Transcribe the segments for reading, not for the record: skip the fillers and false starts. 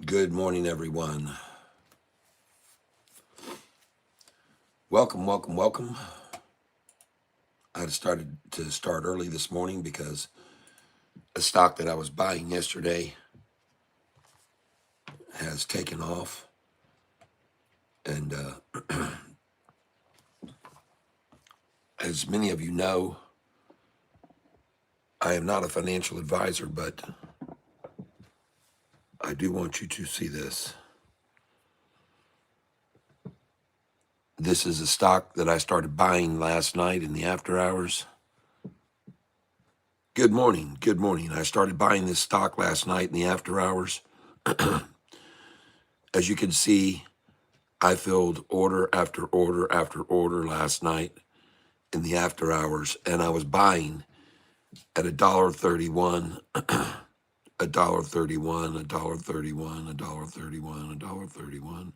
Good morning, everyone. Welcome, welcome, welcome. I decided to start early this morning because a stock that I was buying yesterday has taken off. And as many of you know, I am not a financial advisor, but I do want you to see this. This is a stock that I started buying last night in the after hours. Good morning. Good morning. I started buying this stock last night in the after hours. As you can see, I filled order after order after order last night in the after hours, and I was buying at $1.31, $1.31, $1.31, $1.31, $1.31.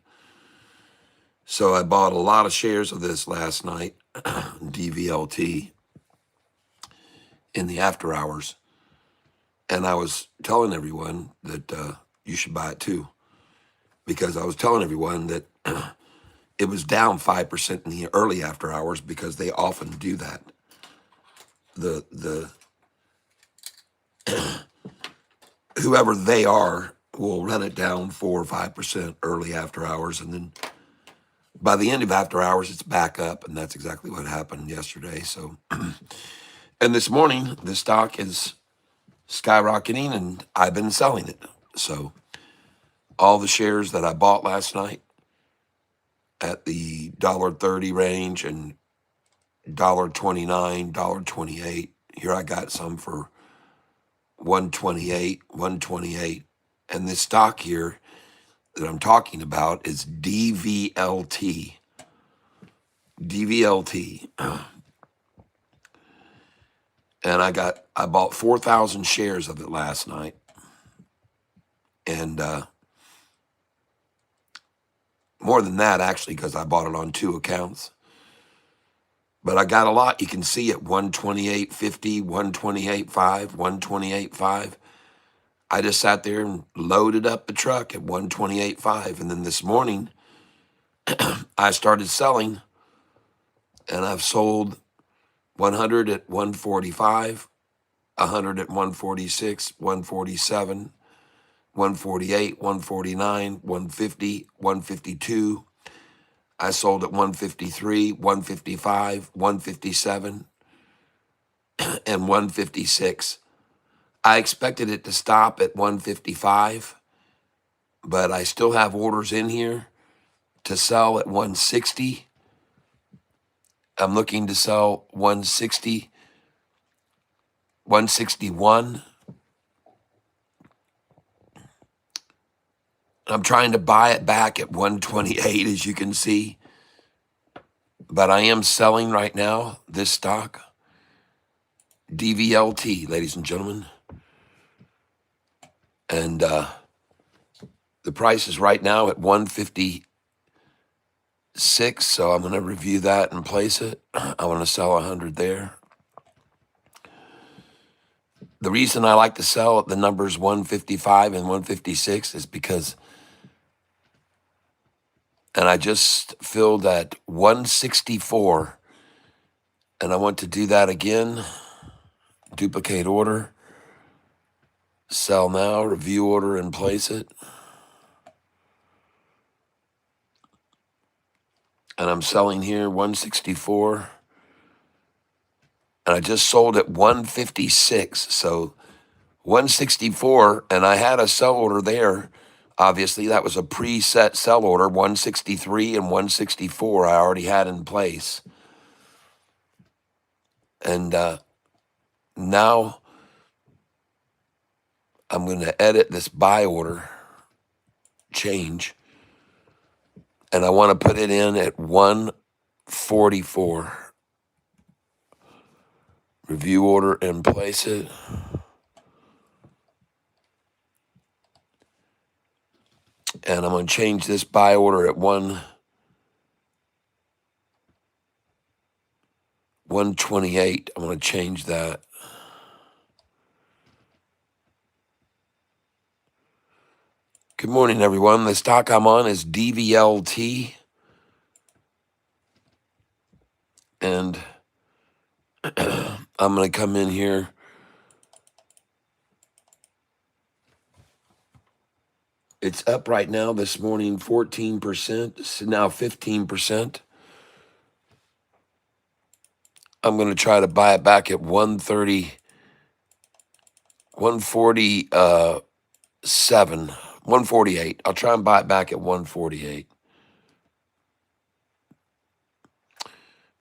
So I bought a lot of shares of this last night, DVLT, in the after hours, and I was telling everyone that you should buy it too, because I was telling everyone that it was down 5% in the early after hours because they often do that. The whoever they are will run it down 4 or 5% early after hours, and then by the end of after hours, it's back up, and that's exactly what happened yesterday. So, and this morning, the stock is skyrocketing, and I've been selling it. So, all the shares that I bought last night at the $1.30 range and $1.29, $1.28, here I got some for 128, 128, and this stock here that I'm talking about is DVLT. DVLT. And I bought 4,000 shares of it last night. And more than that, actually, because I bought it on 2 accounts. But I got a lot. You can see at 128.50, 128.5, 128.5. I just sat there and loaded up the truck at 128.5. And then this morning, I started selling, and I've sold 100 at 145, 100 at 146, 147, 148, 149, 150, 152. I sold at 153, 155, 157, and 156. I expected it to stop at 155, but I still have orders in here to sell at 160. I'm looking to sell 160, 161. I'm trying to buy it back at 128, as you can see. But I am selling right now this stock, DVLT, ladies and gentlemen. And the price is right now at 156, so I'm going to review that and place it. I want to sell 100 there. The reason I like to sell at the numbers 155 and 156 is because, and I just filled at 164, and I want to do that again. Duplicate order, sell now, review order, and place it. And I'm selling here 164. And I just sold at 156. So 164, and I had a sell order there. Obviously, that was a preset sell order, 163 and 164 I already had in place. And now I'm going to edit this buy order change, and I want to put it in at 144. Review order and place it. And I'm going to change this buy order at 128. I'm going to change that. Good morning, everyone. The stock I'm on is DVLT, and I'm going to come in here. It's up right now this morning 14%. It's now 15%. I'm going to try to buy it back at 130, 147, 148. I'll try and buy it back at 148.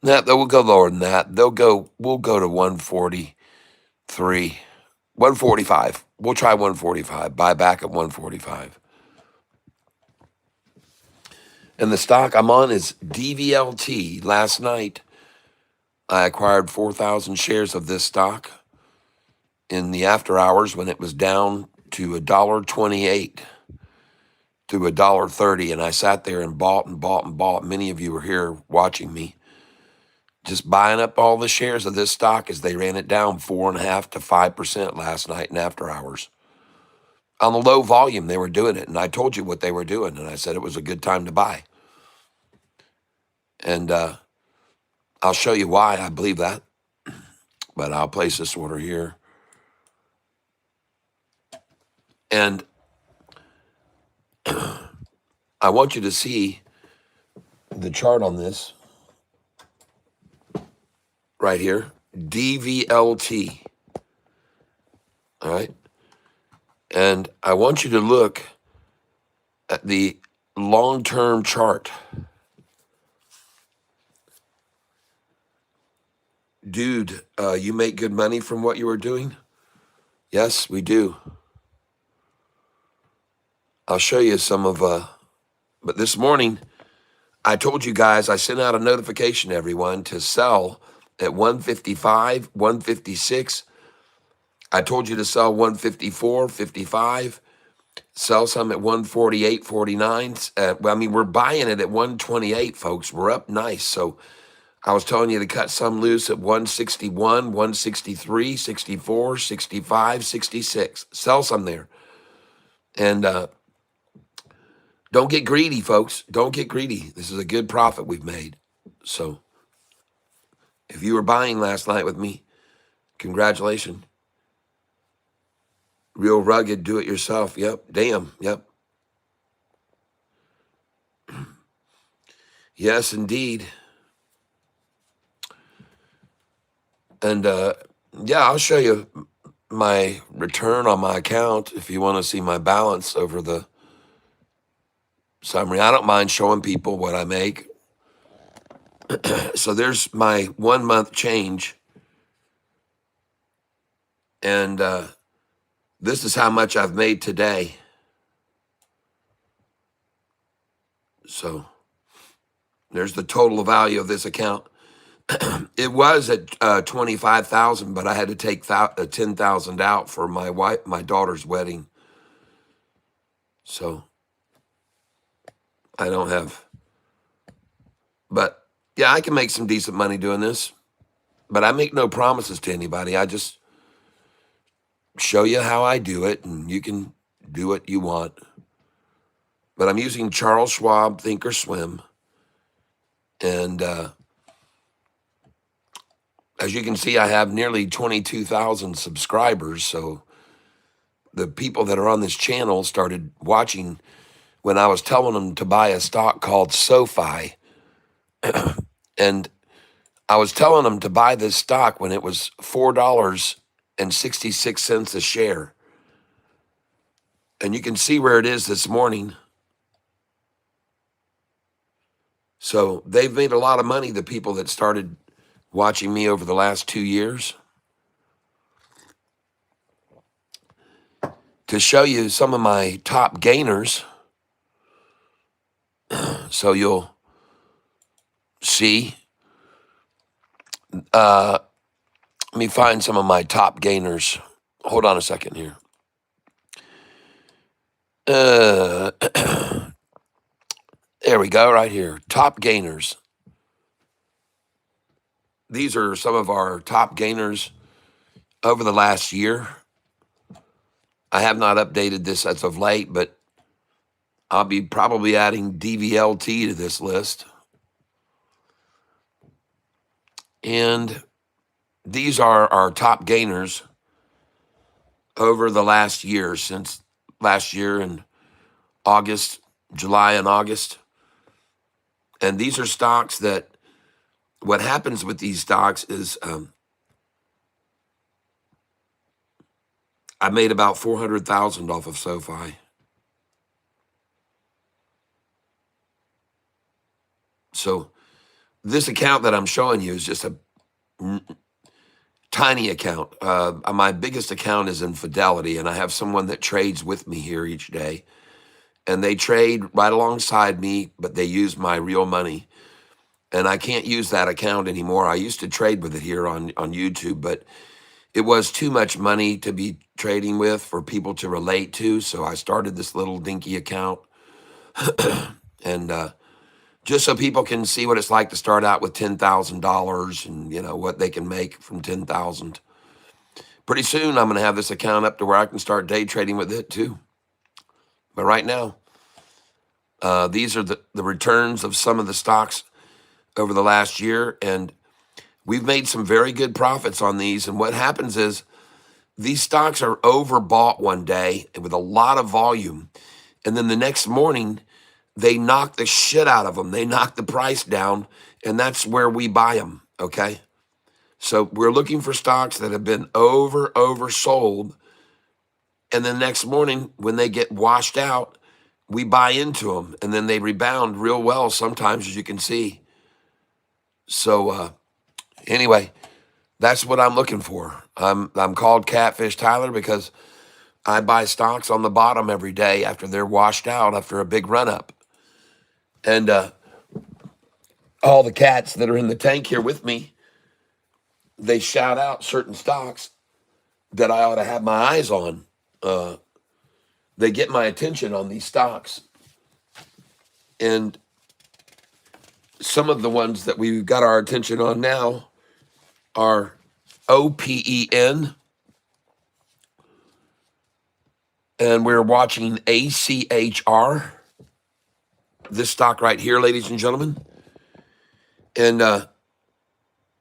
That we'll go lower than that. We'll go to 143, 145. We'll try 145. Buy back at 145. And the stock I'm on is DVLT. Last night, I acquired 4,000 shares of this stock in the after hours when it was down to $1.28 to $1.30. And I sat there and bought and bought and bought. Many of you were here watching me, just buying up all the shares of this stock as they ran it down 4.5% to 5% last night in after hours. On the low volume, they were doing it. And I told you what they were doing. And I said it was a good time to buy. And I'll show you why I believe that. But I'll place this order here. And I want you to see the chart on this right here, DVLT. All right. And I want you to look at the long-term chart. Dude, you make good money from what you were doing? Yes, we do. I'll show you some of, but this morning, I told you guys, I sent out a notification to everyone to sell at 155, 156. I told you to sell 154, 55, sell some at 148, 49. We're buying it at 128, folks. We're up nice. So I was telling you to cut some loose at 161, 163, 64, 65, 66. Sell some there. And don't get greedy, folks. Don't get greedy. This is a good profit we've made. So if you were buying last night with me, congratulations. Real rugged, do it yourself. Yep. Damn. Yep. Yes, indeed. And yeah, I'll show you my return on my account if you want to see my balance over the summary. I don't mind showing people what I make. So there's my 1 month change. And this is how much I've made today. So there's the total value of this account. It was at 25,000, but I had to take 10,000 out for my daughter's wedding. So I don't have, but yeah, I can make some decent money doing this, but I make no promises to anybody. I just show you how I do it, and you can do what you want. But I'm using Charles Schwab Thinkorswim, and as you can see, I have nearly 22,000 subscribers. So the people that are on this channel started watching when I was telling them to buy a stock called SoFi. And I was telling them to buy this stock when it was $4.66 a share. And you can see where it is this morning. So they've made a lot of money, the people that started watching me over the last 2 years. To show you some of my top gainers, so you'll see. Let me find some of my top gainers. Hold on a second here. There we go, right here. Top gainers. These are some of our top gainers over the last year. I have not updated this as of late, but I'll be probably adding DVLT to this list. And these are our top gainers over the last year, since last year in August, July and August. And these are stocks that, what happens with these stocks is I made about $400,000 off of SoFi. So this account that I'm showing you is just a tiny account. My biggest account is in Fidelity, and I have someone that trades with me here each day. And they trade right alongside me, but they use my real money. And I can't use that account anymore. I used to trade with it here on YouTube, but it was too much money to be trading with for people to relate to. So I started this little dinky account. And just so people can see what it's like to start out with $10,000 and, you know, what they can make from 10,000. Pretty soon I'm going to have this account up to where I can start day trading with it too. But right now, these are the returns of some of the stocks over the last year. And we've made some very good profits on these. And what happens is these stocks are overbought one day with a lot of volume. And then the next morning, they knock the shit out of them. They knock the price down. And that's where we buy them, okay? So we're looking for stocks that have been oversold. And the next morning, when they get washed out, we buy into them. And then they rebound real well sometimes, as you can see. So anyway, that's what I'm looking for. I'm called Catfish Tyler because I buy stocks on the bottom every day after they're washed out after a big run up. And all the cats that are in the tank here with me, they shout out certain stocks that I ought to have my eyes on. They get my attention on these stocks. And some of the ones that we've got our attention on now are OPEN. And we're watching ACHR. This stock right here, ladies and gentlemen. And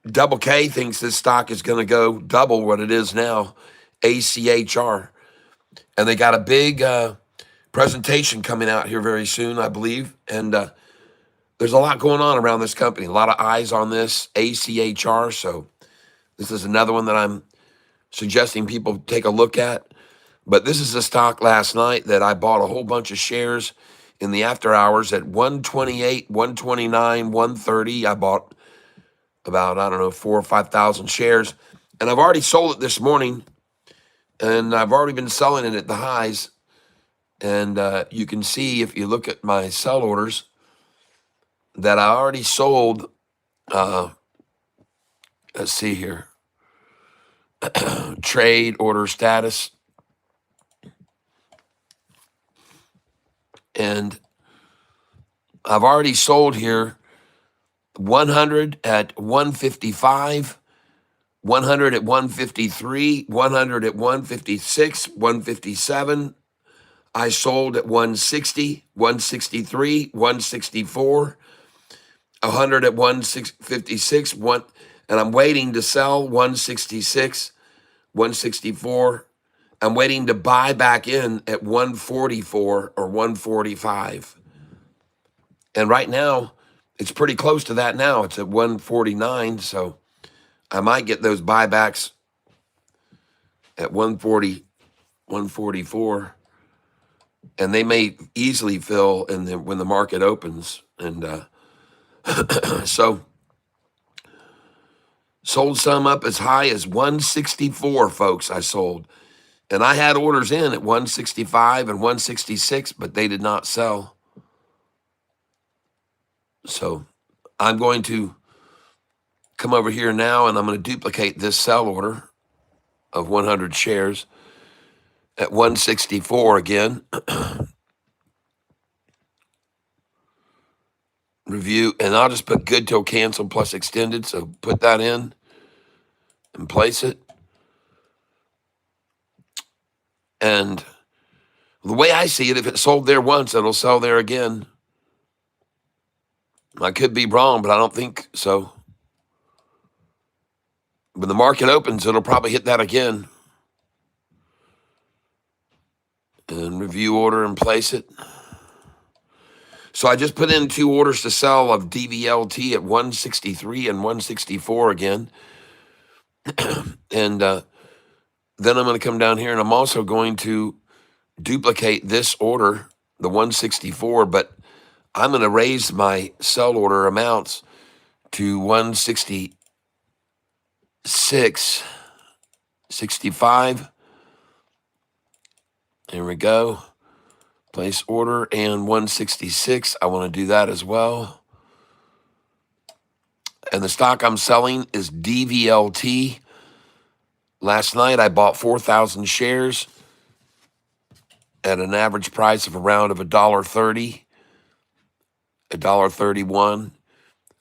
Double K thinks this stock is going to go double what it is now, ACHR. And they got a big presentation coming out here very soon, I believe. And there's a lot going on around this company, a lot of eyes on this ACHR. So this is another one that I'm suggesting people take a look at. But this is a stock last night that I bought a whole bunch of shares in the after hours at 128, 129, 130. I bought about, 4,000 or 5,000 shares. And I've already sold it this morning. And I've already been selling it at the highs. And you can see, if you look at my sell orders, that I already sold, let's see here, trade order status. And I've already sold here 100 at 155, 100 at 153, 100 at 156, 157. I sold at 160, 163, 164, 100 at 156, and I'm waiting to sell 166, 164. I'm waiting to buy back in at 144 or 145. And right now, it's pretty close to that now. It's at 149, so I might get those buybacks at 140, 144. And they may easily fill when the market opens. And so sold some up as high as 164, folks, I sold. And I had orders in at 165 and 166, but they did not sell. So I'm going to come over here now, and I'm going to duplicate this sell order of 100 shares at 164 again. Review, and I'll just put good till cancel plus extended. So put that in and place it. And The way I see it, if it sold there once, it'll sell there again. I could be wrong, but I don't think so. When the market opens, it'll probably hit that again. And review order and place it. So I just put in 2 orders to sell of DVLT at 163 and 164 again. And then I'm going to come down here, and I'm also going to duplicate this order, the 164, but I'm going to raise my sell order amounts to 166, 65. Here we go. Place order, and 166. I want to do that as well. And the stock I'm selling is DVLT. Last night I bought 4,000 shares at an average price of around $1.30, $1.31.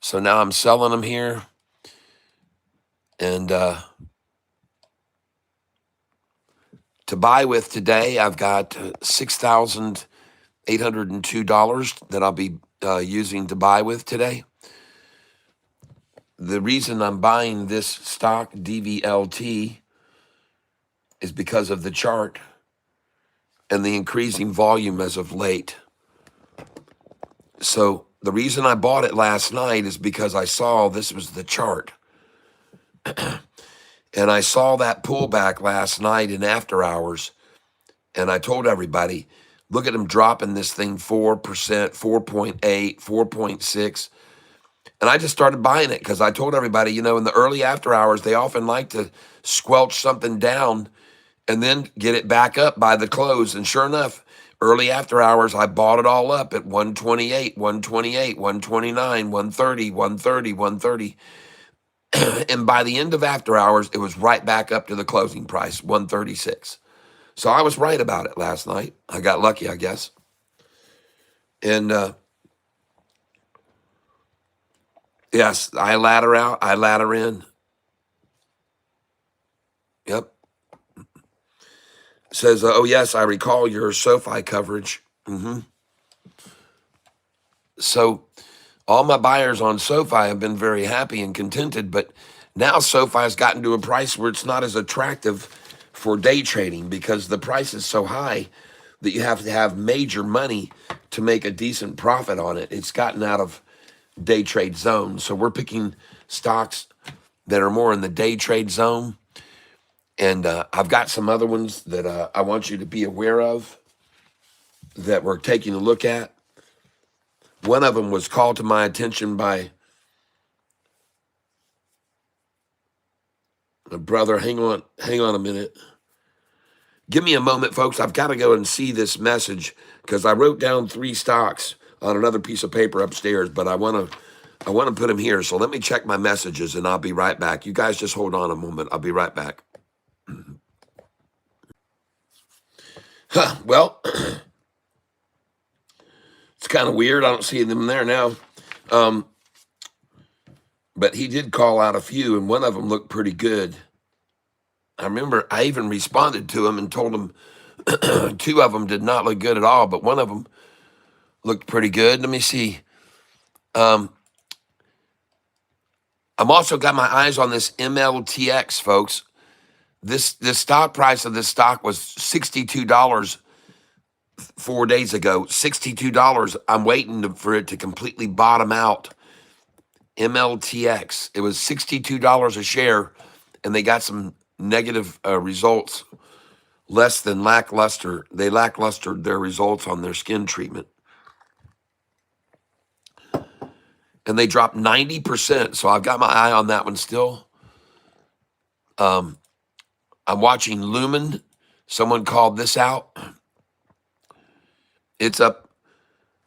So now I'm selling them here. And to buy with today, I've got $6,802 that I'll be using to buy with today. The reason I'm buying this stock, DVLT, is because of the chart and the increasing volume as of late. So the reason I bought it last night is because I saw this was the chart. And I saw that pullback last night in after hours. And I told everybody, look at them dropping this thing 4%, 4.8, 4.6. And I just started buying it because I told everybody, in the early after hours, they often like to squelch something down and then get it back up by the close. And sure enough, early after hours, I bought it all up at 128, 128, 129, 130, 130, 130. And by the end of after hours, it was right back up to the closing price, 136. So I was right about it last night. I got lucky, I guess. And yes, I ladder out, I ladder in. Yep. Says, oh, yes, I recall your SoFi coverage. So all my buyers on SoFi have been very happy and contented, but now SoFi has gotten to a price where it's not as attractive for day trading because the price is so high that you have to have major money to make a decent profit on it. It's gotten out of day trade zone. So we're picking stocks that are more in the day trade zone. And I've got some other ones that I want you to be aware of that we're taking a look at. One of them was called to my attention by a brother. Hang on a minute. Give me a moment, folks. I've got to go and see this message because I wrote down 3 stocks on another piece of paper upstairs, but I want to put them here. So let me check my messages and I'll be right back. You guys just hold on a moment. I'll be right back. Well, it's kind of weird. I don't see them there now. But he did call out a few, and one of them looked pretty good. I remember I even responded to him and told him 2 of them did not look good at all, but one of them looked pretty good. Let me see. I'm also got my eyes on this MLTX, folks. This stock price of this stock was $62 4 days ago. $62. I'm waiting for it to completely bottom out. MLTX. It was $62 a share, and they got some negative results, less than lackluster. They lacklustered their results on their skin treatment. And they dropped 90%. So I've got my eye on that one still. I'm watching Lumen. Someone called this out. It's up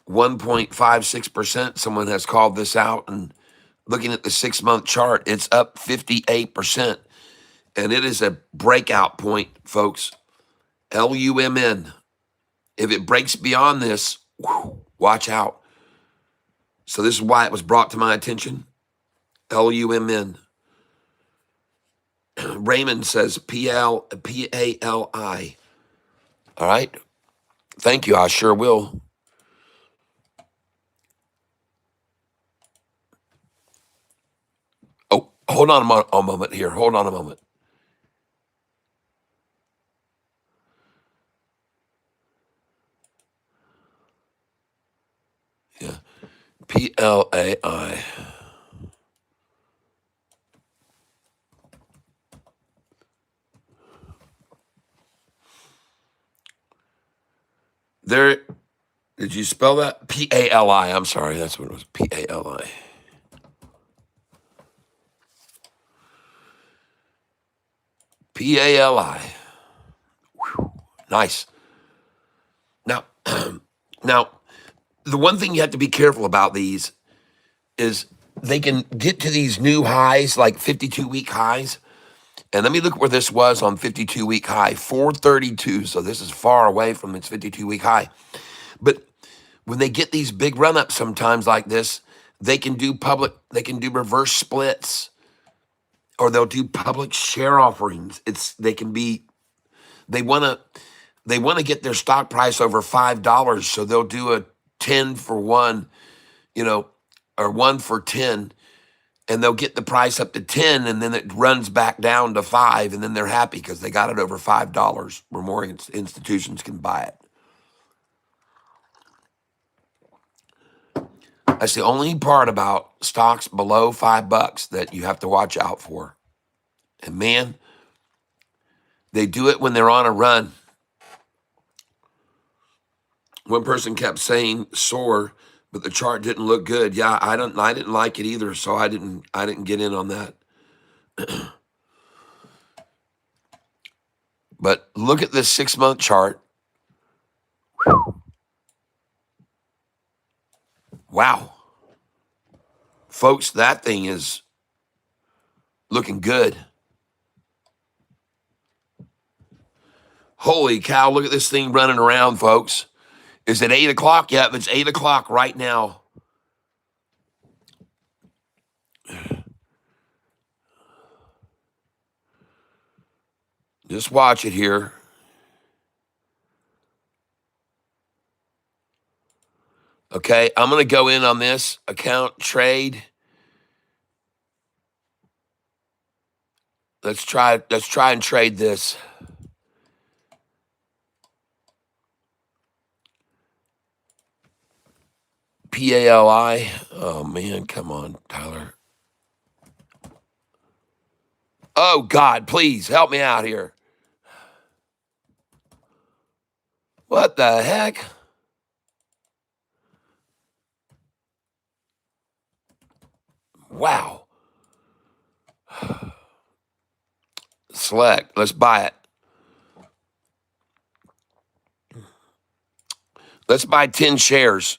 1.56%. Someone has called this out. And looking at the 6-month chart, it's up 58%. And it is a breakout point, folks. LUMN. If it breaks beyond this, watch out. So this is why it was brought to my attention. LUMN. Raymond says PALI. All right. Thank you. I sure will. Oh, hold on a moment here. Hold on a moment. Yeah. PLAI. There. Did you spell that? PALI. I'm sorry. That's what it was. PALI. PALI. Nice. Now, now, the one thing you have to be careful about these is they can get to these new highs, like 52-week highs. And let me look where this was on 52-week high, 432. So this is far away from its 52-week high. But when they get these big run-ups sometimes like this, they can do reverse splits, or they'll do public share offerings. They want to get their stock price over $5, so they'll do a 10 for 1, or 1 for 10, and they'll get the price up to 10, and then it runs back down to 5, and then they're happy because they got it over $5 where more institutions can buy it. That's the only part about stocks below $5 that you have to watch out for. And man, they do it when they're on a run. One person kept saying soar, but the chart didn't look good. Yeah, I didn't like it either, so I didn't get in on that. But look at this 6-month chart. Wow. Folks, that thing is looking good. Holy cow, look at this thing running around, folks. Is it 8 o'clock? Yeah, it's 8 o'clock right now. Just watch it here. Okay, I'm going to go in on this account trade. Let's try and trade this. PALI. Oh man, come on, Tyler. Oh God, please help me out here. What the heck? Wow. Select. Let's buy it. Let's buy 10 shares.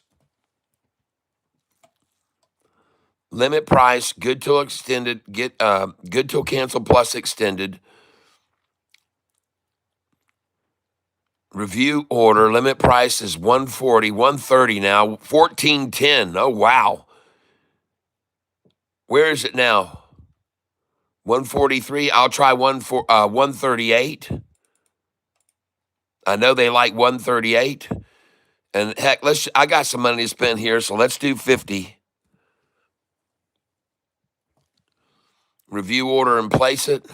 Limit price, good till extended, good till cancel plus extended. Review order, limit price is 140, 130 now, 1410. Oh wow. Where is it now? 143. I'll try 138. I know they like 138. And heck, I got some money to spend here, so let's do 50. Review order and place it.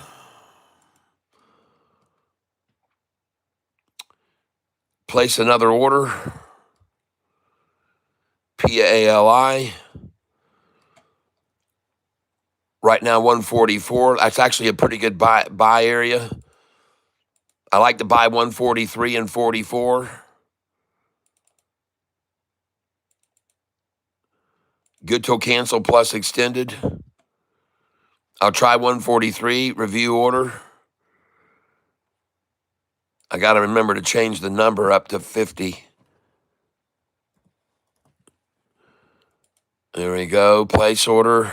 Place another order. PALI. Right now, 144. That's actually a pretty good buy area. I like to buy 143 and 44. Good till cancel plus extended. I'll try 143. Review order. I got to remember to change the number up to 50. There we go. Place order.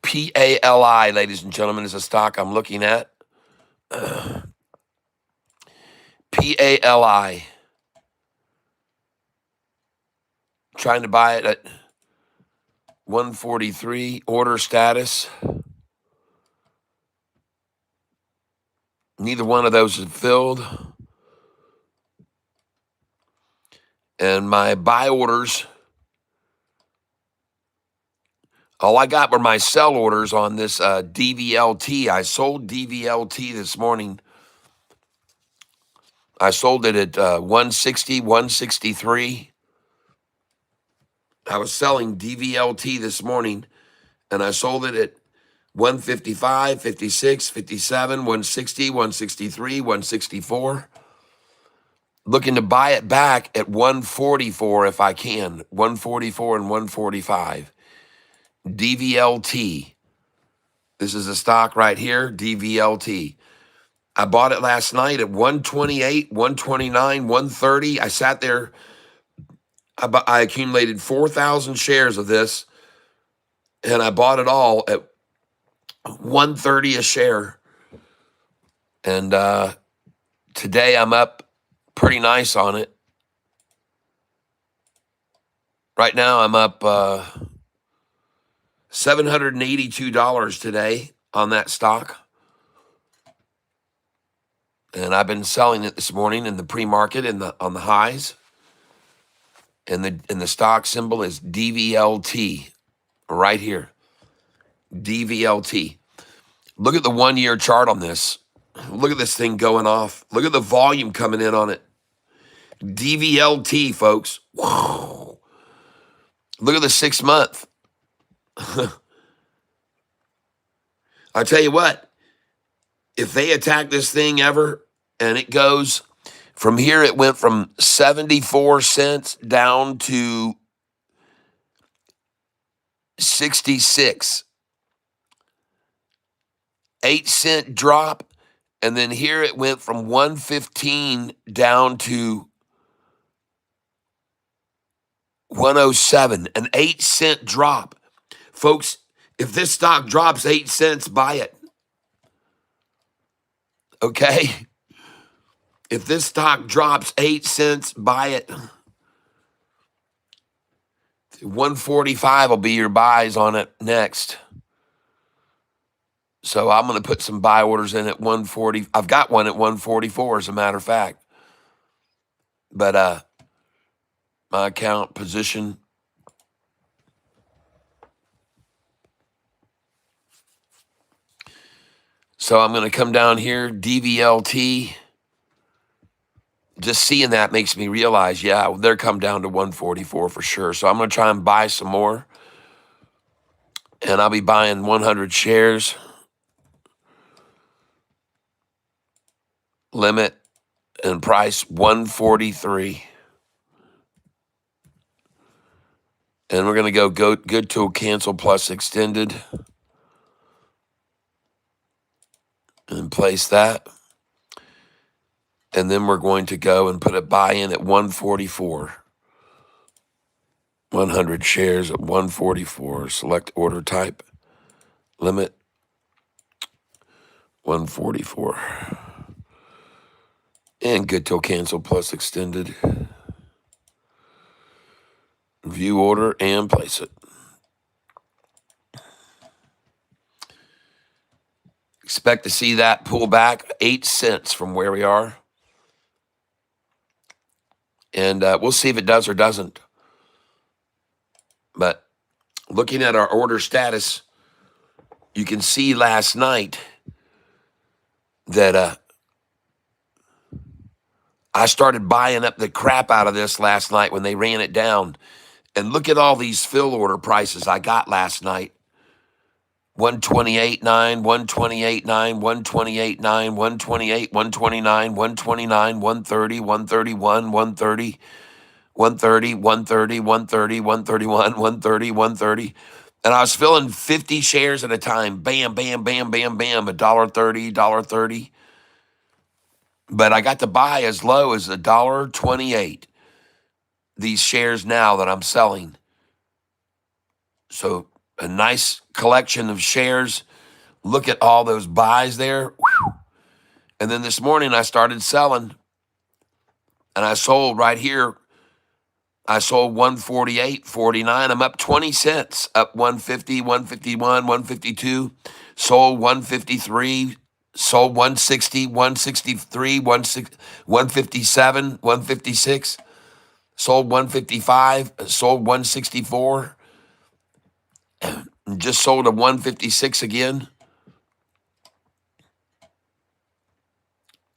PALI, ladies and gentlemen, is a stock I'm looking at. PALI. Trying to buy it at 143. Order status. Neither one of those is filled. And my buy orders, all I got were my sell orders on this DVLT. I sold DVLT this morning. I sold it at 160, 163. I was selling DVLT this morning, and I sold it at 155, 56, 57, 160, 163, 164. Looking to buy it back at 144 if I can. 144 and 145. DVLT. This is a stock right here, DVLT. I bought it last night at 128, 129, 130. I sat there. I accumulated 4,000 shares of this, and I bought it all at 130 a share. And today I'm up pretty nice on it. Right now I'm up $782 today on that stock. And I've been selling it this morning in the pre-market on the highs. And the stock symbol is DVLT right here. DVLT. Look at the 1-year chart on this. Look at this thing going off. Look at the volume coming in on it. DVLT, folks. Whoa. Look at the 6 month. I tell you what, if they attack this thing ever and it goes from here, it went from 74 cents down to 66. 8-cent drop. And then here it went from 115 down to 107, an 8-cent drop. Folks, if this stock drops 8 cents, buy it. Okay? If this stock drops 8 cents, buy it. 145 will be your buys on it next. So I'm going to put some buy orders in at 140. I've got one at 144, as a matter of fact. But my account position. So I'm going to come down here, DVLT. Just seeing that makes me realize, yeah, they're come down to 144 for sure. So I'm going to try and buy some more. And I'll be buying 100 shares. Limit and price 143. And we're going to go good till cancel plus extended. And place that. And then we're going to go and put a buy in at 144. 100 shares at 144. Select order type. Limit 144. And good till cancel plus extended. View order and place it. Expect to see that pull back 8 cents from where we are. And we'll see if it does or doesn't. But looking at our order status, you can see last night that I started buying up the crap out of this last night when they ran it down. And look at all these fill order prices I got last night. 128.9, 128.9, 128.9, 128, 129, 129, 130, 131, 130, 130, 130, 130, 131, 130, 130. And I was filling 50 shares at a time. Bam, bam, bam, bam, bam. $1.30, $1.30. But I got to buy as low as $1.28. These shares now that I'm selling. So a nice collection of shares. Look at all those buys there. Whew. And then this morning I started selling. And I sold right here. I sold 148.49. I'm up 20 cents. Up 150, 151, 152. Sold 153. Sold 160, 163, 157, 156. sold 155, sold 164, just sold a 156 again.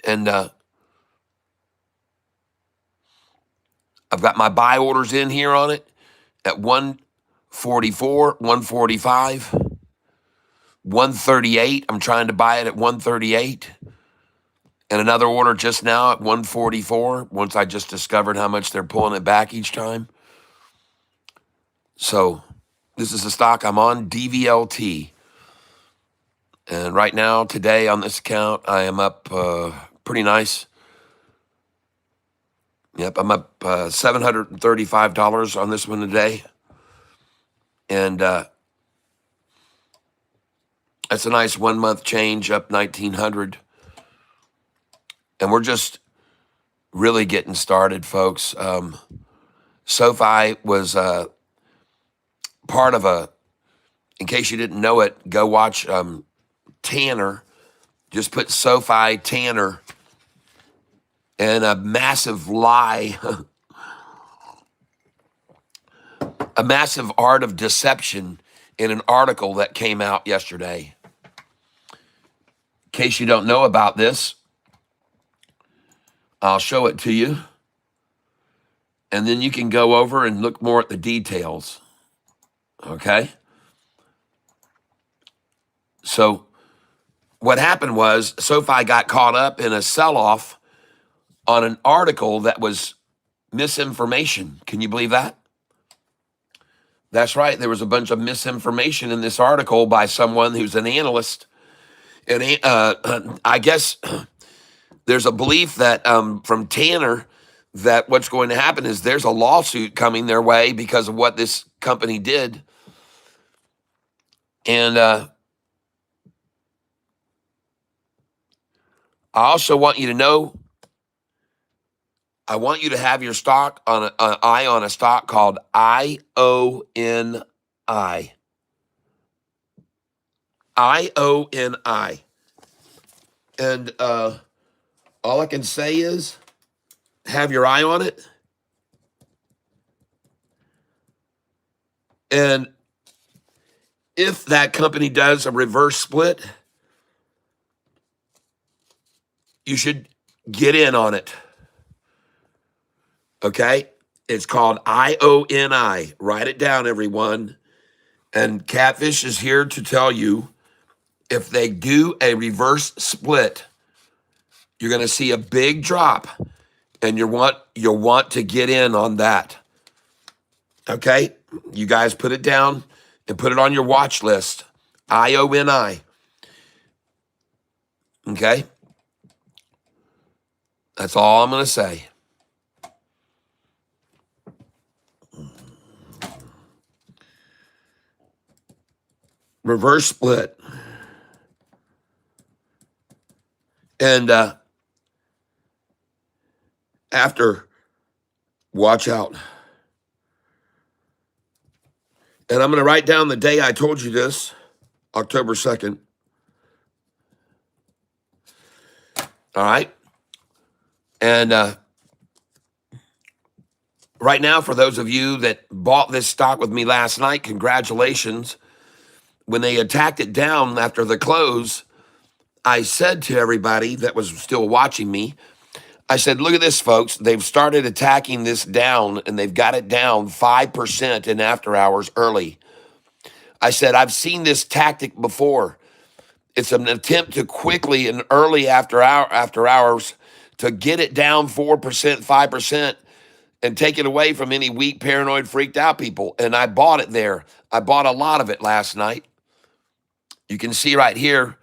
And I've got my buy orders in here on it at 144, 145, 138. I'm trying to buy it at 138. And another order just now at 144, once I just discovered how much they're pulling it back each time. So this is the stock I'm on, DVLT. And right now, today on this account, I am up pretty nice. Yep, I'm up $735 on this one today. And that's a nice 1 month change, up 1,900. And we're just really getting started, folks. SoFi was part of in case you didn't know it, go watch Tanner. Just put SoFi Tanner, and a massive lie, a massive art of deception in an article that came out yesterday. In case you don't know about this, I'll show it to you. And then you can go over and look more at the details. Okay? So what happened was SoFi got caught up in a sell-off on an article that was misinformation. Can you believe that? That's right. There was a bunch of misinformation in this article by someone who's an analyst. And I guess there's a belief that from Tanner that what's going to happen is there's a lawsuit coming their way because of what this company did. And I also want you to know, I want you to have your stock on an eye on a stock called IONI. IONI. And all I can say is have your eye on it. And if that company does a reverse split, you should get in on it. Okay? It's called IONI. Write it down, everyone. And Catfish is here to tell you if they do a reverse split, you're going to see a big drop, and you'll want to get in on that. Okay? You guys put it down and put it on your watch list. IONI. Okay? That's all I'm going to say. Reverse split. And after, watch out. And I'm going to write down the day I told you this, October 2nd. All right? And right now, for those of you that bought this stock with me last night, congratulations. When they attacked it down after the close, I said to everybody that was still watching me, I said, look at this, folks. They've started attacking this down, and they've got it down 5% in after hours early. I said, I've seen this tactic before. It's an attempt to quickly and early after hours to get it down 4%, 5%, and take it away from any weak, paranoid, freaked out people. And I bought it there. I bought a lot of it last night. You can see right here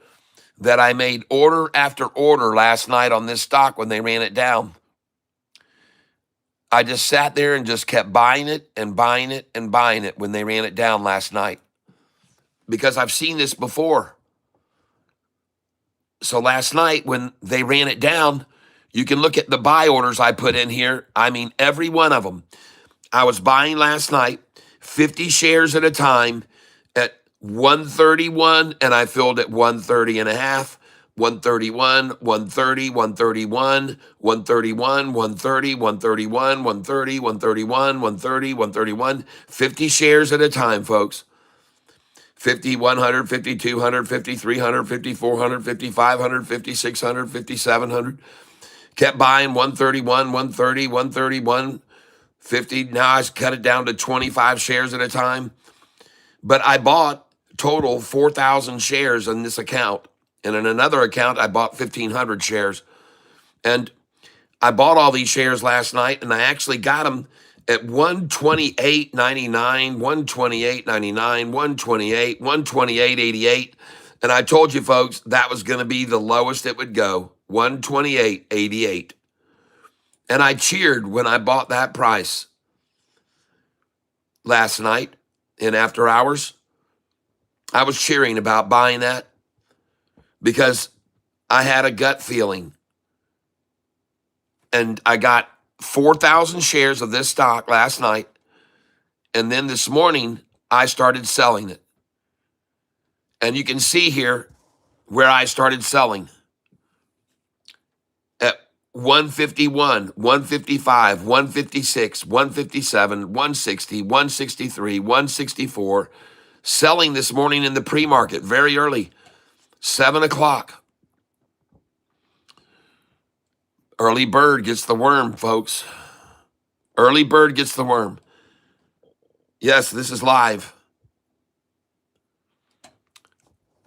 that I made order after order last night on this stock when they ran it down. I just sat there and just kept buying it and buying it and buying it when they ran it down last night, because I've seen this before. So last night when they ran it down, you can look at the buy orders I put in here. I mean, every one of them. I was buying last night 50 shares at a time at 131, and I filled at 130 and a half, 131, 130, 131, 131, 130, 131, 130, 131, 130, 131. 50 shares at a time, folks. 50, 100, 50, 200, 50, 300, 50, 400, 50, 500, 50, 600, 50, 700. Kept buying 131, 130, 131, 50. Now I cut it down to 25 shares at a time. But I bought total 4,000 shares in this account. And in another account, I bought 1,500 shares. And I bought all these shares last night, and I actually got them at 128.99, 128.99, 128, 128.88. And I told you folks that was going to be the lowest it would go, 128.88. And I cheered when I bought that price last night in after hours. I was cheering about buying that because I had a gut feeling. And I got 4,000 shares of this stock last night. And then this morning, I started selling it. And you can see here where I started selling at 151, 155, 156, 157, 160, 163, 164. Selling this morning in the pre-market very early, 7 o'clock. Early bird gets the worm, folks. Early bird gets the worm. Yes, this is live.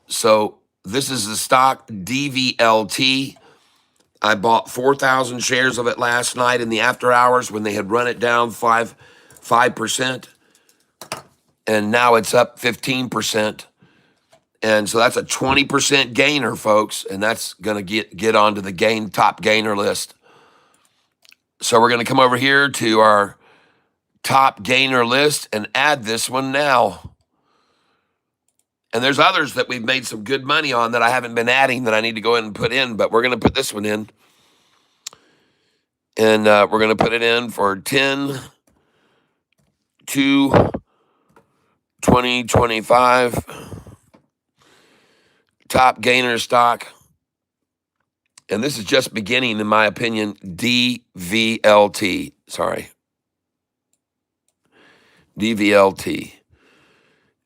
So this is the stock DVLT. I bought 4,000 shares of it last night in the after hours when they had run it down 5%. And now it's up 15%. And so that's a 20% gainer, folks. And that's going to get onto the top gainer list. So we're going to come over here to our top gainer list and add this one now. And there's others that we've made some good money on that I haven't been adding that I need to go in and put in, but we're going to put this one in. And we're going to put it in for 10/2/2025. Top gainer stock. And this is just beginning, in my opinion, DVLT. Sorry. DVLT.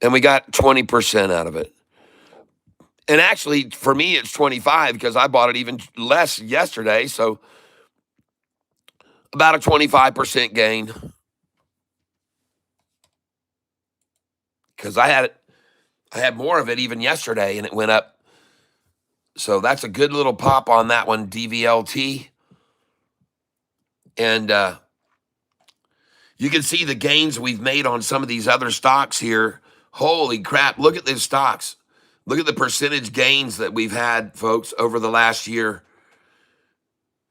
And we got 20% out of it. And actually, for me, it's 25 because I bought it even less yesterday. So about a 25% gain. Because I had more of it even yesterday, and it went up. So that's a good little pop on that one, DVLT. And you can see the gains we've made on some of these other stocks here. Holy crap, look at these stocks. Look at the percentage gains that we've had, folks, over the last year.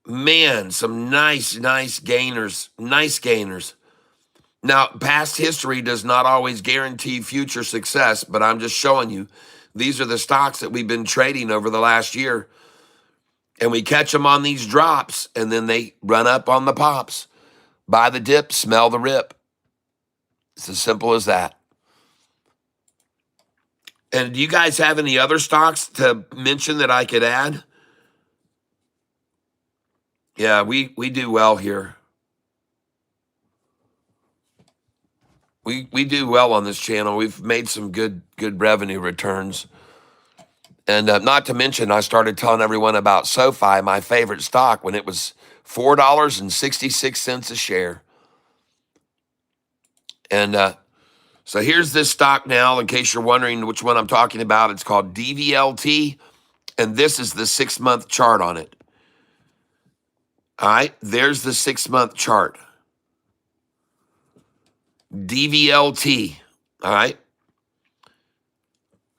Man, some nice gainers, nice gainers. Now, past history does not always guarantee future success, but I'm just showing you these are the stocks that we've been trading over the last year. And we catch them on these drops, and then they run up on the pops. Buy the dip, smell the rip. It's as simple as that. And do you guys have any other stocks to mention that I could add? Yeah, we do well here. We do well on this channel. We've made some good revenue returns. And not to mention, I started telling everyone about SoFi, my favorite stock, when it was $4.66 a share. And so here's this stock now, in case you're wondering which one I'm talking about. It's called DVLT, and this is the 6-month chart on it. All right, there's the 6-month chart. DVLT, all right?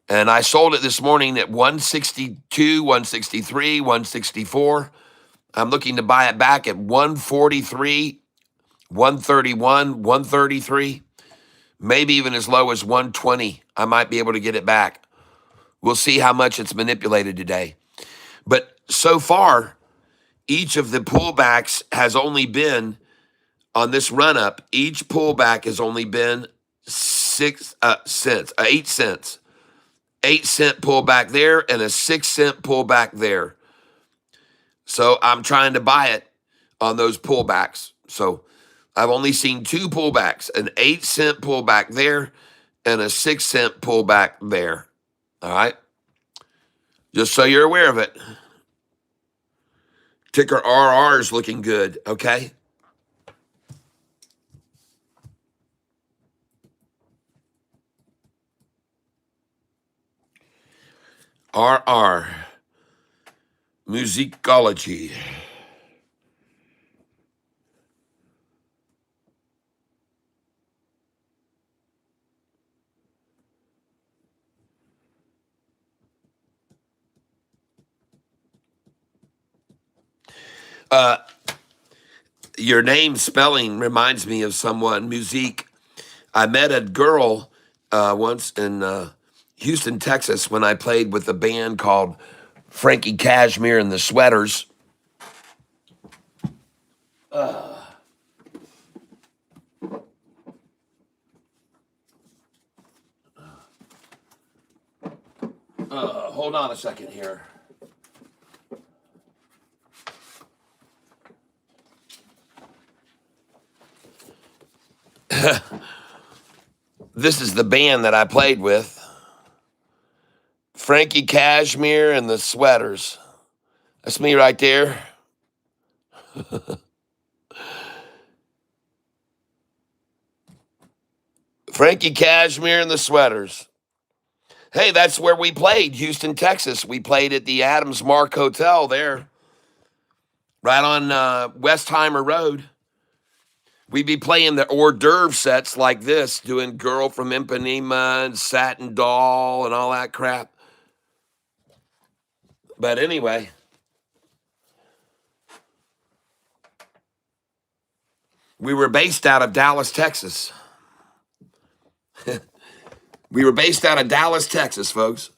And I sold it this morning at 162, 163, 164. I'm looking to buy it back at 143, 131, 133, maybe even as low as 120. I might be able to get it back. We'll see how much it's manipulated today. But so far, each of the pullbacks has only been, on this run-up, each pullback has only been 8 cents. 8-cent pullback there and a 6-cent pullback there. So I'm trying to buy it on those pullbacks. So I've only seen 2 pullbacks, an 8-cent pullback there and a 6-cent pullback there. All right. Just so you're aware of it. Ticker RR is looking good. Okay. RR. Musicology. Your name spelling reminds me of someone, Musique. I met a girl once in Houston, Texas, when I played with a band called Frankie Cashmere and the Sweaters. Hold on a second here. This is the band that I played with. Frankie Cashmere and the Sweaters. That's me right there. Frankie Cashmere and the Sweaters. Hey, that's where we played, Houston, Texas. We played at the Adams Mark Hotel there, right on Westheimer Road. We'd be playing the hors d'oeuvre sets like this, doing Girl from Ipanema and Satin Doll and all that crap. But anyway, we were based out of Dallas, Texas. We were based out of Dallas, Texas, folks.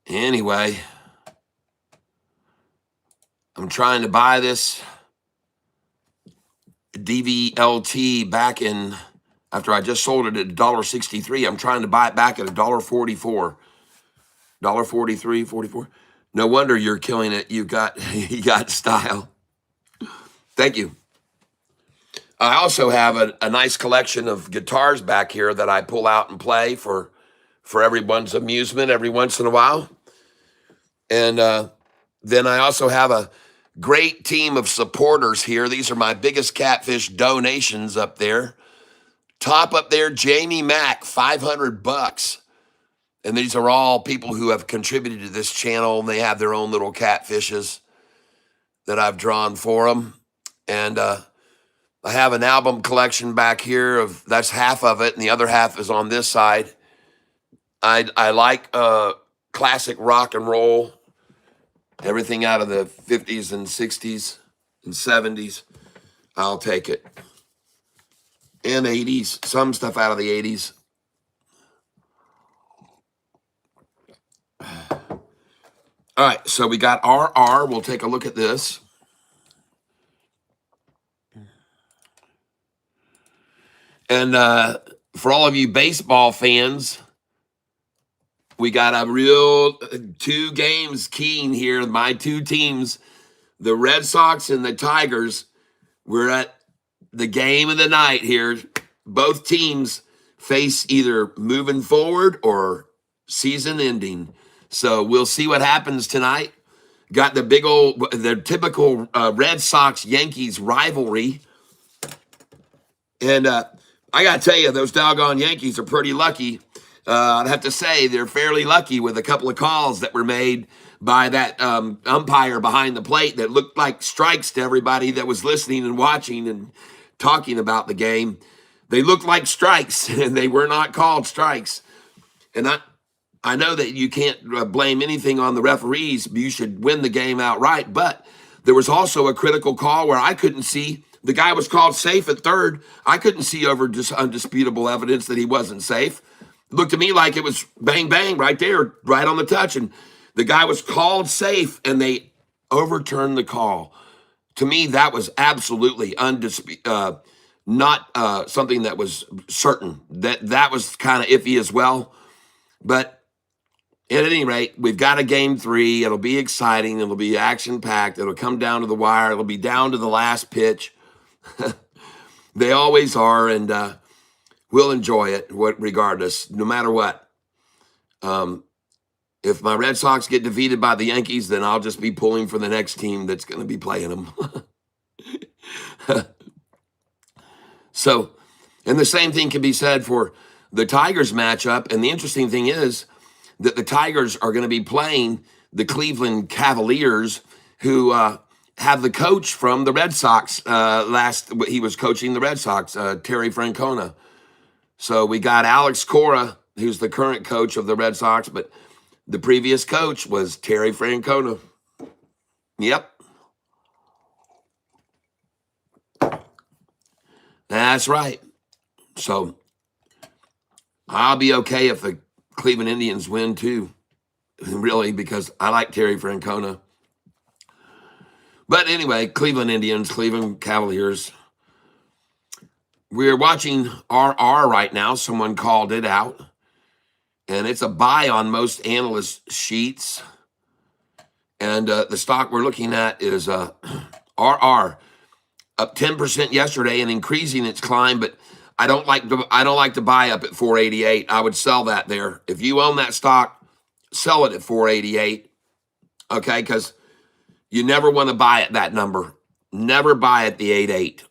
Anyway, I'm trying to buy this DVLT back in, after I just sold it at $1.63. I'm trying to buy it back at $1.44. $1.43, 44. No wonder you're killing it. You got style. Thank you. I also have a nice collection of guitars back here that I pull out and play for everyone's amusement every once in a while. And then I also have a great team of supporters here. These are my biggest Catfish donations up there. Top up there, Jamie Mack, $500. And these are all people who have contributed to this channel. They have their own little catfishes that I've drawn for them. And I have an album collection back here that's half of it, and the other half is on this side. I like classic rock and roll, everything out of the 50s and 60s and 70s. I'll take it. And 80s, some stuff out of the 80s. All right, so we got RR. We'll take a look at this. And for all of you baseball fans, we got a real 2 games keen here. My 2 teams, the Red Sox and the Tigers, we're at the game of the night here. Both teams face either moving forward or season ending. So we'll see what happens tonight. Got the typical Red Sox-Yankees rivalry. And I got to tell you, those doggone Yankees are pretty lucky. I'd have to say they're fairly lucky with a couple of calls that were made by that umpire behind the plate that looked like strikes to everybody that was listening and watching and talking about the game. They looked like strikes, and they were not called strikes. And I know that you can't blame anything on the referees. You should win the game outright. But there was also a critical call where I couldn't see. The guy was called safe at third. I couldn't see over just undisputable evidence that he wasn't safe. It looked to me like it was bang, bang right there, right on the touch. And the guy was called safe, and they overturned the call. To me, that was absolutely not something that was certain. That was kind of iffy as well. But at any rate, we've got a game 3. It'll be exciting. It'll be action packed. It'll come down to the wire. It'll be down to the last pitch. They always are, and we'll enjoy it regardless, no matter what. If my Red Sox get defeated by the Yankees, then I'll just be pulling for the next team that's going to be playing them. So, and the same thing can be said for the Tigers matchup. And the interesting thing is that the Tigers are going to be playing the Cleveland Cavaliers, who have the coach from the Red Sox. He was coaching the Red Sox, Terry Francona. So we got Alex Cora, who's the current coach of the Red Sox, but the previous coach was Terry Francona. Yep. That's right. So I'll be okay if the Cleveland Indians win too, really, because I like Terry Francona. But anyway, Cleveland Indians, Cleveland Cavaliers. We're watching RR right now. Someone called it out. And it's a buy on most analyst sheets. And the stock we're looking at is RR, up 10% yesterday and increasing its climb. But I don't like to buy up at 488. I would sell that there. If you own that stock, sell it at 488. Okay, because you never want to buy at that number. Never buy at the 88.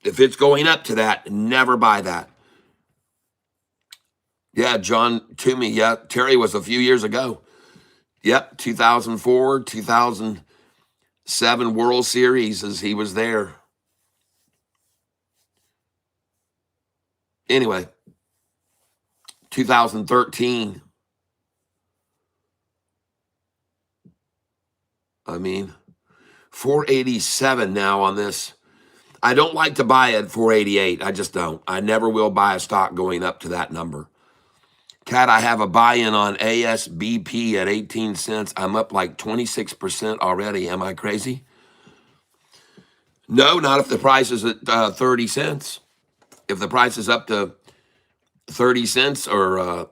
If it's going up to that, never buy that. Yeah, John Toomey. Yeah, Terry was a few years ago. Yep, 2004, 2007 World Series as he was there. Anyway, 2013. I mean, 487 now on this. I don't like to buy at 488. I just don't. I never will buy a stock going up to that number. Cat, I have a buy-in on ASBP at 18 cents. I'm up like 26% already. Am I crazy? No, not if the price is at 30 cents. If the price is up to 30 cents or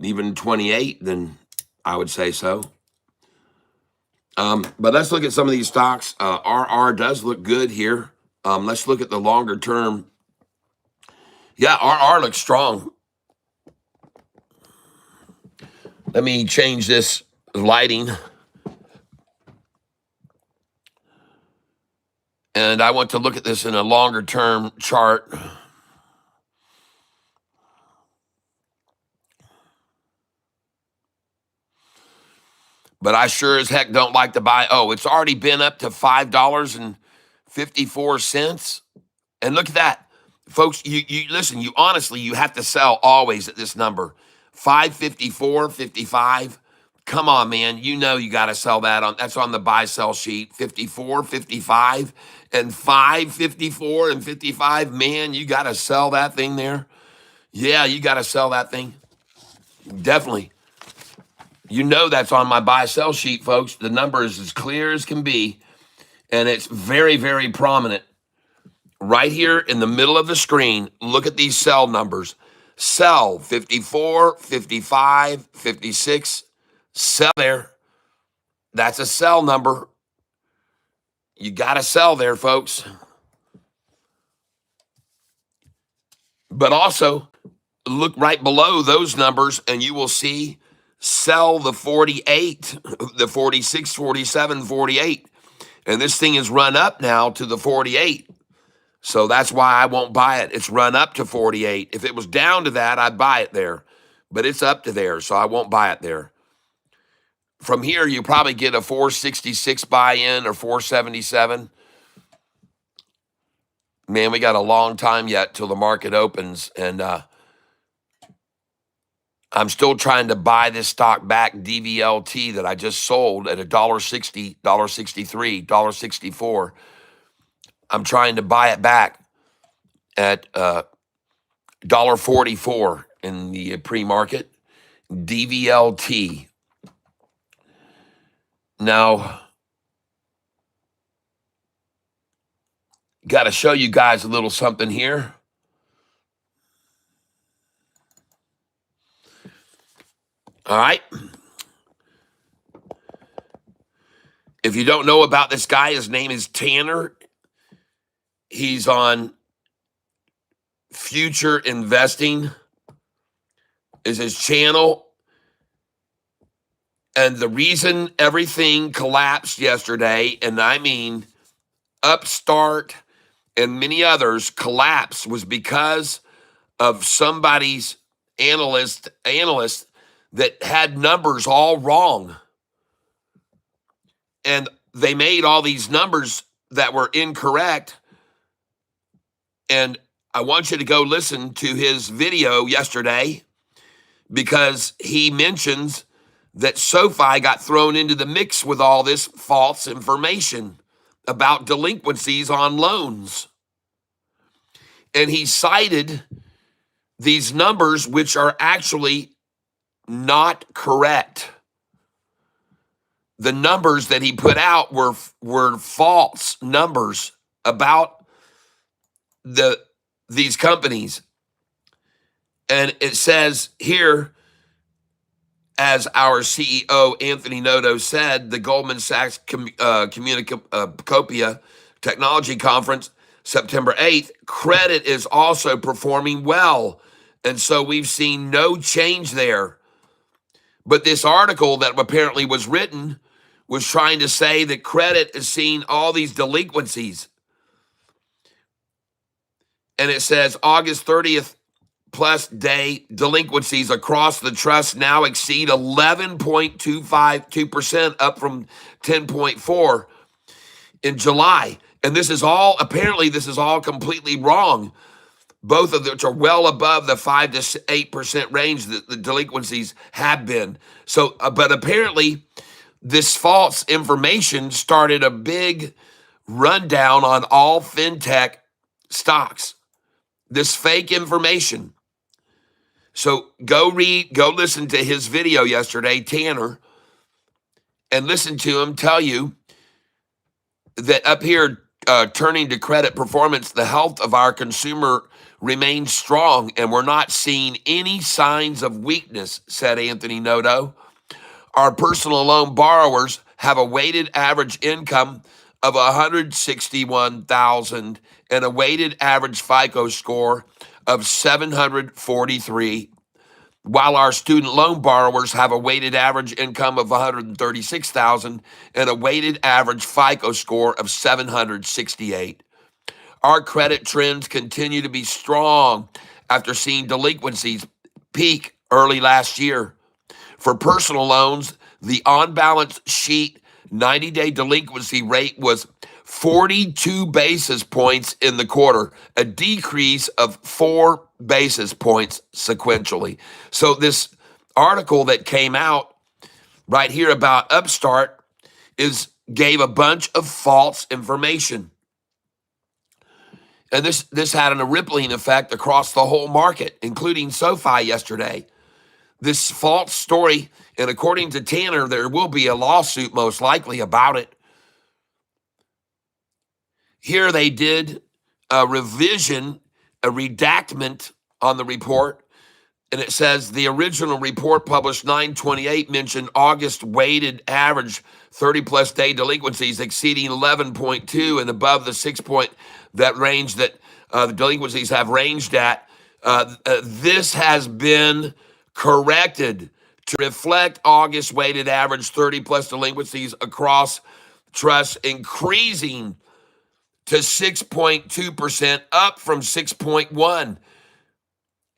even 28, then I would say so. But let's look at some of these stocks. RR does look good here. Let's look at the longer term. Yeah, RR looks strong. Let me change this lighting. And I want to look at this in a longer term chart. But I sure as heck don't like to buy. Oh, it's already been up to $5.54. And look at that. Folks, you listen, you honestly, you have to sell always at this number. 554, 55. Come on, man. You know you got to sell that that's on the buy sell sheet. 54, 55, and 554 and 55. Man, you got to sell that thing there. Yeah, you got to sell that thing. Definitely. You know that's on my buy sell sheet, folks. The number is as clear as can be, and it's very, very prominent. Right here in the middle of the screen, look at these sell numbers. Sell 54, 55, 56. Sell there. That's a sell number. You got to sell there, folks. But also, look right below those numbers, and you will see sell the 48, the 46, 47, 48. And this thing is run up now to the 48. So that's why I won't buy it. It's run up to 48. If it was down to that, I'd buy it there. But it's up to there, so I won't buy it there. From here, you probably get a 466 buy-in or 477. Man, we got a long time yet till the market opens, and I'm still trying to buy this stock back, DVLT, that I just sold at $1.60, $1.63, $1.64. I'm trying to buy it back at $1.44 in the pre-market. DVLT. Now, Got to show you guys a little something here. All right. If you don't know about this guy, his name is Tanner. He's on Future Investing is his channel. And the reason everything collapsed yesterday, and I mean Upstart and many others collapsed, was because of somebody's analyst that had numbers all wrong. And they made all these numbers that were incorrect. And I want you to go listen to his video yesterday, because he mentions that SoFi got thrown into the mix with all this false information about delinquencies on loans. And he cited these numbers, which are actually not correct. The numbers that he put out were false numbers about these companies. And it says here, as our CEO, Anthony Noto, said, the Goldman Sachs Communicopia Technology Conference, September 8th, credit is also performing well. And so we've seen no change there. But this article that apparently was written was trying to say that credit is seeing all these delinquencies. And it says August 30th plus day delinquencies across the trust now exceed 11.252%, up from 10.4 in July. And this is all completely wrong. Both of which are well above the 5 to 8% range that the delinquencies have been. So, but apparently this false information started a big rundown on all fintech stocks. This fake information. So go listen to his video yesterday, Tanner, and listen to him tell you that up here, turning to credit performance, the health of our consumer remains strong, and we're not seeing any signs of weakness, said Anthony Noto. Our personal loan borrowers have a weighted average income of $161,000 and a weighted average FICO score of 743, while our student loan borrowers have a weighted average income of $136,000 and a weighted average FICO score of 768. Our credit trends continue to be strong after seeing delinquencies peak early last year. For personal loans, the on-balance sheet 90-day delinquency rate was 42 basis points in the quarter, a decrease of 4 basis points sequentially. So this article that came out right here about Upstart gave a bunch of false information. And this had a rippling effect across the whole market, including SoFi yesterday. This false story, and according to Tanner, there will be a lawsuit most likely about it. Here they did a revision, a redactment on the report, and it says the original report published 9/28 mentioned August weighted average 30-plus day delinquencies exceeding 11.2 and above the 6 point that range that the delinquencies have ranged at. This has been corrected to reflect August weighted average 30-plus delinquencies across trusts increasing to 6.2%, up from 6.1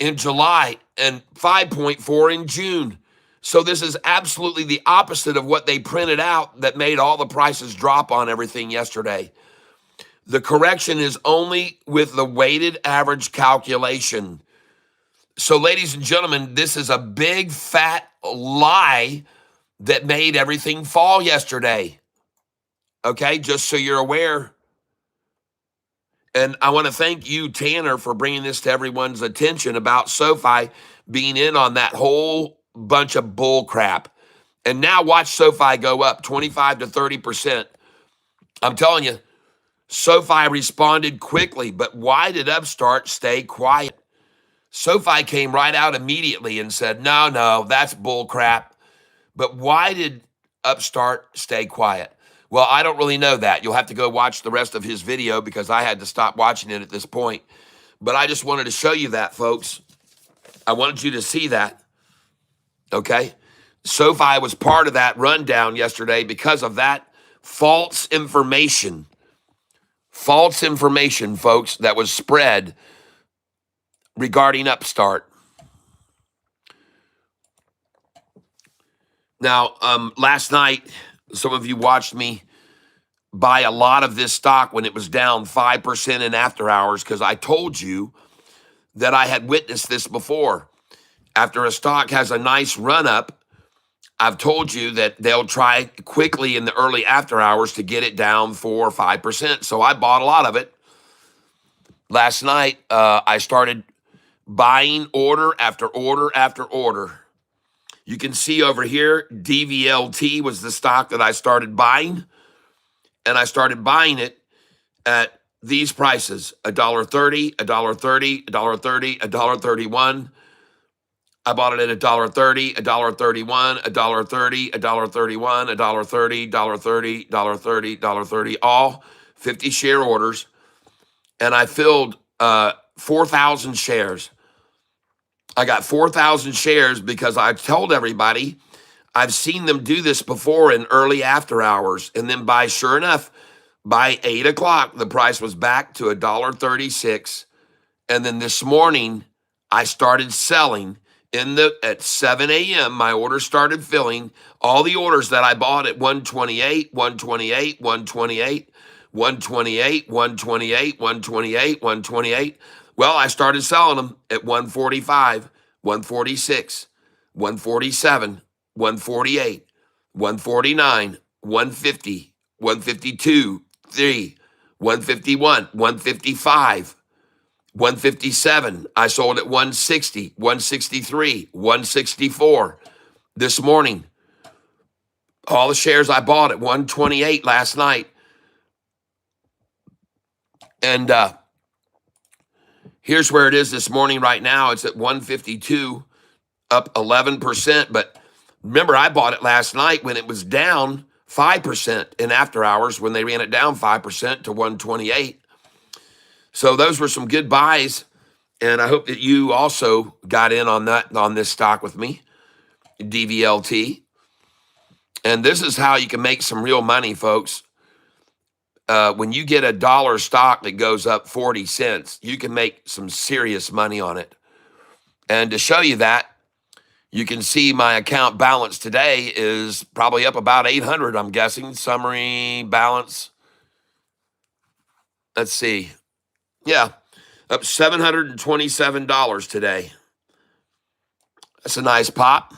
in July and 5.4 in June. So this is absolutely the opposite of what they printed out that made all the prices drop on everything yesterday. The correction is only with the weighted average calculation. So, ladies and gentlemen, this is a big fat lie that made everything fall yesterday. Okay, just so you're aware. And I want to thank you, Tanner, for bringing this to everyone's attention about SoFi being in on that whole bunch of bull crap. And now watch SoFi go up 25 to 30%. I'm telling you, SoFi responded quickly, but why did Upstart stay quiet? SoFi came right out immediately and said, no, that's bull crap. But why did Upstart stay quiet? Well, I don't really know that. You'll have to go watch the rest of his video because I had to stop watching it at this point. But I just wanted to show you that, folks. I wanted you to see that, okay? SoFi was part of that rundown yesterday because of that false information, folks, that was spread regarding Upstart. Now, last night, some of you watched me buy a lot of this stock when it was down 5% in after hours because I told you that I had witnessed this before. After a stock has a nice run up, I've told you that they'll try quickly in the early after hours to get it down 4 or 5%. So I bought a lot of it. Last night, I started buying order after order after order. You can see over here, DVLT was the stock that I started buying, and I started buying it at these prices: $1.30, $1.30, $1.30, $1.31. I bought it at $1.30, $1.31, $1.30, $1.31, $1.30, $1.30, $1.30, $1.30, all 50 share orders, and I filled 4,000 shares. I got 4,000 shares because I told everybody I've seen them do this before in early after hours. And then sure enough, by 8 o'clock, the price was back to $1.36. And then this morning, I started selling at 7 a.m. My orders started filling. All the orders that I bought at 128, 128, 128, 128, 128, 128, 128. Well, I started selling them at 145, 146, 147, 148, 149, 150, 152, 3, 151, 155, 157. I sold at 160, 163, 164. This morning, all the shares I bought at 128 last night. And here's where it is this morning right now. It's at 152, up 11%. But remember, I bought it last night when it was down 5% in after hours, when they ran it down 5% to 128. So those were some good buys. And I hope that you also got in on this stock with me, DVLT. And this is how you can make some real money, folks. When you get a dollar stock that goes up 40 cents, you can make some serious money on it. And to show you that, you can see my account balance today is probably up about 800, I'm guessing. Summary balance. Let's see. Yeah, up $727 today. That's a nice pop.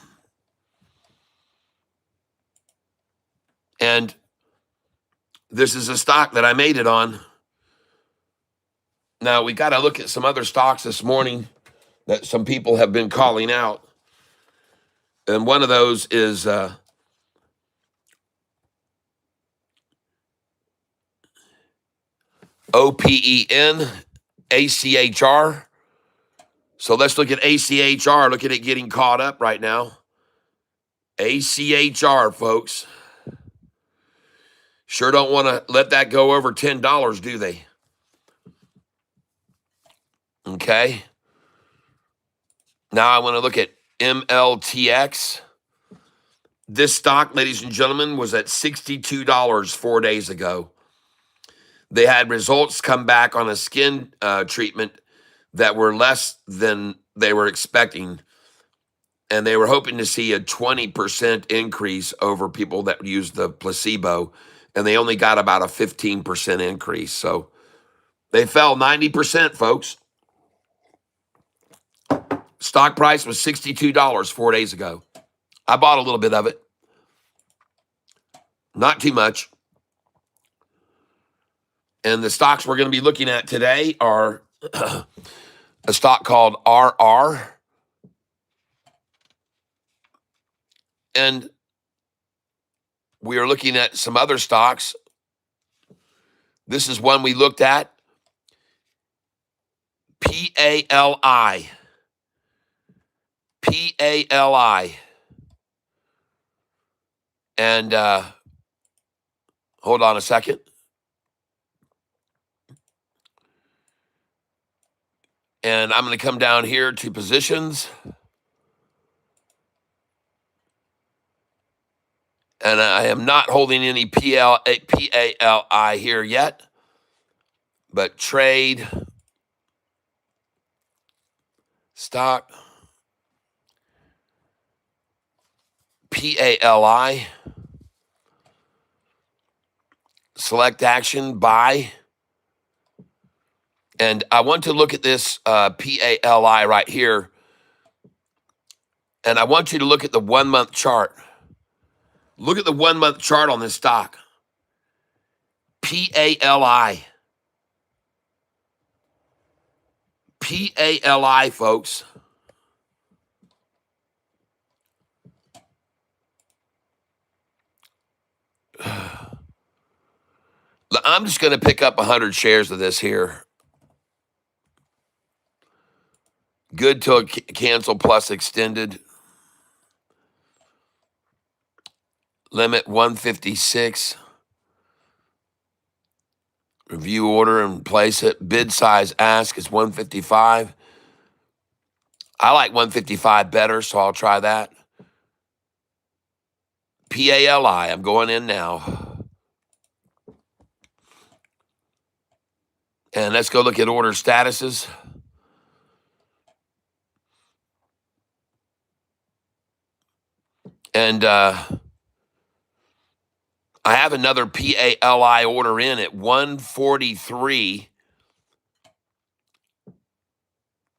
And this is a stock that I made it on. Now, we got to look at some other stocks this morning that some people have been calling out. And one of those is OPEN, ACHR. So let's look at ACHR. Look at it getting caught up right now. ACHR, folks. Sure don't want to let that go over $10, do they? Okay. Now I want to look at MLTX. This stock, ladies and gentlemen, was at $62 4 days ago. They had results come back on a skin treatment that were less than they were expecting. And they were hoping to see a 20% increase over people that used the placebo. And they only got about a 15% increase. So they fell 90%, folks. Stock price was $62 4 days ago. I bought a little bit of it. Not too much. And the stocks we're going to be looking at today are a stock called RR. And we are looking at some other stocks This is one we looked at. PALI. PALI. And hold on a second. And I'm going to come down here to positions. And I am not holding any PALI here yet. But trade, stock, PALI, select action, buy. And I want to look at this PALI right here. And I want you to look at the 1 month chart. Look at the 1 month chart on this stock. PALI. PALI, folks. I'm just going to pick up 100 shares of this here. Good till cancel plus extended. Limit 156. Review order and place it. Bid size ask is 155. I like 155 better, so I'll try that. PALI, I'm going in now. And let's go look at order statuses. And I have another PALI order in at 143.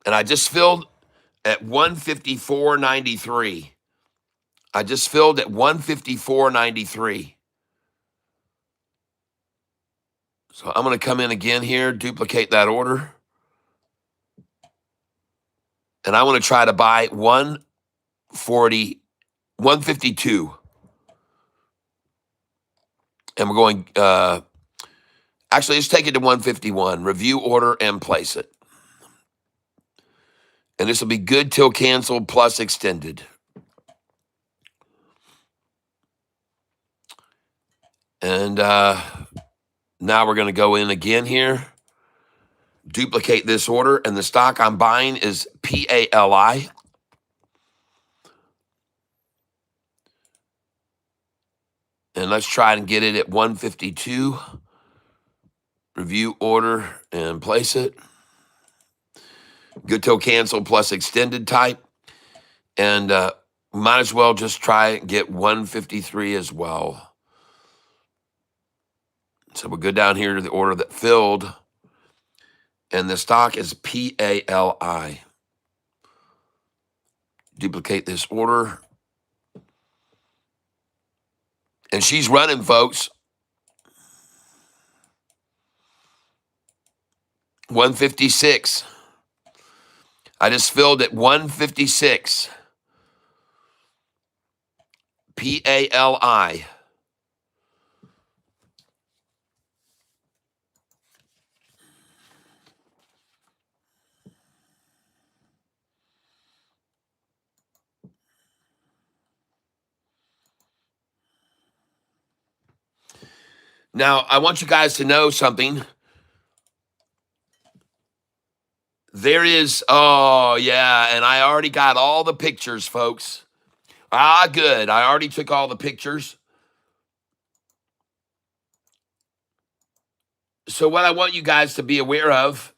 And I just filled at 154.93. I just filled at 154.93. So I'm going to come in again here, duplicate that order. And I want to try to buy 152. And we're going, actually, let's take it to 151. Review order and place it. And this will be good till canceled plus extended. And now we're going to go in again here. Duplicate this order. And the stock I'm buying is PALI. And let's try and get it at 152. Review order and place it. Good till cancel plus extended type. And might as well just try and get 153 as well. So we'll go down here to the order that filled. And the stock is PALI. Duplicate this order. And she's running, folks. 156. I just filled at 156. PALI. Now, I want you guys to know something. There is, oh, yeah, and I already got all the pictures, folks. Ah, good. I already took all the pictures. So what I want you guys to be aware of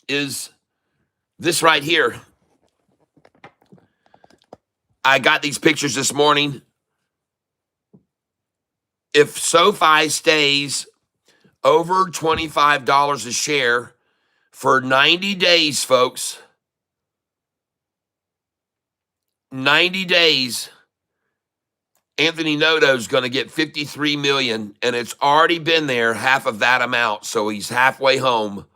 is this right here. I got these pictures this morning. If SoFi stays over $25 a share for 90 days, folks, 90 days, Anthony Noto's going to get $53 million, and it's already been there, half of that amount, so he's halfway home.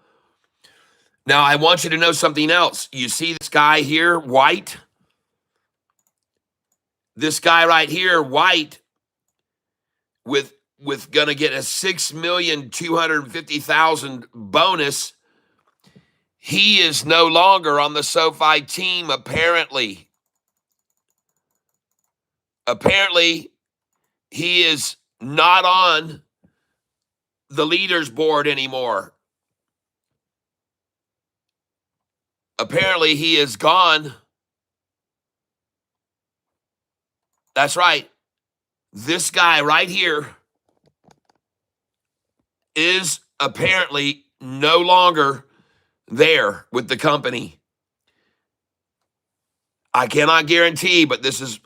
Now, I want you to know something else. You see this guy here, White? This guy right here, White, with with going to get a 6,250,000 bonus. He is no longer on the SoFi team, apparently. Apparently, he is not on the leaders board anymore. Apparently, he is gone. That's right. This guy right here is apparently no longer there with the company. I cannot guarantee, but this is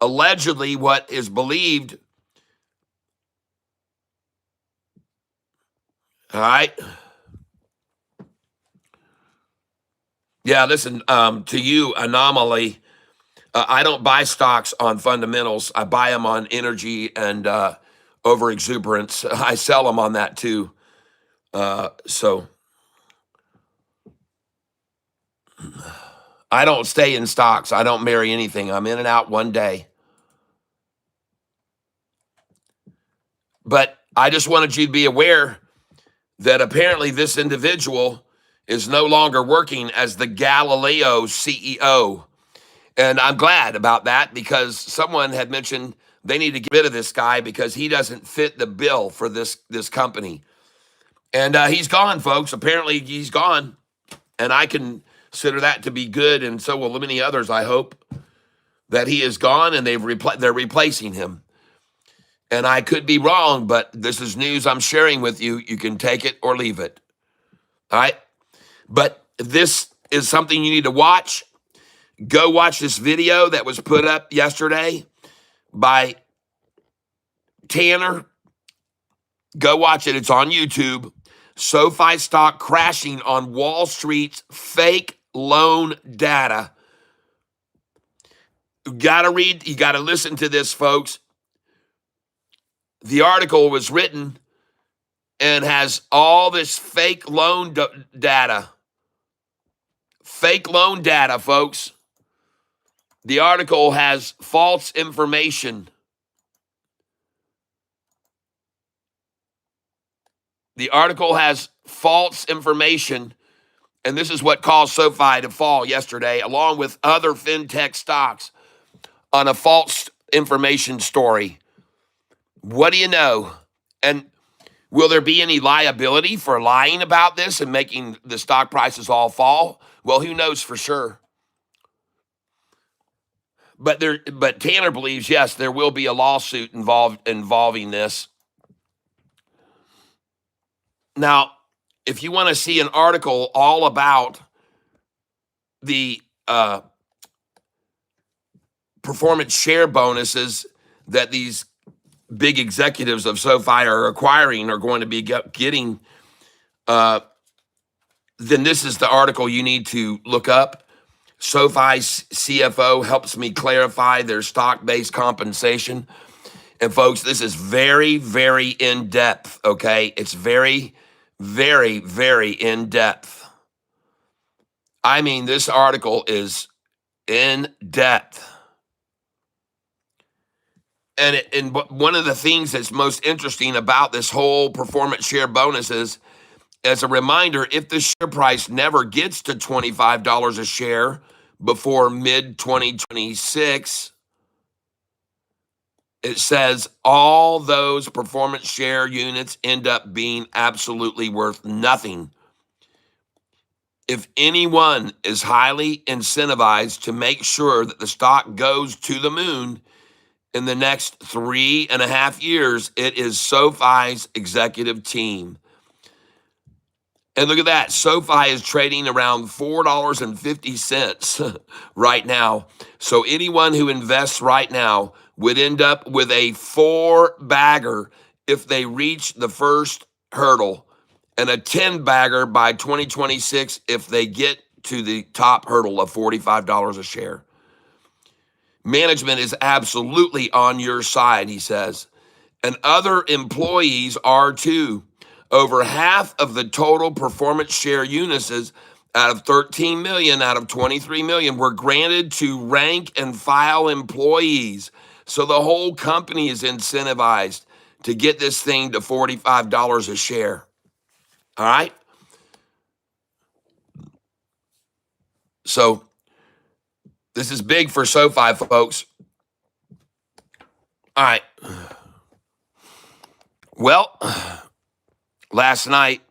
allegedly what is believed. All right. Yeah, listen, to you, Anomaly, I don't buy stocks on fundamentals. I buy them on energy and over exuberance. I sell them on that too. So I don't stay in stocks. I don't marry anything. I'm in and out one day. But I just wanted you to be aware that apparently this individual is no longer working as the Galileo CEO. And I'm glad about that because someone had mentioned they need to get rid of this guy because he doesn't fit the bill for this company. And he's gone, folks. Apparently he's gone. And I consider that to be good, and so will many others, I hope, that he is gone and they're replacing him. And I could be wrong, but this is news I'm sharing with you. You can take it or leave it. All right? But this is something you need to watch. Go watch this video that was put up yesterday by Tanner. Go watch it. It's on YouTube. SoFi stock crashing on Wall Street's fake loan data. You got to read, you got to listen to this, folks. The article was written and has all this fake loan data. Fake loan data, folks. The article has false information. The article has false information, and this is what caused SoFi to fall yesterday, along with other fintech stocks, on a false information story. What do you know? And will there be any liability for lying about this and making the stock prices all fall? Well, who knows for sure? But Tanner believes, yes, there will be a lawsuit involving this. Now, if you want to see an article all about the performance share bonuses that these big executives of SoFi are acquiring are going to be getting, then this is the article you need to look up. SoFi's CFO helps me clarify their stock-based compensation. And folks, this is very, very in-depth, okay? It's very, very, very in-depth. I mean, this article is in-depth. And one of the things that's most interesting about this whole performance share bonus is, as a reminder, if the share price never gets to $25 a share before mid-2026, it says all those performance share units end up being absolutely worth nothing. If anyone is highly incentivized to make sure that the stock goes to the moon in the next 3.5 years, it is SoFi's executive team. And look at that. SoFi is trading around $4.50 right now. So anyone who invests right now would end up with a 4-bagger if they reach the first hurdle, and a 10-bagger by 2026 if they get to the top hurdle of $45 a share. Management is absolutely on your side, he says. And other employees are too. Over half of the total performance share units out of 13 million, out of 23 million, were granted to rank and file employees. So the whole company is incentivized to get this thing to $45 a share. All right? So this is big for SoFi, folks. All right. Well, last night,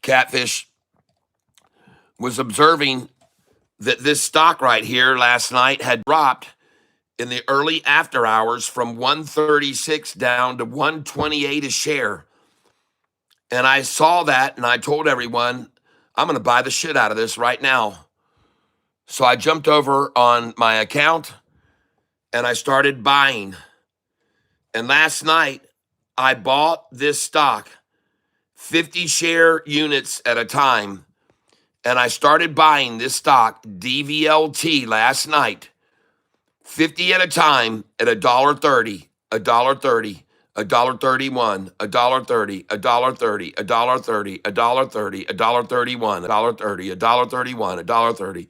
Catfish was observing that this stock right here last night had dropped in the early after hours from 136 down to 128 a share. And I saw that and I told everyone, I'm going to buy the shit out of this right now. So I jumped over on my account and I started buying. And last night, I bought this stock 50 share units at a time. And I started buying this stock, DVLT, last night, 50 at a time at $1.30, $1.30, $1.31, $1.30, $1.30, $1.30, $1.30, $1.31, $1.30, $1.31, $1.30,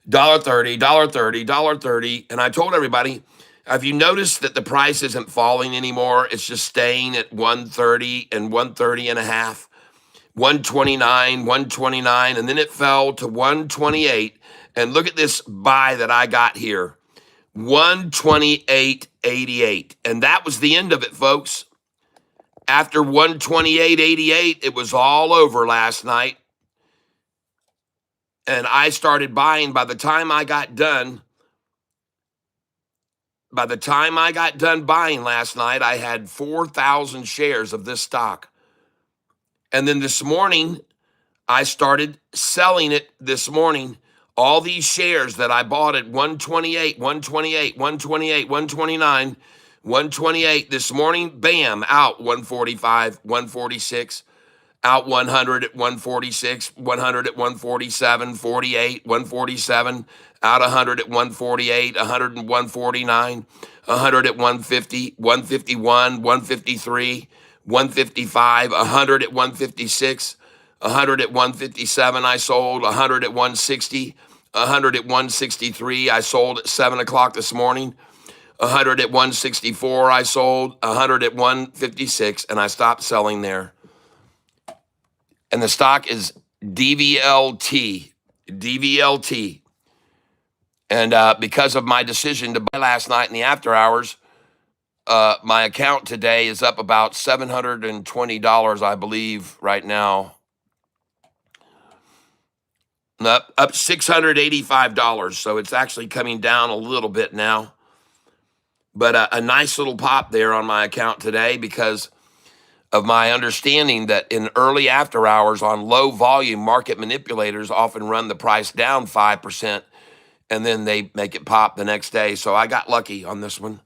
$1.30, $1.30, $1.30. And I told everybody, have you noticed that the price isn't falling anymore? It's just staying at 130 and 130 and a half, 129, 129, and then it fell to 128. And look at this buy that I got here. 128.88. And that was the end of it, folks. After 128.88, it was all over last night. And I started buying. By the time I got done buying last night, I had 4,000 shares of this stock. And then this morning, I started selling it this morning. All these shares that I bought at 128, 128, 128, 129, 128 this morning, bam, out 145, 146, out 100 at 146, 100 at 147, 48, 147, out 100 at 148, 100 at 149, 100 at 150, 151, 153, 155, 100 at 156, 100 at 157, I sold. 100 at 160, 100 at 163, I sold at 7 o'clock this morning. 100 at 164, I sold. 100 at 156, and I stopped selling there. And the stock is DVLT. DVLT. And because of my decision to buy last night in the after hours, my account today is up about $720, I believe, right now. Up $685, so it's actually coming down a little bit now. But a nice little pop there on my account today because of my understanding that in early after hours on low volume, market manipulators often run the price down 5%, and then they make it pop the next day. So I got lucky on this one,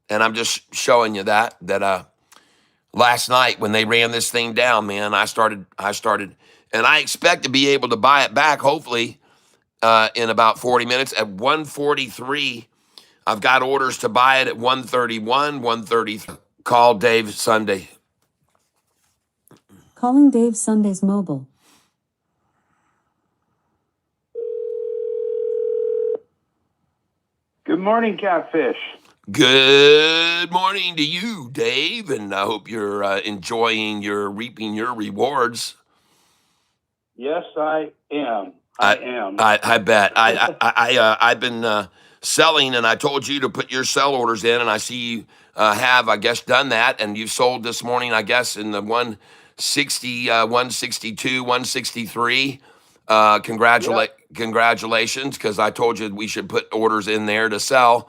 and I'm just showing you that last night when they ran this thing down, man, I started. And I expect to be able to buy it back, hopefully, in about 40 minutes at 143. I've got orders to buy it at 131, 133. Call Dave Sunday. Calling Dave Sunday's mobile. Good morning, Catfish. Good morning to you, Dave, and I hope you're reaping your rewards. Yes, I am. I bet. I've been selling, and I told you to put your sell orders in, and I see you have, I guess, done that, and you sold this morning, I guess, in the 160, 162, 163. Congratulations, because I told you we should put orders in there to sell.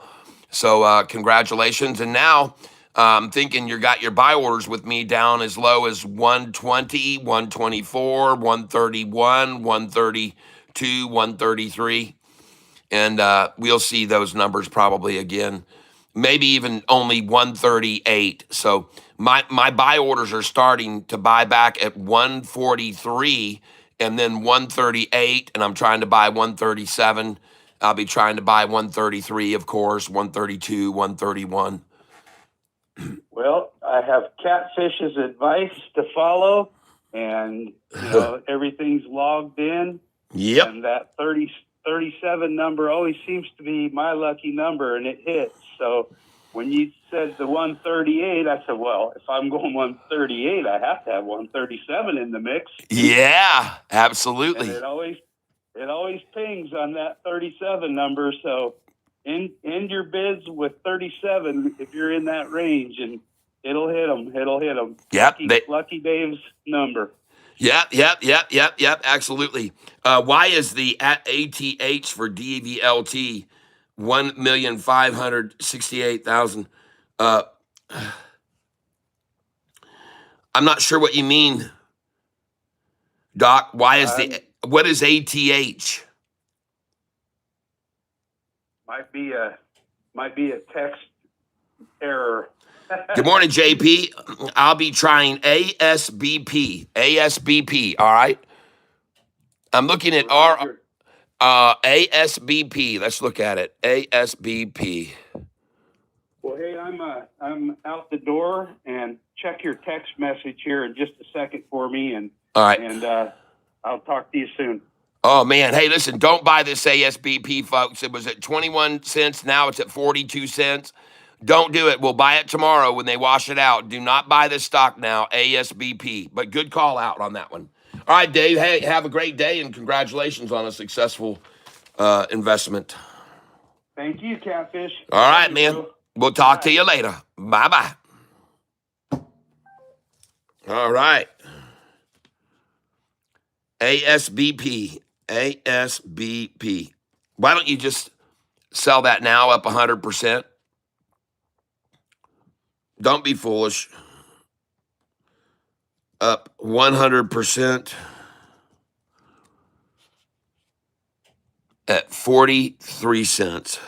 So congratulations. And now I'm thinking you got your buy orders with me down as low as 120, 124, 131, 132, 133. And we'll see those numbers probably again, maybe even only 138. So my buy orders are starting to buy back at 143 and then 138, and I'm trying to buy 137. I'll be trying to buy 133, of course, 132, 131. Well, I have Catfish's advice to follow, and everything's logged in. Yep. And that 37 number always seems to be my lucky number, and it hits. So when you said the 138, I said, well, if I'm going 138, I have to have 137 in the mix. Yeah, And absolutely. it always pings on that 37 number. So end your bids with 37 if you're in that range, and it'll hit them. It'll hit them. Yep. Lucky Dave's number. Yep. Absolutely. Why is the ATH for DVLT 1,568,000? I'm not sure what you mean, Doc. Why is what is ATH? Might be a text error. Good morning, JP. I'll be trying ASBP. ASBP. All right. I'm looking at our ASBP. Let's look at it. ASBP. Well, hey, I'm out the door, and check your text message here in just a second for me, and all right, and I'll talk to you soon. Oh man, hey, listen, don't buy this ASBP, folks. It was at 21 cents. Now it's at 42 cents. Don't do it. We'll buy it tomorrow when they wash it out. Do not buy this stock now, ASBP. But good call out on that one. All right, Dave. Hey, have a great day, and congratulations on a successful investment. Thank you, Catfish. All right, man. Bro. We'll talk to you later. Bye-bye. All right. ASBP. ASBP. Why don't you just sell that now up 100%? Don't be foolish. Up 100% at 43 cents.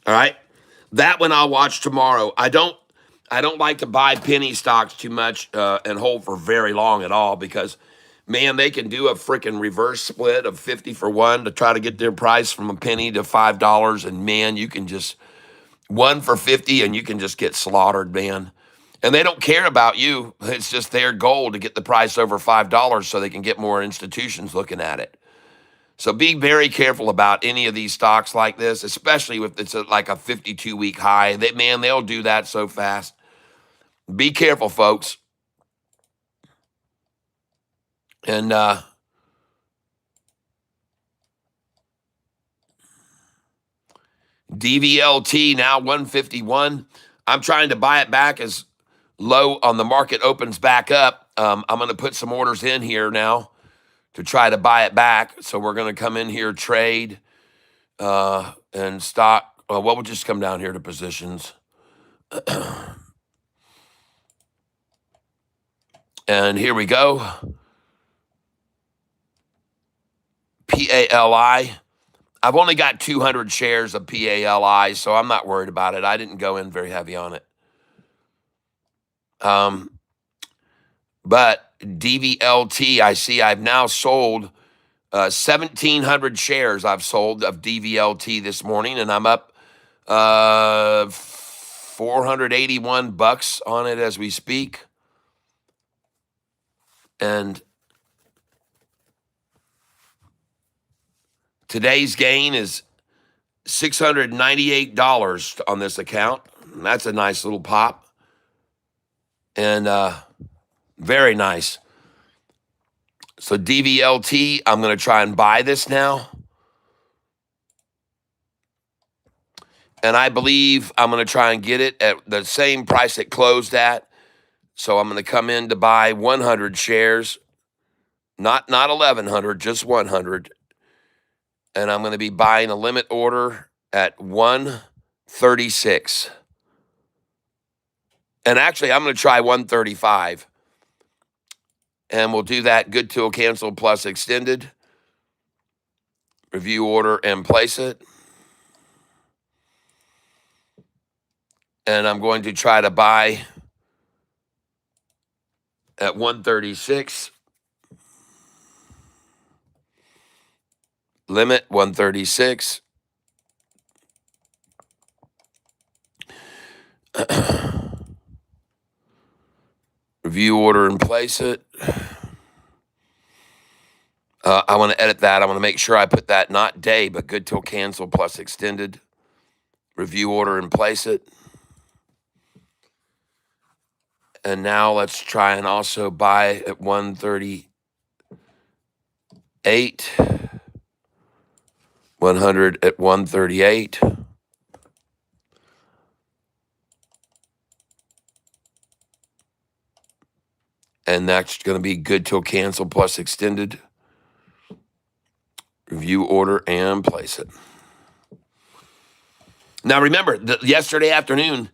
All right. That one I'll watch tomorrow. I don't like to buy penny stocks too much and hold for very long at all because, man, they can do a freaking reverse split of 50 for 1 to try to get their price from a penny to $5. And, man, you can just 1 for 50 and you can just get slaughtered, man. And they don't care about you. It's just their goal to get the price over $5 so they can get more institutions looking at it. So be very careful about any of these stocks like this, especially if it's like a 52-week high. They'll do that so fast. Be careful, folks. And DVLT now 151. I'm trying to buy it back as low on the market opens back up. I'm going to put some orders in here now to try to buy it back. So we're going to come in here, trade, and stock. Well, we'll just come down here to positions. And here we go. PALI. I've only got 200 shares of PALI, so I'm not worried about it. I didn't go in very heavy on it. But DVLT, I see I've now sold 1,700 shares I've sold of DVLT this morning, and I'm up $481 on it as we speak. And today's gain is $698 on this account. That's a nice little pop. And very nice. So DVLT, I'm going to try and buy this now. And I believe I'm going to try and get it at the same price it closed at. So I'm going to come in to buy 100 shares. Not 1,100, just 100. And I'm going to be buying a limit order at 136. And actually, I'm going to try 135. And we'll do that good till cancel plus extended. Review order and place it. And I'm going to try to buy at 136. Limit 136. Review order and place it. I want to edit that. I want to make sure I put that not day, but good till cancel plus extended. Review order and place it. And now let's try and also buy at 138. 100 at 138. And that's going to be good till cancel plus extended. Review order and place it. Now remember, yesterday afternoon,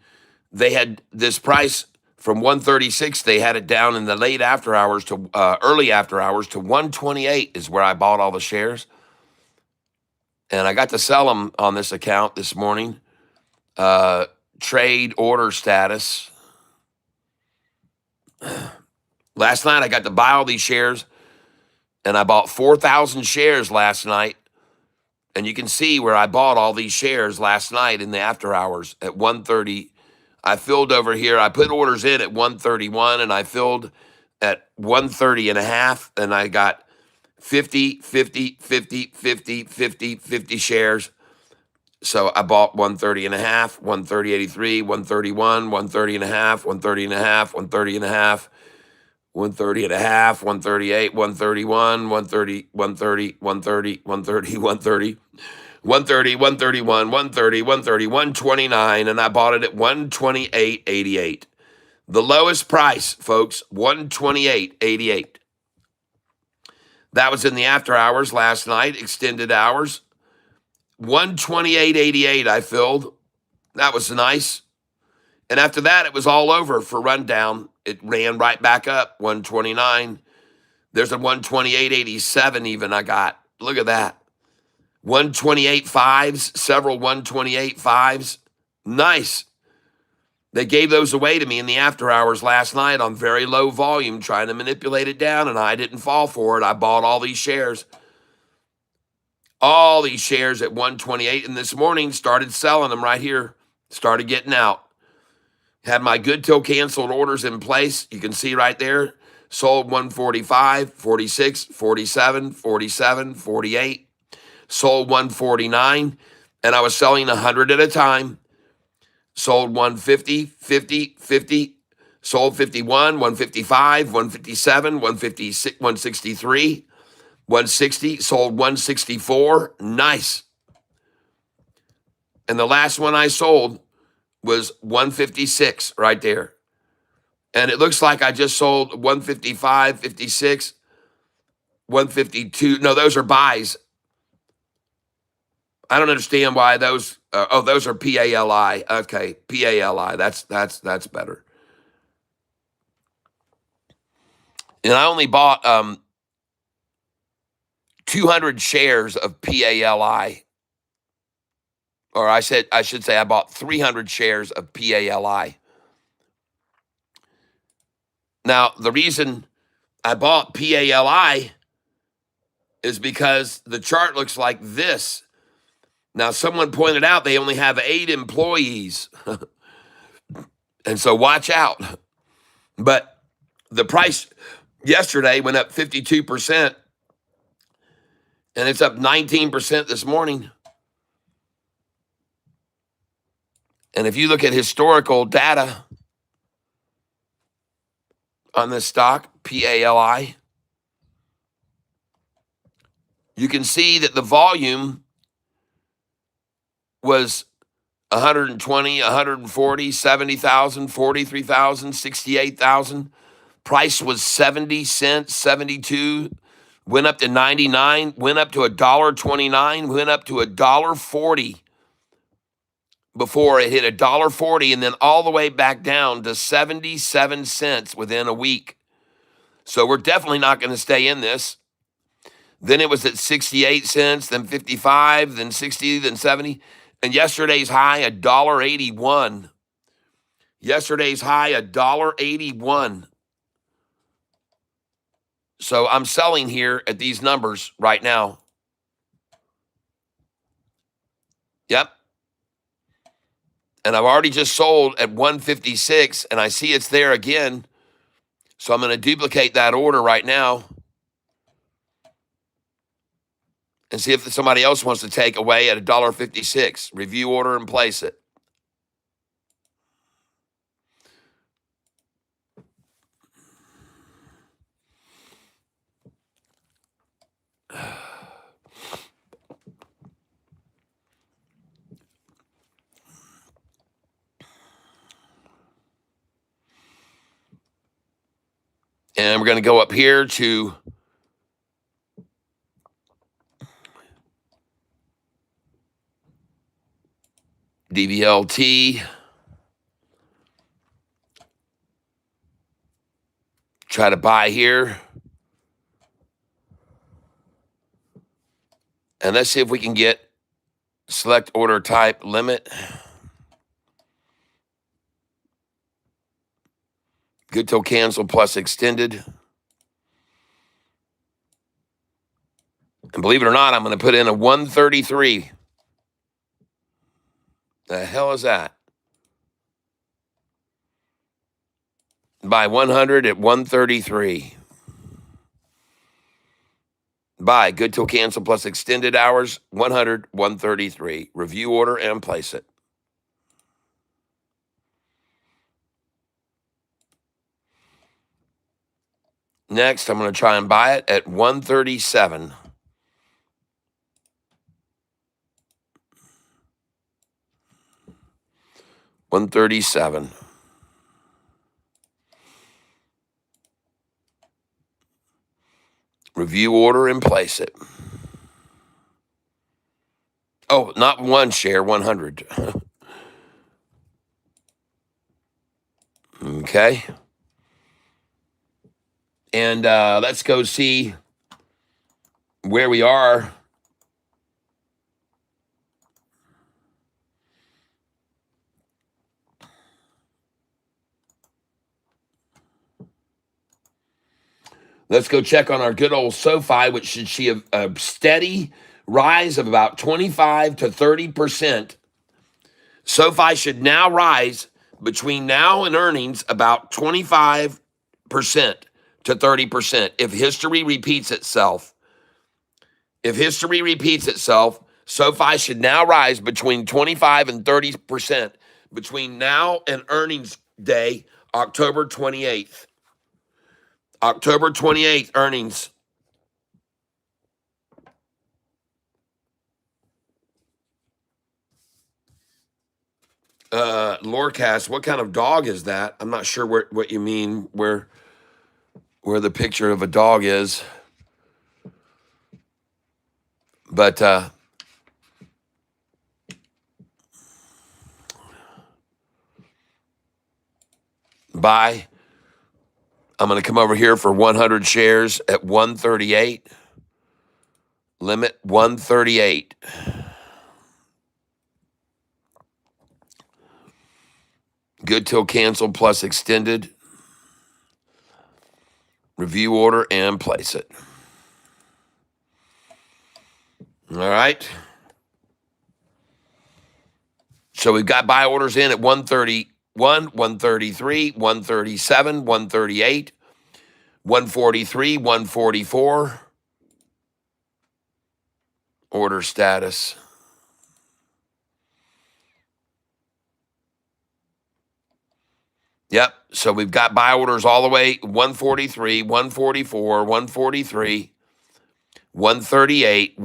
they had this price from 136. They had it down in the late after hours to early after hours to 128 is where I bought all the shares. And I got to sell them on this account this morning. Trade order status. Last night, I got to buy all these shares, and I bought 4,000 shares last night. And you can see where I bought all these shares last night in the after hours at 130. I filled over here. I put orders in at 131, and I filled at 130 and a half, and I got 50, 50, 50, 50, 50, 50 shares. So I bought 130 and a half, 130.83, 131, 130 and a half, 130 and a half, 130 and a half, 130 and a half, 138, 131, 130, 130, 130, 130, 130, 130, 131, 130, 130, 129, and I bought it at 128.88. The lowest price, folks, 128.88. That was in the after hours last night, extended hours. 128.88 I filled. That was nice. And after that, it was all over for rundown. It ran right back up, 129. There's a 128.87 even I got. Look at that. 128.5s, several 128.5s. Nice. They gave those away to me in the after hours last night on very low volume, trying to manipulate it down, and I didn't fall for it. I bought all these shares. All these shares at 128, and this morning started selling them right here. Started getting out. Had my good till canceled orders in place. You can see right there. Sold 145, 46, 47, 47, 48. Sold 149, and I was selling 100 at a time. Sold 150, 50, 50. Sold 51, 155, 157, 156, 163, 160. Sold 164. Nice. And the last one I sold was 156 right there. And it looks like I just sold 155, 56, 152. No, those are buys. I don't understand why those. Those are PALI. Okay, PALI. That's better. And I only bought 200 shares of PALI, or I should say I bought 300 shares of PALI. Now the reason I bought PALI is because the chart looks like this. Now, someone pointed out they only have 8 employees. And so watch out. But the price yesterday went up 52%, and it's up 19% this morning. And if you look at historical data on this stock, PALI, you can see that the volume was 120, 140, 70,000, 43,000, 68,000. Price was 70 cents, 72, went up to 99, went up to $1.29, went up to $1.40 before it hit $1.40, and then all the way back down to 77 cents within a week. So we're definitely not going to stay in this. Then it was at 68 cents, then 55, then 60, then 70. And yesterday's high, $1.81. Yesterday's high, $1.81. So I'm selling here at these numbers right now. Yep. And I've already just sold at 156, and I see it's there again. So I'm going to duplicate that order right now. and see if somebody else wants to take away at $1.56. Review order and place it. And we're going to go up here to DVLT. Try to buy here. And let's see if we can get select order type limit. Good till cancel plus extended. And believe it or not, I'm going to put in a 133. The hell is that? Buy 100 at 133. Buy good till cancel plus extended hours, 100, 133. Review order and place it. Next, I'm going to try and buy it at 137. $137. Review order and place it. Oh, not one share, 100. Okay. And let's go see where we are. Let's go check on our good old SoFi, which should see a steady rise of about 25 to 30%. SoFi should now rise between now and earnings about 25% to 30%. If history repeats itself, SoFi should now rise between 25 and 30% between now and earnings day, October 28th. October 28th earnings. Lorecast, what kind of dog is that? I'm not sure what you mean, where the picture of a dog is. But buy. I'm going to come over here for 100 shares at 138. Limit 138. Good till cancel plus extended. Review order and place it. All right. So we've got buy orders in at 131, 133, 137, 138, 143, 144. Order status. Yep. So we've got buy orders all the way 143, 144, 143, 138,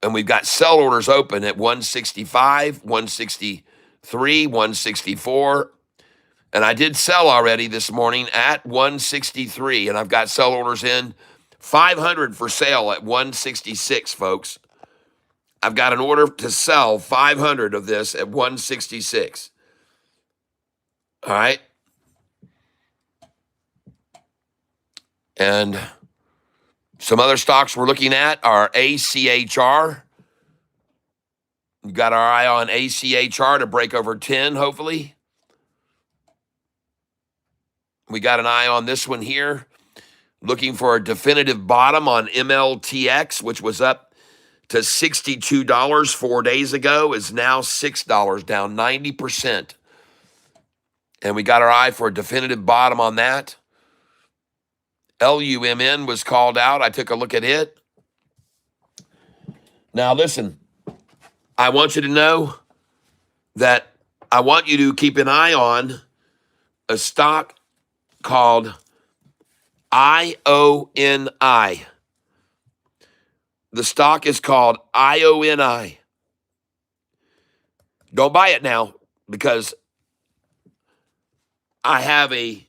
and we've got sell orders open at 165, 163, 164. And I did sell already this morning at 163, and I've got sell orders in 500 for sale at 166, folks. I've got an order to sell 500 of this at 166. All right. And some other stocks we're looking at are ACHR. We've got our eye on ACHR to break over 10, hopefully. We got an eye on this one here. Looking for a definitive bottom on MLTX, which was up to $62 4 days ago, is now $6, down 90%. And we got our eye for a definitive bottom on that. LUMN was called out. I took a look at it. Now, listen, I want you to know that I want you to keep an eye on a stock called IONI. The stock is called IONI. Don't buy it now because I have a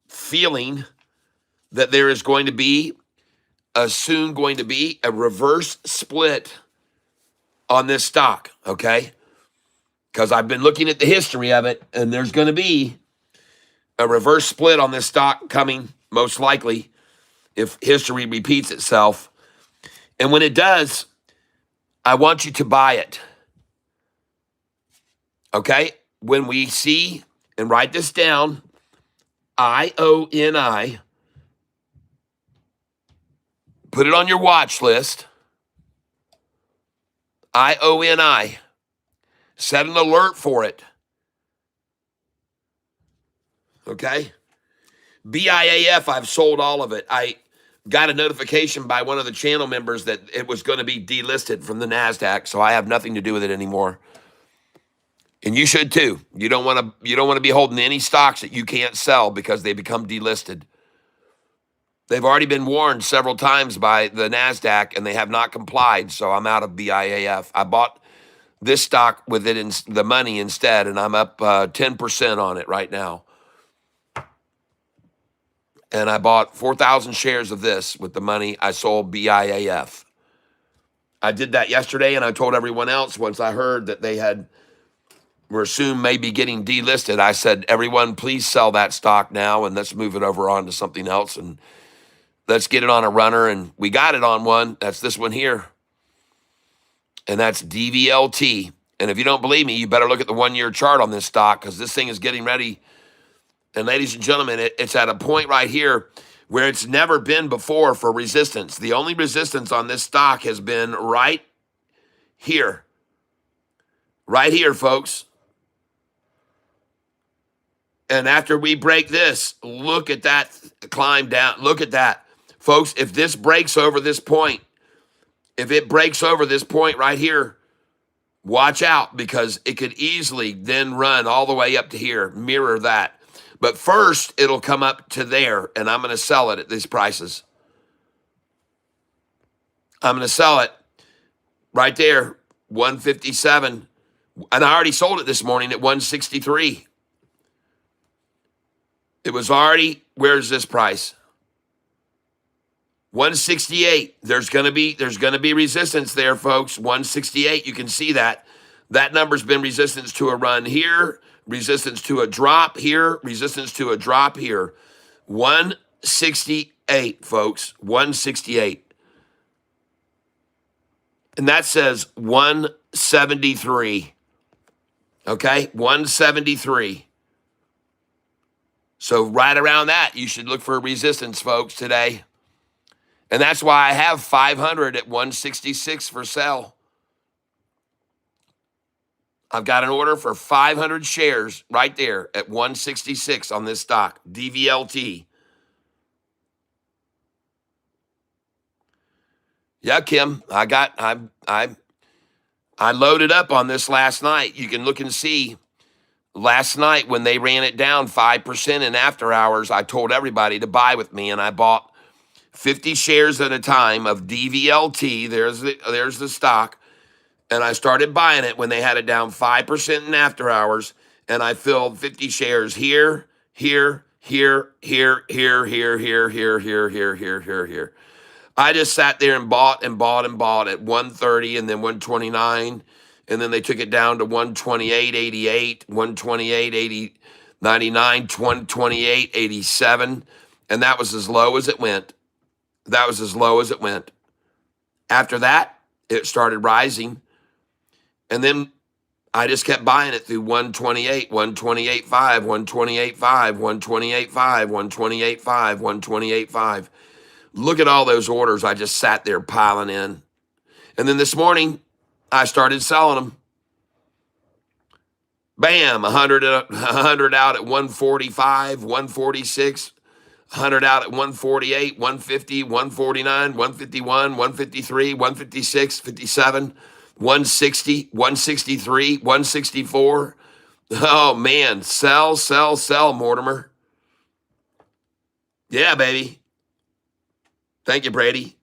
feeling that there is going to be soon going to be a reverse split on this stock, okay? Because I've been looking at the history of it, and there's going to be a reverse split on this stock coming, most likely, if history repeats itself. And when it does, I want you to buy it, okay? When we see, and write this down, IONI, put it on your watch list, IONI. Set an alert for it. Okay? BIAF, I've sold all of it. I got a notification by one of the channel members that it was going to be delisted from the NASDAQ, so I have nothing to do with it anymore. And you should too. You don't want to be holding any stocks that you can't sell because they become delisted. They've already been warned several times by the NASDAQ, and they have not complied, so I'm out of BIAF. I bought this stock with it in the money instead, and I'm up 10% on it right now. And I bought 4,000 shares of this with the money I sold BIAF. I did that yesterday, and I told everyone else once I heard that they were soon maybe getting delisted. I said, everyone, please sell that stock now, and let's move it over on to something else, and let's get it on a runner. And we got it on one. That's this one here. And that's DVLT. And if you don't believe me, you better look at the 1-year chart on this stock because this thing is getting ready. And ladies and gentlemen, it's at a point right here where it's never been before for resistance. The only resistance on this stock has been right here. Right here, folks. And after we break this, look at that climb down. Look at that. Folks, if this breaks over this point, if it breaks over this point right here, watch out because it could easily then run all the way up to here, mirror that. But first, it'll come up to there, and I'm going to sell it at these prices. I'm going to sell it right there, 157. And I already sold it this morning at 163. It was already, where's this price? 168. There's going to be resistance there, folks. 168. You can see that. That number's been resistance to a run here, resistance to a drop here, resistance to a drop here. 168, folks. 168. And that says 173. Okay? 173. So right around that, you should look for resistance, folks, today. And that's why I have 500 at 166 for sale. I've got an order for 500 shares right there at 166 on this stock, DVLT. Yeah, Kim, I loaded up on this last night. You can look and see. Last night when they ran it down 5% in after hours, I told everybody to buy with me, and I bought 50 shares at a time of DVLT. There's the stock. And I started buying it when they had it down 5% in after hours. And I filled 50 shares here, here, here, here, here, here, here, here, here, here, here, here, here. I just sat there and bought and bought and bought at 130 and then 129. And then they took it down to 128.88, 128.80, 99, 128.87. And that was as low as it went. That was as low as it went. After that, it started rising. And then I just kept buying it through 128, 128.5, 128.5, 128.5, 128.5, 128.5. Look at all those orders I just sat there piling in. And then this morning, I started selling them. Bam, 100 out at 145, 146. 100 out at 148, 150, 149, 151, 153, 156, 57, 160, 163, 164. Oh, man. Sell, sell, sell, Mortimer. Yeah, baby. Thank you, Brady.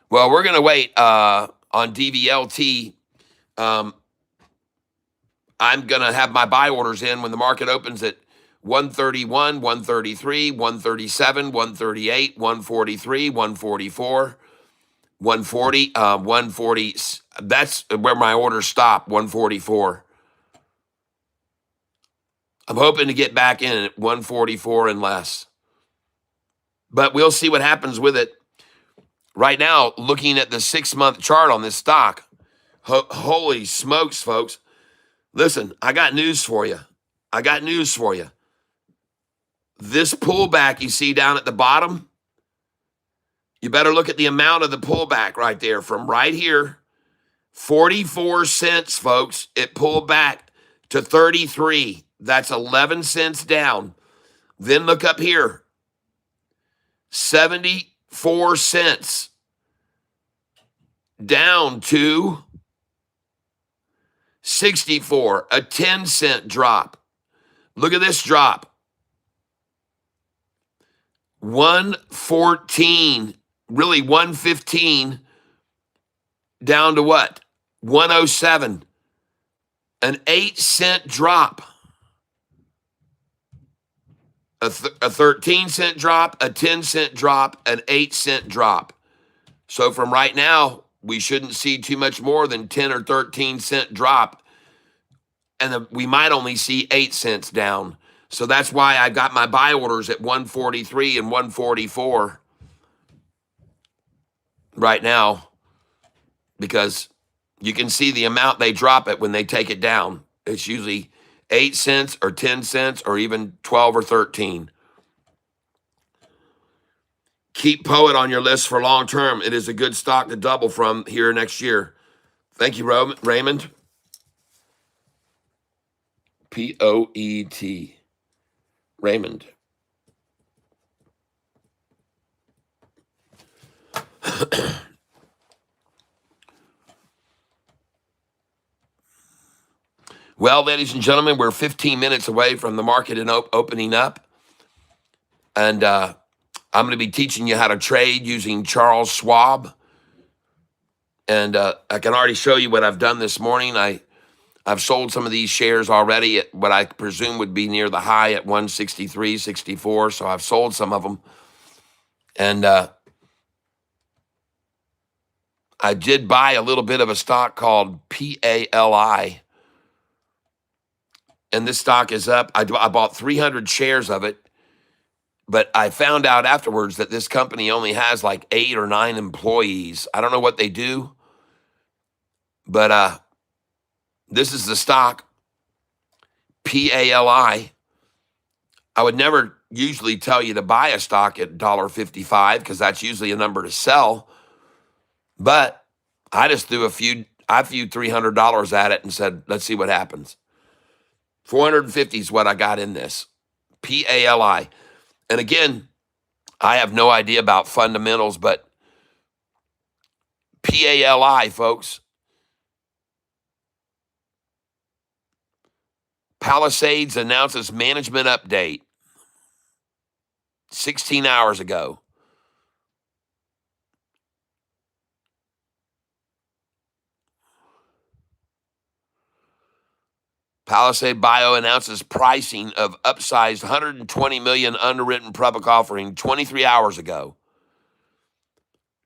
Well, we're going to wait on DVLT. I'm going to have my buy orders in when the market opens at 131, 133, 137, 138, 143, 144, 140, 140. That's where my orders stop, 144. I'm hoping to get back in at 144 and less. But we'll see what happens with it. Right now, looking at the 6-month chart on this stock, holy smokes, folks. Listen, I got news for you. This pullback you see down at the bottom, you better look at the amount of the pullback right there from right here. 44 cents, folks. It pulled back to 33. That's 11 cents down. Then look up here. 74 cents down to 64, a 10-cent drop. Look at this drop. 114, really 115 down to what? 107. An 8-cent drop. A 13-cent drop, a 10-cent drop, an 8-cent drop. So from right now, we shouldn't see too much more than 10 or 13-cent drop. And we might only see 8 cents down. So that's why I got my buy orders at 143 and 144 right now, because you can see the amount they drop it when they take it down. It's usually 8 cents or 10 cents or even 12 or 13. Keep Poet on your list for long term. It is a good stock to double from here next year. Thank you, Raymond. Poet. Raymond. Well, ladies and gentlemen, we're 15 minutes away from the market and opening up. And I'm going to be teaching you how to trade using Charles Schwab. And I can already show you what I've done this morning. I've sold some of these shares already at what I presume would be near the high at 163.64. So I've sold some of them. And I did buy a little bit of a stock called PALI. And this stock is up. I bought 300 shares of it. But I found out afterwards that this company only has like 8 or 9 employees. I don't know what they do. But this is the stock, PALI. I would never usually tell you to buy a stock at $1.55 because that's usually a number to sell. But I just threw $300 at it and said, let's see what happens. 450 is what I got in this, PALI. And again, I have no idea about fundamentals, but PALI, folks. Palisades announces management update 16 hours ago. Palisade Bio announces pricing of upsized $120 million underwritten public offering 23 hours ago.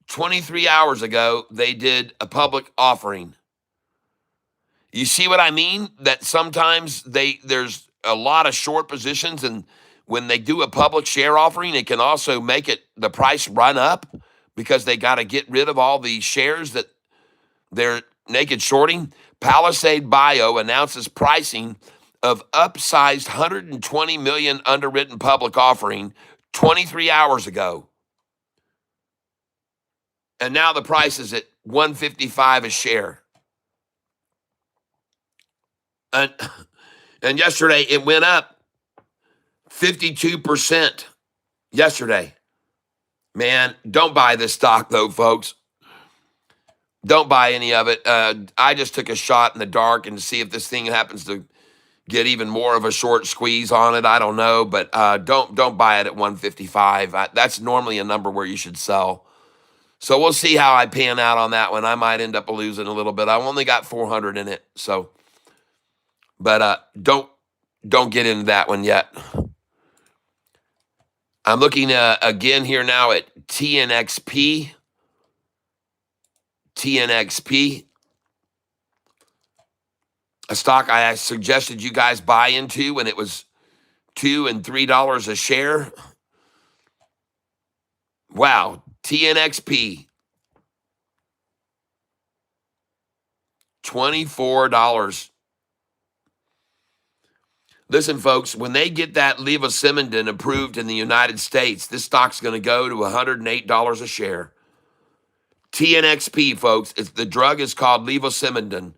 23 hours ago, they did a public offering. You see what I mean? That sometimes there's a lot of short positions, and when they do a public share offering, it can also make the price run up because they got to get rid of all the shares that they're naked shorting. Palisade Bio announces pricing of upsized $120 million underwritten public offering 23 hours ago. And now the price is at $155 a share. And yesterday it went up 52% yesterday. Man, don't buy this stock though, folks. Don't buy any of it. I just took a shot in the dark and to see if this thing happens to get even more of a short squeeze on it. I don't know, but don't buy it at 155. That's normally a number where you should sell. So we'll see how I pan out on that one. I might end up losing a little bit. I've only got 400 in it, so. But don't get into that one yet. I'm looking again here now at TNXP. TNXP, a stock I suggested you guys buy into when it was $2 and $3 a share. Wow, TNXP, $24. Listen, folks, when they get that levosimendan approved in the United States, this stock's going to go to $108 a share. TNXP, folks, the drug is called levosimendan,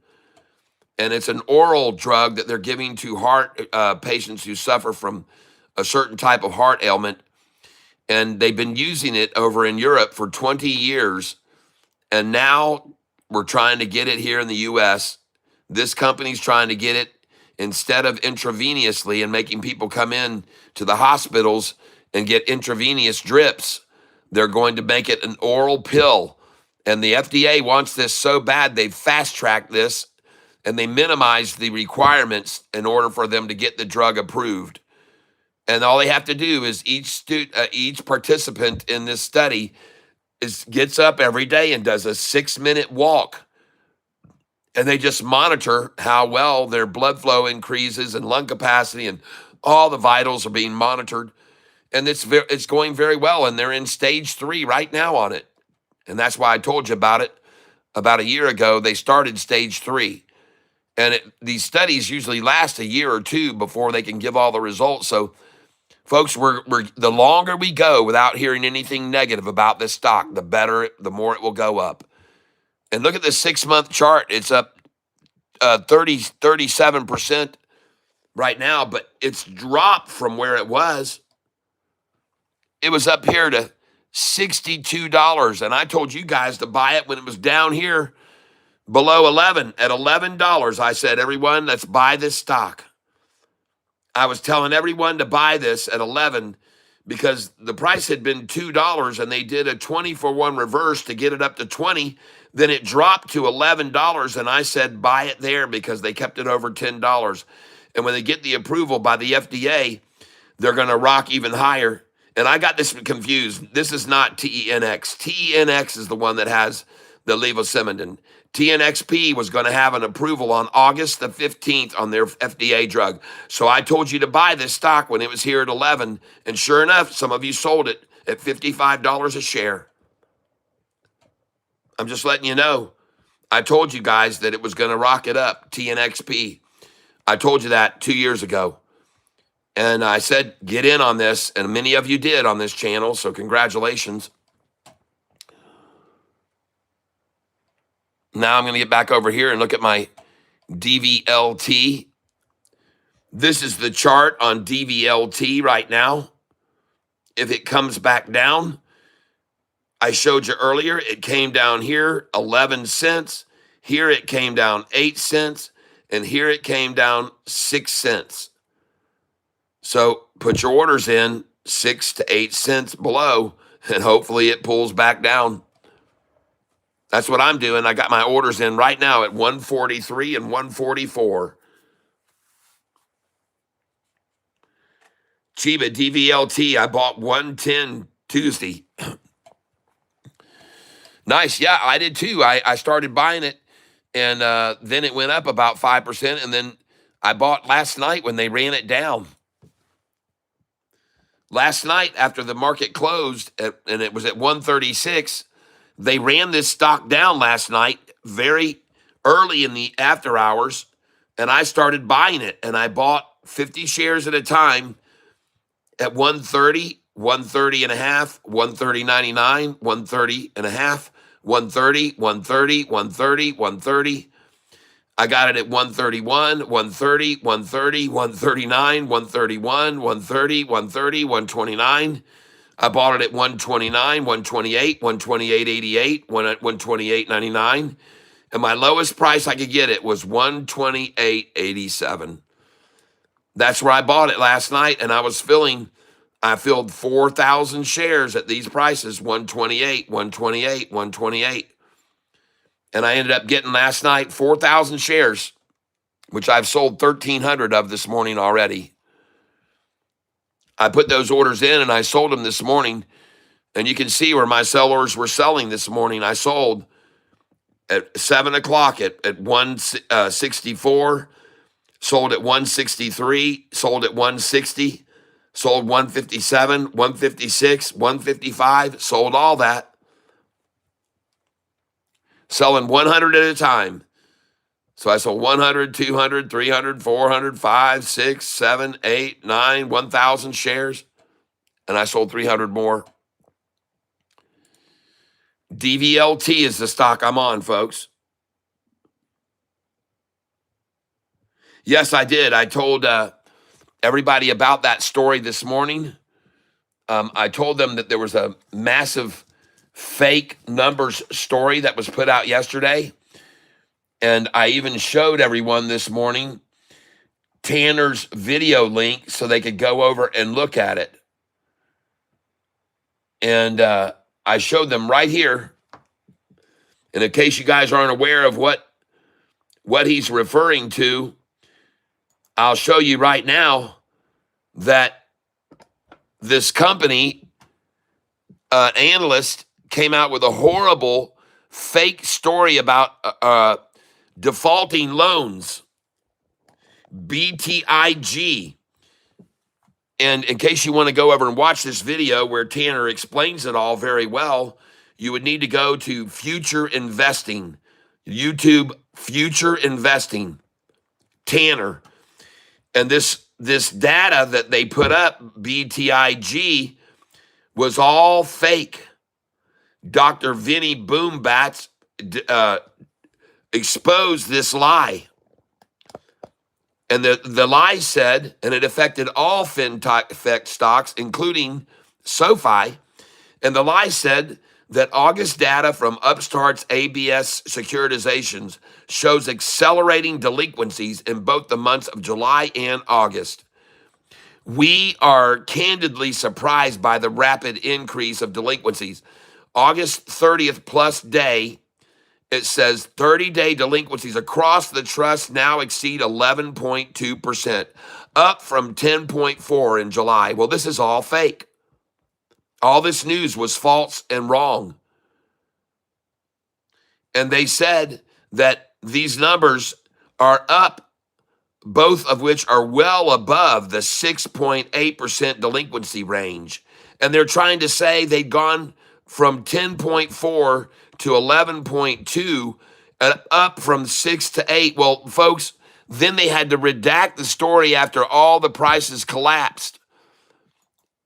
and it's an oral drug that they're giving to heart patients who suffer from a certain type of heart ailment, and they've been using it over in Europe for 20 years, and now we're trying to get it here in the U.S. This company's trying to get it instead of intravenously and making people come in to the hospitals and get intravenous drips. They're going to make it an oral pill. And the FDA wants this so bad, they've fast-tracked this, and they minimized the requirements in order for them to get the drug approved. And all they have to do is each participant in this study gets up every day and does a 6-minute walk. And they just monitor how well their blood flow increases and lung capacity, and all the vitals are being monitored. And it's going very well, and they're in stage 3 right now on it. And that's why I told you about it about a year ago. They started stage 3. And these studies usually last a year or two before they can give all the results. So, folks, we're the longer we go without hearing anything negative about this stock, the better, the more it will go up. And look at the 6-month chart. It's up 37% right now, but it's dropped from where it was. It was up here to $62, and I told you guys to buy it when it was down here below 11. At $11, I said, everyone, let's buy this stock. I was telling everyone to buy this at 11 because the price had been $2, and they did a 20-for-1 reverse to get it up to 20. Then it dropped to $11, and I said, buy it there because they kept it over $10. And when they get the approval by the FDA, they're going to rock even higher. And I got this confused. This is not TNX. TNX is the one that has the levosimendan. TNXP was going to have an approval on August the 15th on their FDA drug. So I told you to buy this stock when it was here at 11. And sure enough, some of you sold it at $55 a share. I'm just letting you know. I told you guys that it was going to rock it up, TNXP. I told you that 2 years ago. And I said, get in on this, and many of you did on this channel, so congratulations. Now I'm going to get back over here and look at my DVLT. This is the chart on DVLT right now. If it comes back down, I showed you earlier, it came down here 11 cents. Here it came down 8 cents, and here it came down 6 cents. So put your orders in 6 to 8 cents below, and hopefully it pulls back down. That's what I'm doing. I got my orders in right now at 143 and 144. Chiba DVLT, I bought 110 Tuesday. Nice. Yeah, I did too. I started buying it, and then it went up about 5%, and then I bought last night when they ran it down. Last night, after the market closed, and it was at 136, they ran this stock down last night very early in the after hours, and I started buying it, and I bought 50 shares at a time at 130, 130 and a half, 130.99, 130 and a half, 130, 130, 130, 130. I got it at 131, 130, 130, 139, 131, 130, 130, 129. I bought it at 129, 128, 128.88, 128.99. And my lowest price I could get it was 128.87. That's where I bought it last night, and I filled 4,000 shares at these prices, 128, 128, 128. And I ended up getting last night 4,000 shares, which I've sold 1,300 of this morning already. I put those orders in and I sold them this morning. And you can see where my sellers were selling this morning. I sold at 7 o'clock at 164, sold at 163, sold at 160, sold 157, 156, 155, sold all that. Selling 100 at a time. So I sold 100, 200, 300, 400, 5, 6, 7, 8, 9, 1,000 shares. And I sold 300 more. DVLT is the stock I'm on, folks. Yes, I did. I told everybody about that story this morning. I told them that there was a massive fake numbers story that was put out yesterday. And I even showed everyone this morning Tanner's video link so they could go over and look at it. And I showed them right here. And in case you guys aren't aware of what he's referring to, I'll show you right now that this company analyst came out with a horrible fake story about defaulting loans, BTIG. And in case you want to go over and watch this video where Tanner explains it all very well, you would need to go to Future Investing, YouTube Future Investing, Tanner. And this data that they put up, BTIG, was all fake. Dr. Vinny Boombats exposed this lie. And the lie said, and it affected all fintech stocks, including SoFi, and the lie said that August data from Upstart's ABS securitizations shows accelerating delinquencies in both the months of July and August. We are candidly surprised by the rapid increase of delinquencies. August 30th plus day, it says 30-day delinquencies across the trust now exceed 11.2%, up from 10.4% in July. Well, this is all fake. All this news was false and wrong. And they said that these numbers are up, both of which are well above the 6.8% delinquency range. And they're trying to say they'd gone from 10.4 to 11.2, up from 6 to 8. Well, folks, then they had to redact the story after all the prices collapsed.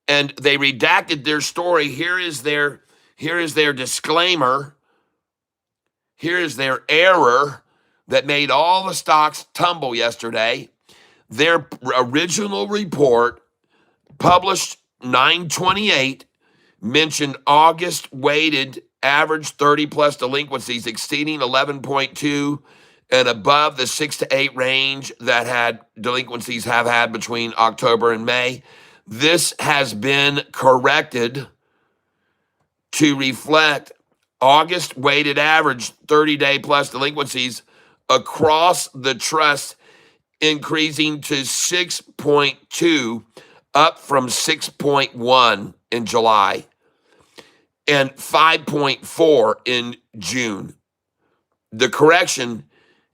And they redacted their story. Here is their disclaimer. Here is their error that made all the stocks tumble yesterday. Their original report, published 9/28, mentioned August weighted average 30-plus delinquencies exceeding 11.2 and above the 6 to 8 range that had delinquencies have had between October and May. This has been corrected to reflect August weighted average 30-day plus delinquencies across the trust increasing to 6.2, up from 6.1 in July and 5.4 in June. The correction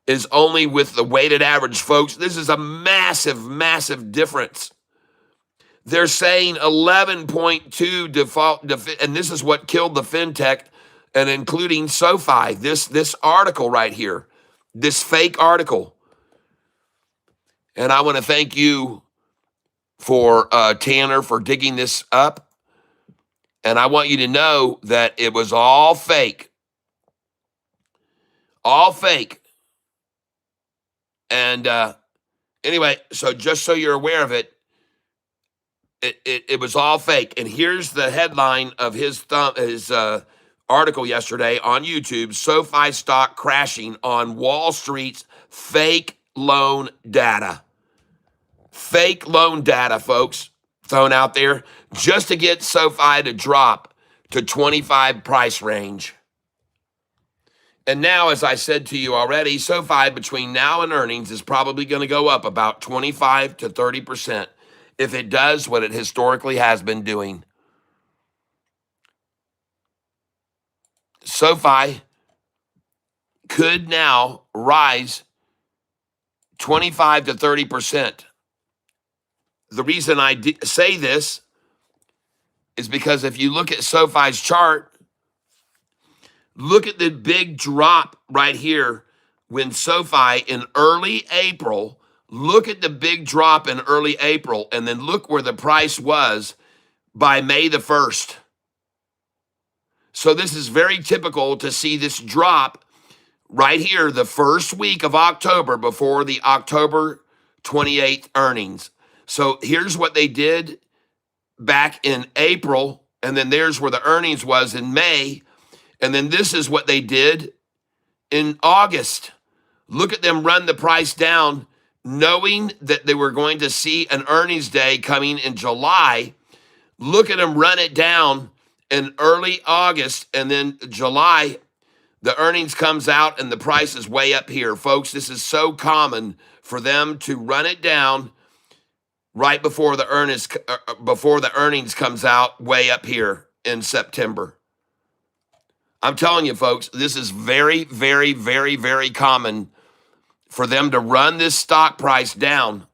is only with the weighted average, folks. This is a massive, massive difference. They're saying 11.2 default, and this is what killed the fintech, and including SoFi. This article right here, this fake article. And I want to thank you for Tanner for digging this up. And I want you to know that it was all fake. All fake. And anyway, so just so you're aware of it, it was all fake. And here's the headline of his article yesterday on YouTube: SoFi stock crashing on Wall Street's fake loan data. Fake loan data, folks, thrown out there just to get SoFi to drop to 25 price range. And now, as I said to you already, SoFi between now and earnings is probably going to go up about 25 to 30% if it does what it historically has been doing. SoFi could now rise 25 to 30%. The reason I say this is because if you look at SoFi's chart, look at the big drop right here when SoFi in early April, look at the big drop in early April, and then look where the price was by May the 1st. So this is very typical to see this drop right here the first week of October before the October 28th earnings. So here's what they did back in April, and then there's where the earnings was in May, and then this is what they did in August. Look at them run the price down, knowing that they were going to see an earnings day coming in July. Look at them run it down in early August, and then July, the earnings comes out and the price is way up here. Folks, this is so common for them to run it down right before the earnings comes out way up here in September. I'm telling you, folks, this is very, very, very, very common for them to run this stock price down.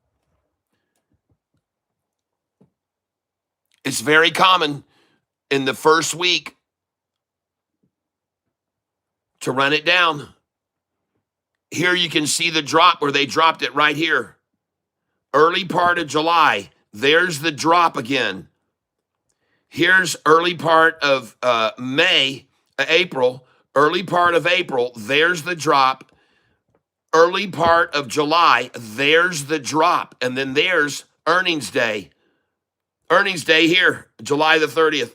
It's very common in the first week to run it down. Here you can see the drop where they dropped it right here. Early part of July, there's the drop again. Here's early part of April, early part of April, there's the drop. Early part of July, there's the drop. And then there's earnings day. Earnings day here, July the 30th.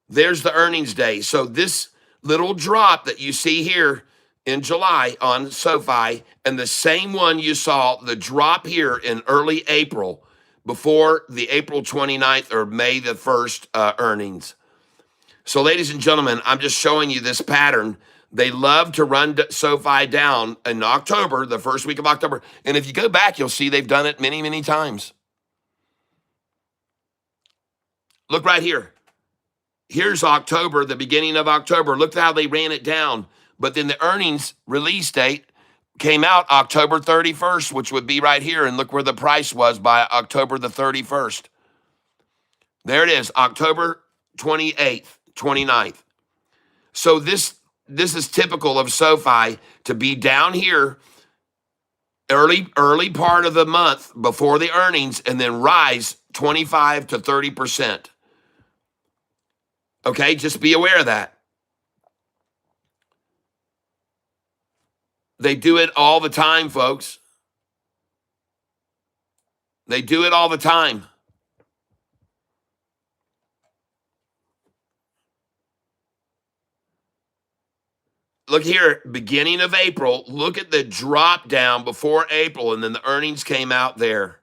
There's the earnings day. So this little drop that you see here in July on SoFi, and the same one you saw, the drop here in early April before the April 29th or May the 1st earnings. So ladies and gentlemen, I'm just showing you this pattern. They love to run SoFi down in October, the first week of October. And if you go back, you'll see they've done it many, many times. Look right here. Here's October, the beginning of October. Look how they ran it down. But then the earnings release date came out October 31st, which would be right here. And look where the price was by October the 31st. There it is, October 28th, 29th. So this is typical of SoFi to be down here early part of the month before the earnings and then rise 25 to 30%. Okay, just be aware of that. They do it all the time, folks. They do it all the time. Look here, beginning of April, look at the drop down before April, and then the earnings came out there.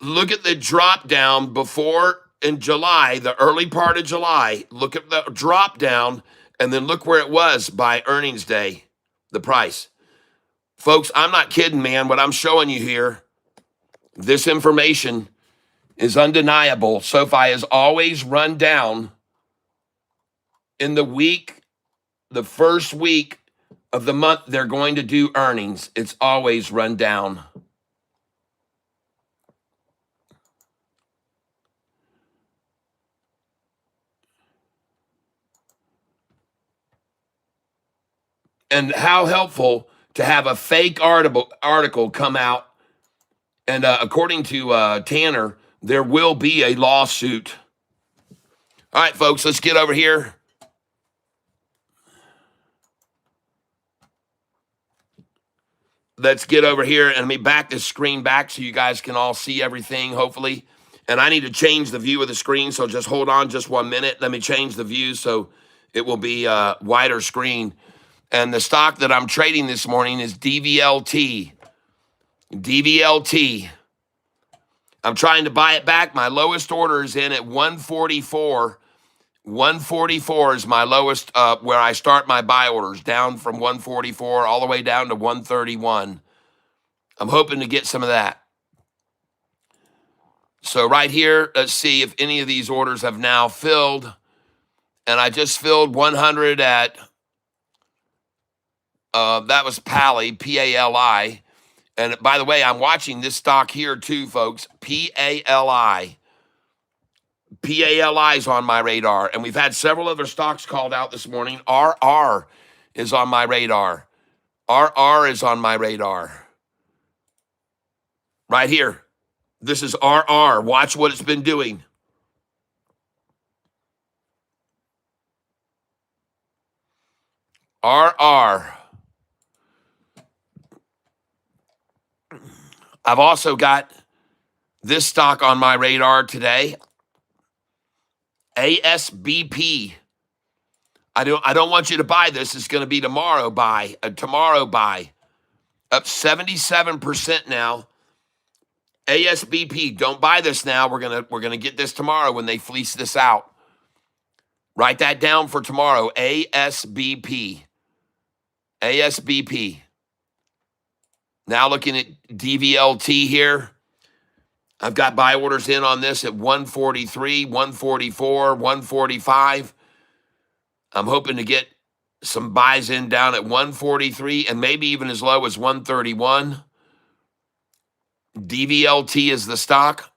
Look at the drop down before in July, the early part of July. Look at the drop down, and then look where it was by earnings day, the price. Folks, I'm not kidding, man. What I'm showing you here, this information is undeniable. SoFi has always run down in the first week of the month they're going to do earnings. It's always run down. And how helpful to have a fake article come out. And according to Tanner, there will be a lawsuit. All right, folks, let's get over here. let's get over here and let me back this screen back so you guys can all see everything, hopefully. And I need to change the view of the screen, so just hold on just 1 minute. Let me change the view so it will be a wider screen. And the stock that I'm trading this morning is DVLT. DVLT. I'm trying to buy it back. My lowest order is in at 144. 144 is my lowest, where I start my buy orders, down from 144 all the way down to 131. I'm hoping to get some of that. So right here, let's see if any of these orders have now filled. And I just filled 100 at, that was Pali, P-A-L-I. And by the way, I'm watching this stock here too, folks, P-A-L-I. PALI is on my radar, and we've had several other stocks called out this morning. RR is on my radar. RR is on my radar. Right here. This is RR. Watch what it's been doing. RR. I've also got this stock on my radar today. ASBP. I don't want you to buy this. It's going to be tomorrow buy. Tomorrow buy. Up 77% now. ASBP. Don't buy this now. We're gonna get this tomorrow when they fleece this out. Write that down for tomorrow. ASBP. ASBP. Now looking at DVLT here. I've got buy orders in on this at 143, 144, 145. I'm hoping to get some buys in down at 143 and maybe even as low as 131. DVLT is the stock.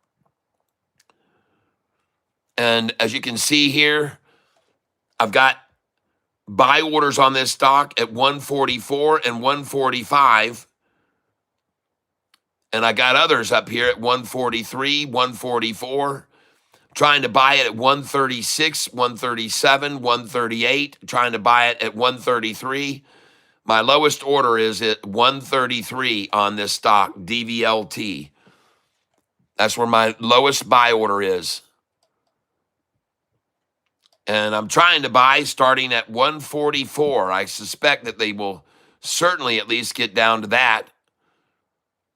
And as you can see here, I've got buy orders on this stock at 144 and 145. And I got others up here at 143, 144. Trying to buy it at 136, 137, 138. Trying to buy it at 133. My lowest order is at 133 on this stock, DVLT. That's where my lowest buy order is. And I'm trying to buy starting at 144. I suspect that they will certainly at least get down to that.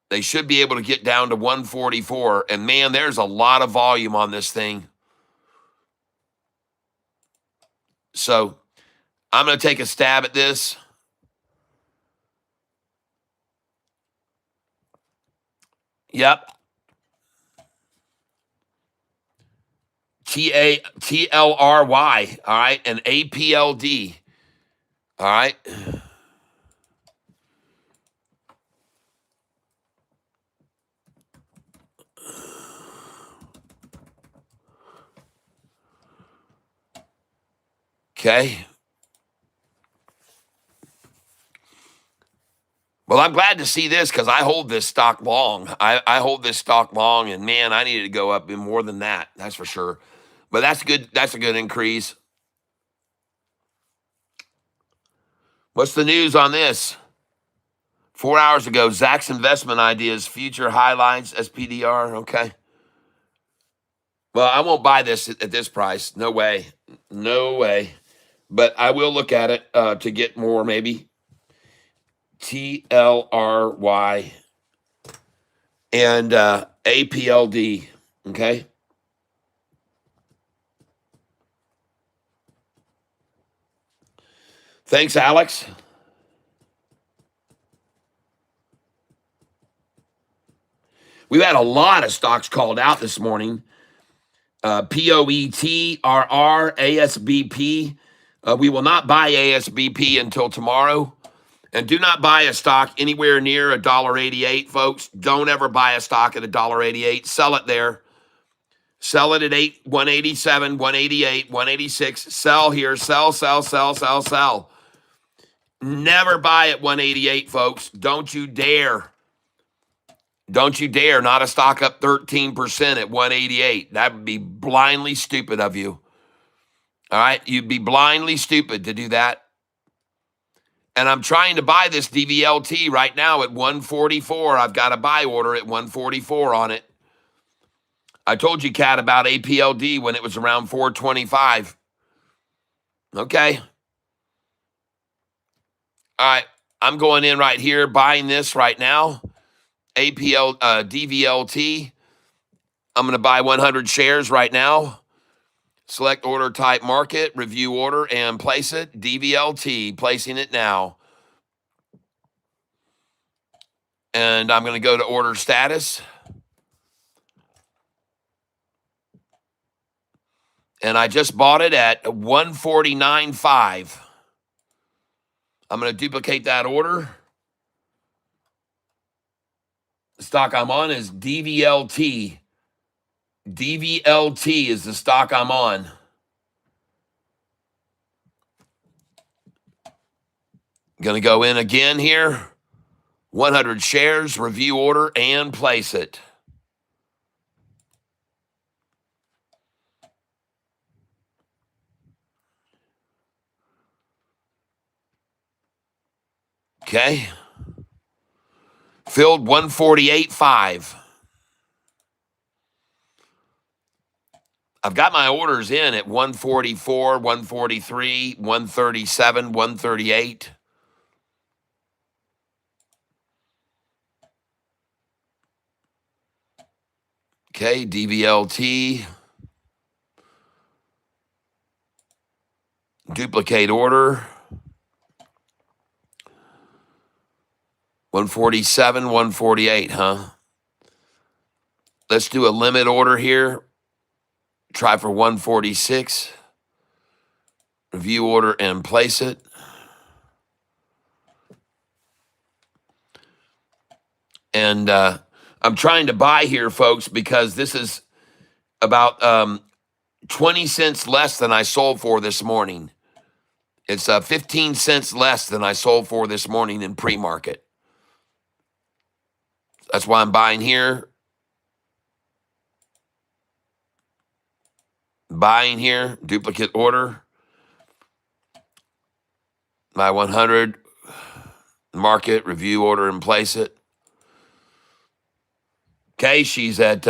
They should be able to get down to 144. And man, there's a lot of volume on this thing. So I'm going to take a stab at this. Yep. TLRY. All right. And APLD. All right. Okay. Well, I'm glad to see this because I hold this stock long. I hold this stock long, and man, I needed to go up in more than that. That's for sure. But that's good. That's a good increase. What's the news on this? 4 hours ago, Zach's investment ideas, future highlights, SPDR. Okay. Well, I won't buy this at this price. No way. No way. But I will look at it to get more, maybe. TLRY and APLD. Okay. Thanks, Alex. We've had a lot of stocks called out this morning. POET, RR, ASBP. We will not buy ASBP until tomorrow. And do not buy a stock anywhere near $1.88, folks. Don't ever buy a stock at $1.88. Sell it there. Sell it at 187, 188, 186. Sell here. Sell, sell, sell, sell, sell. Never buy at 188, folks. Don't you dare. Don't you dare. Not a stock up 13% at 188. That would be blindly stupid of you. All right? You'd be blindly stupid to do that. And I'm trying to buy this DVLT right now at 144. I've got a buy order at 144 on it. I told you, Kat, about APLD when it was around 425. Okay. All right. I'm going in right here, buying this right now. DVLT. I'm going to buy 100 shares right now. Select order type market, review order, and place it. DVLT, placing it now. And I'm going to go to order status. And I just bought it at 149.5. I'm going to duplicate that order. The stock I'm on is DVLT. DVLT is the stock I'm on. Going to go in again here. 100 shares, review order, and place it. Okay. Filled 148.5. I've got my orders in at 144, 143, 137, 138. Okay, DVLT. Duplicate order. 147, 148, huh? Let's do a limit order here. Try for 146. Review order and place it. And I'm trying to buy here, folks, because this is about 20 cents less than I sold for this morning. It's 15 cents less than I sold for this morning in pre-market. That's why I'm buying here. Buying here, duplicate order. Buy 100, market, review order, and place it. Okay, she's at,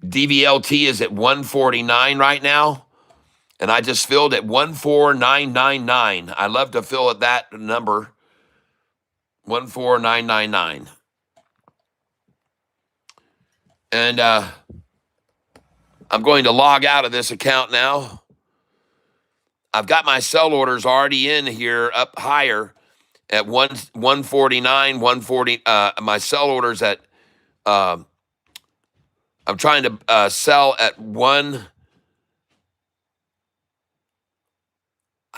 DVLT is at 149 right now. And I just filled at 14999. I love to fill at that number. 14999. And I'm going to log out of this account now. I've got my sell orders already in here up higher at 149, 140. My sell orders at, I'm trying to sell at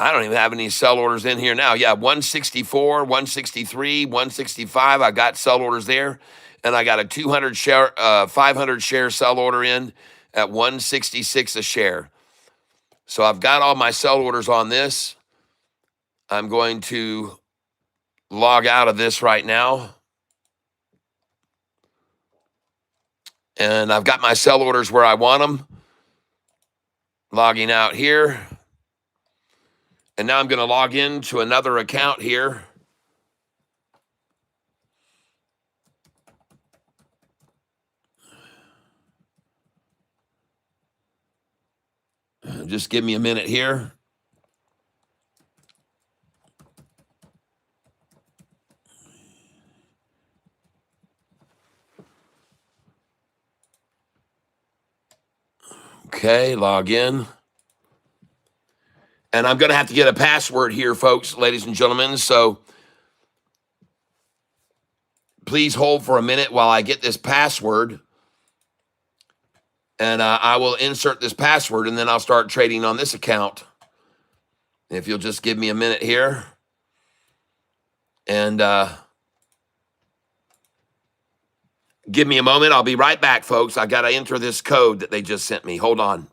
I don't even have any sell orders in here now. Yeah, 164, 163, 165. I got sell orders there. And I got a 500 share sell order in at 166 a share. So I've got all my sell orders on this. I'm going to log out of this right now. And I've got my sell orders where I want them. Logging out here. And now I'm going to log into another account here. Just give me a minute here. Okay, log in. And I'm going to have to get a password here, folks, ladies and gentlemen. So please hold for a minute while I get this password. And I will insert this password, and then I'll start trading on this account. If you'll just give me a minute here. And give me a moment. I'll be right back, folks. I got to enter this code that they just sent me. Hold on.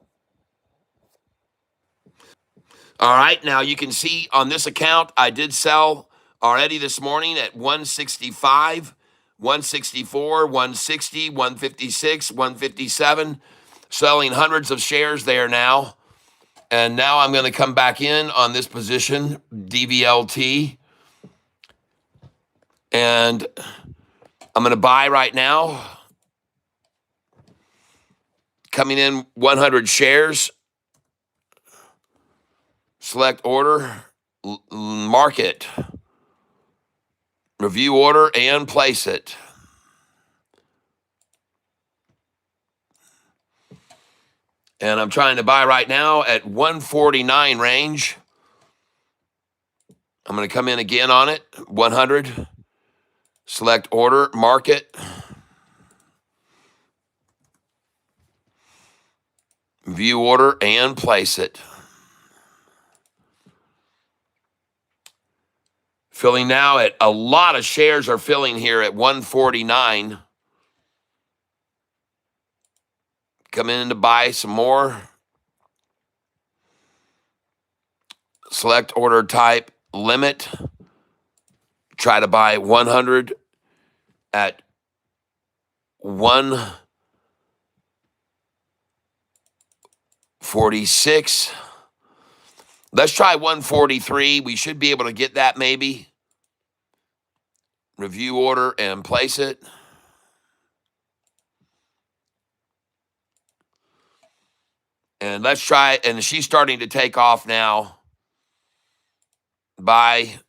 All right. Now you can see on this account, I did sell already this morning at 165, 164, 160, 156, 157. Selling hundreds of shares there now. And now I'm going to come back in on this position, DVLT. And I'm going to buy right now. Coming in 100 shares. Select order, market, review order, and place it. And I'm trying to buy right now at 149 range. I'm going to come in again on it, 100. Select order, market, view order, and place it. Filling now at a lot of shares are filling here at 149. Coming in to buy some more. Select order type, limit. Try to buy 100 at 146. Let's try 143. We should be able to get that maybe. Review order and place it. And let's try, and she's starting to take off now. Buy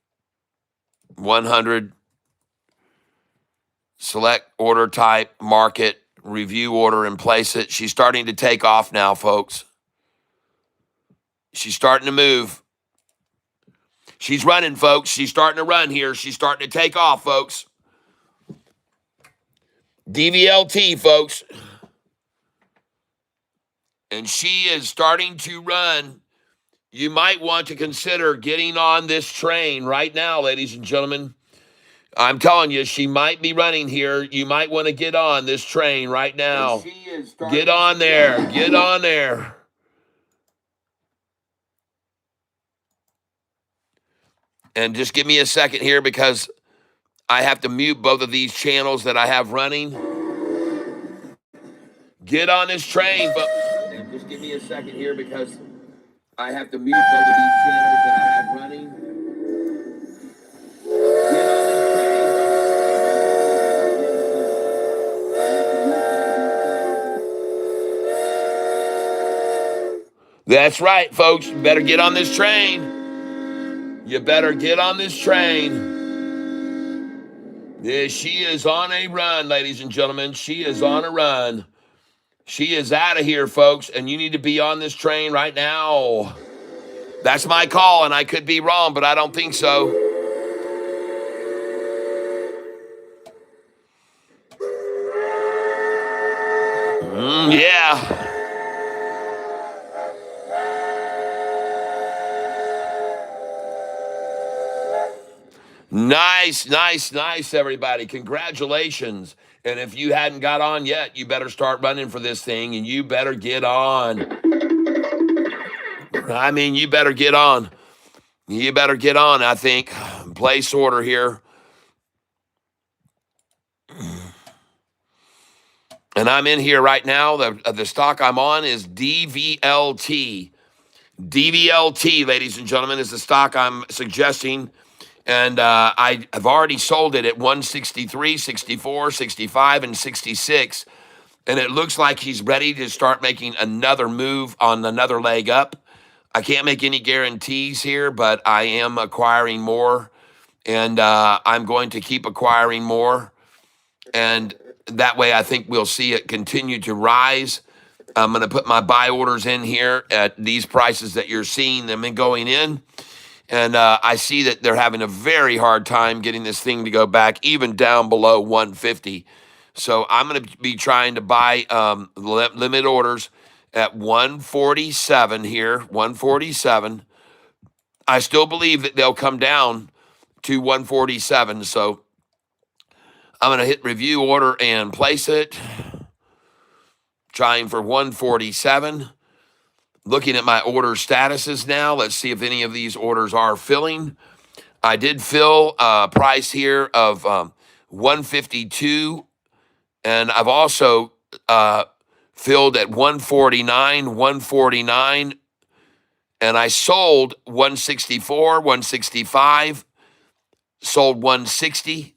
100. Select order type, market, review order and place it. She's starting to take off now, folks. She's starting to move. She's running, folks. She's starting to run here. She's starting to take off, folks. DVLT, folks. And she is starting to run. You might want to consider getting on this train right now, ladies and gentlemen. I'm telling you, she might be running here. You might want to get on this train right now. Get on there. Get on there. And just give me a second here because I have to mute both of these channels that I have running. Get on this train, folks. And just give me a second here because I have to mute both of these channels that I have running. Get on this train. That's right, folks. You better get on this train. You better get on this train. Yeah, she is on a run, ladies and gentlemen. She is on a run. She is out of here, folks, and you need to be on this train right now. That's my call, and I could be wrong, but I don't think so. Yeah. Nice, nice, nice, everybody. Congratulations. And if you hadn't got on yet, you better start running for this thing, and you better get on. I mean, you better get on. You better get on, I think. Place order here. And I'm in here right now. The stock I'm on is DVLT. DVLT, ladies and gentlemen, is the stock I'm suggesting. And I have already sold it at 163, 64, 65, and 66. And it looks like he's ready to start making another move on another leg up. I can't make any guarantees here, but I am acquiring more. And I'm going to keep acquiring more. And that way I think we'll see it continue to rise. I'm going to put my buy orders in here at these prices that you're seeing them going in. And I see that they're having a very hard time getting this thing to go back, even down below 150. So I'm going to be trying to buy limit orders at 147 here, 147. I still believe that they'll come down to 147. So I'm going to hit review order and place it. Trying for 147. Looking at my order statuses now. Let's see if any of these orders are filling. I did fill a price here of 152. And I've also filled at 149, 149, And I sold 164, 165, sold 160.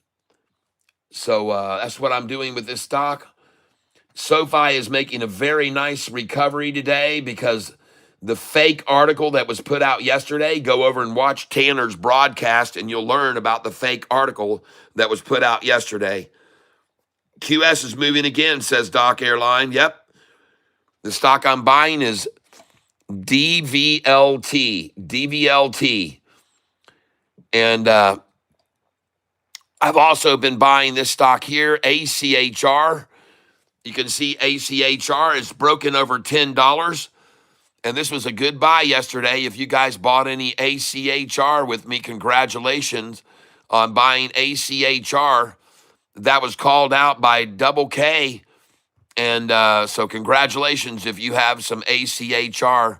So that's what I'm doing with this stock. SoFi is making a very nice recovery today because the fake article that was put out yesterday, go over and watch Tanner's broadcast and you'll learn about the fake article that was put out yesterday. QS is moving again, says Doc Airline. Yep. The stock I'm buying is DVLT. DVLT. And I've also been buying this stock here, ACHR. You can see ACHR is broken over $10. And this was a good buy yesterday. If you guys bought any ACHR with me, congratulations on buying ACHR. That was called out by Double K. And so congratulations if you have some ACHR.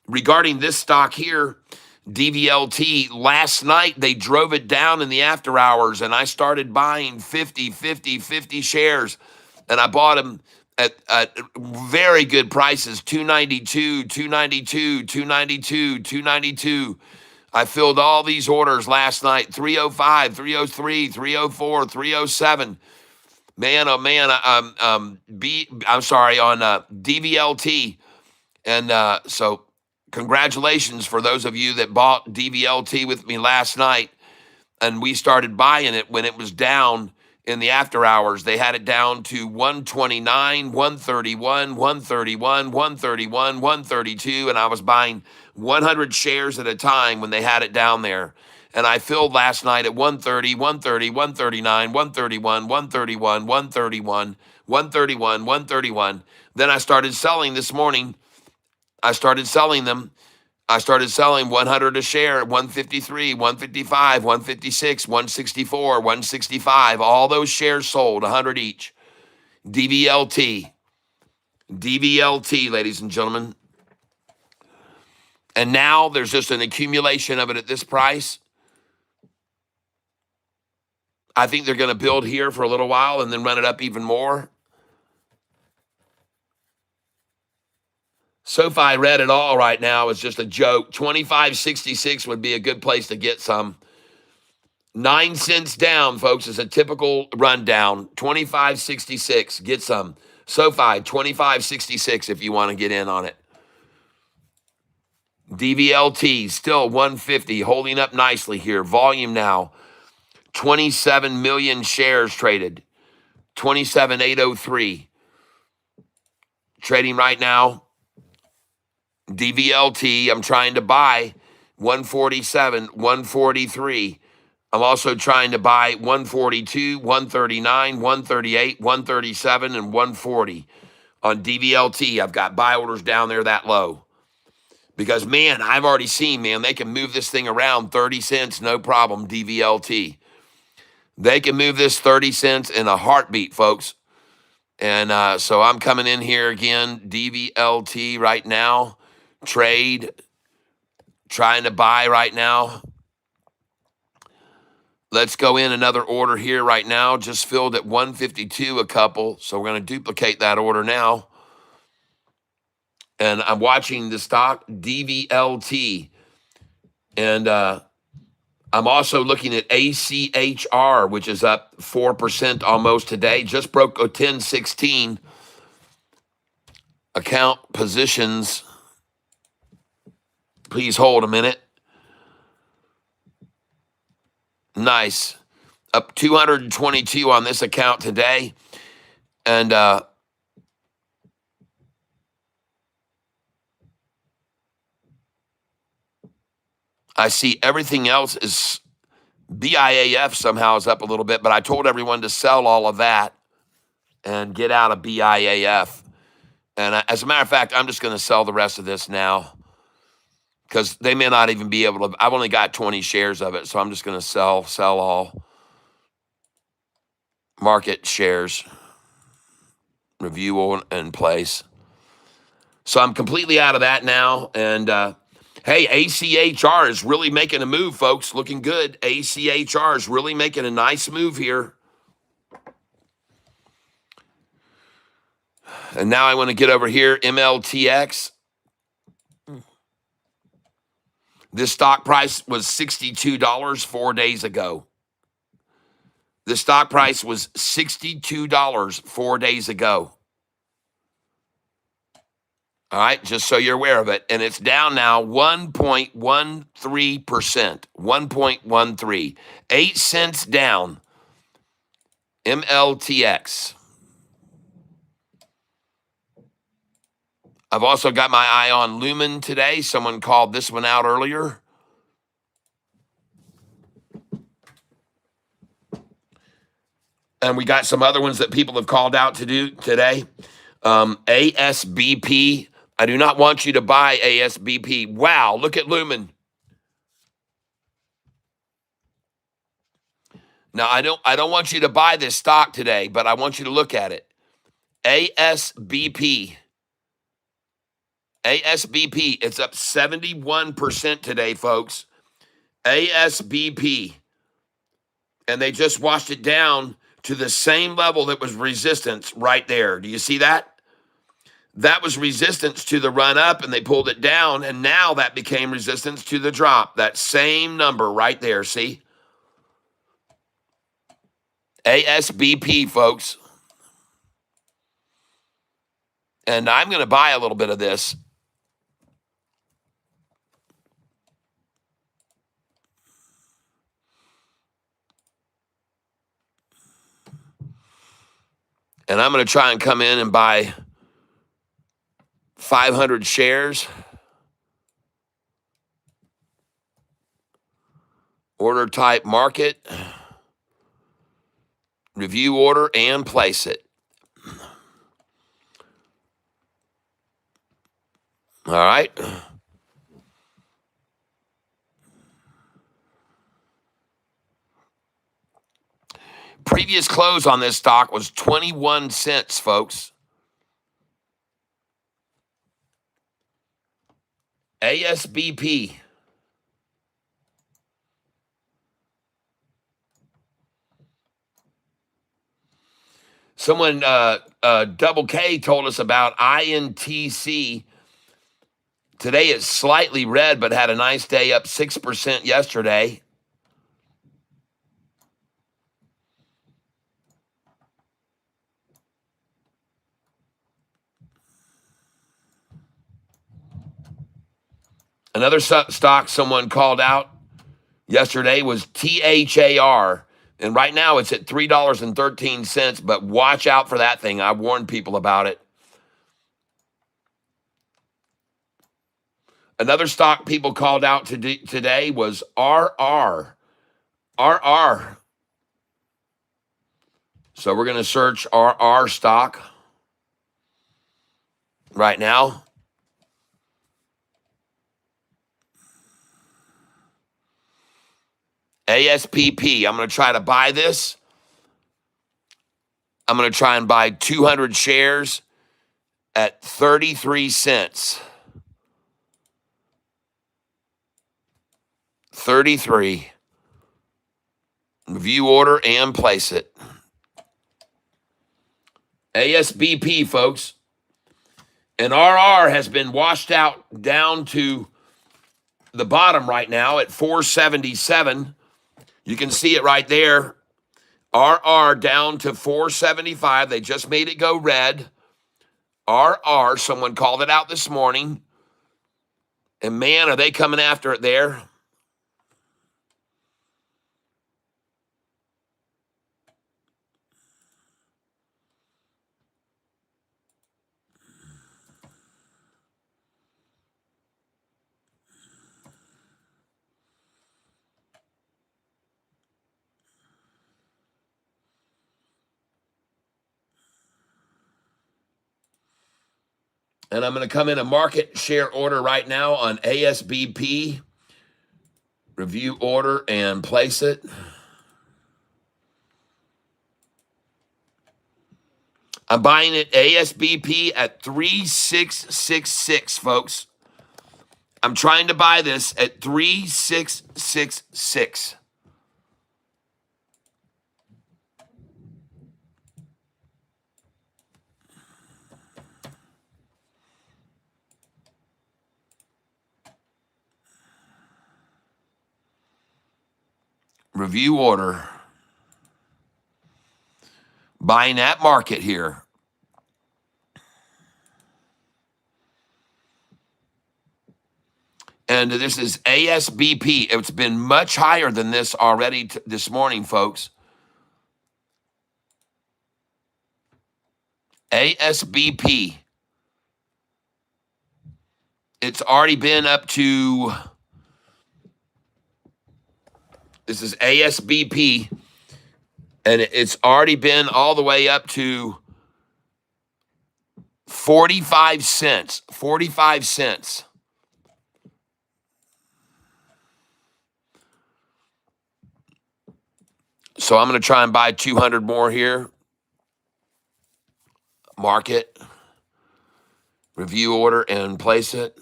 Regarding this stock here, DVLT, last night they drove it down in the after hours and I started buying 50 shares. And I bought them at very good prices, 292, 292, 292, 292. I filled all these orders last night, 305, 303, 304, 307. Man, oh man, I'm sorry, on DVLT. And so congratulations for those of you that bought DVLT with me last night. And we started buying it when it was down in the after hours. They had it down to 129, 131, 131, 131, 132. And I was buying 100 shares at a time when they had it down there. And I filled last night at 130, 130, 139, 131, 131, 131, 131, 131. Then I started selling this morning. I started selling them. I started selling 100 a share at 153, 155, 156, 164, 165. All those shares sold, 100 each. DVLT. DVLT, ladies and gentlemen. And now there's just an accumulation of it at this price. I think they're going to build here for a little while and then run it up even more. SoFi read it all right now. It's just a joke. 25.66 would be a good place to get some. 9 cents down, folks, is a typical rundown. 25.66. Get some. SoFi, 25.66 if you want to get in on it. DVLT, still 150, holding up nicely here. Volume now, 27 million shares traded. 27,803. Trading right now. DVLT, I'm trying to buy 147, 143. I'm also trying to buy 142, 139, 138, 137, and 140 on DVLT. I've got buy orders down there that low. Because, man, I've already seen, man, they can move this thing around 30 cents, no problem, DVLT. They can move this 30 cents in a heartbeat, folks. And so I'm coming in here again, DVLT right now. Trade, trying to buy right now. Let's go in another order here right now. Just filled at 152 a couple. So we're going to duplicate that order now. And I'm watching the stock DVLT. And I'm also looking at ACHR, which is up 4% almost today. Just broke a 1016. Account positions. Please hold a minute. Nice. Up 222 on this account today. And I see everything else is BIAF somehow is up a little bit, but I told everyone to sell all of that and get out of BIAF. And as a matter of fact, I'm just going to sell the rest of this now because they may not even be able to. I've only got 20 shares of it, so I'm just going to sell all. Market shares, review in place. So I'm completely out of that now. And hey, ACHR is really making a move, folks. Looking good. ACHR is really making a nice move here. And now I want to get over here, MLTX. This stock price was $62 4 days ago. The stock price was $62 4 days ago. All right, just so you're aware of it. And it's down now 1.13%. 1.13. 8 cents down. MLTX. I've also got my eye on Lumen today. Someone called this one out earlier. And we got some other ones that people have called out to do today. ASBP. I do not want you to buy ASBP. Wow, look at Lumen. Now, I don't want you to buy this stock today, but I want you to look at it. ASBP. ASBP, it's up 71% today, folks. ASBP. And they just washed it down to the same level that was resistance right there. Do you see that? That was resistance to the run up, and they pulled it down, and now that became resistance to the drop. That same number right there, see? ASBP, folks. And I'm going to buy a little bit of this. And I'm going to try and come in and buy 500 shares. Order type market. Review order and place it. All right. Previous close on this stock was 21 cents, folks. ASBP. Someone, Double K, told us about INTC. Today it's slightly red, but had a nice day, up 6% yesterday. Another stock someone called out yesterday was THAR. And right now it's at $3.13, but watch out for that thing. I warned people about it. Another stock people called out today was RR. RR. So we're going to search RR stock right now. ASPP. I'm going to try to buy this. I'm going to try and buy 200 shares at 33 cents. 33. View order and place it. ASBP, folks. And RR has been washed out down to the bottom right now at 477. You can see it right there. RR down to 475. They just made it go red. RR, someone called it out this morning. And man, are they coming after it there. And I'm going to come in a market share order right now on ASBP. Review order and place it. I'm buying it ASBP at 3666, folks. I'm trying to buy this at 3666. Review order. Buying at market here. And this is ASBP. It's been much higher than this already this morning, folks. ASBP. It's already been up to, this is ASBP, and it's already been all the way up to 45 cents. 45 cents. So I'm going to try and buy 200 more here. Market. Review order and place it.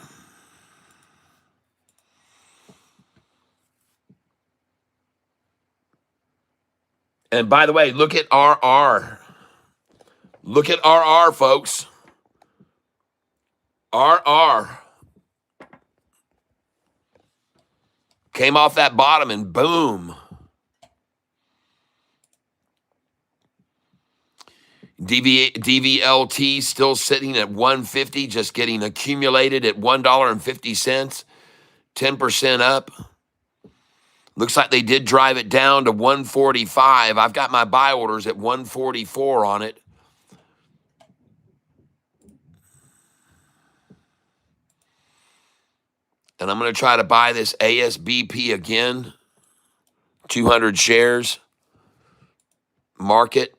And by the way, look at RR. Look at RR, folks. RR. Came off that bottom and boom. DVLT still sitting at 150, just getting accumulated at $1.50, 10% up. Looks like they did drive it down to 145. I've got my buy orders at 144 on it. And I'm going to try to buy this ASBP again. 200 shares. Market.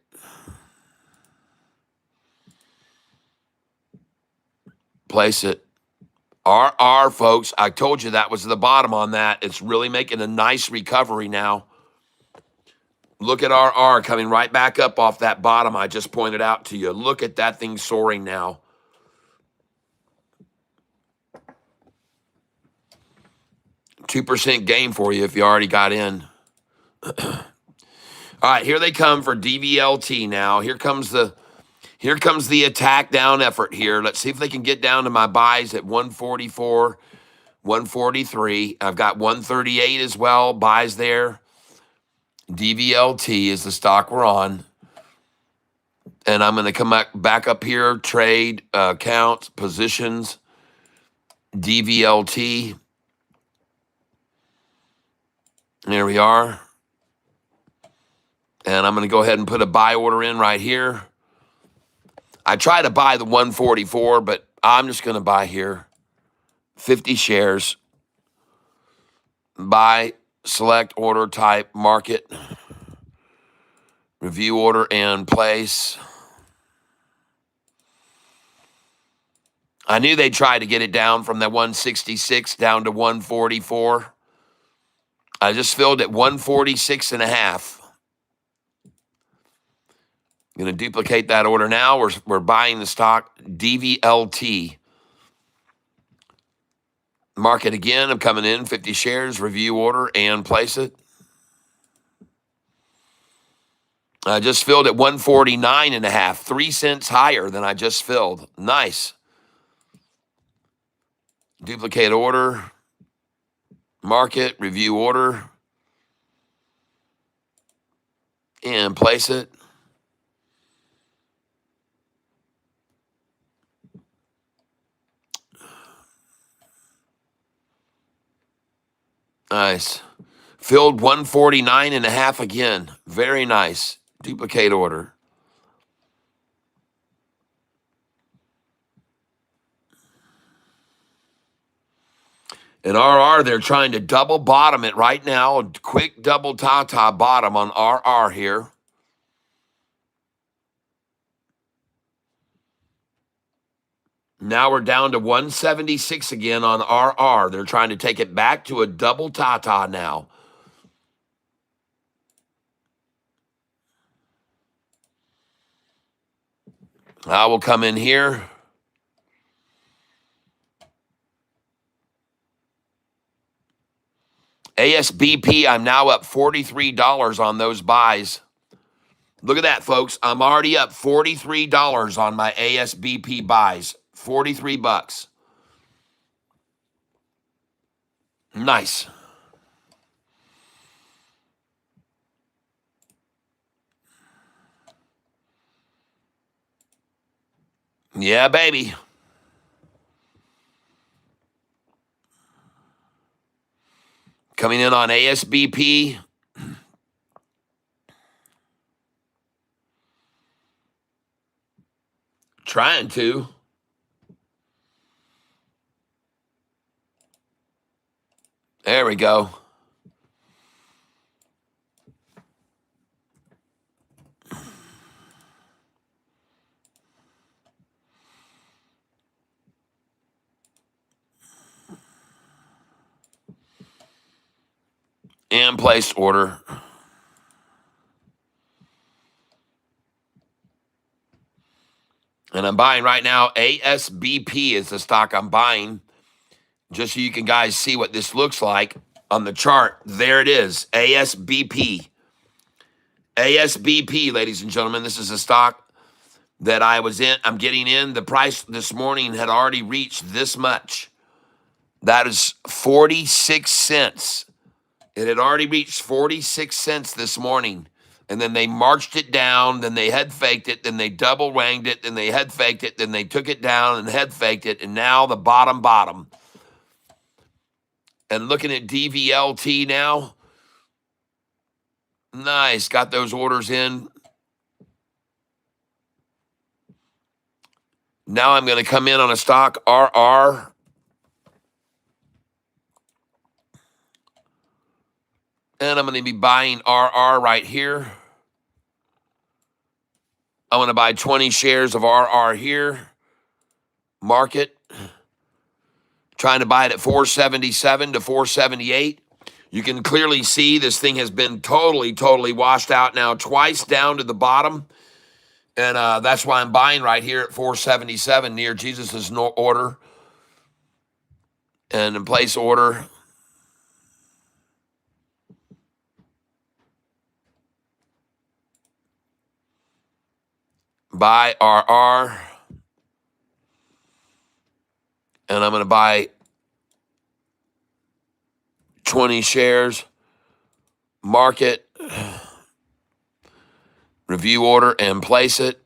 Place it. RR, folks. I told you that was the bottom on that. It's really making a nice recovery now. Look at RR coming right back up off that bottom I just pointed out to you. Look at that thing soaring now. $2% gain for you if you already got in. All right, here they come for DVLT now. Here comes the attack down effort here. Let's see if they can get down to my buys at 144, 143. I've got 138 as well, buys there. DVLT is the stock we're on. And I'm going to come back up here, trade, accounts, positions, DVLT. There we are. And I'm going to go ahead and put a buy order in right here. I try to buy the 144, but I'm just going to buy here. 50 shares. Buy, select, order, type, market. Review order and place. I knew they tried to get it down from that 166 down to 144. I just filled at 146 and a half. I'm going to duplicate that order now. We're buying the stock DVLT. Market again. I'm coming in 50 shares, review order, and place it. I just filled at 149 and a half, 3 cents higher than I just filled. Nice. Duplicate order. Market, review order, and place it. Nice. Filled 149 and a half again. Very nice. Duplicate order. And RR, they're trying to double bottom it right now. A quick double ta-ta bottom on RR here. Now we're down to 176 again on RR. They're trying to take it back to a double ta-ta now. I will come in here. ASBP, I'm now up $43 on those buys. Look at that, folks. I'm already up $43 on my ASBP buys. 43 bucks. Nice. Yeah, baby. Coming in on ASBP. Trying to. There we go. And placed order. And I'm buying right now. ASBP is the stock I'm buying. Just so you can guys see what this looks like on the chart. There it is. ASBP. ASBP, ladies and gentlemen. This is a stock that I was in. I'm getting in. The price this morning had already reached this much. That is 46 cents. It had already reached 46 cents this morning. And then they marched it down. Then they head faked it. Then they double wanged it. Then they head faked it. Then they took it down and head faked it. And now the bottom. And looking at DVLT now. Nice. Got those orders in. Now I'm going to come in on a stock, RR. And I'm going to be buying RR right here. I'm going to buy 20 shares of RR here. Market. Trying to buy it at 477 to 478. You can clearly see this thing has been totally washed out now, twice down to the bottom. And that's why I'm buying right here at 477 near Jesus' order. And in place order. Buy RR. And I'm going to buy 20 shares. Market. Review order and place it.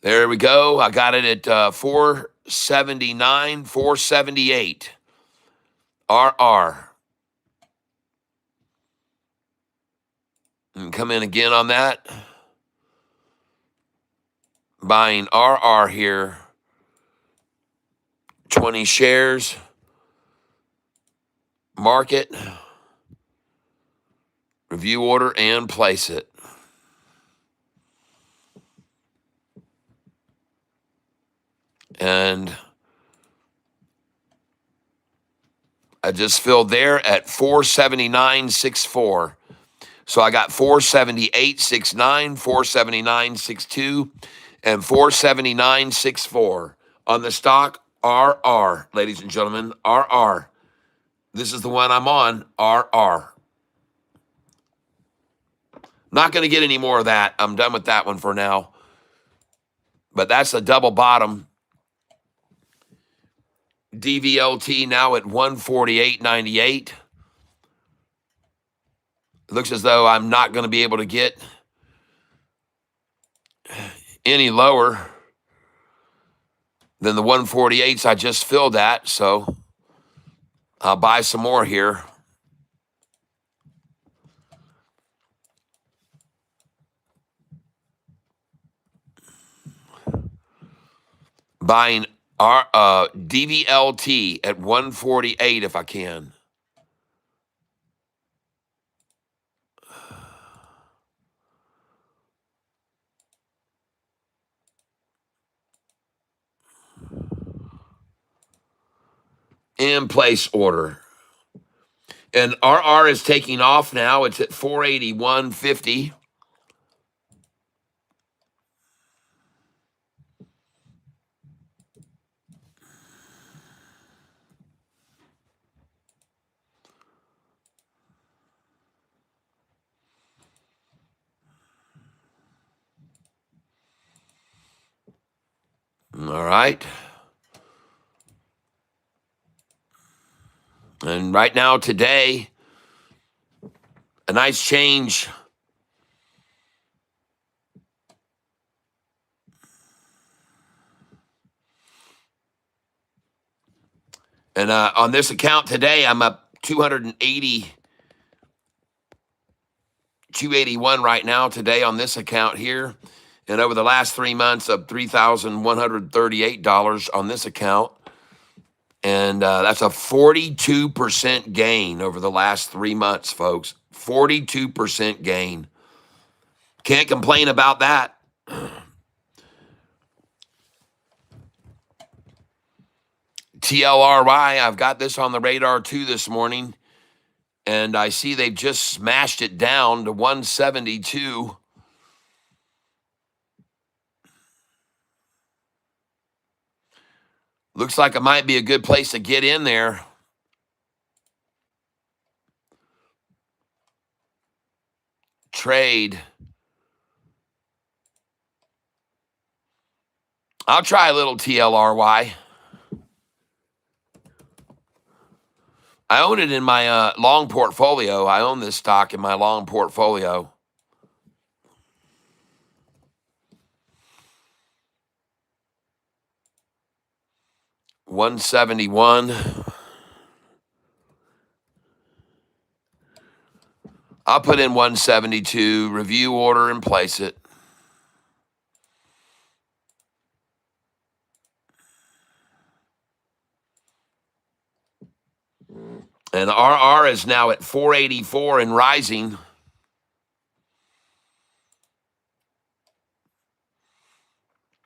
There we go. I got it at 479, 478. RR. And come in again on that. Buying RR here. 20 shares. Market. Review order and place it. And I just filled there at 479.64. So I got 478.69, 479.62, and 479.64 on the stock RR, ladies and gentlemen, RR. This is the one I'm on, RR. Not going to get any more of that. I'm done with that one for now. But that's a double bottom. DVLT now at 148.98. It looks as though I'm not going to be able to get any lower than the 148s I just filled at. So I'll buy some more here. Buying our DVLT at 148 if I can. In place order. And RR is taking off now. It's at 481.50. All right. And right now, today, a nice change. And on this account today, I'm up 280, 281 right now today on this account here. And over the last 3 months, up $3,138 on this account. And that's a 42% gain over the last 3 months, folks. 42% gain. Can't complain about that. TLRY, I've got this on the radar too this morning, and I see they've just smashed it down to 172. Looks like it might be a good place to get in there. Trade. I'll try a little TLRY. I own it in my long portfolio. I own this stock in my long portfolio. $171. I'll put in 172, review order, and place it. And RR is now at 484 and rising.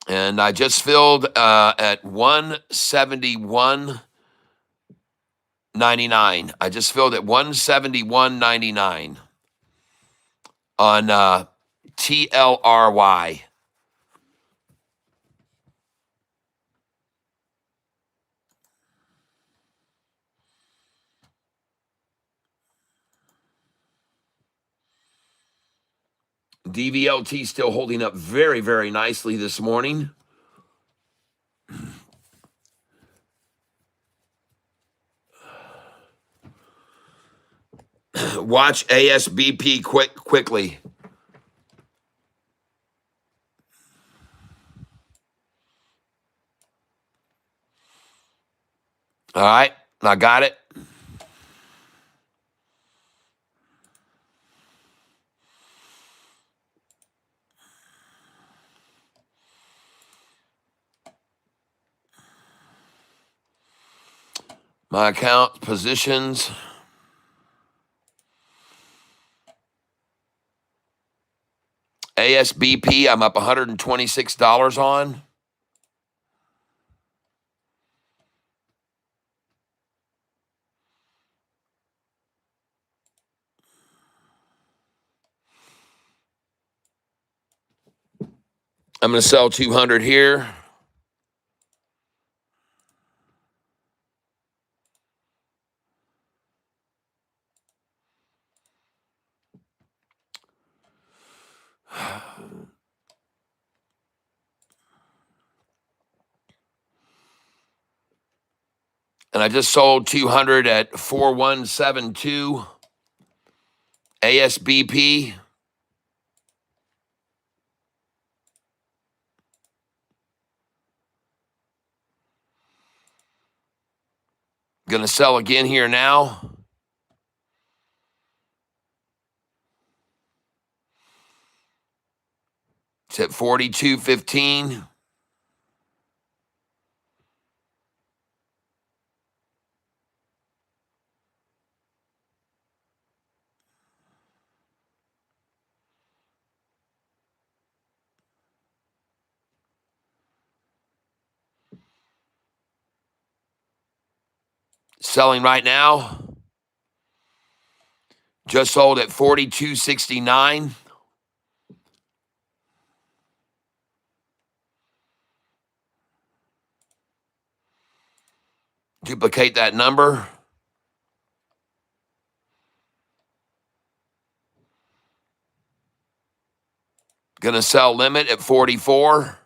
And I just filled at 171.99. I just filled at 171.99 on TLRY. DVLT still holding up very, very nicely this morning. Watch ASBP quickly. All right, I got it. My account positions. ASBP, I'm up $126 on. I'm going to sell 200 here. And I just sold 200 at 4172. ASBP. Going to sell again here now. It's at 42.15. Selling right now. Just sold at 42.69. Duplicate that number. Going to sell limit at 44.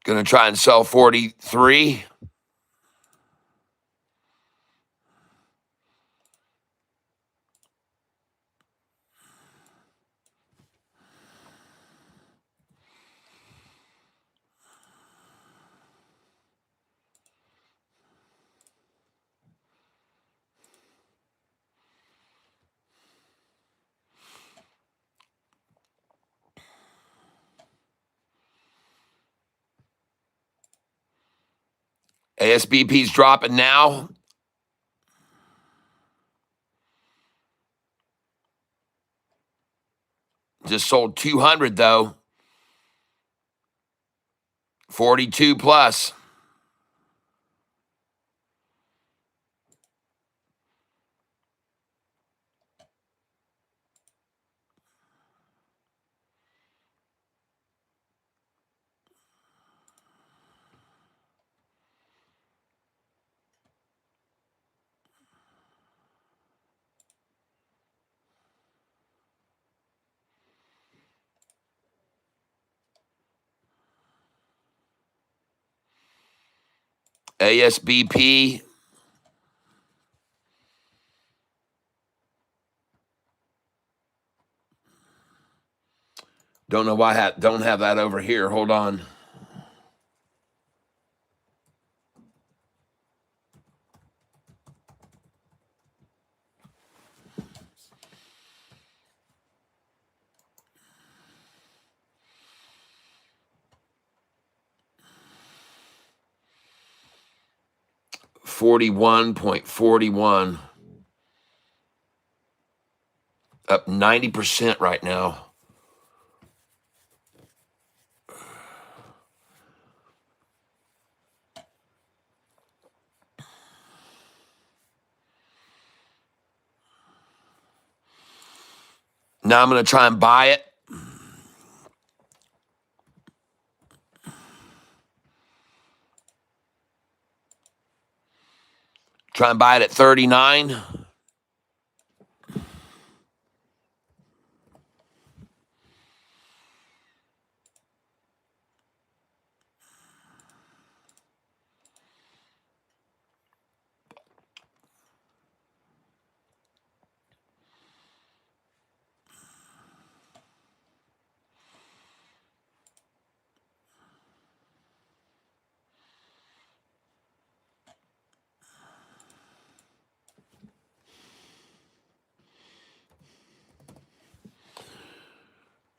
Going to try and sell 43. ASBP's dropping now. Just sold 200 though. 42 plus. ASBP. Don't know why I don't have that over here. Hold on. $41.41. Up 90% right now. Now I'm going to try and buy it. Try and buy it at 39.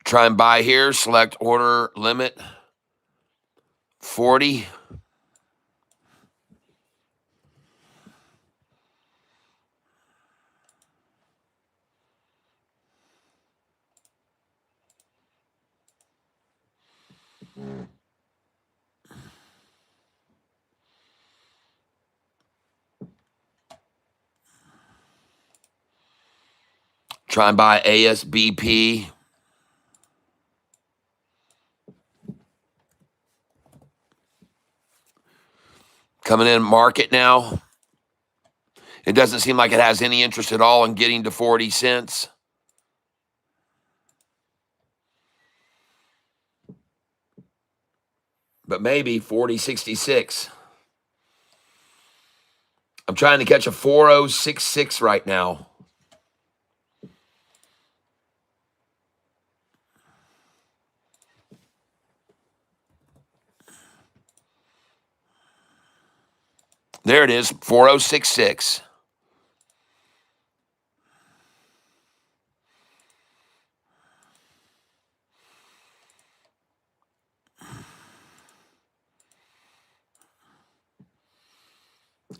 Try and buy here. Select order limit 40. Try and buy ASBP. Coming in market now. It doesn't seem like it has any interest at all in getting to 40 cents. But maybe 40.66. I'm trying to catch a 4066 right now. There it is, 4066.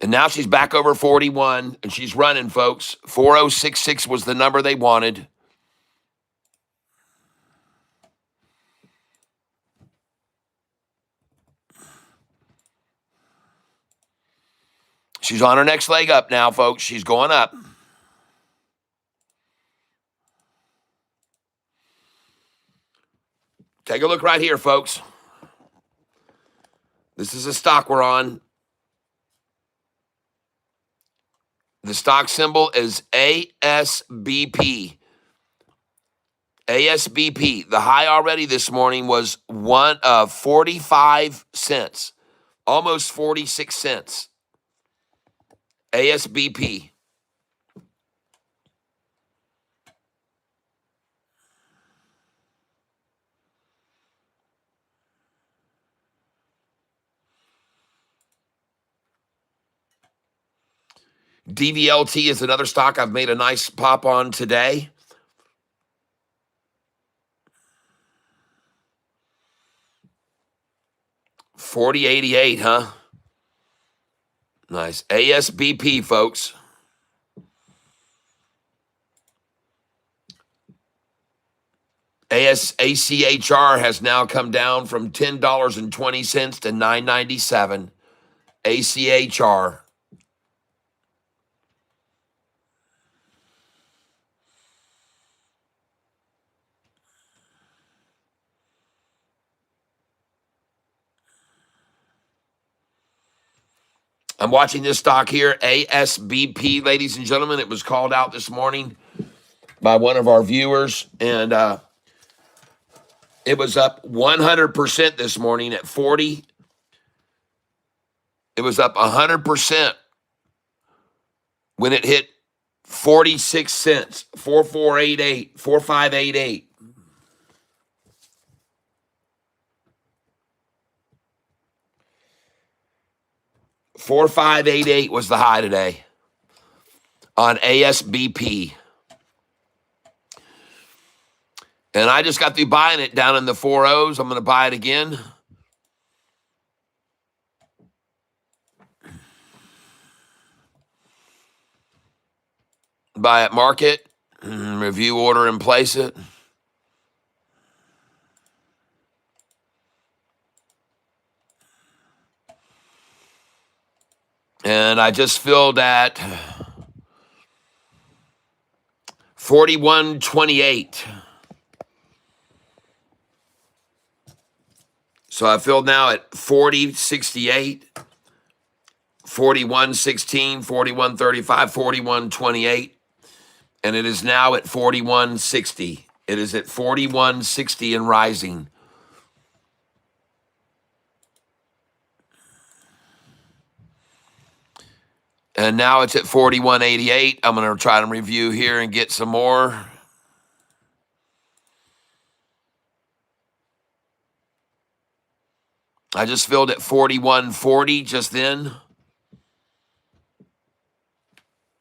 And now she's back over 41, and she's running, folks. 4066 was the number they wanted. She's on her next leg up now, folks. She's going up. Take a look right here, folks. This is a stock we're on. The stock symbol is ASBP. ASBP, the high already this morning was 45 cents, almost 46 cents. ASBP. DVLT is another stock I've made a nice pop on today. $40.88, huh? Nice. ASBP, folks. ACHR has now come down from $10.20 to $9.97. ACHR. I'm watching this stock here, ASBP, ladies and gentlemen. It was called out this morning by one of our viewers, and it was up 100% this morning at 40. It was up 100% when it hit 46 cents, 4488, 4588. $4588 was the high today on ASBP. And I just got through buying it down in the 4.0s. I'm going to buy it again. Buy at market, review order and place it. And I just filled at 41.28. So I filled now at 40.68, 41.16, 41.35, 41.28. And it is now at 41.60. It is at 41.60 and rising. And now it's at 41.88. I'm going to try to review here and get some more. I just filled at 41.40 just then.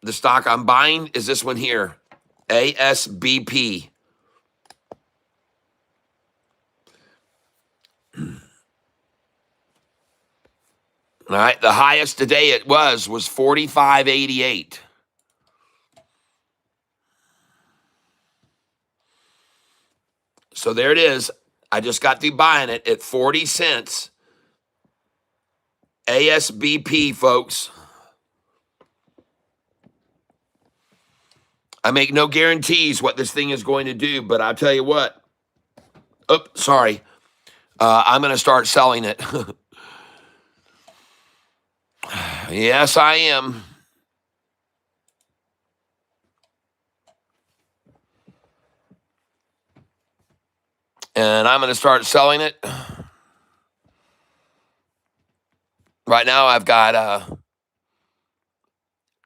The stock I'm buying is this one here, ASBP. All right, the highest today it was 45.88. So there it is. I just got through buying it at 40 cents. ASBP, folks. I make no guarantees what this thing is going to do, but I'll tell you what. Oops, sorry. I'm going to start selling it. Yes, I am. And I'm going to start selling it. Right now, I've got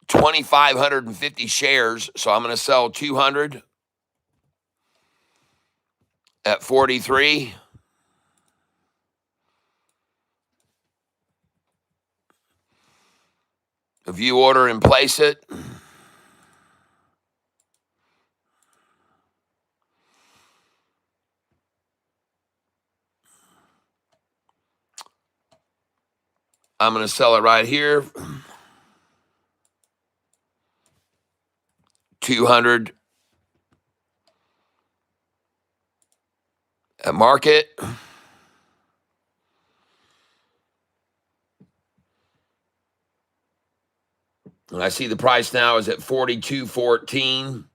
2,550 shares, so I'm going to sell 200 at 43. View order and place it. I'm going to sell it right here. 200 at market. And I see the price now is at 42.14,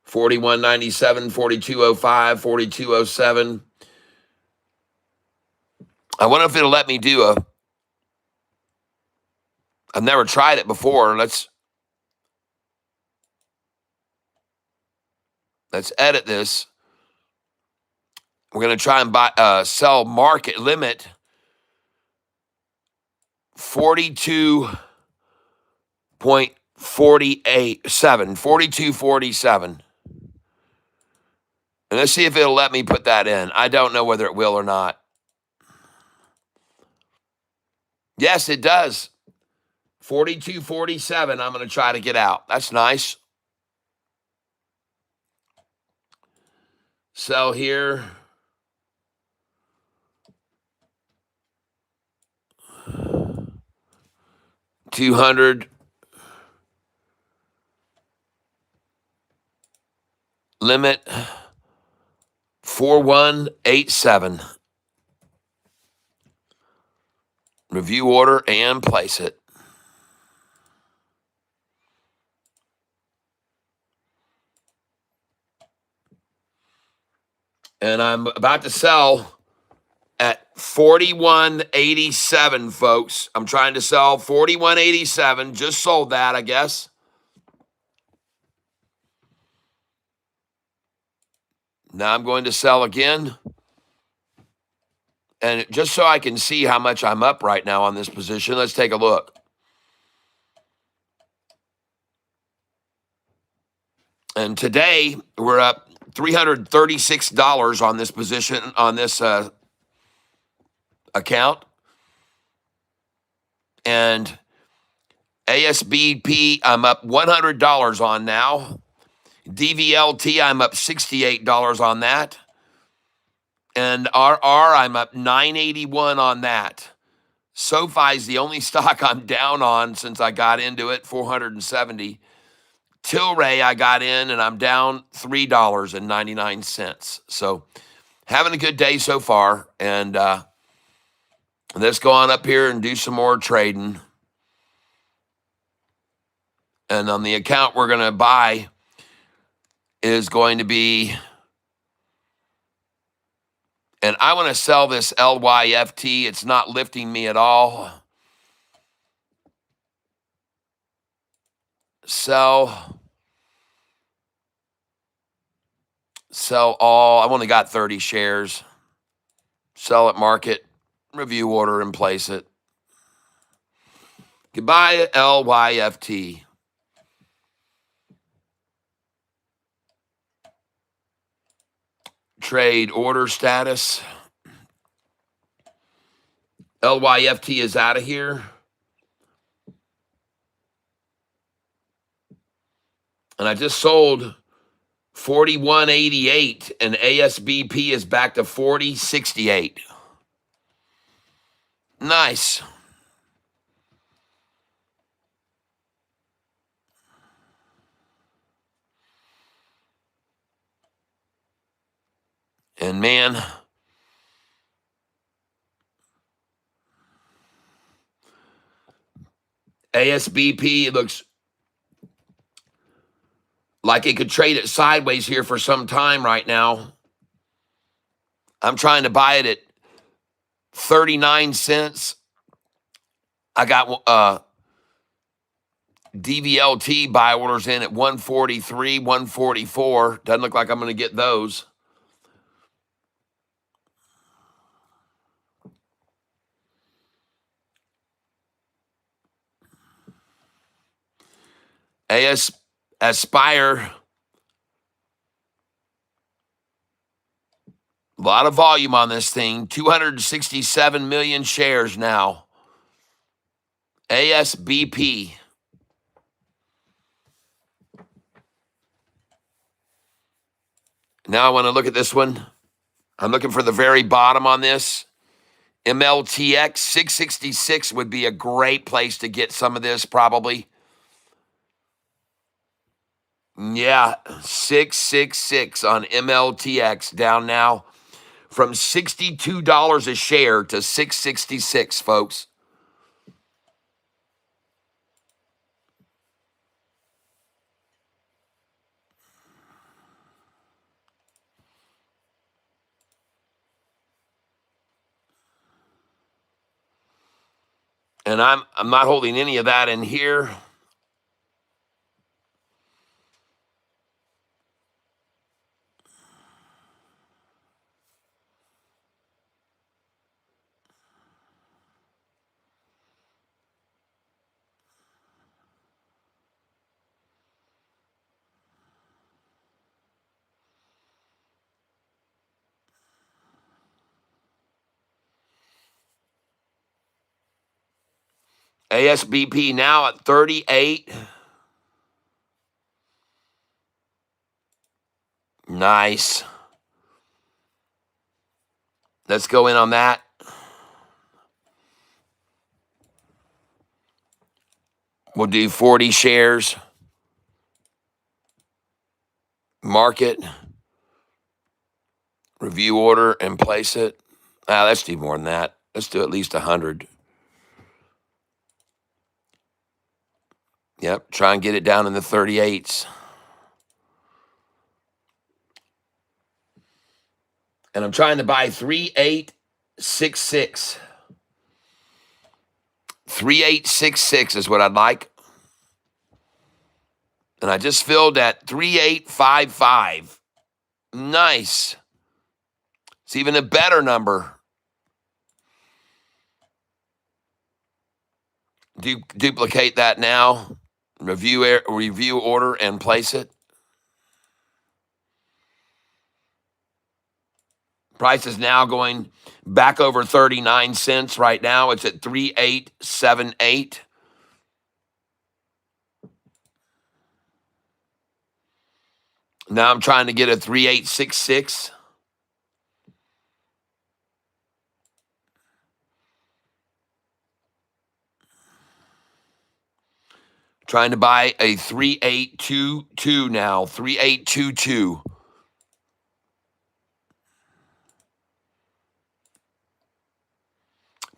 41.97, 42.05, 42.07. I wonder if it'll let me do I've never tried it before. Let's edit this. We're going to try and sell market limit 42.47. And let's see if it'll let me put that in. I don't know whether it will or not. Yes, it does. 42.47. I'm going to try to get out. That's nice. Sell here. $200. Limit 4187. Review order and place it. And I'm about to sell at 4187, folks. I'm trying to sell 4187. Just sold that, I guess. Now I'm going to sell again. And just so I can see how much I'm up right now on this position, let's take a look. And today we're up $336 on this position, on this account. And ASBP, I'm up $100 on now. DVLT, I'm up $68 on that. And RR, I'm up $981 on that. SoFi is the only stock I'm down on since I got into it, $470. Tilray, I got in and I'm down $3.99. So having a good day so far. And let's go on up here and do some more trading. And on the account we're going to buy is going to be, and I want to sell this LYFT. It's not lifting me at all. Sell all. I've only got 30 shares. Sell at market, review order, and place it. Goodbye, LYFT. Trade order status. LYFT is out of here. And I just sold 41.88 and ASBP is back to 40.68. Nice. And man, ASBP looks like it could trade it sideways here for some time right now. I'm trying to buy it at 39 cents. I got DVLT buy orders in at 143, 144. Doesn't look like I'm going to get those. Aspire, a lot of volume on this thing. 267 million shares now. ASBP. Now I want to look at this one. I'm looking for the very bottom on this. MLTX 666 would be a great place to get some of this probably. Yeah, 666 on MLTX down now from $62 a share to 666, folks. And I'm not holding any of that in here. ASBP now at 38. Nice. Let's go in on that. We'll do 40 shares. Market. Review order and place it. Let's do more than that. Let's do at least 100. Yep, try and get it down in the 38s. And I'm trying to buy 3866. 3866 is what I'd like. And I just filled at 3855. Nice. It's even a better number. Duplicate that now. Review order and place it. Price is now going back over 39 cents right now. It's at 3878. Now I'm trying to get a 3866. Trying to buy a 3822 now. 3822.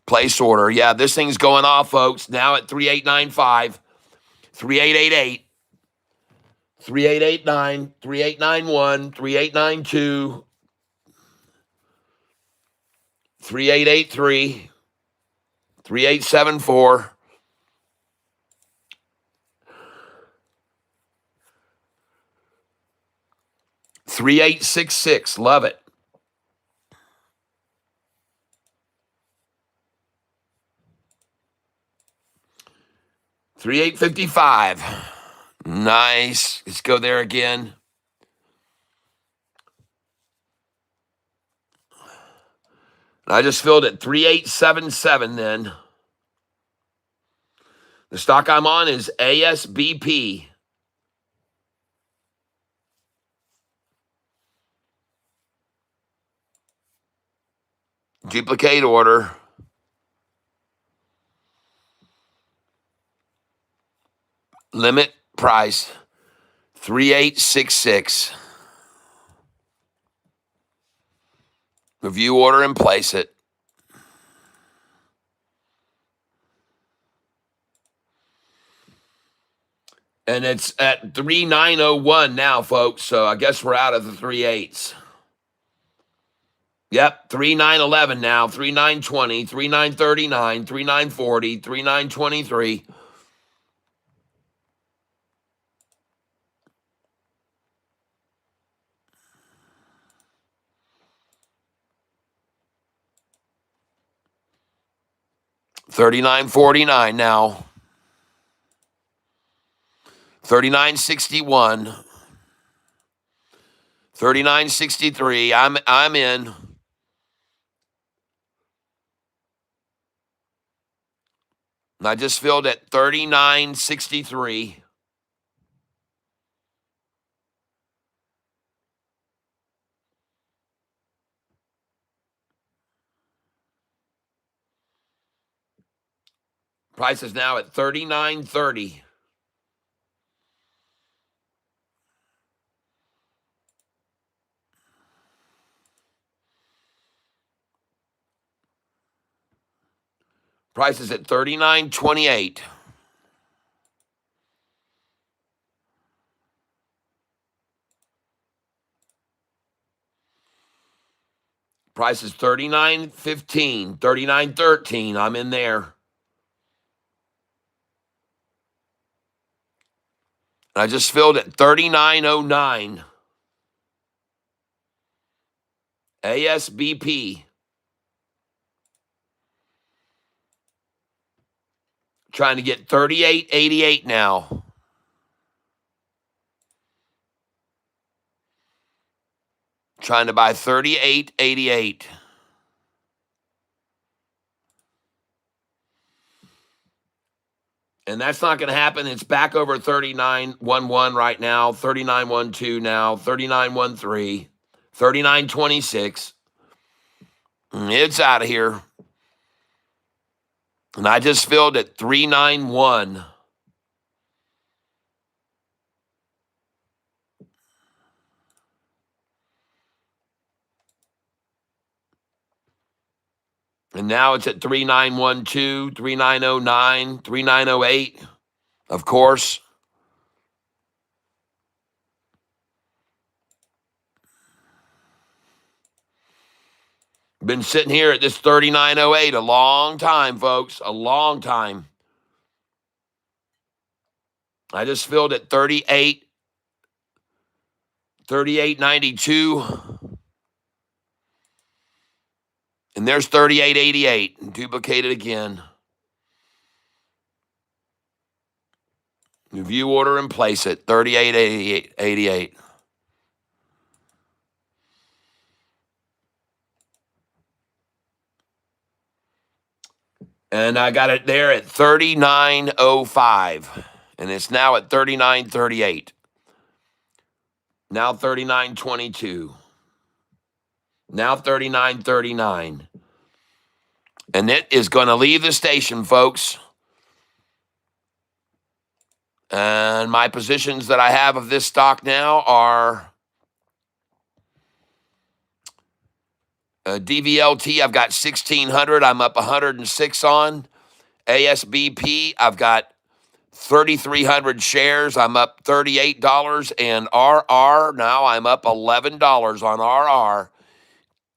Place order. Yeah, this thing's going off, folks. Now at 3895, 3888, 3889, 3891, 3892, 3883, 3874. 3866. Love it. $38.55. Nice. Let's go there again. I just filled at 3877 then. The stock I'm on is ASBP. Duplicate order. Limit price 3866. Review order and place it. And it's at 3901 now, folks. So I guess we're out of the 38s. Yep, 3911 now, 3920, 3939, 3940, 3923. $39.49 now. $39.61. $39.63. I'm in. I just filled at $39.63. Price is now at $39.30. Price is at $39.28. Price is $39.15, $39.13. I'm in there. I just filled at $39.09. ASBP. Trying to get $38.88 now. Trying to buy $38.88. And that's not going to happen. It's back over 39.11 right now, 39.12 now, 39.13, 39.26. It's out of here. And I just filled at 391. And now it's at 3912, 3909, 3908, of course. Been sitting here at this 3908 a long time, folks, a long time. I just filled at 3892. And there's 3888. Duplicate it again. View order and place it. 3888. And I got it there at 3905. And it's now at 3938. Now 3922. Now 3939. And it is going to leave the station, folks. And my positions that I have of this stock now are DVLT, I've got 1,600. I'm up 106 on. ASBP, I've got 3,300 shares. I'm up $38. And RR, now I'm up $11 on RR.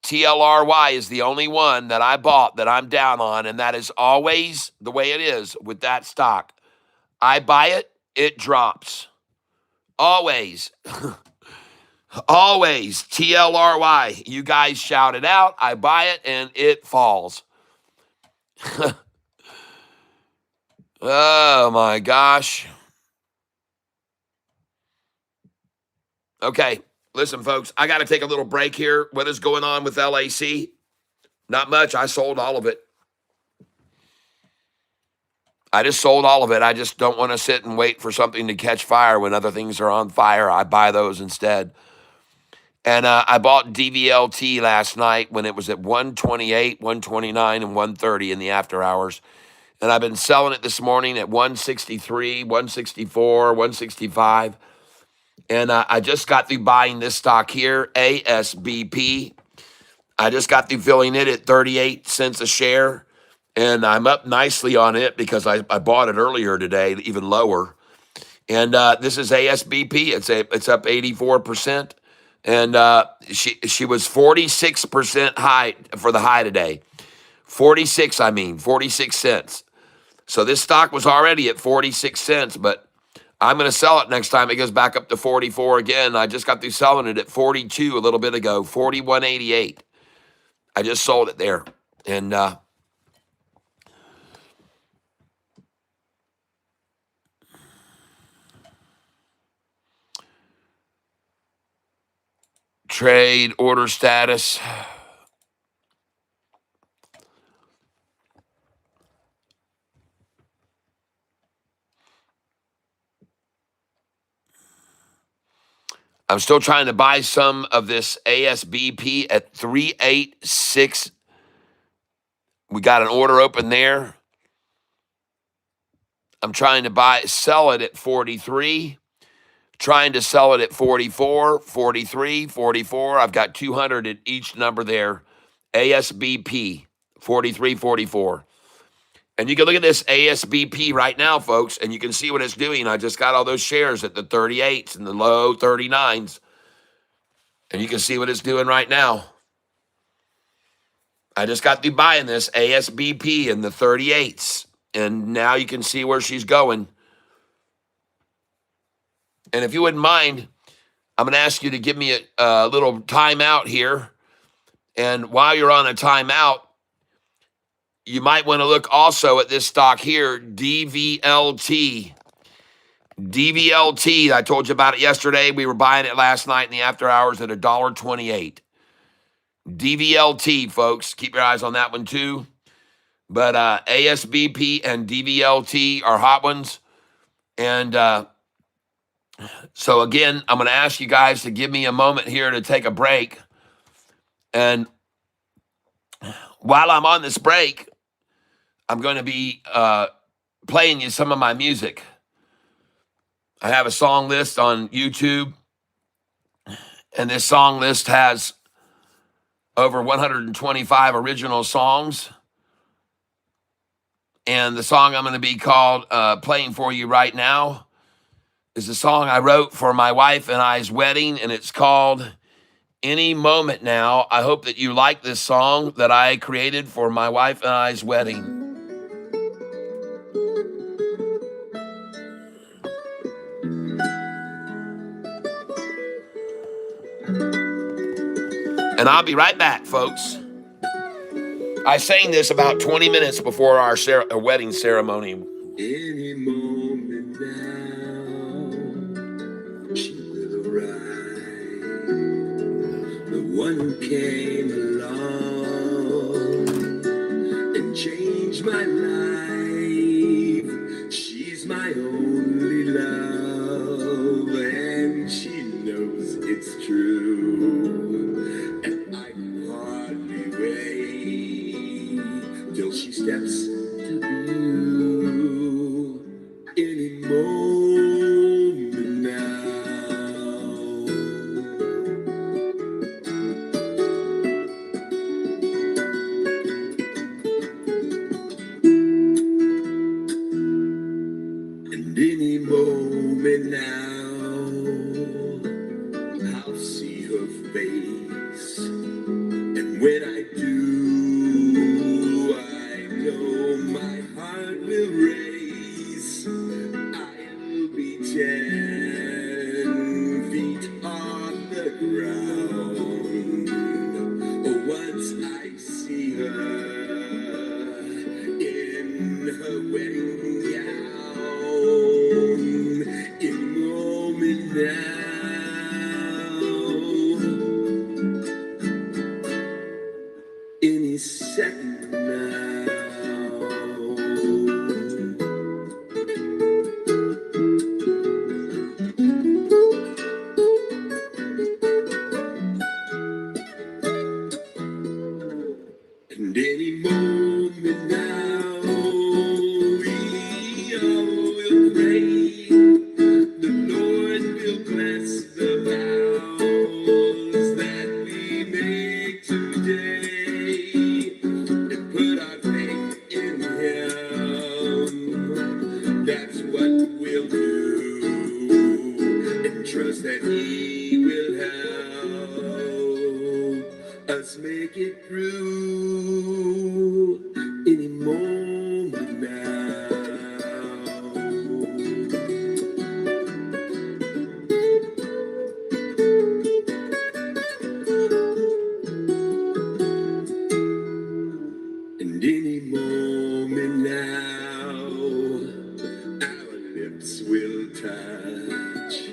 TLRY is the only one that I bought that I'm down on, and that is always the way it is with that stock. I buy it, it drops. Always. Always. TLRY. You guys shout it out. I buy it, and it falls. Oh, my gosh. Okay. Listen, folks, I got to take a little break here. What is going on with LAC? Not much. I sold all of it. I just sold all of it. I just don't want to sit and wait for something to catch fire when other things are on fire. I buy those instead. And I bought DVLT last night when it was at 128, 129, and 130 in the after hours. And I've been selling it this morning at 163, 164, 165. And I just got through buying this stock here, ASBP. I just got through filling it at 38 cents a share. And I'm up nicely on it because I bought it earlier today, even lower. And this is ASBP. It's up 84%. And she was 46% high for the high today. 46 cents. So this stock was already at 46 cents, but I'm going to sell it next time it goes back up to 44 again. I just got through selling it at 42 a little bit ago, 41.88. I just sold it there. And trade order status. I'm still trying to buy some of this ASBP at 386. We got an order open there. I'm trying to sell it at 43. Trying to sell it at 44, 43, 44. I've got 200 at each number there. ASBP, 43, 44. And you can look at this ASBP right now, folks, and you can see what it's doing. I just got all those shares at the 38s and the low 39s. And you can see what it's doing right now. I just got through buying this ASBP in the 38s. And now you can see where she's going. And if you wouldn't mind, I'm going to ask you to give me a little timeout here. And while you're on a timeout, you might want to look also at this stock here, DVLT. DVLT, I told you about it yesterday. We were buying it last night in the after hours at $1.28. DVLT, folks. Keep your eyes on that one too. But ASBP and DVLT are hot ones. And so again, I'm going to ask you guys to give me a moment here to take a break. And while I'm on this break, I'm going to be playing you some of my music. I have a song list on YouTube, and this song list has over 125 original songs. And the song I'm going to be playing for you right now is a song I wrote for my wife and I's wedding, and it's called Any Moment Now. I hope that you like this song that I created for my wife and I's wedding. And I'll be right back, folks. I sang this about 20 minutes before our wedding ceremony. Any moment now, she will arrive. The one who came along and changed my life. She's my only love, and she knows it's true. And I can hardly wait till she steps to view. Any moment now. And any moment now, I'll see her face. And when I do, I know my heart will race. I'll be 10 feet off the ground. Oh, once I see her in her wedding gown, in a moment now, any second now. And any moment now, we all will pray. The Lord will bless the vows that we make today, and put our faith in Him. That's what we'll do, and trust that He will help us make it through. Any moment now. And any moment now, our lips will touch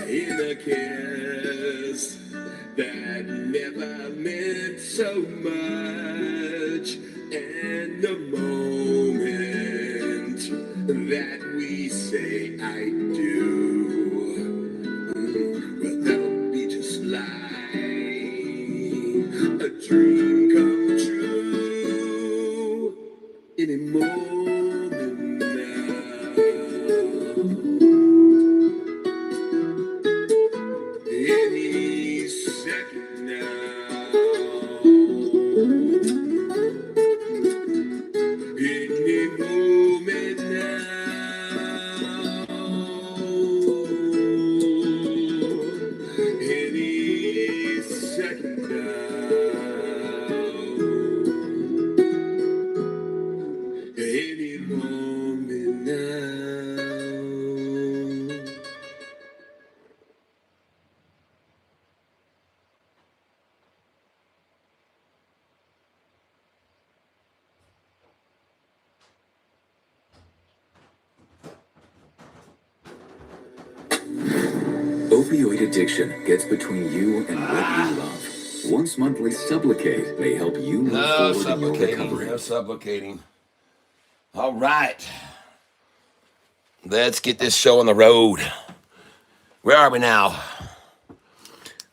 in a kiss that never meant so much. And the moment that we say I do, well, that'll be just like a dream come true. Any moment now, any second now, any moment now, any second now, any moment now. Opioid addiction gets between you and what you love. Once monthly Supplicate may help you move No forward in your supplicating. recovery. No supplicating. All right. Let's get this show on the road. Where are we now?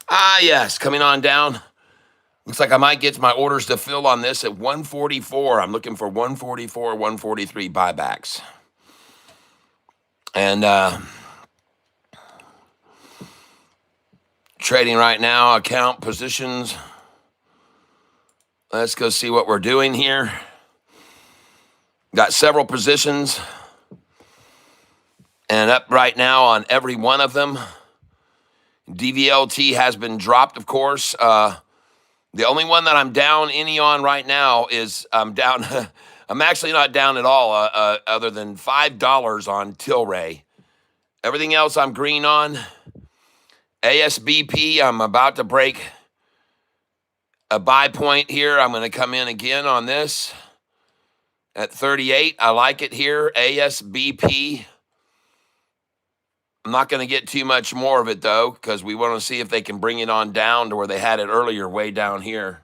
Ah, yes, coming on down. Looks like I might get my orders to fill on this at 144. I'm looking for 144, 143 buybacks. And trading right now, account positions. Let's go see what we're doing here. Got several positions. And up right now on every one of them. DVLT has been dropped, of course. The only one that I'm down any on right now is I'm down. I'm actually not down at all, other than $5 on Tilray. Everything else I'm green on. ASBP, I'm about to break a buy point here. I'm going to come in again on this at 38. I like it here. ASBP. I'm not going to get too much more of it, though, because we want to see if they can bring it on down to where they had it earlier, way down here.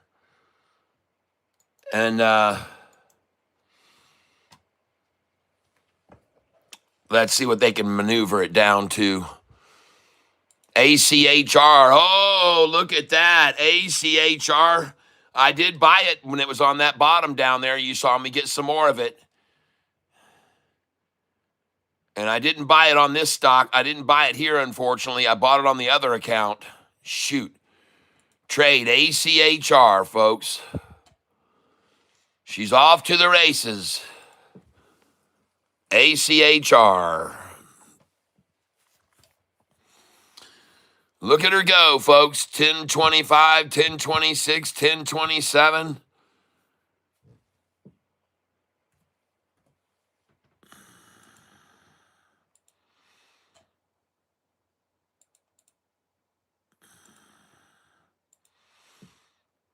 And let's see what they can maneuver it down to. ACHR. Oh, look at that. ACHR. I did buy it when it was on that bottom down there. You saw me get some more of it. And I didn't buy it on this stock. I didn't buy it here, unfortunately. I bought it on the other account. Shoot. Trade ACHR, folks. She's off to the races. ACHR. Look at her go, folks. 1025, 1026, 1027.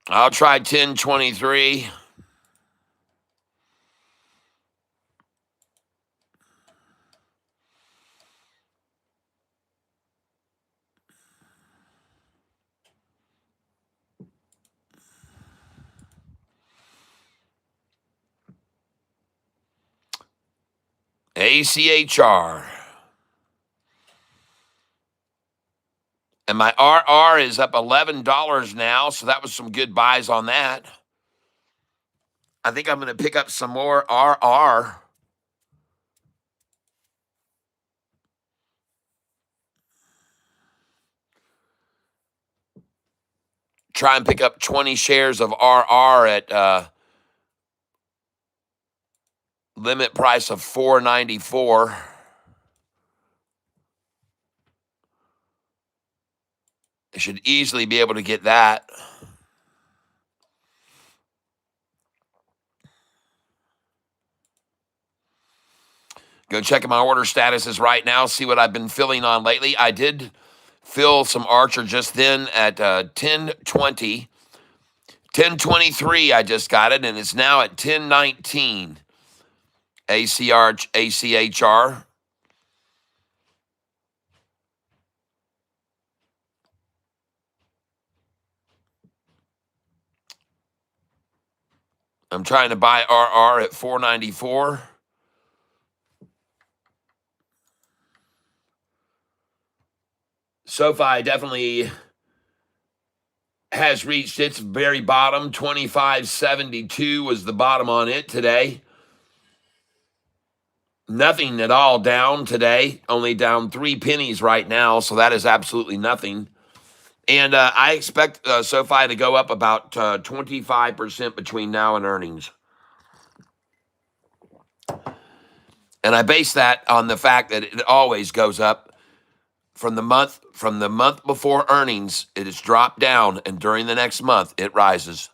I'll try 1023. ACHR. And my RR is up $11 now, so that was some good buys on that. I think I'm going to pick up some more RR. Try and pick up 20 shares of RR at limit price of $4.94. I should easily be able to get that. Go check my order statuses right now, see what I've been filling on lately. I did fill some Archer just then at 1020. 1023 I just got it, and it's now at 1019. ACHR. I'm trying to buy RR at 494. SoFi definitely has reached its very bottom. 25.72 was the bottom on it today. Nothing at all down today. Only down 3 pennies right now, so that is absolutely nothing. And I expect SoFi to go up about 25% between now and earnings. And I base that on the fact that it always goes up. From the month before earnings, it has dropped down, and during the next month, it rises.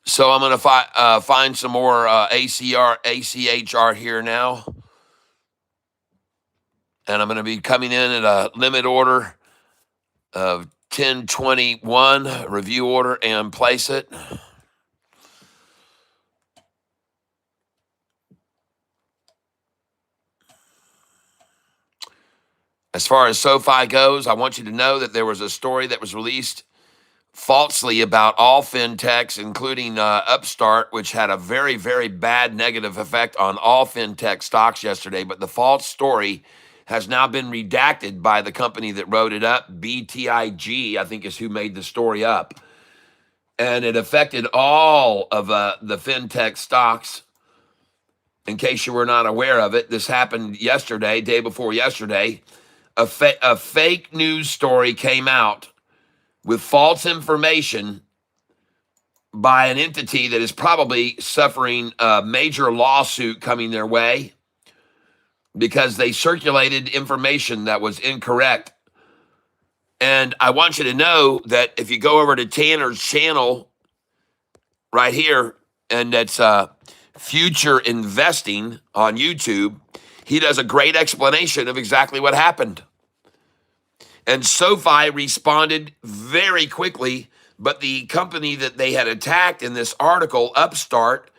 So I'm going to find some more ACHR here now. And I'm going to be coming in at a limit order of 1021, review order, and place it. As far as SoFi goes, I want you to know that there was a story that was released falsely about all fintechs, including Upstart, which had a very, very bad negative effect on all fintech stocks yesterday. But the false story has now been redacted by the company that wrote it up. BTIG, I think, is who made the story up. And it affected all of the fintech stocks. In case you were not aware of it, this happened yesterday, day before yesterday. A fake news story came out with false information by an entity that is probably suffering a major lawsuit coming their way because they circulated information that was incorrect. And I want you to know that if you go over to Tanner's channel right here, and that's Future Investing on YouTube, he does a great explanation of exactly what happened. And SoFi responded very quickly, but the company that they had attacked in this article, Upstart,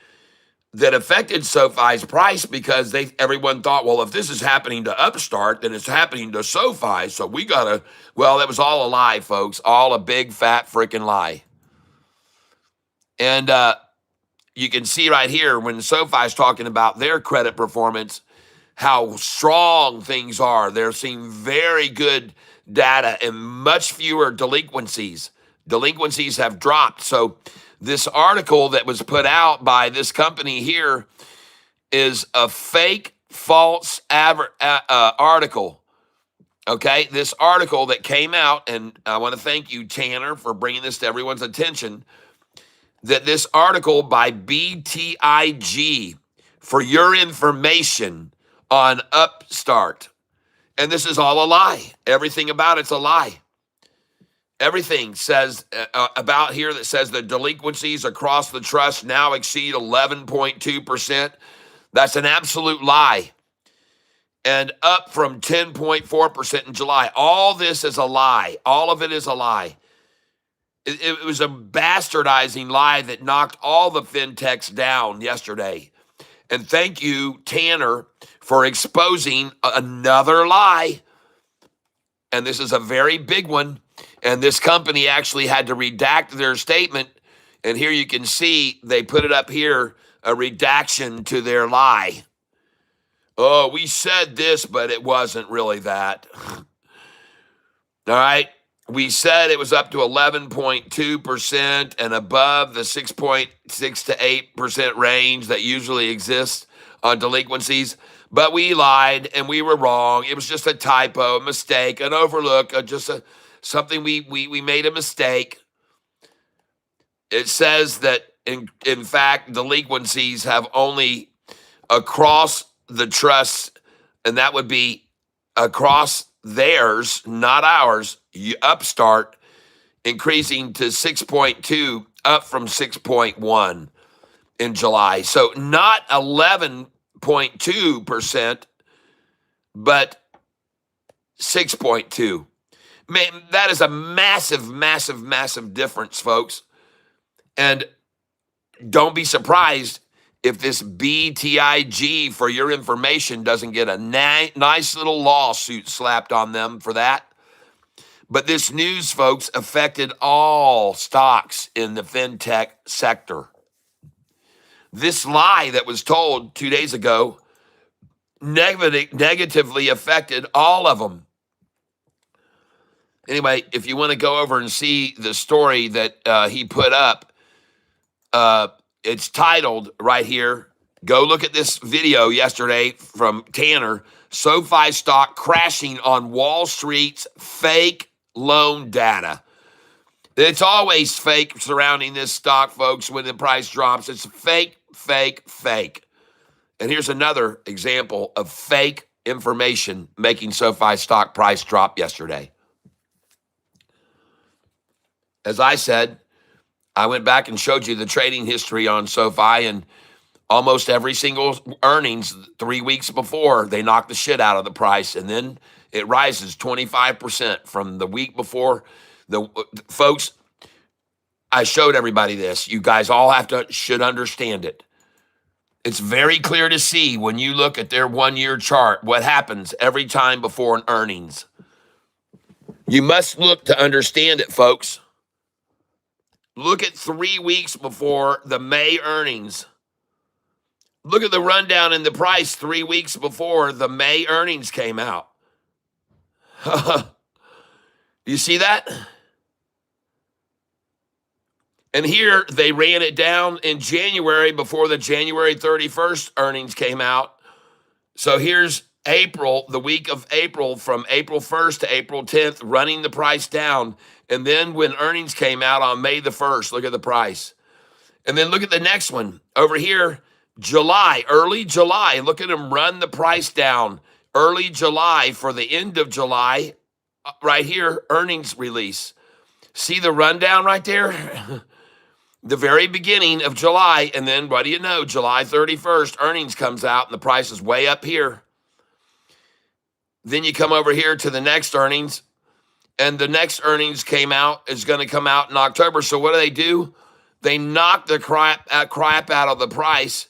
that affected SoFi's price because everyone thought, well, if this is happening to Upstart, then it's happening to SoFi. So we gotta, well, that was all a lie, folks, all a big fat freaking lie. And you can see right here when SoFi's talking about their credit performance, how strong things are. They're seeing very good data and much fewer delinquencies. Delinquencies have dropped. So this article that was put out by this company here is a fake, false article. Okay, this article that came out, and I want to thank you, Tanner, for bringing this to everyone's attention, that this article by BTIG, for your information, on Upstart. And this is all a lie. Everything about it's a lie. Everything says about here that says the delinquencies across the trust now exceed 11.2%. That's an absolute lie. And up from 10.4% in July. All this is a lie. All of it is a lie. It was a bastardizing lie that knocked all the fintechs down yesterday. And thank you, Tanner, for exposing another lie. And this is a very big one. And this company actually had to redact their statement. And here you can see they put it up here, a redaction to their lie. Oh, we said this, but it wasn't really that. All right. We said it was up to 11.2% and above the 6.6 to 8% range that usually exists on delinquencies. But we lied and we were wrong. It was just a typo, a mistake, an overlook, something we made a mistake. It says that, in fact, delinquencies have only across the trust, and that would be across theirs, not ours, Upstart, increasing to 6.2, up from 6.1 in July. So not 11.2%, but 6.2. Man, that is a massive, massive, massive difference, folks. And don't be surprised if this BTIG, for your information, doesn't get a nice little lawsuit slapped on them for that. But this news, folks, affected all stocks in the fintech sector. This lie that was told 2 days ago negatively affected all of them. Anyway, if you want to go over and see the story that he put up, it's titled right here. Go look at this video yesterday from Tanner. SoFi stock crashing on Wall Street's fake loan data. It's always fake surrounding this stock, folks, when the price drops. It's fake, fake, fake. And here's another example of fake information making SoFi stock price drop yesterday. As I said, I went back and showed you the trading history on SoFi, and almost every single earnings 3 weeks before, they knock the shit out of the price, and then it rises 25% from the week before. Folks, I showed everybody this. You guys all should understand it. It's very clear to see when you look at their 1-year chart what happens every time before an earnings. You must look to understand it, folks. Look at 3 weeks before the May earnings. Look at the rundown in the price 3 weeks before the May earnings came out. You see that? And here they ran it down in January before the January 31st earnings came out. So here's April, the week of April, from April 1st to April 10th, running the price down. And then when earnings came out on May the 1st, look at the price. And then look at the next one over here, July, early July. Look at them run the price down. Early July for the end of July, right here, earnings release. See the rundown right there? The very beginning of July, and then what do you know? July 31st, earnings comes out, and the price is way up here. Then you come over here to the next earnings, and the next earnings is going to come out in October. So what do? They knock the crap out of the price,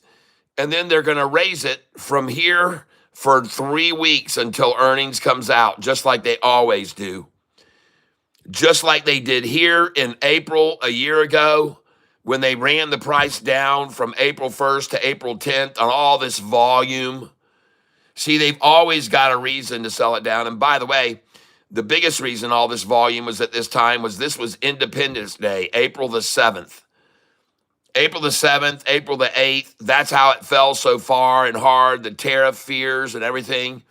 and then they're going to raise it from here for 3 weeks until earnings comes out, just like they always do. Just like they did here in April a year ago, when they ran the price down from April 1st to April 10th on all this volume. See, they've always got a reason to sell it down. And by the way, the biggest reason all this volume was at this time was this was Independence Day, April the 7th. April the 7th, April the 8th, that's how it fell so far and hard, the tariff fears and everything.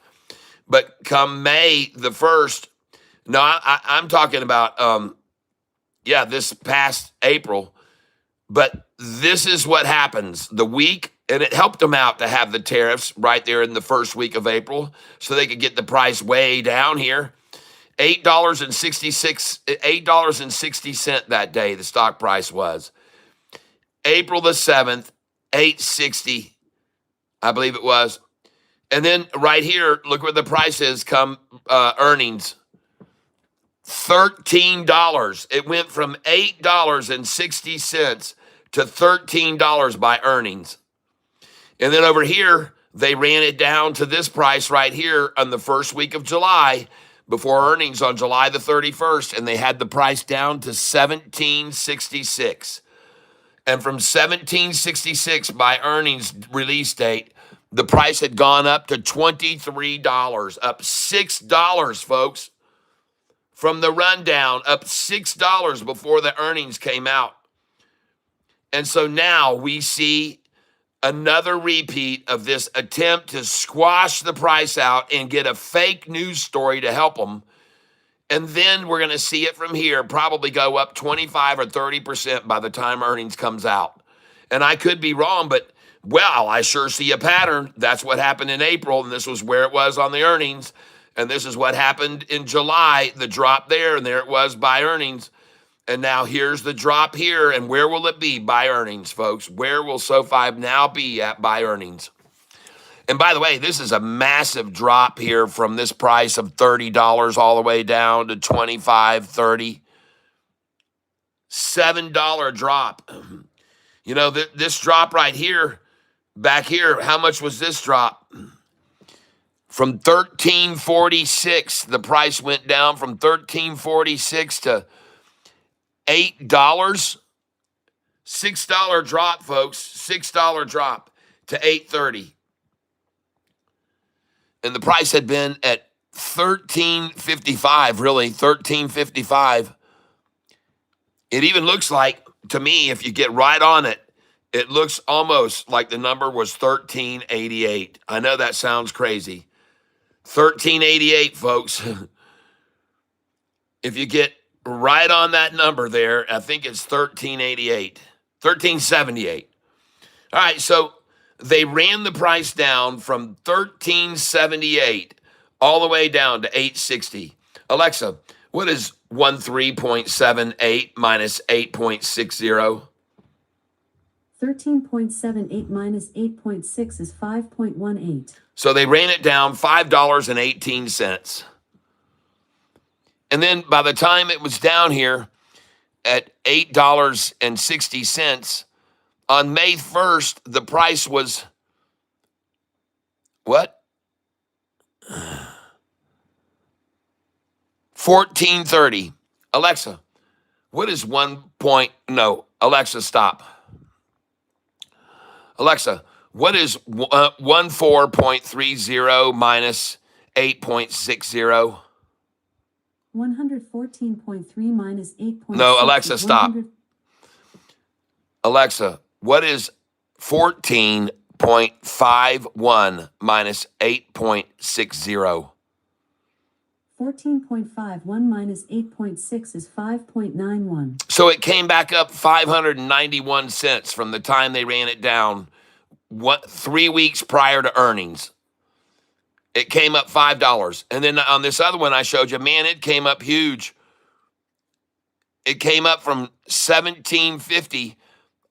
But come May the 1st, no, I'm talking about, this past April. But this is what happens the week, and it helped them out to have the tariffs right there in the first week of April so they could get the price way down here. $8.60 that day the stock price was. April the 7th, $8.60, I believe it was. And then right here, look where the price is come earnings. $13. It went from $8.60 to $13 by earnings. And then over here, they ran it down to this price right here on the first week of July before earnings on July the 31st, and they had the price down to $17.66. And from $17.66 by earnings release date, the price had gone up to $23, up $6, folks. From the rundown, up $6 before the earnings came out. And so now we see another repeat of this attempt to squash the price out and get a fake news story to help them. And then we're going to see it from here probably go up 25 or 30% by the time earnings comes out. And I could be wrong, but, well, I sure see a pattern. That's what happened in April, and this was where it was on the earnings. And this is what happened in July, the drop there, and there it was by earnings. And now here's the drop here, and where will it be by earnings, folks? Where will SoFi now be at by earnings? And by the way, this is a massive drop here from this price of $30 all the way down to $25, $30. $7 drop. You know, this drop right here, back here, how much was this drop? From $13.46, the price went down from $13.46 to $8. $6 drop, folks. $6 drop to $8.30. And the price had been at $13.55, really, $13.55. It even looks like, to me, if you get right on it, it looks almost like the number was $13.88. I know that sounds crazy. $13.88, folks. If you get right on that number there, I think it's $13.88, $13.78. All right, so they ran the price down from $13.78 all the way down to $8.60. Alexa, what is 13.78 minus 8.60? 13.78 minus 8.6 is 5.18. So they ran it down $5.18. And then by the time it was down here at $8.60, On May 1st, the price was what? 1430. Alexa, what is Alexa, stop. Alexa, what is 14.30 minus 8.60? 114.3 minus 8.6 No, Alexa, is stop. 100. Alexa, what is 14.51 minus 8.60? 14.51 minus 8.6 is 5.91. So it came back up 591 cents from the time they ran it down 3 weeks prior to earnings. It came up $5. And then on this other one I showed you, man, it came up huge. It came up from $17.50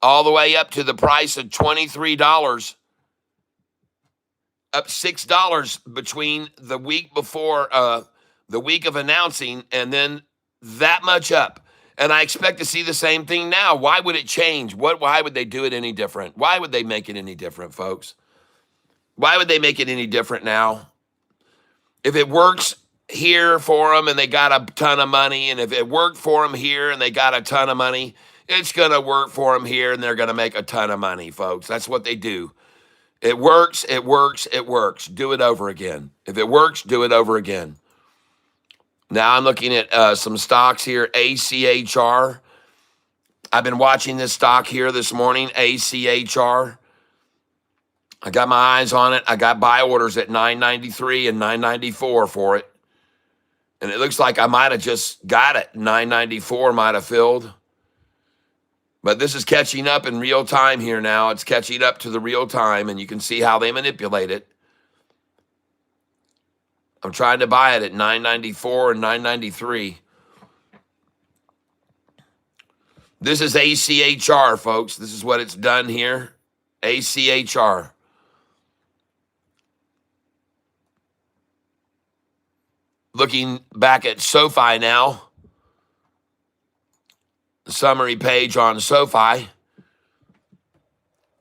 all the way up to the price of $23, up $6 between the week before, the week of announcing, and then that much up. And I expect to see the same thing now. Why would it change? Why would they do it any different? Why would they make it any different, folks? Why would they make it any different now? If it works here for them and they got a ton of money, and if it worked for them here and they got a ton of money, it's going to work for them here and they're going to make a ton of money, folks. That's what they do. It works, it works, it works. Do it over again. If it works, do it over again. Now I'm looking at some stocks here, ACHR. I've been watching this stock here this morning, ACHR. I got my eyes on it. I got buy orders at 993 and 994 for it. And it looks like I might have just got it. 994 might have filled. But this is catching up in real time here now. It's catching up to the real time, and you can see how they manipulate it. I'm trying to buy it at 994 and 993. This is ACHR, folks. This is what it's done here. ACHR. Looking back at SoFi now, the summary page on SoFi.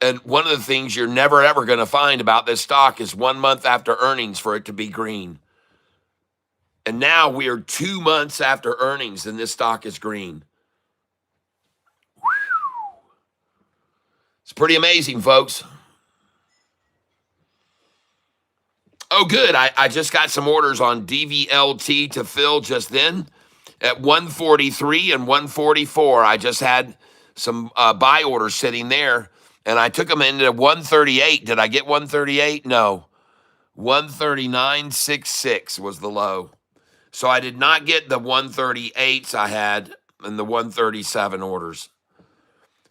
And one of the things you're never, ever going to find about this stock is 1 month after earnings for it to be green. And now we are 2 months after earnings and this stock is green. It's pretty amazing, folks. Oh, good. I just got some orders on DVLT to fill just then at 143 and 144. I just had some buy orders sitting there, and I took them into 138. Did I get 138? No. 139.66 was the low. So I did not get the 138s I had in the 137 orders.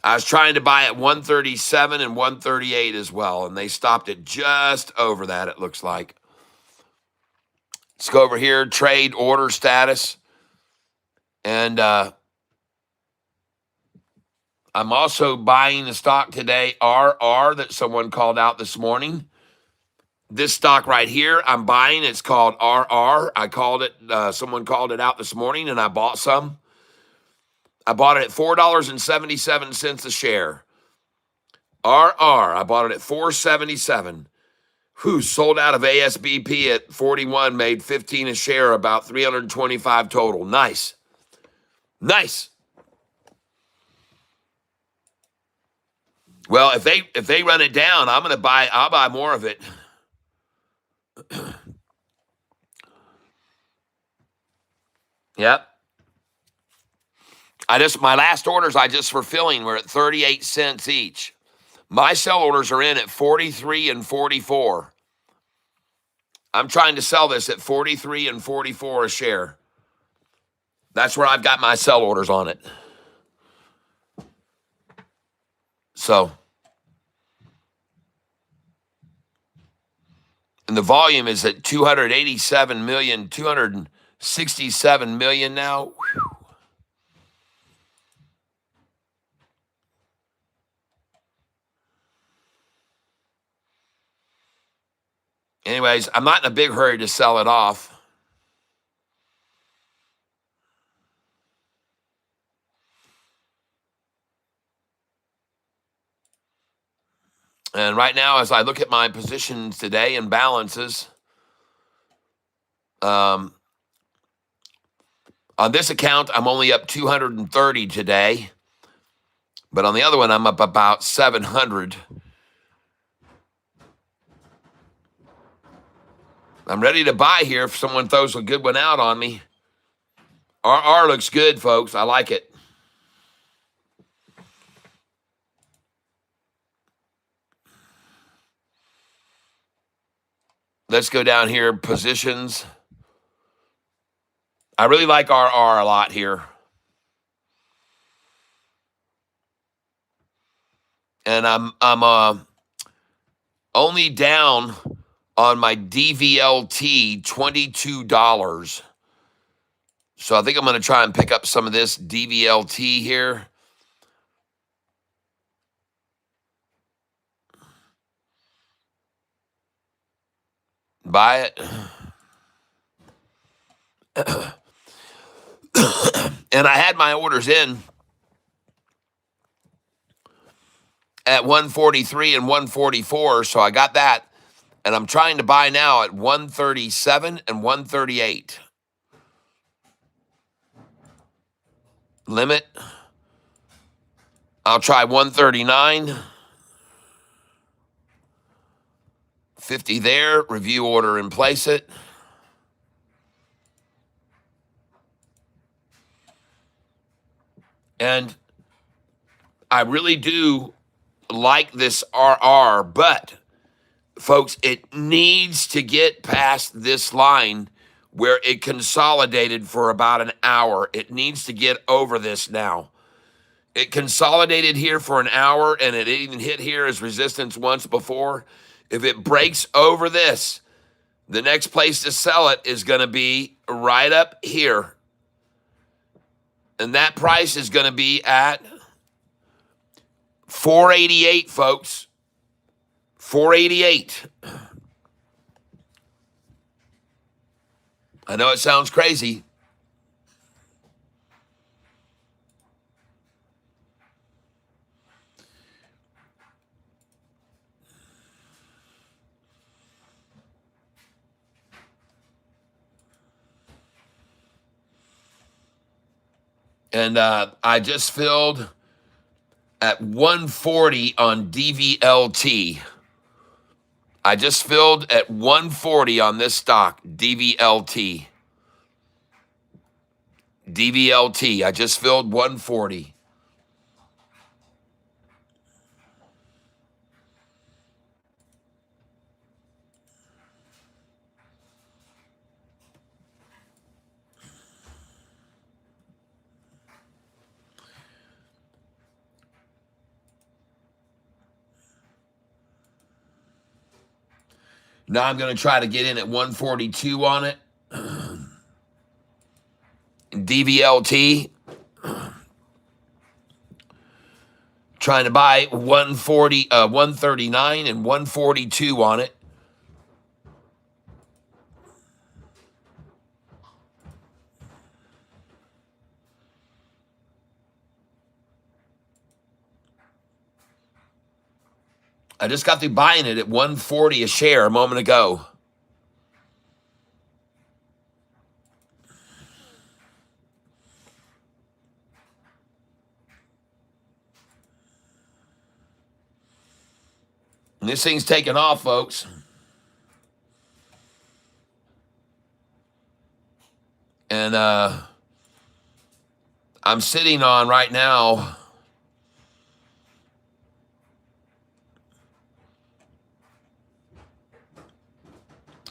I was trying to buy at 137 and 138 as well, and they stopped it just over that, it looks like. Let's go over here, trade order status. And I'm also buying the stock today, RR, that someone called out this morning. This stock right here, I'm buying. It's called RR. I called it, someone called it out this morning, and I bought some. I bought it at $4.77 a share. RR, I bought it at $4.77. Whew, sold out of ASBP at 41, made 15 a share, about 325 total. Nice. Nice. Well, if they run it down, I'll buy more of it. Yep. My last orders I just fulfilling were at 38 cents each. My sell orders are in at 43 and 44. I'm trying to sell this at 43 and 44 a share. That's where I've got my sell orders on it. So, and the volume is at 287 million, 267 million now. Whew. Anyways, I'm not in a big hurry to sell it off. And right now, as I look at my positions today and balances, on this account, I'm only up 230 today. But on the other one, I'm up about 700. I'm ready to buy here if someone throws a good one out on me. RR looks good, folks. I like it. Let's go down here, positions. I really like RR a lot here. And I'm only down on my DVLT $22. So I think I'm going to try and pick up some of this DVLT here. Buy it. And I had my orders in at 143 and 144, so I got that. And I'm trying to buy now at 137 and 138. Limit. I'll try 139. 50 there. Review order and place it. And I really do like this RR, but folks, it needs to get past this line where it consolidated for about an hour. It needs to get over this now. It consolidated here for an hour, and it even hit here as resistance once before. If it breaks over this, the next place to sell it is going to be right up here. And that price is going to be at 488, folks. 488. I know it sounds crazy. And I just filled at 140 on DVLT. I just filled at 140 on this stock, DVLT. DVLT, I just filled 140. Now I'm going to try to get in at 142 on it. DVLT. Trying to buy 139 and 142 on it. I just got through buying it at 140 a share a moment ago. And this thing's taking off, folks. And I'm sitting on right now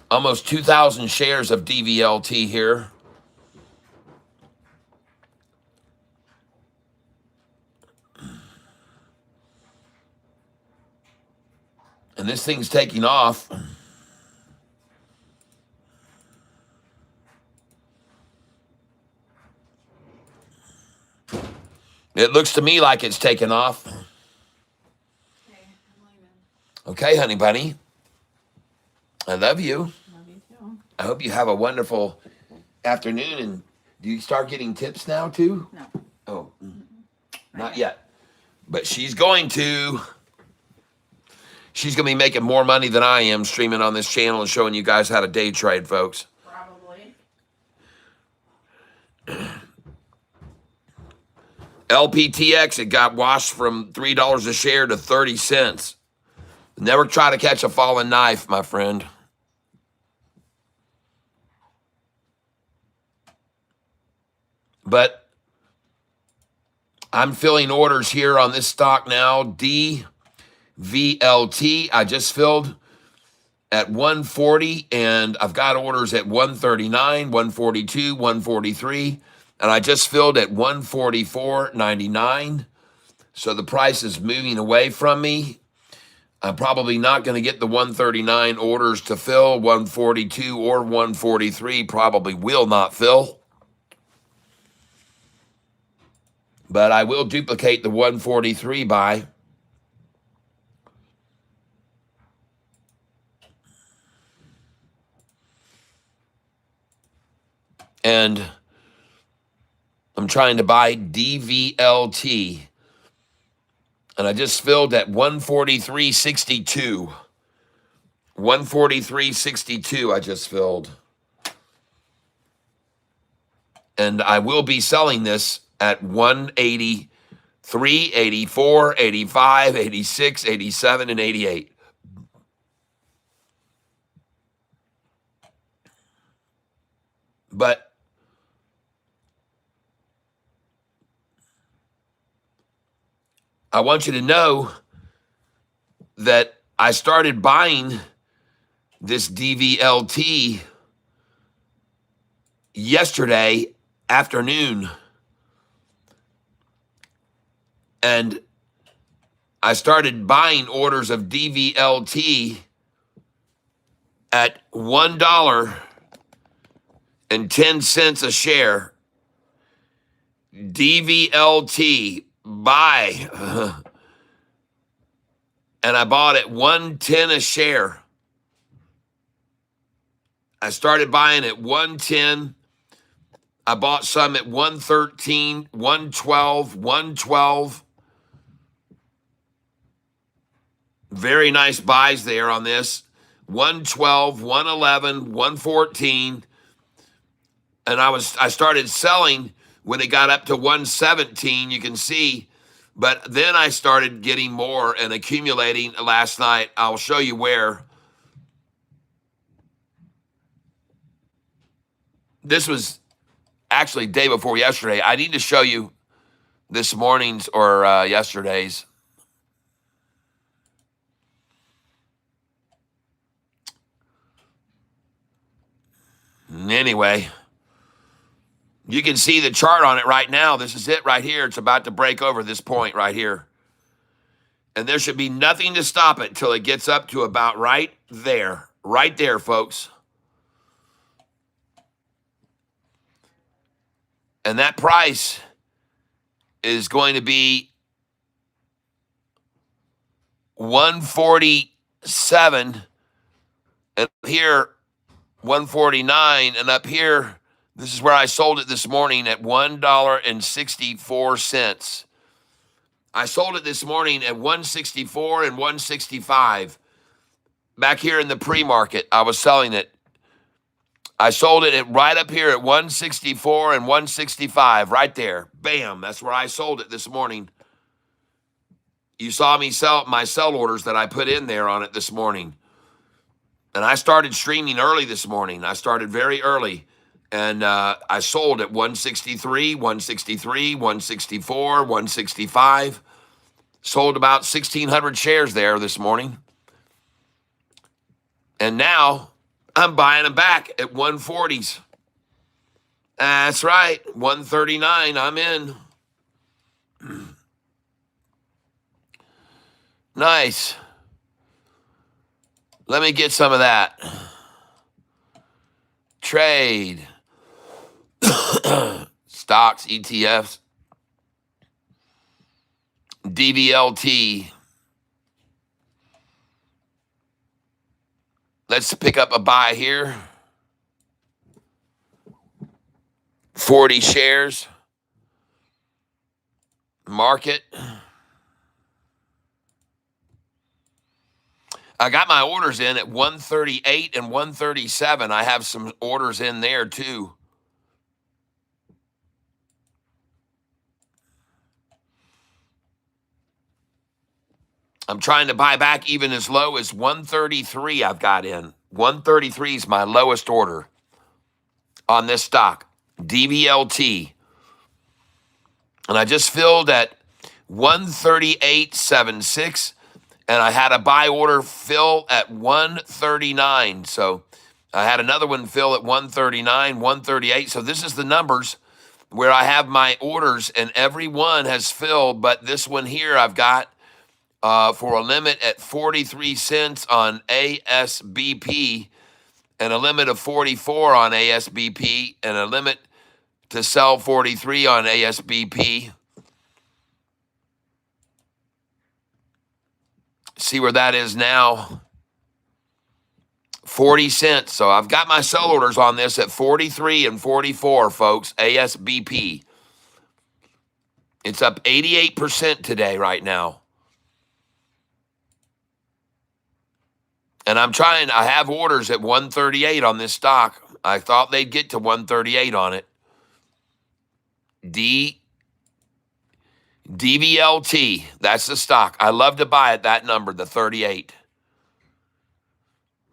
almost 2,000 shares of DVLT here. And this thing's taking off. It looks to me like it's taking off. Okay, honey bunny. I love you. Love you too. I hope you have a wonderful afternoon. And do you start getting tips now too? No. Oh, not yet. But she's going to. She's going to be making more money than I am streaming on this channel and showing you guys how to day trade, folks. Probably. LPTX, it got washed from $3 a share to 30 cents. Never try to catch a falling knife, my friend. But I'm filling orders here on this stock now. DVLT, I just filled at 140, and I've got orders at 139, 142, 143, and I just filled at 144.99. So the price is moving away from me. I'm probably not going to get the 139 orders to fill. 142 or 143 probably will not fill. But I will duplicate the 143 buy. And I'm trying to buy DVLT. And I just filled at 143.62. 143.62 I just filled. And I will be selling this at 183, 84, 85, 86, 87, and 88. But I want you to know that I started buying this DVLT yesterday afternoon. And I started buying orders of DVLT at $1.10 a share. DVLT, buy. And I bought at 110 a share. I started buying at 110. I bought some at 113, 112, 112. Very nice buys there on this. 112, 111, 114. And I started selling when it got up to 117, you can see. But then I started getting more and accumulating last night. I'll show you where. This was actually day before yesterday. I need to show you this morning's or yesterday's. Anyway, you can see the chart on it right now. This is it right here. It's about to break over this point right here. And there should be nothing to stop it till it gets up to about right there. Right there, folks. And that price is going to be 147. And here, 149. And up here, this is where I sold it this morning at $1.64. I sold it this morning at 164 and 165. Back here in the pre-market, I was selling it. I sold it right up here at 164 and 165, right there. Bam, that's where I sold it this morning. You saw me sell my sell orders that I put in there on it this morning. And I started streaming early this morning. I started very early. And I sold at 163, 163, 164, 165. Sold about 1,600 shares there this morning. And now I'm buying them back at 140s. That's right, 139, I'm in. Nice. Let me get some of that. Trade. Stocks, ETFs. DVLT. Let's pick up a buy here. 40 shares. Market. I got my orders in at 138 and 137. I have some orders in there too. I'm trying to buy back even as low as 133 I've got in. 133 is my lowest order on this stock, DVLT. And I just filled at 138.76, and I had a buy order fill at 139. So I had another one fill at 139, 138. So this is the numbers where I have my orders, and every one has filled, but this one here I've got for a limit at 43 cents on ASBP, and a limit of 44 on ASBP, and a limit to sell 43 on ASBP. See where that is now. 40 cents. So I've got my sell orders on this at 43 and 44, folks. ASBP. It's up 88% today right now. And I have orders at 138 on this stock. I thought they'd get to 138 on it. DVLT, that's the stock. I love to buy at that number, the 38.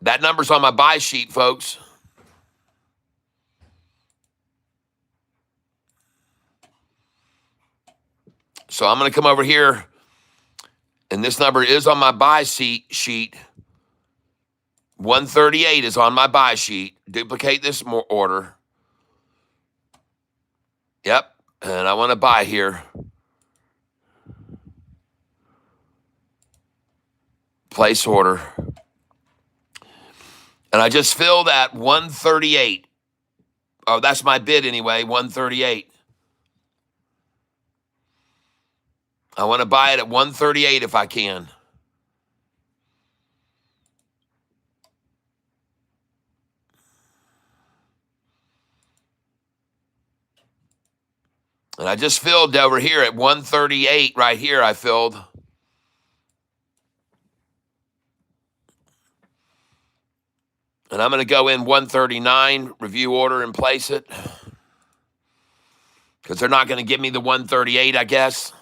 That number's on my buy sheet, folks. So I'm going to come over here, and this number is on my buy sheet. 138 is on my buy sheet. Duplicate this order. Yep, and I want to buy here. Place order. And I just filled at 138. Oh, that's my bid anyway, 138. I want to buy it at 138 if I can. And I just filled over here at 138 right here. I filled. And I'm going to go in 139, review order, and place it. Because they're not going to give me the 138, I guess.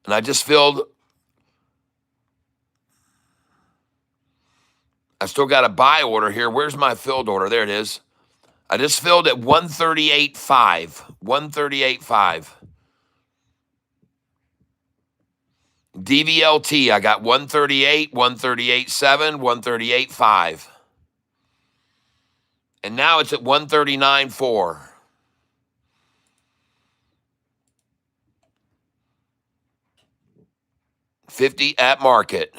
And I just filled. I still got a buy order here. Where's my filled order? There it is. I just filled at 138.5. 138.5. DVLT, I got 138, 138.7, 138.5. And now it's at 139.4. $50 at market.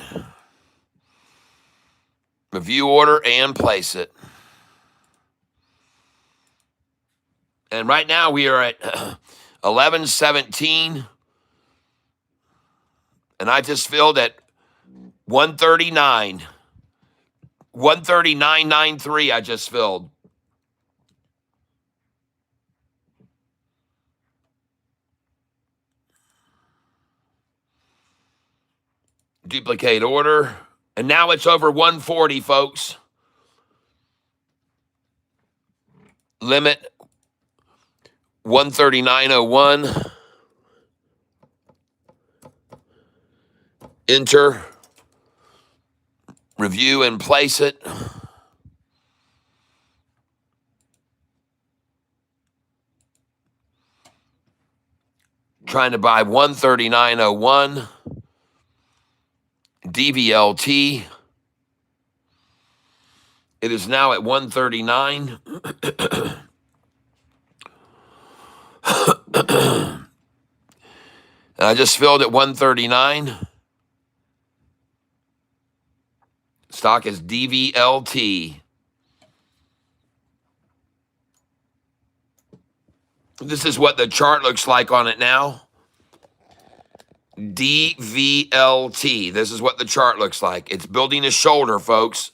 Review order and place it. And right now we are at 11.17. And I just filled at 139. 139.93 I just filled. Duplicate order. And now it's over 140, folks. Limit 139.01. Enter. Review and place it. Trying to buy 139.01. DVLT. It is now at 139. And I just filled at 139. Stock is DVLT. This is what the chart looks like on it now. DVLT. This is what the chart looks like. It's building a shoulder, folks.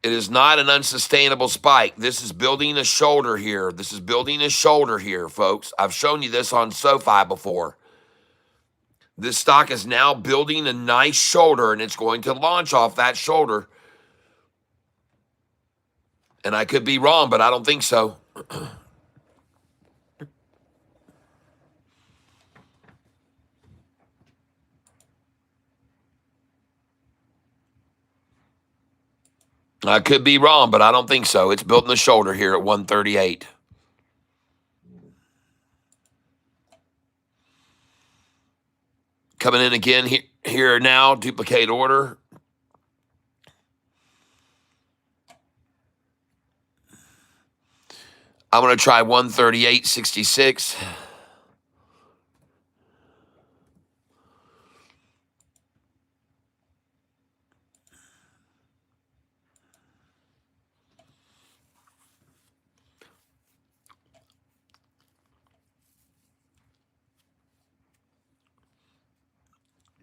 It is not an unsustainable spike. This is building a shoulder here. This is building a shoulder here, folks. I've shown you this on SoFi before. This stock is now building a nice shoulder, and it's going to launch off that shoulder. And I could be wrong, but I don't think so. I could be wrong, but I don't think so. It's building a shoulder here at 138. Coming in again here now, duplicate order. I'm going to try 138.66.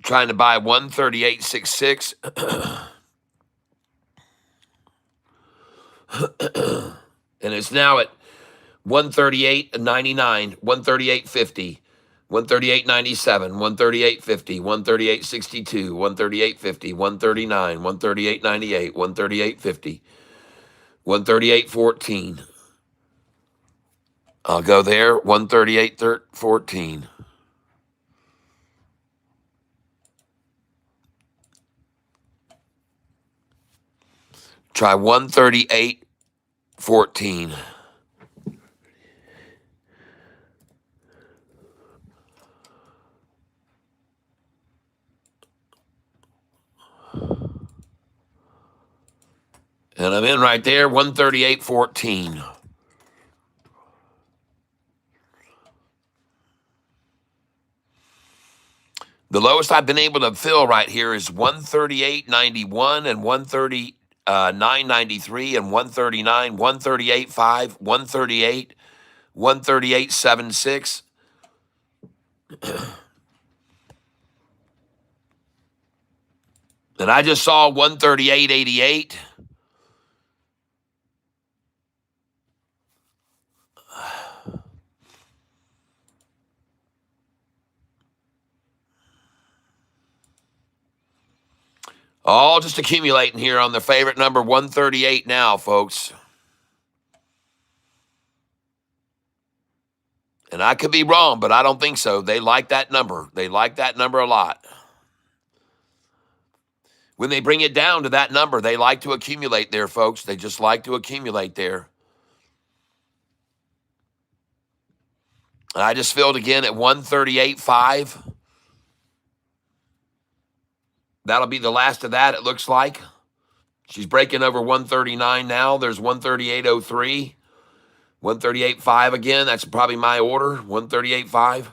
Trying to buy 138.66. And it's now at 138.99, 138.50, 138.97, 138.50, 138.62, 138.50, 139, 138.98, 138.50, 138.14. I'll go there, 138.14. Try 138.14. And I'm in right there, 138.14. The lowest I've been able to fill right here is 138.91 and 139.93 and 139, 138.5, 138, 138.76. And I just saw 138.88. All just accumulating here on the favorite number, 138 now, folks. And I could be wrong, but I don't think so. They like that number. They like that number a lot. When they bring it down to that number, they like to accumulate there, folks. They just like to accumulate there. And I just filled again at 138.5. That'll be the last of that, it looks like. She's breaking over 139 now. There's 138.03. 138.5 again. That's probably my order. 138.5.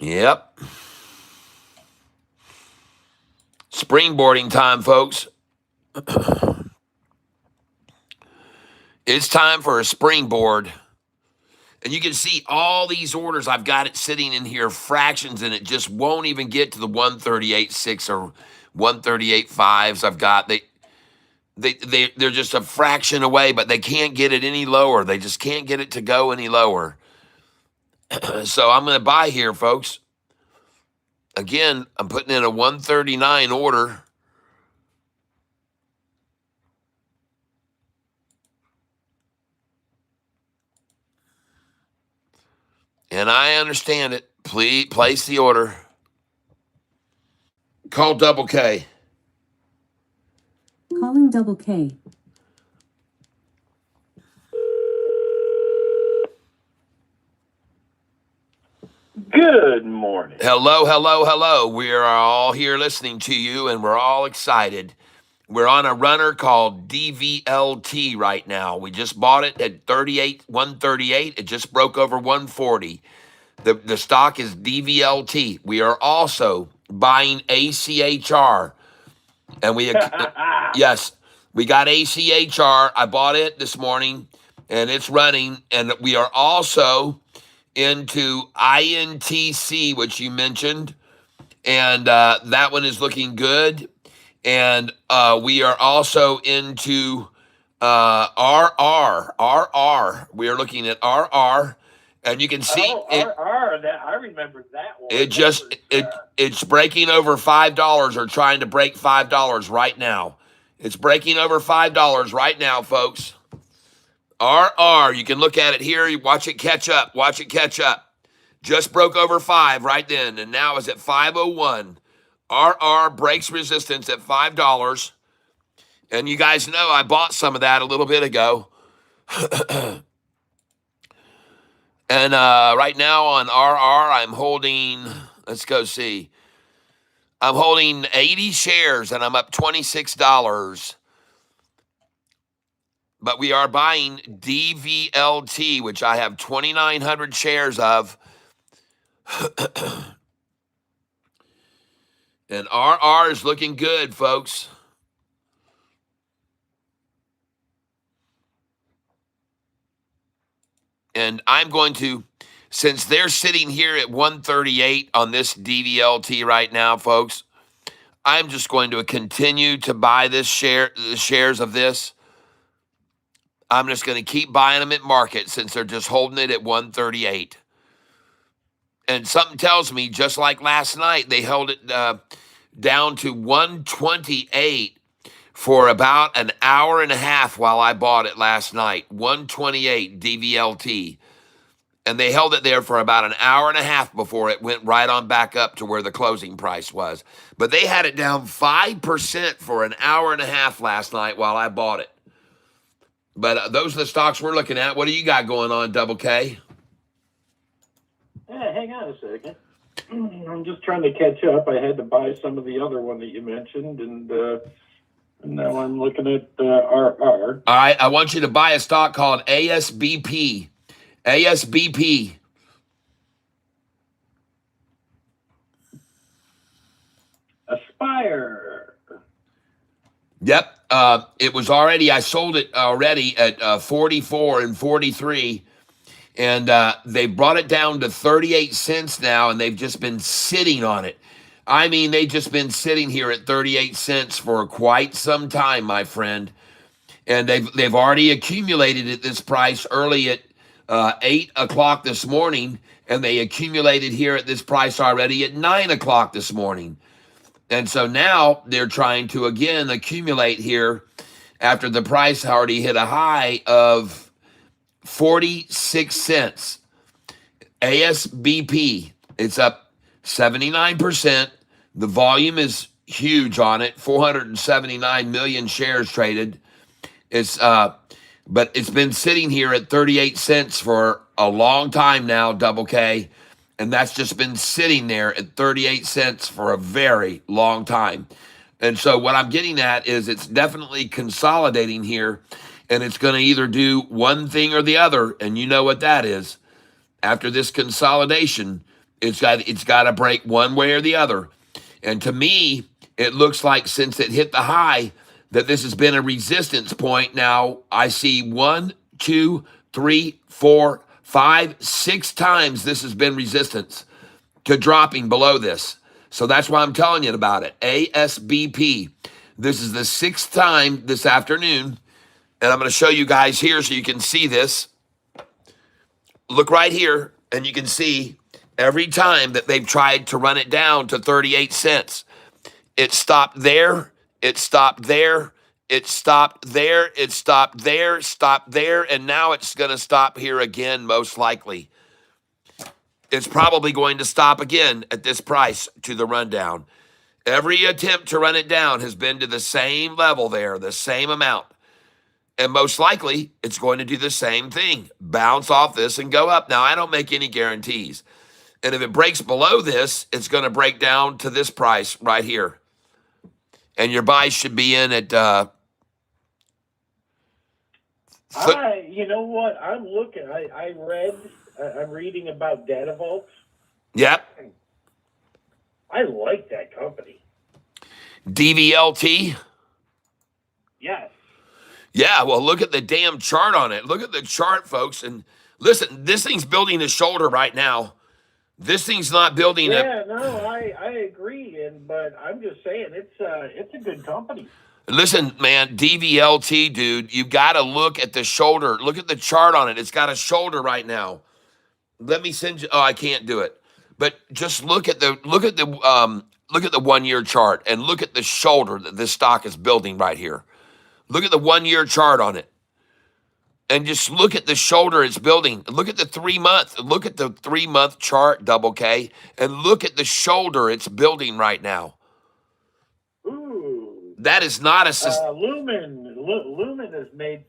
Yep. Springboarding time, folks. It's time for a springboard. And you can see all these orders. I've got it sitting in here, fractions, and it just won't even get to the 138.6 or 138.5s I've got. They're just a fraction away, but they can't get it any lower. They just can't get it to go any lower. So I'm going to buy here, folks. Again, I'm putting in a 139 order. And I understand it. Please place the order. Call double K. Calling double K. Good morning. Hello, hello, hello. We are all here listening to you, and we're all excited. We're on a runner called DVLT right now. We just bought it at 138. It just broke over 140. The stock is DVLT. We are also buying ACHR. And yes, we got ACHR. I bought it this morning and it's running. And we are also into INTC, which you mentioned, and that one is looking good. And we are also into RR. We are looking at RR, and you can see That I remember that one. it just it's breaking over $5 or trying to break $5 right now. It's breaking over $5 right now, folks. RR, you can look at it here. You watch it catch up. Watch it catch up. Just broke over 5 right then, and now is at 501. RR breaks resistance at $5. And you guys know I bought some of that a little bit ago. And right now on RR, I'm holding, let's go see. I'm holding 80 shares and I'm up $26. But we are buying DVLT, which I have 2,900 shares of. And RR is looking good, folks. And I'm going to, since they're sitting here at 138 on this DVLT right now, folks, I'm just going to continue to buy the shares of this. I'm just going to keep buying them at market since they're just holding it at 138. And something tells me, just like last night, they held it down to 128 for about an hour and a half while I bought it last night. 128 DVLT. And they held it there for about an hour and a half before it went right on back up to where the closing price was. But they had it down 5% for an hour and a half last night while I bought it. But those are the stocks we're looking at. What do you got going on, Double K? Yeah, hang on a second. I'm just trying to catch up. I had to buy some of the other one that you mentioned, and now I'm looking at RR. All right, I want you to buy a stock called ASBP. ASBP. Aspire. Yep. It was already, I sold it already at 44 and 43. And they brought it down to 38 cents now, and they've just been sitting on it. I mean, they've just been sitting here at 38 cents for quite some time, my friend. And they've already accumulated at this price early at 8 o'clock this morning, and they accumulated here at this price already at 9 o'clock this morning. And so now they're trying to again accumulate here after the price already hit a high of 46 cents. ASBP, it's up 79%. The volume is huge on it, 479 million shares traded. It's but it's been sitting here at 38 cents for a long time now, Double K. And that's just been sitting there at 38 cents for a very long time. And so what I'm getting at is it's definitely consolidating here, and it's going to either do one thing or the other. And you know what that is. After this consolidation, it's got to break one way or the other. And to me, it looks like since it hit the high that this has been a resistance point. Now I see 1, 2, 3, 4, 5, 6 times this has been resistance to dropping below this. So that's why I'm telling you about it. ASBP. This is the 6th time this afternoon. And I'm going to show you guys here so you can see this. Look right here, and you can see every time that they've tried to run it down to 38 cents. It stopped there. It stopped there. It stopped there. It stopped there. Stopped there. And now it's going to stop here again, most likely. It's probably going to stop again at this price to the rundown. Every attempt to run it down has been to the same level there, the same amount. And most likely, it's going to do the same thing. Bounce off this and go up. Now, I don't make any guarantees. And if it breaks below this, it's going to break down to this price right here. And your buy should be in at... You know what? I'm looking. I'm reading about data vaults. Yep. I like that company. DVLT. Yes. Yeah, well, look at the damn chart on it. Look at the chart, folks. And listen, this thing's building a shoulder right now. This thing's not building a. Yeah, no, I agree, but I'm just saying it's a good company. Listen, man, DVLT, dude, you got to look at the shoulder. Look at the chart on it. It's got a shoulder right now. Let me send you. Oh, I can't do it. But just look at the 1 year chart and look at the shoulder that this stock is building right here. Look at the 1 year chart on it. And just look at the shoulder it's building. Look at the 3 month. Look at the 3 month chart, double K, and look at the shoulder it's building right now. Ooh. That is not a Lumen has made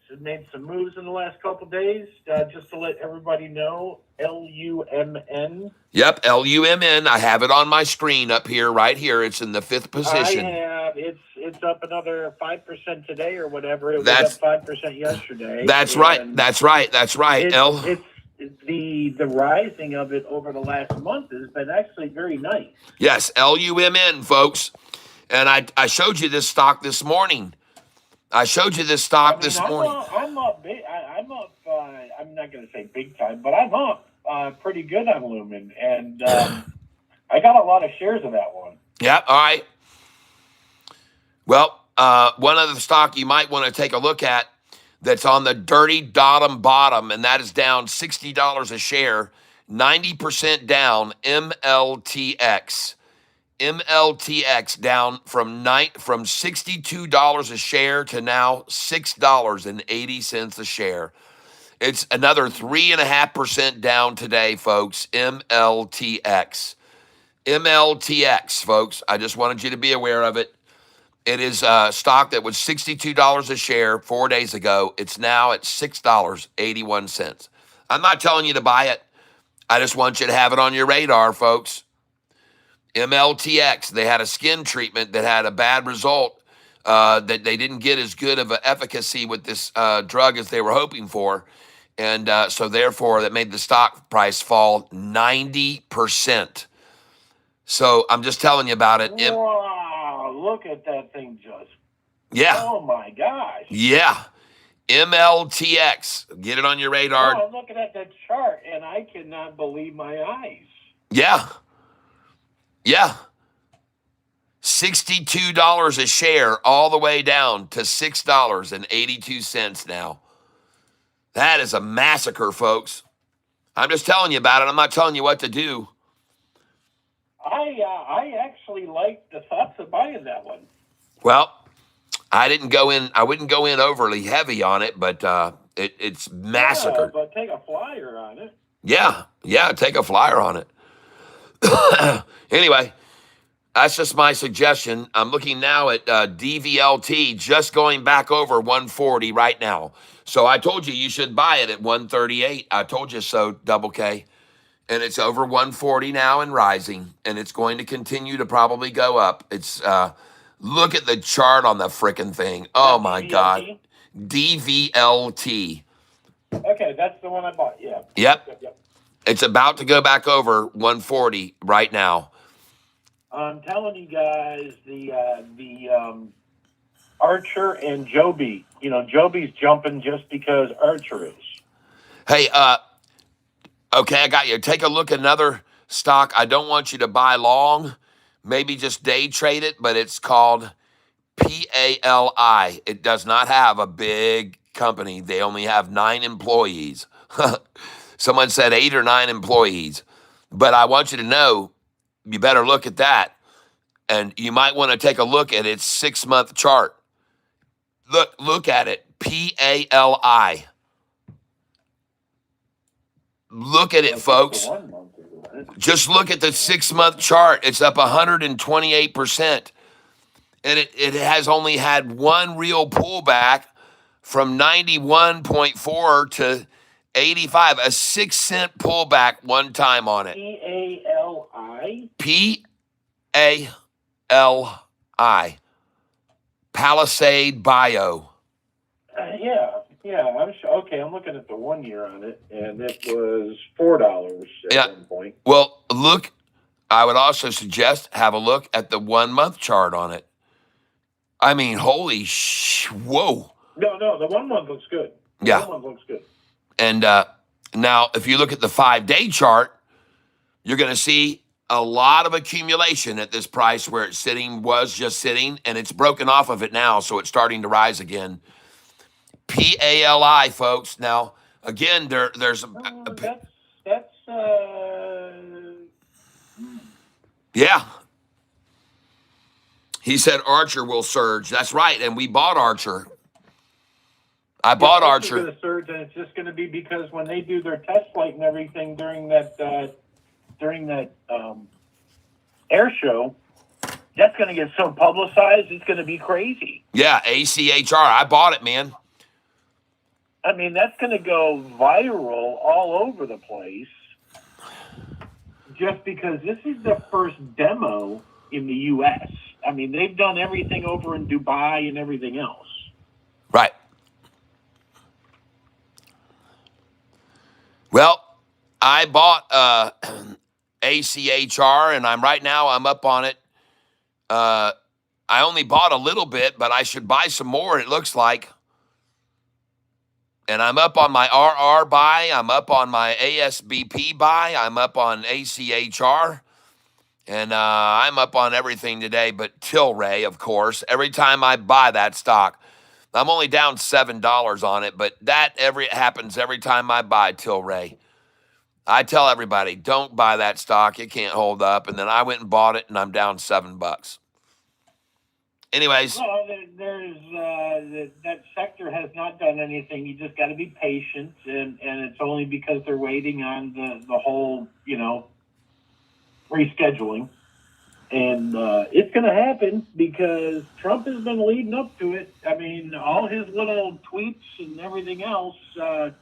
some moves in the last couple days. Just to let everybody know, LUMN. Yep, LUMN. I have it on my screen up here, right here. It's in the 5th position. I have. It's up another 5% today or whatever. It was That's- up 5% yesterday. That's right. That's right. That's right. It's the rising of it over the last month has been actually very nice. Yes, LUMN, folks. And I showed you this stock this morning. This morning. I'm up big. I'm up. I'm not going to say big time, but I'm up pretty good on Lumen, and I got a lot of shares of that one. Yeah. All right. Well, one other stock you might want to take a look at that's on the dirty bottom, and that is down $60 a share, 90% down. MLTX. MLTX down from $62 a share to now $6.80 a share. It's another 3.5% down today, folks. MLTX. MLTX, folks. I just wanted you to be aware of it. It is a stock that was $62 a share 4 days ago. It's now at $6.81. I'm not telling you to buy it. I just want you to have it on your radar, folks. MLTX, they had a skin treatment that had a bad result, that they didn't get as good of an efficacy with this drug as they were hoping for. And so therefore, that made the stock price fall 90%. So I'm just telling you about it. Wow, look at that thing just. Yeah. Oh, my gosh. Yeah. MLTX. Get it on your radar. Oh, I'm looking at that chart, and I cannot believe my eyes. Yeah. Yeah. $62 a share all the way down to $6.82 now. That is a massacre, folks. I'm just telling you about it. I'm not telling you what to do. I actually like the thoughts of buying that one. Well, I wouldn't go in overly heavy on it, but it's massacred. Yeah, but take a flyer on it. Yeah, take a flyer on it. Anyway, that's just my suggestion. I'm looking now at DVLT just going back over 140 right now. So I told you should buy it at 138. I told you so, double K. And it's over 140 now and rising, and it's going to continue to probably go up. It's look at the chart on the frickin' thing. Oh my God. DVLT. Okay, that's the one I bought. Yeah. Yep. It's about to go back over 140 right now. I'm telling you guys, the Archer and Joby. You know, Joby's jumping just because Archer is. Hey, okay, I got you. Take a look at another stock. I don't want you to buy long. Maybe just day trade it, but it's called PALI. It does not have a big company. They only have 9 employees. Someone said 8 or 9 employees. But I want you to know, you better look at that. And you might want to take a look at its 6-month chart. Look at it. PALI. Look at it, folks. Just look at the 6-month chart. It's up 128%. And it has only had one real pullback from 91.4 to 85. A 6-cent pullback one time on it. PALI? PALI. Palisade Bio. Yeah. Okay, I'm looking at the 1 year on it, and it was $4 at one point. Well, look, I would also suggest have a look at the 1 month chart on it. I mean, whoa. No, the 1 month looks good. The Yeah. 1 month looks good. And now, if you look at the 5-day chart, you're going to see a lot of accumulation at this price where it's was just sitting, and it's broken off of it now, so it's starting to rise again. PALI, folks. Now, again, there's yeah. He said Archer will surge. That's right, and we bought Archer. I bought Archer. It's going to surge, and it's just going to be because when they do their test flight and everything during that air show, that's going to get so publicized. It's going to be crazy. Yeah, ACHR. I bought it, man. I mean, that's going to go viral all over the place. Just because this is the first demo in the U.S. I mean, they've done everything over in Dubai and everything else. Right. Well, I bought ACHR, and I'm up on it. I only bought a little bit, but I should buy some more, it looks like. And I'm up on my RR buy. I'm up on my ASBP buy. I'm up on ACHR. And I'm up on everything today but Tilray, of course. Every time I buy that stock, I'm only down $7 on it, but it happens every time I buy Tilray. I tell everybody, don't buy that stock. It can't hold up. And then I went and bought it, and I'm down $7. Anyways. Well, that sector has not done anything. You just got to be patient, and it's only because they're waiting on the whole, rescheduling. And it's going to happen because Trump has been leading up to it. I mean, all his little tweets and everything else, the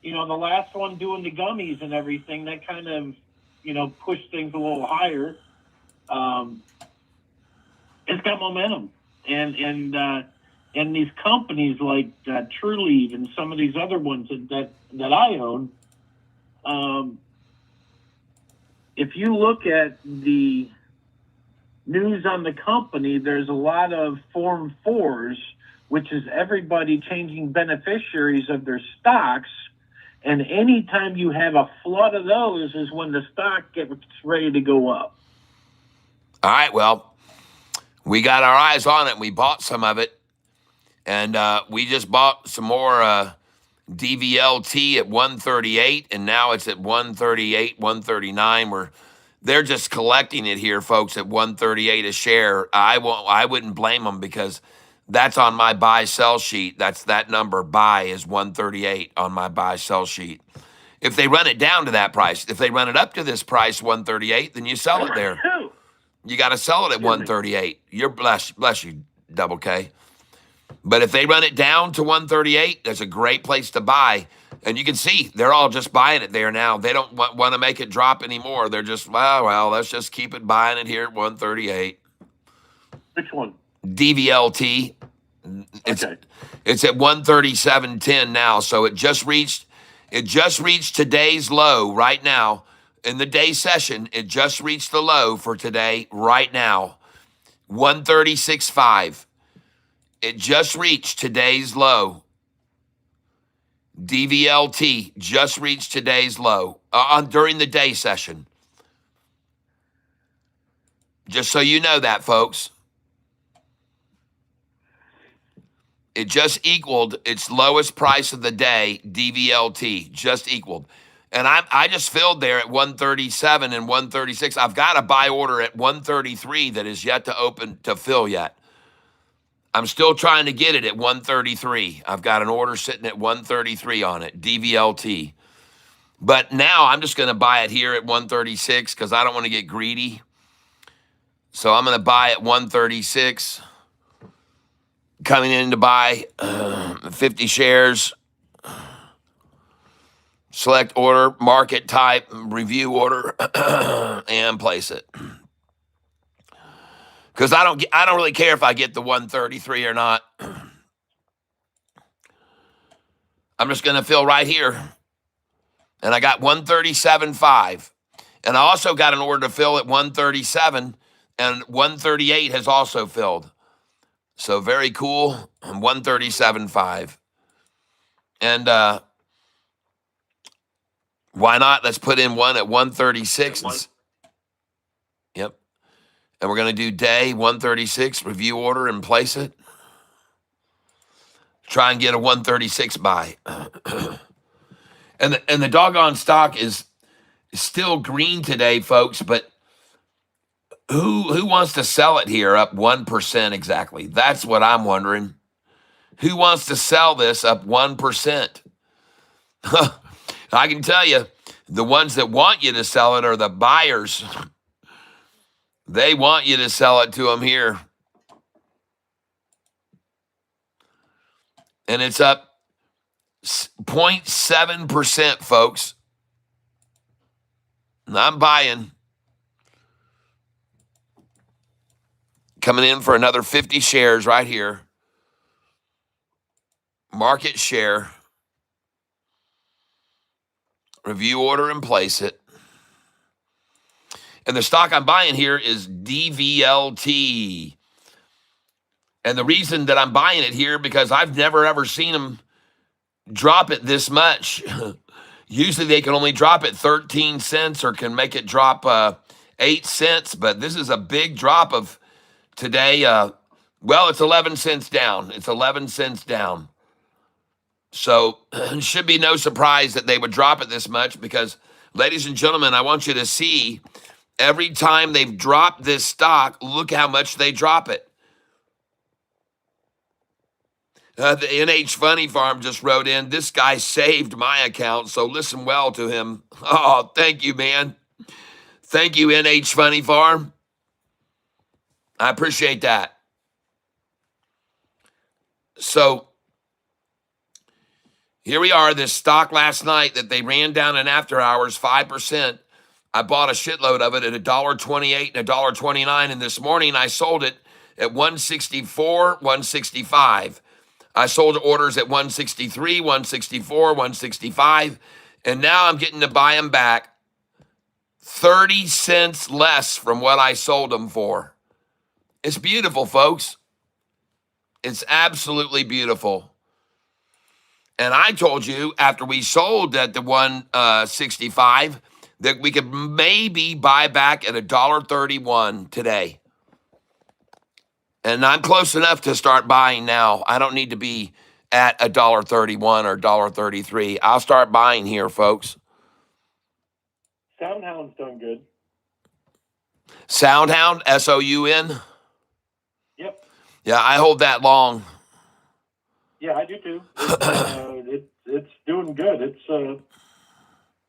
last one doing the gummies and everything, that kind of, pushed things a little higher. It's got momentum. And these companies like Trulieve and some of these other ones that I own, if you look at the news on the company, there's a lot of Form 4s, which is everybody changing beneficiaries of their stocks. And anytime you have a flood of those is when the stock gets ready to go up. All right, well, we got our eyes on it. We bought some of it. And we just bought some more DVLT at 138, and now it's at 138, 139. They're just collecting it here, folks, at 138 a share. I wouldn't blame them because that's on my buy-sell sheet. That number, buy, is 138 on my buy-sell sheet. If they run it down to that price, if they run it up to this price, 138, then you sell it there. You got to sell it at 138. You're bless you, Double K. But if they run it down to 138, that's a great place to buy. And you can see they're all just buying it there now. They don't want to make it drop anymore. They're just, well, let's just keep it buying it here at 138. Which one? DVLT. It's at 137.10 now. So it just reached today's low right now. In the day session, it just reached the low for today right now. 136.5. It just reached today's low. DVLT just reached today's low during the day session. Just so you know that, folks. It just equaled its lowest price of the day, DVLT, just equaled. And I just filled there at 137 and 136. I've got a buy order at 133 that is yet to open to fill yet. I'm still trying to get it at 133. I've got an order sitting at 133 on it, DVLT. But now I'm just going to buy it here at 136 because I don't want to get greedy. So I'm going to buy at 136. Coming in to buy 50 shares. Select order, market type, review order, and place it. Because I don't really care if I get the 133 or not. I'm just going to fill right here. And I got 137.5. And I also got an order to fill at 137, and 138 has also filled. So very cool. 137.5. And why not? Let's put in one at 136. Yep. And we're going to do day 136, review order and place it. Try and get a 136 buy. and the doggone stock is still green today, folks, but who wants to sell it here up 1% exactly? That's what I'm wondering. Who wants to sell this up 1%? I can tell you, the ones that want you to sell it are the buyers. They want you to sell it to them here. And it's up 0.7%, folks. And I'm buying. Coming in for another 50 shares right here. Market share. Review order and place it. And the stock I'm buying here is DVLT. And the reason that I'm buying it here, because I've never ever seen them drop it this much. Usually they can only drop it 13 cents or can make it drop 8 cents. But this is a big drop of today. Well, it's 11 cents down. It's 11 cents down. So it should be no surprise that they would drop it this much because, ladies and gentlemen, I want you to see every time they've dropped this stock, look how much they drop it. The NH Funny Farm just wrote in, this guy saved my account, so listen well to him. Oh, thank you, man. Thank you, NH Funny Farm. I appreciate that. So here we are, this stock last night that they ran down in after hours, 5%. I bought a shitload of it at $1.28 and $1.29, and this morning I sold it at $164, $165. I sold orders at $163, $164, $165, and now I'm getting to buy them back 30 cents less from what I sold them for. It's beautiful, folks. It's absolutely beautiful. And I told you after we sold at the 165 that we could maybe buy back at $1.31 today. And I'm close enough to start buying now. I don't need to be at $1.31 or $1.33. I'll start buying here, folks. Soundhound's done good. Soundhound, S-O-U-N? Yep. Yeah, I hold that long. Yeah, I do too. It's doing good. It's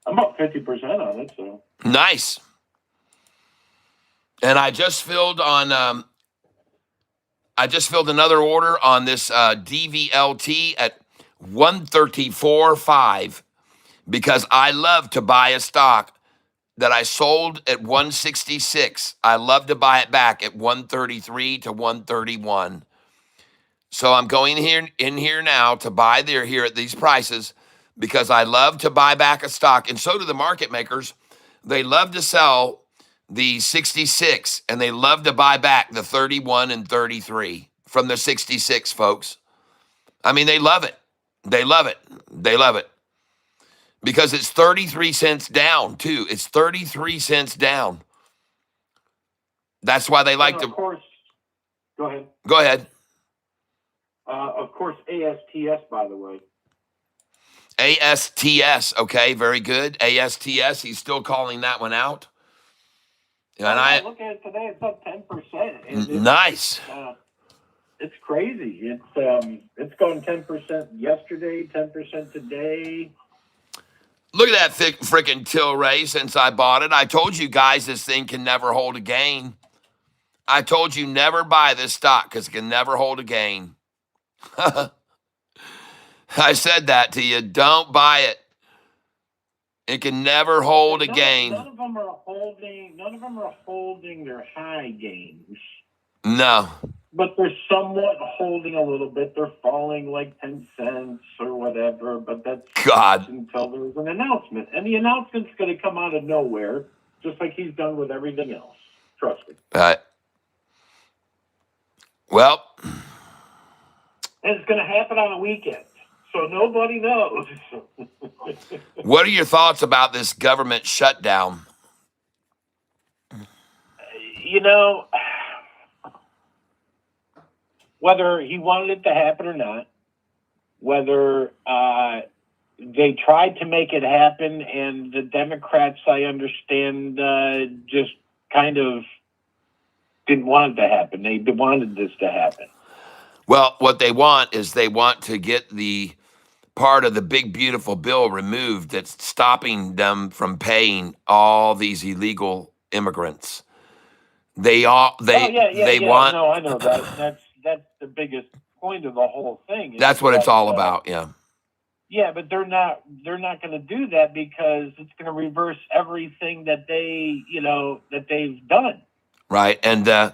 I'm up 50% on it. So Nice. And I just filled on. I just filled another order on this DVLT at 134.5 because I love to buy a stock that I sold at 166. I love to buy it back at 133 to 131. So I'm going in here now to buy there here at these prices because I love to buy back a stock, and so do the market makers. They love to sell the 66, and they love to buy back the 31 and 33 from the 66, folks. I mean, they love it. They love it. They love it. Because it's 33 cents down, too. It's 33 cents down. That's why they like to... Of course, go ahead. Go ahead. Of course, ASTS, by the way. ASTS, okay, very good. ASTS, he's still calling that one out. And I look at it today; it's up 10%. Nice. It's crazy. It's going 10% yesterday, 10% today. Look at that thick freaking Tilray since I bought it. I told you guys this thing can never hold a gain. I told you never buy this stock because it can never hold a gain. I said that to you. Don't buy it. It can never hold a gain. None of them are holding their high gains. No. But they're somewhat holding a little bit. They're falling like 10 cents or whatever. But that's God. Until there's an announcement. And the announcement's going to come out of nowhere, just like he's done with everything else. Trust me. Well, And it's going to happen on a weekend. So nobody knows. What are your thoughts about this government shutdown? You know, whether he wanted it to happen or not, whether they tried to make it happen, and the Democrats, I understand, just kind of didn't want it to happen. They wanted this to happen. Well, what they want is they want to get the part of the big beautiful bill removed that's stopping them from paying all these illegal immigrants. They want No, I know that. That's the biggest point of the whole thing. That's what it's all about. Yeah. Yeah, but they're not going to do that because it's going to reverse everything that they've done. Right. And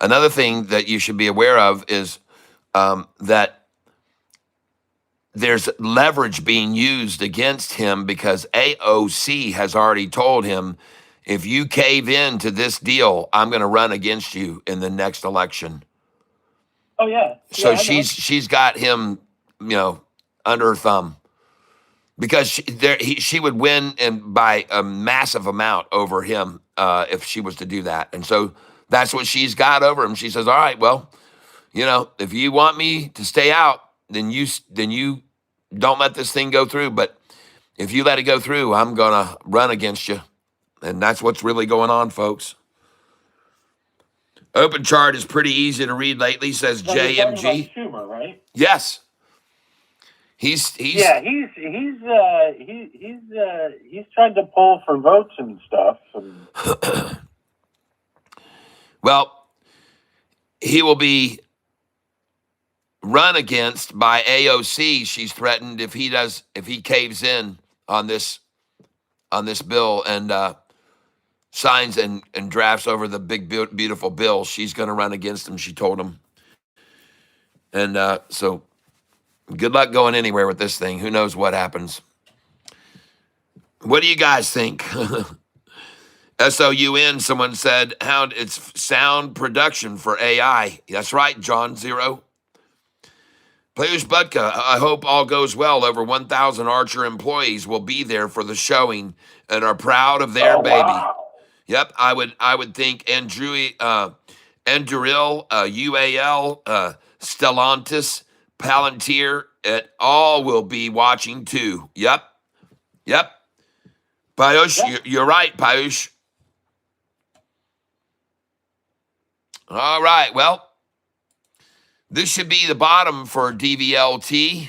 another thing that you should be aware of is that there's leverage being used against him because AOC has already told him, if you cave in to this deal, I'm going to run against you in the next election. Oh yeah. So she's got him, under her thumb, because she would win by a massive amount over him if she was to do that. And so that's what she's got over him. She says, all right, well, if you want me to stay out, then you don't let this thing go through. But if you let it go through, I'm going to run against you. And that's what's really going on, folks. Open chart is pretty easy to read lately, says JMG. Schumer, right? Yes. He's trying to pull for votes and stuff. Well, he will be run against by AOC. She's threatened if he caves in on this bill and signs and drafts over the big beautiful bill, she's going to run against him. She told him, and so good luck going anywhere with this thing. Who knows what happens? What do you guys think? SOUN, someone said, how it's sound production for AI. That's right, John Zero. Players Budka, I hope all goes well. Over 1,000 Archer employees will be there for the showing and are proud of their baby. Wow. Yep, I would think Anduril, UAL, Stellantis, Palantir, et all will be watching too. Yep. Payush, you're right, Payush. All right, well, this should be the bottom for DVLT.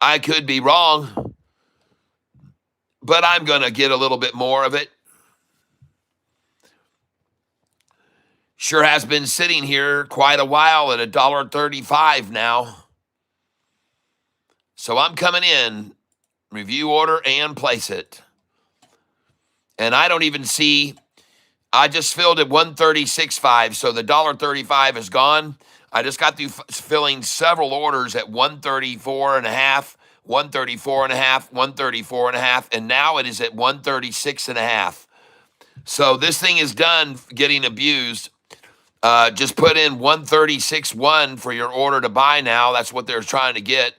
I could be wrong, but I'm going to get a little bit more of it. Sure has been sitting here quite a while at $1.35 now. So I'm coming in, review order, and place it. And I don't even see, I just filled at 136.5, so the $1.35 is gone. I just got through filling several orders at 134.5, 134.5, 134.5, and now it is at 136.5. So this thing is done getting abused. Just put in 136.1 for your order to buy now. That's what they're trying to get.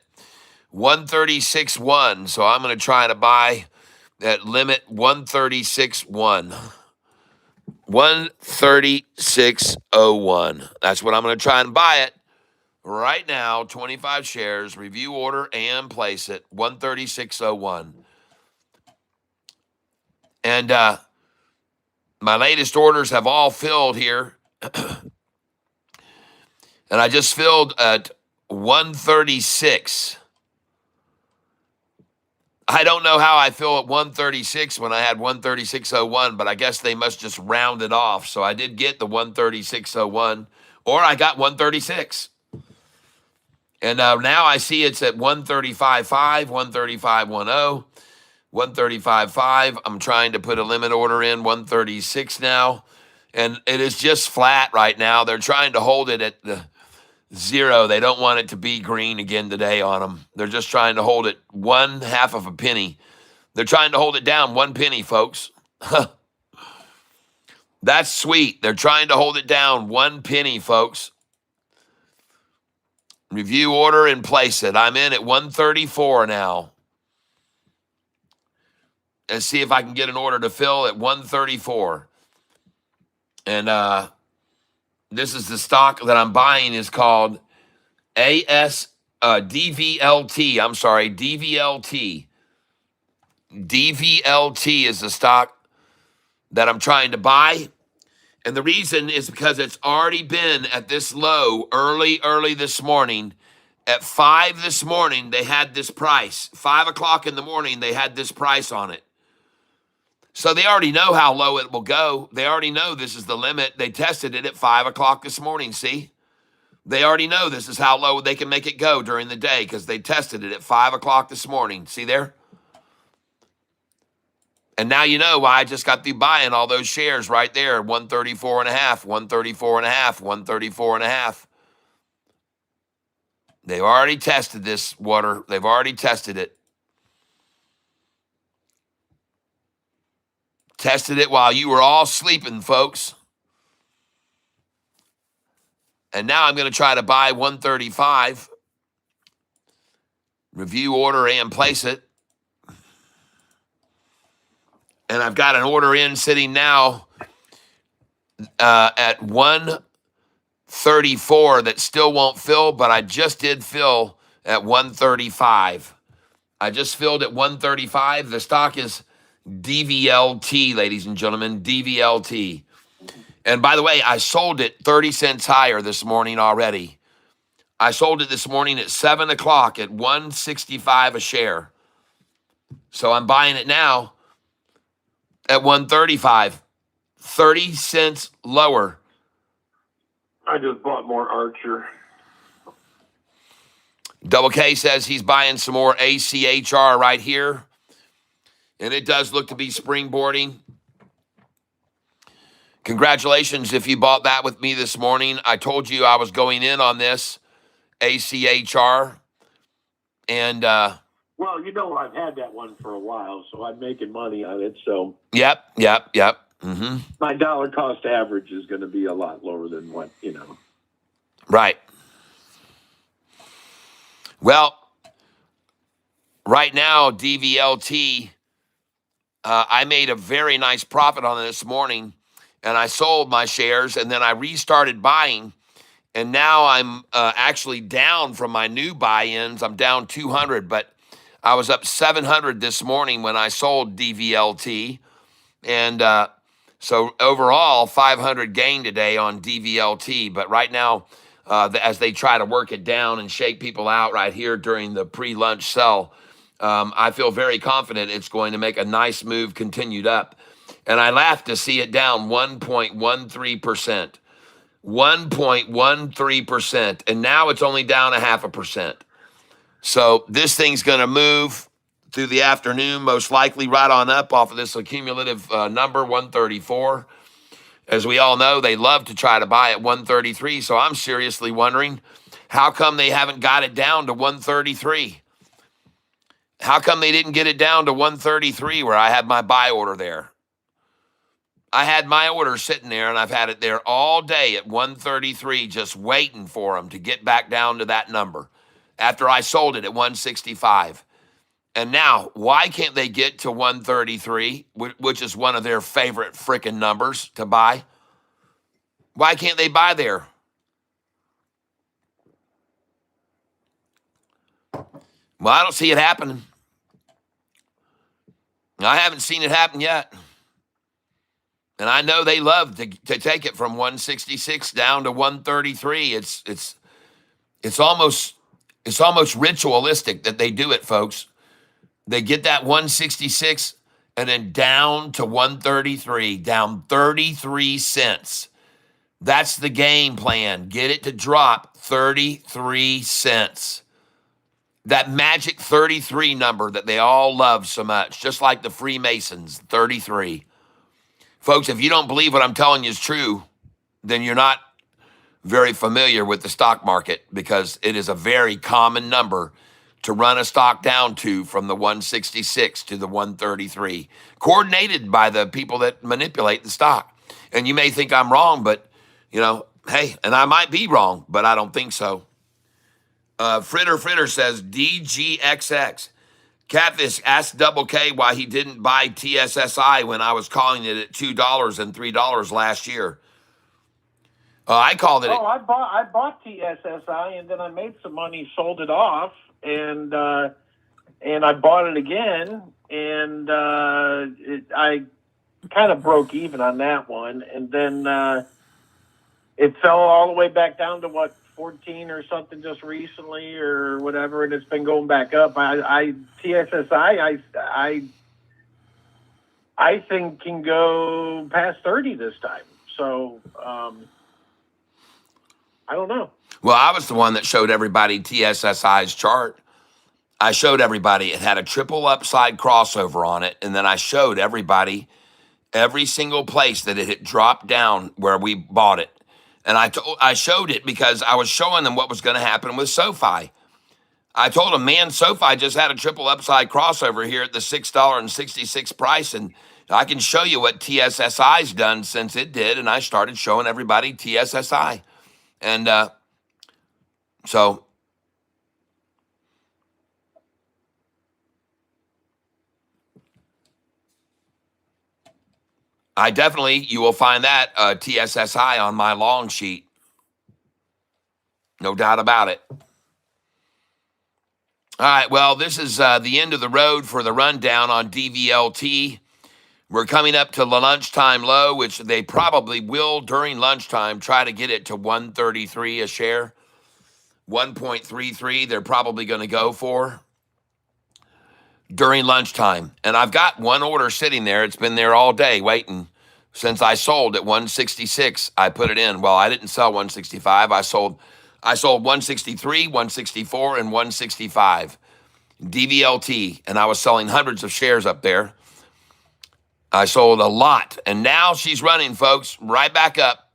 136.1. So I'm going to try to buy at limit 136.1. 136.01. That's what I'm going to try and buy it right now. 25 shares, review order, and place it. 136.01. And my latest orders have all filled here. And I just filled at 136. I don't know how I fill at 136 when I had 136.01, but I guess they must just round it off. So I did get the 136.01, or I got 136. And now I see it's at 135.5, 135.10, 135.5. I'm trying to put a limit order in 136 now. And it is just flat right now. They're trying to hold it at the zero. They don't want it to be green again today on them. They're just trying to hold it 1/2 of a penny. They're trying to hold it down 1 penny, folks. That's sweet. They're trying to hold it down 1 penny, folks. Review order and place it. I'm in at 134 now. And see if I can get an order to fill at 134. And this is the stock that I'm buying is called DVLT. I'm sorry, DVLT. DVLT is the stock that I'm trying to buy. And the reason is because it's already been at this low early this morning. At 5 this morning, they had this price. 5 o'clock in the morning, they had this price on it. So they already know how low it will go. They already know this is the limit. They tested it at 5 o'clock this morning, see? They already know this is how low they can make it go during the day because they tested it at 5 o'clock this morning. See there? And now you know why I just got through buying all those shares right there, 134 and a half, 134 and a half, 134 and a half. They've already tested this water. They've already tested it. Tested it while you were all sleeping, folks. And now I'm going to try to buy 135. Review order and place it. And I've got an order in sitting now at 134 that still won't fill, but I just did fill at 135. I just filled at 135. The stock is DVLT, ladies and gentlemen, DVLT. And by the way, I sold it 30 cents higher this morning already. I sold it this morning at 7 o'clock at 165 a share. So I'm buying it now at 135, 30 cents lower. I just bought more Archer. Double K says he's buying some more ACHR right here. And it does look to be springboarding. Congratulations if you bought that with me this morning. I told you I was going in on this ACHR. And Well, you know, I've had that one for a while, so I'm making money on it. So yep. Mm-hmm. my dollar cost average is going to be a lot lower than what, you know. Right. Well, right now, DVLT, I made a very nice profit on it this morning, and I sold my shares, and then I restarted buying, and now I'm actually down from my new buy-ins. I'm down 200, but I was up 700 this morning when I sold DVLT, and so overall, 500 gain today on DVLT, but right now, as they try to work it down and shake people out right here during the pre-lunch sell, I feel very confident it's going to make a nice move continued up. And I laughed to see it down 1.13%. 1.13%. And now it's only down 0.5%. So this thing's going to move through the afternoon, most likely right on up off of this accumulative number, 134. As we all know, they love to try to buy at 133. So I'm seriously wondering, how come they haven't got it down to 133? How come they didn't get it down to 133 where I had my buy order there? I had my order sitting there, and I've had it there all day at 133, just waiting for them to get back down to that number after I sold it at 165. And now, why can't they get to 133, which is one of their favorite freaking numbers to buy? Why can't they buy there? Well, I don't see it happening. I haven't seen it happen yet. And I know they love to take it from 166 down to 133. It's almost ritualistic that they do it, folks. They get that 166 and then down to 133, down 33 cents. That's the game plan. Get it to drop 33 cents. That magic 33 number that they all love so much, just like the Freemasons, 33. Folks, if you don't believe what I'm telling you is true, then you're not very familiar with the stock market, because it is a very common number to run a stock down to from the 166 to the 133, coordinated by the people that manipulate the stock. And you may think I'm wrong, but, hey, and I might be wrong, but I don't think so. Fritter says DGXX. Catfish asked Double K why he didn't buy TSSI when I was calling it at $2 and $3 last year. I called it. Oh, I bought TSSI, and then I made some money, sold it off, and I bought it again, and I kind of broke even on that one, and then it fell all the way back down to what, 14 or something just recently or whatever, and it's been going back up. TSSI I think can go past 30 this time. So I don't know. Well, I was the one that showed everybody TSSI's chart. I showed everybody it had a triple upside crossover on it, and then I showed everybody every single place that it had dropped down where we bought it. And I showed it because I was showing them what was going to happen with SoFi. I told them, man, SoFi just had a triple upside crossover here at the $6.66 price, and I can show you what TSSI's done since it did. And I started showing everybody TSSI. And so you will find that TSSI on my long sheet. No doubt about it. All right, well, this is the end of the road for the rundown on DVLT. We're coming up to the lunchtime low, which they probably will during lunchtime try to get it to 133 a share. 1.33 they're probably going to go for during lunchtime. And I've got one order sitting there. It's been there all day waiting. Since I sold at 166, I put it in. Well, I didn't sell 165. I sold 163, 164, and 165. DVLT. And I was selling hundreds of shares up there. I sold a lot. And now she's running, folks, right back up.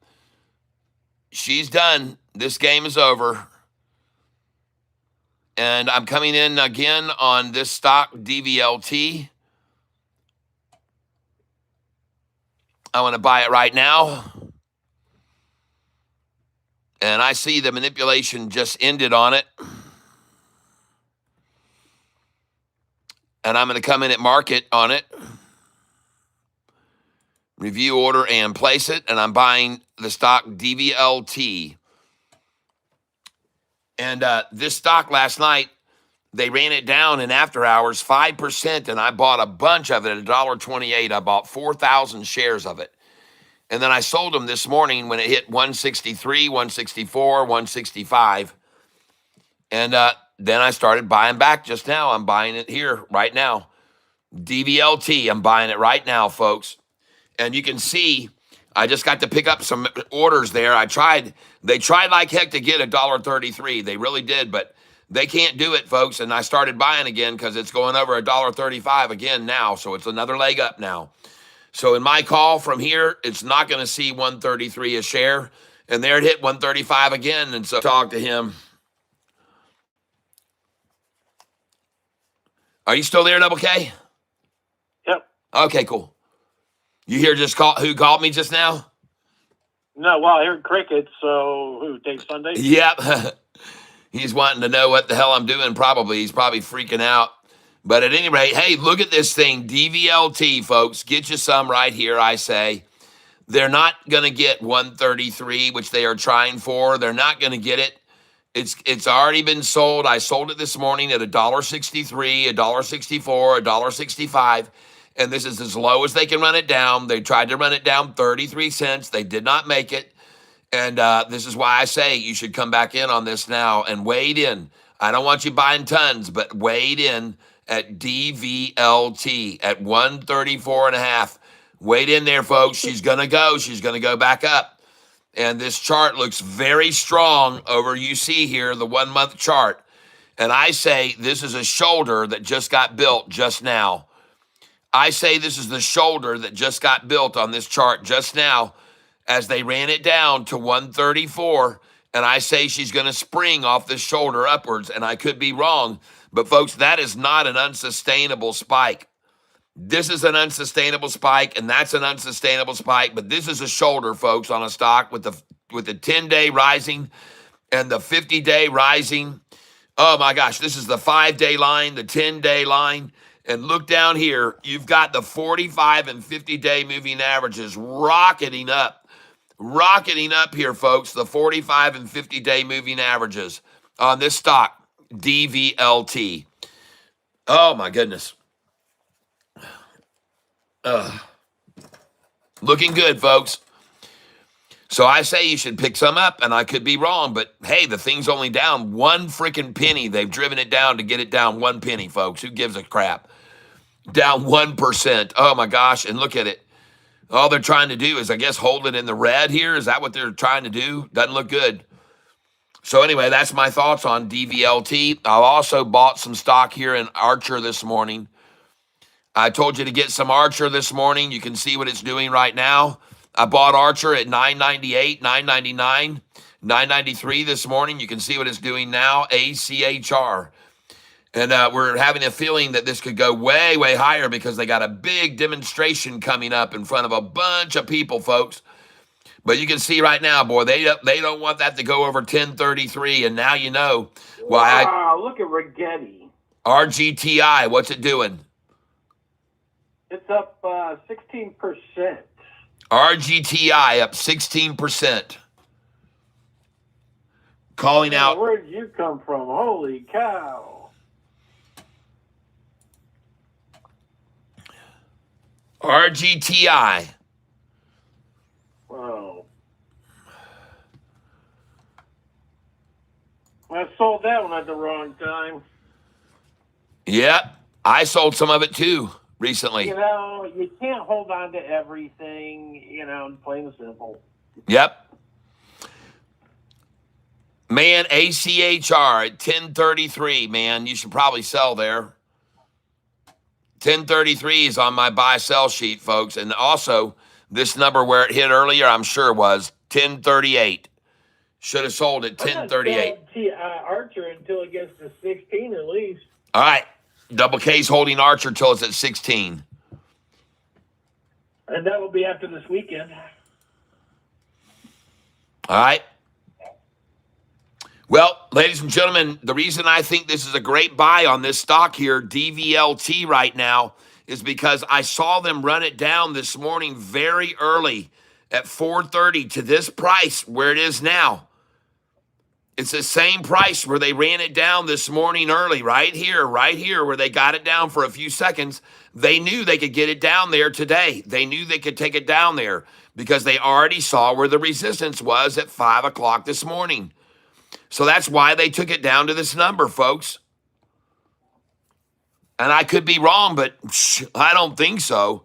She's done. This game is over. And I'm coming in again on this stock, DVLT. I want to buy it right now. And I see the manipulation just ended on it. And I'm going to come in at market on it. Review order and place it. And I'm buying the stock DVLT. And this stock last night, they ran it down in after hours 5%, and I bought a bunch of it at $1.28. I bought 4,000 shares of it. And then I sold them this morning when it hit 163, 164, 165. And then I started buying back just now. I'm buying it here right now. DVLT, I'm buying it right now, folks. And you can see I just got to pick up some orders there. They tried like heck to get $1.33. They really did, but they can't do it, folks. And I started buying again because it's going over $1.35 again now. So it's another leg up now. So in my call from here, it's not going to see 133 a share. And there it hit 135 again. And so talk to him. Are you still there, Double K? Yep. Okay, cool. You hear who called me just now? No, well, I heard crickets. So who? Dave Sunday? Yep. He's wanting to know what the hell I'm doing. Probably. He's probably freaking out. But at any rate, hey, look at this thing. DVLT, folks. Get you some right here, I say. They're not going to get 133, which they are trying for. They're not going to get it. It's already been sold. I sold it this morning at $1.63, $1.64, $1.65. And this is as low as they can run it down. They tried to run it down 33 cents. They did not make it. And this is why I say you should come back in on this now and wade in. I don't want you buying tons, but wade in at DVLT at 134.5. Wade in there, folks. She's going to go. She's going to go back up. And this chart looks very strong over, you see here, the 1 month chart. And I say this is a shoulder that just got built just now. I say this is the shoulder that just got built on this chart just now as they ran it down to 134. And I say she's going to spring off this shoulder upwards. And I could be wrong. But, folks, that is not an unsustainable spike. This is an unsustainable spike, and that's an unsustainable spike. But this is a shoulder, folks, on a stock with the 10-day rising and the 50-day rising. Oh my gosh, this is the 5-day line, the 10-day line. And look down here, you've got the 45 and 50-day moving averages rocketing up here, folks. The 45 and 50-day moving averages on this stock, DVLT. Oh my goodness. Looking good, folks. So I say you should pick some up, and I could be wrong, but hey, the thing's only down one freaking penny. They've driven it down to get it down 1 penny, folks. Who gives a crap? Down 1%. Oh my gosh, and look at it. All they're trying to do is, I guess, hold it in the red here. Is that what they're trying to do? Doesn't look good. So anyway, that's my thoughts on DVLT. I also bought some stock here in Archer this morning. I told you to get some Archer this morning. You can see what it's doing right now. I bought Archer at $9.98, $9.99, $9.93 this morning. You can see what it's doing now, ACHR. And we're having a feeling that this could go way, way higher because they got a big demonstration coming up in front of a bunch of people, folks. But you can see right now, boy, they don't want that to go over 1033. And now you know why. Wow, look at Rigetti. RGTI, what's it doing? It's up 16%. RGTI up 16%. Calling out. Where did you come from? Holy cow. RGTI. Wow. I sold that one at the wrong time. Yep. I sold some of it too recently. You know, you can't hold on to everything, plain and simple. Yep. Man, ACHR at 1033, man. You should probably sell there. 1033 is on my buy-sell sheet, folks. And also, this number where it hit earlier, I'm sure was 1038. Should have sold at 1038. Archer until it gets to 16 at least. All right. Double K's holding Archer till it's at 16. And that will be after this weekend. All right. Well, ladies and gentlemen, the reason I think this is a great buy on this stock here, DVLT right now, is because I saw them run it down this morning very early at 4:30 to this price where it is now. It's the same price where they ran it down this morning early, right here where they got it down for a few seconds. They knew they could get it down there today. They knew they could take it down there because they already saw where the resistance was at 5 o'clock this morning. So that's why they took it down to this number, folks. And I could be wrong, but I don't think so.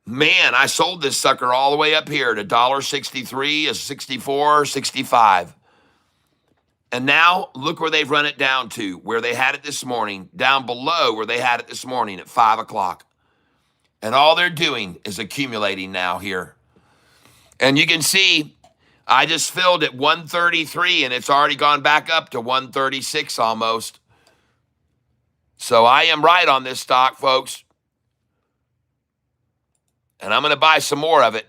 Man, I sold this sucker all the way up here to $1.63, a 64, 65. And now look where they've run it down to, where they had it this morning, down below where they had it this morning at 5 o'clock. And all they're doing is accumulating now here. And you can see I just filled at 133 and it's already gone back up to 136 almost. So I am right on this stock, folks. And I'm going to buy some more of it.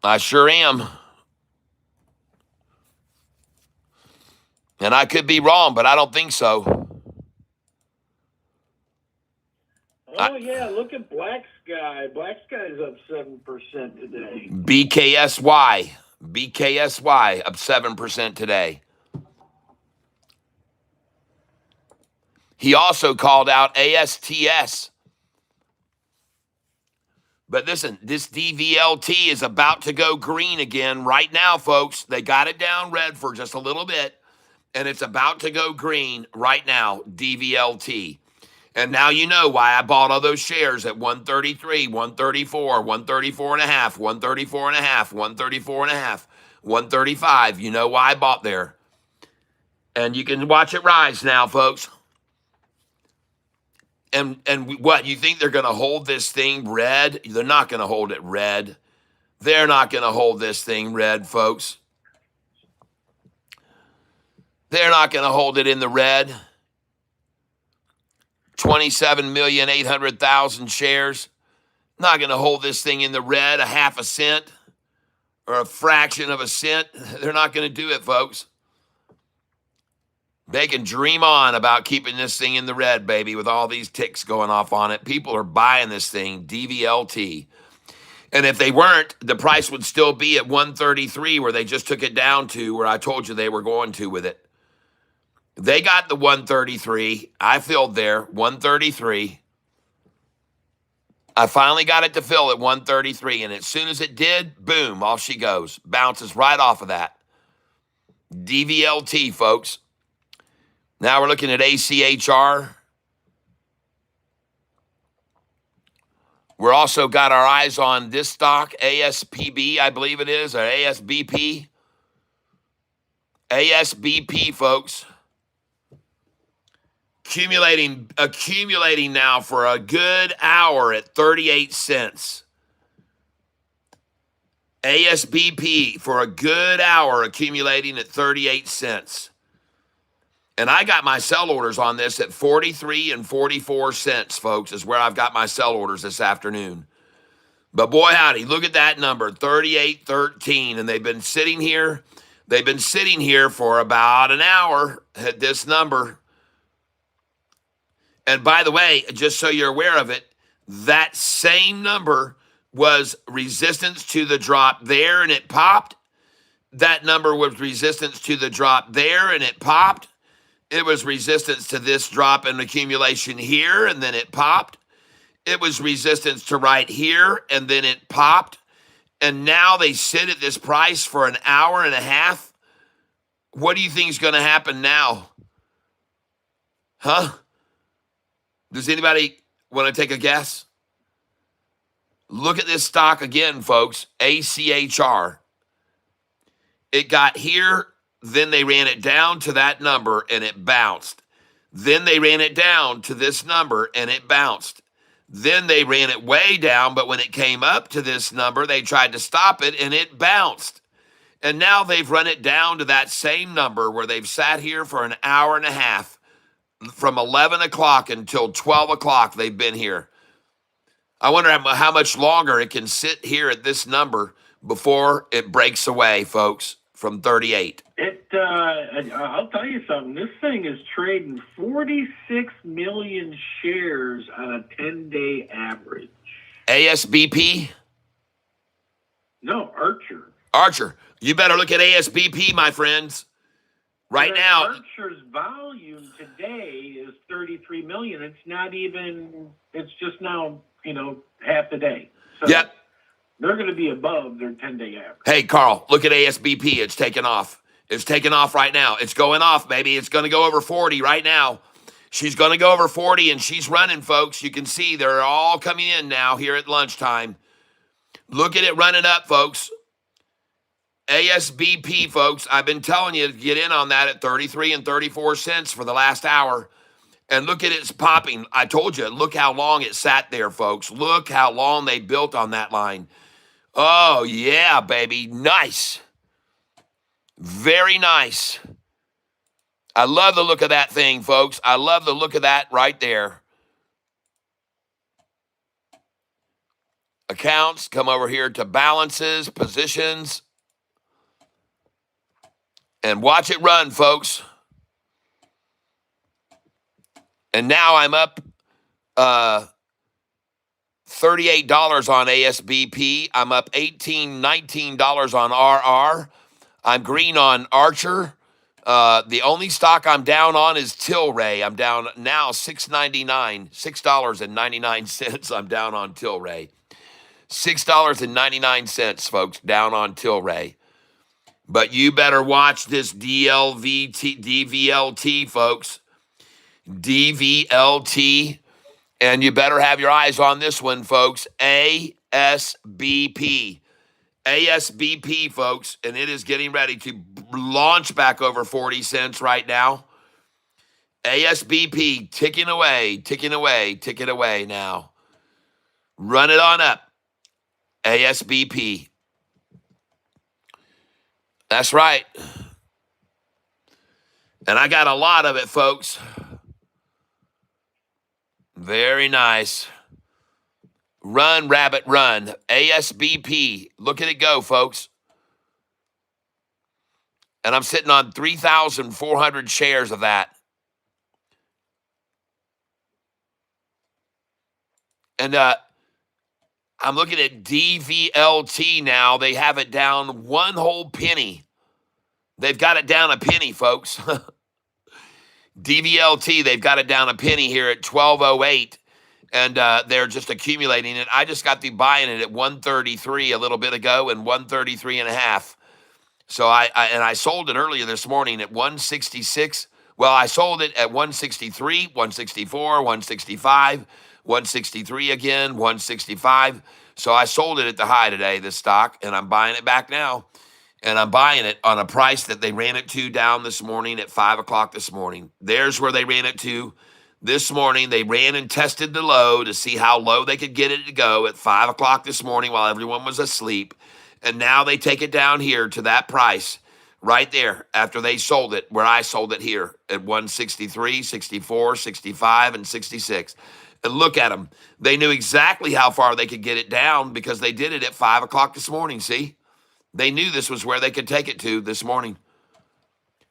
I sure am. And I could be wrong, but I don't think so. Oh, yeah, look at Black Sky. Black Sky's up 7% today. BKSY up 7% today. He also called out ASTS. But listen, this DVLT is about to go green again right now, folks. They got it down red for just a little bit, and it's about to go green right now, DVLT. And now you know why I bought all those shares at 133, 134, 134 and a half, 134 and a half, 134 and a half, 135. You know why I bought there. And you can watch it rise now, folks. And what, you think they're going to hold this thing red? They're not going to hold it red. They're not going to hold this thing red, folks. They're not going to hold it in the red. 27,800,000 shares. Not going to hold this thing in the red a half a cent or a fraction of a cent. They're not going to do it, folks. They can dream on about keeping this thing in the red, baby, with all these ticks going off on it. People are buying this thing, DVLT. And if they weren't, the price would still be at 133, where they just took it down to where I told you they were going to with it. They got the 133. I filled there, 133. I finally got it to fill at 133. And as soon as it did, boom, off she goes. Bounces right off of that. DVLT, folks. Now we're looking at ACHR. We're also got our eyes on this stock, ASPB, I believe it is, or ASBP. ASBP, folks. Accumulating now for a good hour at 38 cents. ASBP for a good hour accumulating at 38 cents. And I got my sell orders on this at 43 and 44 cents, folks, is where I've got my sell orders this afternoon. But boy, howdy, look at that number, 38.13. And they've been sitting here. They've been sitting here for about an hour at this number. And by the way, just so you're aware of it, that same number was resistance to the drop there and it popped. That number was resistance to the drop there and it popped. It was resistance to this drop and accumulation here, and then it popped. It was resistance to right here, and then it popped. And now they sit at this price for an hour and a half. What do you think is going to happen now? Huh? Does anybody want to take a guess? Look at this stock again, folks. ACHR. It got here. Then they ran it down to that number and it bounced. Then they ran it down to this number and it bounced. Then they ran it way down, but when it came up to this number, they tried to stop it and it bounced. And now they've run it down to that same number where they've sat here for an hour and a half. From 11 o'clock until 12 o'clock, they've been here. I wonder how much longer it can sit here at this number before it breaks away, folks, from 38. I'll tell you something. This thing is trading 46 million shares on a 10-day average. ASBP? No, Archer. Archer. You better look at ASBP, my friends. Right now. Archer's volume today is 33 million. It's not even, it's just now, half the day. So yep. They're going to be above their 10-day average. Hey, Carl, look at ASBP. It's taking off. It's taking off right now. It's going off, baby. It's going to go over 40 right now. She's going to go over 40, and she's running, folks. You can see they're all coming in now here at lunchtime. Look at it running up, folks. ASBP, folks. I've been telling you to get in on that at 33 and 34 cents for the last hour. And look at it's popping. I told you, look how long it sat there, folks. Look how long they built on that line. Oh, yeah, baby. Nice. Very nice. I love the look of that thing, folks. I love the look of that right there. Accounts, come over here to balances, positions, and watch it run, folks. And now I'm up $38 on ASBP. I'm up $18, $19 on RR. I'm green on Archer. The only stock I'm down on is Tilray. I'm down now $6.99. I'm down on Tilray. $6.99, folks, down on Tilray. But you better watch this DVLT, folks. DVLT. And you better have your eyes on this one, folks. ASBP. ASBP, folks, and it is getting ready to launch back over 40 cents right now. ASBP ticking away, ticking away, ticking away now. Run it on up. ASBP. That's right. And I got a lot of it, folks. Very nice. Run, rabbit, run. ASBP. Look at it go, folks. And I'm sitting on 3,400 shares of that. And I'm looking at DVLT now. They have it down one whole penny. They've got it down a penny, folks. DVLT, they've got it down a penny here at 1208, and they're just accumulating it. I just got the buying it at 133 a little bit ago and 133 and a half. So I sold it earlier this morning at 166. Well, I sold it at 163, 164, 165, 163 again, 165. So I sold it at the high today, this stock, and I'm buying it back now. And I'm buying it on a price that they ran it to down this morning at 5 o'clock this morning. There's where they ran it to this morning. They ran and tested the low to see how low they could get it to go at 5 o'clock this morning while everyone was asleep. And now they take it down here to that price right there after they sold it, where I sold it here at 163, 64, 65, and 66. And look at them. They knew exactly how far they could get it down because they did it at 5 o'clock this morning, see? They knew this was where they could take it to this morning.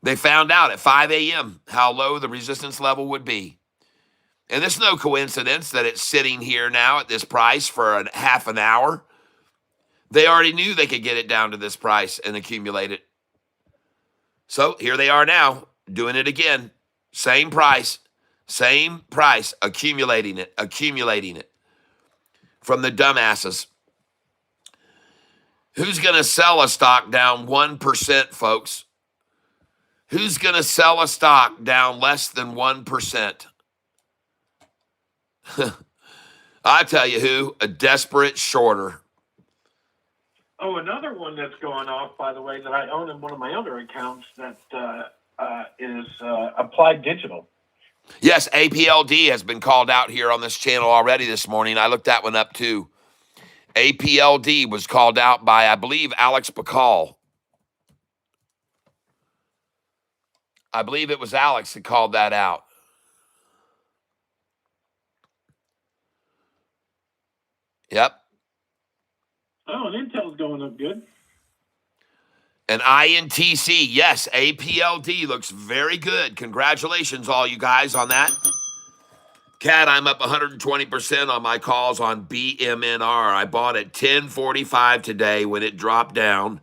They found out at 5 a.m. how low the resistance level would be. And it's no coincidence that it's sitting here now at this price for half an hour. They already knew they could get it down to this price and accumulate it. So here they are now, doing it again. Same price, accumulating it from the dumbasses. Who's going to sell a stock down 1%, folks? Who's going to sell a stock down less than 1%? I tell you who, a desperate shorter. Oh, another one that's going off, by the way, that I own in one of my other accounts that is Applied Digital. Yes, APLD has been called out here on this channel already this morning. I looked that one up too. APLD was called out by, I believe, Alex Bacall. I believe it was Alex that called that out. Yep. Oh, and Intel's going up good. And INTC, yes, APLD looks very good. Congratulations, all you guys, on that. Cat, I'm up 120% on my calls on BMNR. I bought at 10:45 today when it dropped down.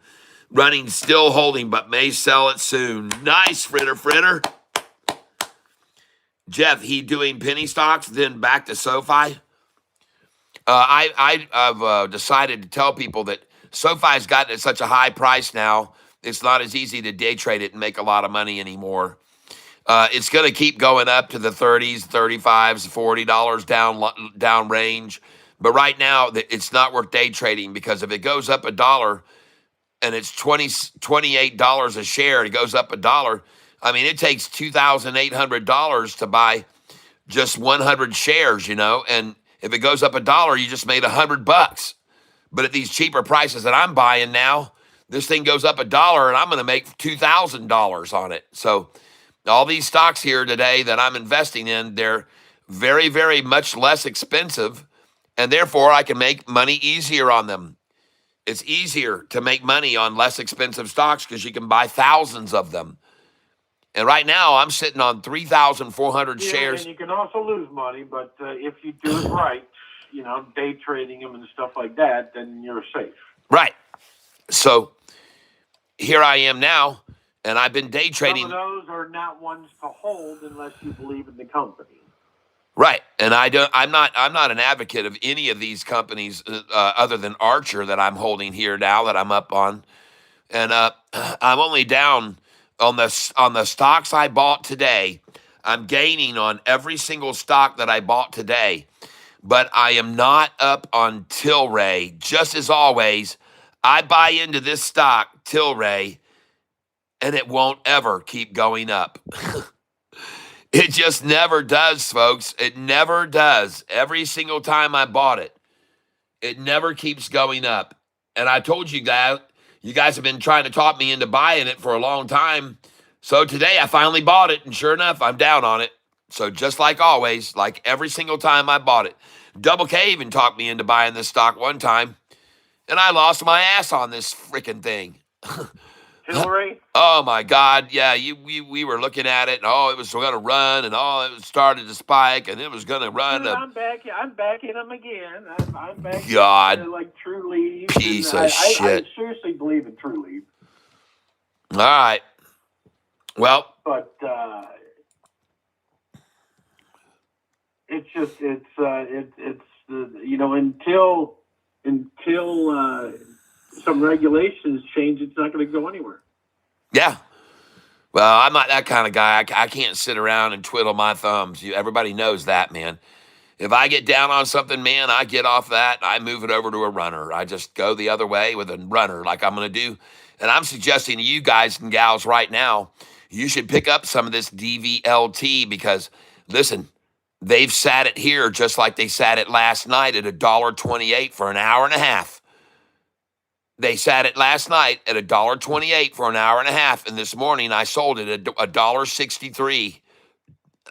Running, still holding, but may sell it soon. Nice, Fritter. Jeff, he doing penny stocks, then back to SoFi. I've decided to tell people that SoFi's gotten at such a high price now, it's not as easy to day trade it and make a lot of money anymore. It's going to keep going up to the 30s, 35s, $40 down range. But right now, it's not worth day trading because if it goes up $1 and it's $28 a share, it goes up $1. I mean, it takes $2,800 to buy just 100 shares, and if it goes up $1, you just made $100. But at these cheaper prices that I'm buying now, this thing goes up $1 and I'm going to make $2,000 on it. So all these stocks here today that I'm investing in, they're very, very much less expensive, and therefore I can make money easier on them. It's easier to make money on less expensive stocks because you can buy thousands of them. And right now I'm sitting on 3,400 shares. And you can also lose money, but if you do it right, day trading them and stuff like that, then you're safe. Right. So here I am now. And I've been day trading. Some of those are not ones to hold unless you believe in the company. Right. And I'm not an advocate of any of these companies other than Archer that I'm holding here now that I'm up on. And I'm only down on the stocks I bought today. I'm gaining on every single stock that I bought today. But I am not up on Tilray. Just as always, I buy into this stock, Tilray, and it won't ever keep going up. It just never does, folks. It never does. Every single time I bought it, it never keeps going up. And I told you guys have been trying to talk me into buying it for a long time. So today I finally bought it, and sure enough, I'm down on it. So just like always, like every single time I bought it. Double K even talked me into buying this stock one time, and I lost my ass on this freaking thing. Hillary? Oh my God! Yeah, we were looking at it, and it was going to run, and it started to spike, and it was going to run. Dude, I'm backing them again. I'm backing God, like True Leave, and piece of I shit. seriously believe in True Leave. All right. Well, But it's just it's until some regulations change, it's not going to go anywhere. yeah. Well, I'm not that kind of guy. I can't sit around and twiddle my thumbs. Everybody knows that, man. If I get down on something, man, I get off that. I move it over to a runner. I just go the other way with a runner like I'm going to do. And I'm suggesting to you guys and gals right now, you should pick up some of this DVLT because, listen, they've sat it here just like they sat it last night at $1.28 for an hour and a half. They sat it last night at $1.28 for an hour and a half, and this morning I sold it at $1.63,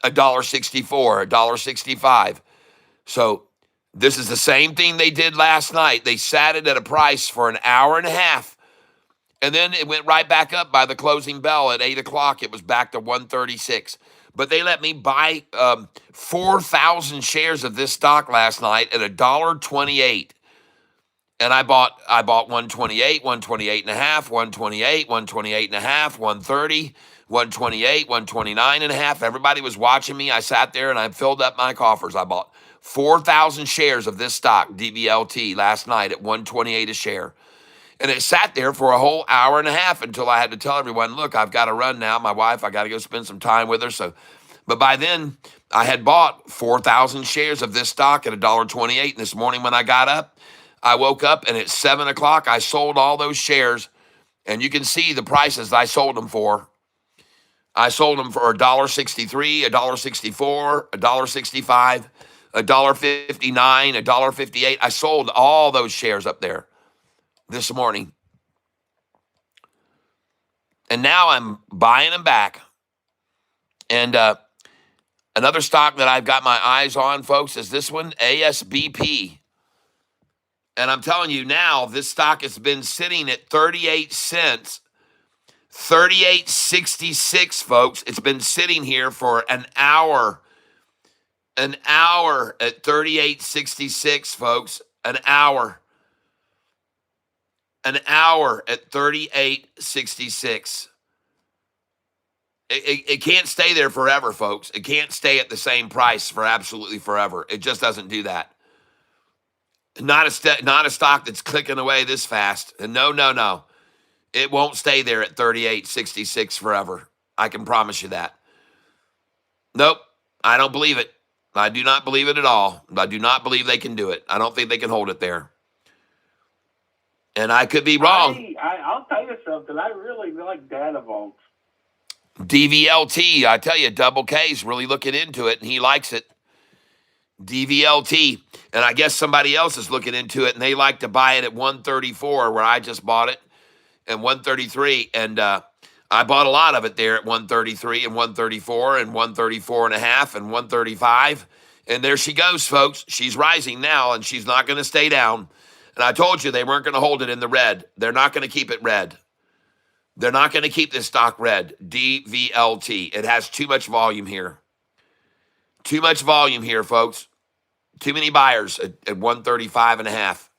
$1.64, $1.65. So this is the same thing they did last night. They sat it at a price for an hour and a half, and then it went right back up by the closing bell at 8 o'clock. It was back to 136. But they let me buy 4,000 shares of this stock last night at $1.28. And I bought 128, 128 and a half, 128, 128 and a half, 130, 128, 129 and a half. Everybody was watching me. I sat there and I filled up my coffers. I bought 4,000 shares of this stock, DVLT, last night at 128 a share. And it sat there for a whole hour and a half until I had to tell everyone, look, I've got to run now. My wife, I got to go spend some time with her. But by then, I had bought 4,000 shares of this stock at $1.28. And this morning when I got up, I woke up and at 7 o'clock, I sold all those shares. And you can see the prices I sold them for. I sold them for $1.63, $1.64, $1.65, $1.59, $1.58. I sold all those shares up there this morning. And now I'm buying them back. And another stock that I've got my eyes on, folks, is this one, ASBP. And I'm telling you now, this stock has been sitting at 38 cents, 38.66, folks. It's been sitting here for an hour at 38.66, folks. An hour at 38.66. It can't stay there forever, folks. It can't stay at the same price for absolutely forever. It just doesn't do that. Not a stock that's clicking away this fast. And no. It won't stay there at 38.66 forever. I can promise you that. Nope. I don't believe it. I do not believe it at all. I do not believe they can do it. I don't think they can hold it there. And I could be wrong. I'll tell you something. I really like data vaults. DVLT, I tell you, Double K's really looking into it, and he likes it. DVLT, and I guess somebody else is looking into it, and they like to buy it at 134, where I just bought it, and 133, and I bought a lot of it there at 133 and 134 and 134 and a half and 135, and there she goes, folks. She's rising now, and she's not going to stay down, and I told you they weren't going to hold it in the red. They're not going to keep it red. They're not going to keep this stock red. DVLT. It has too much volume here. Too much volume here, folks. Too many buyers at 135 and a half.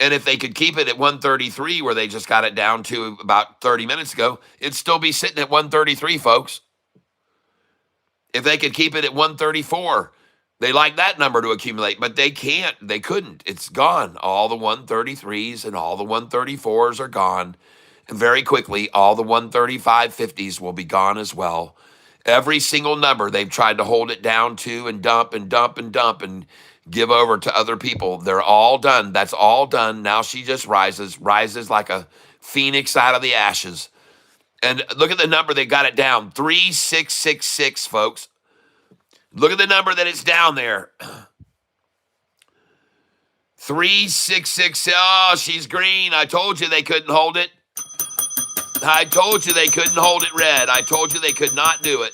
And if they could keep it at 133, where they just got it down to about 30 minutes ago, it'd still be sitting at 133, folks. If they could keep it at 134, they like that number to accumulate, but they can't. They couldn't. It's gone. All the 133s and all the 134s are gone. And very quickly, all the 135.50s will be gone as well. Every single number they've tried to hold it down to and dump and give over to other people, they're all done. That's all done. Now she just rises like a phoenix out of the ashes. And look at the number they got it down, 3666, folks. Look at the number that it's down there. 3666. Oh, she's green. I told you they couldn't hold it. I told you they couldn't hold it red. I told you they could not do it.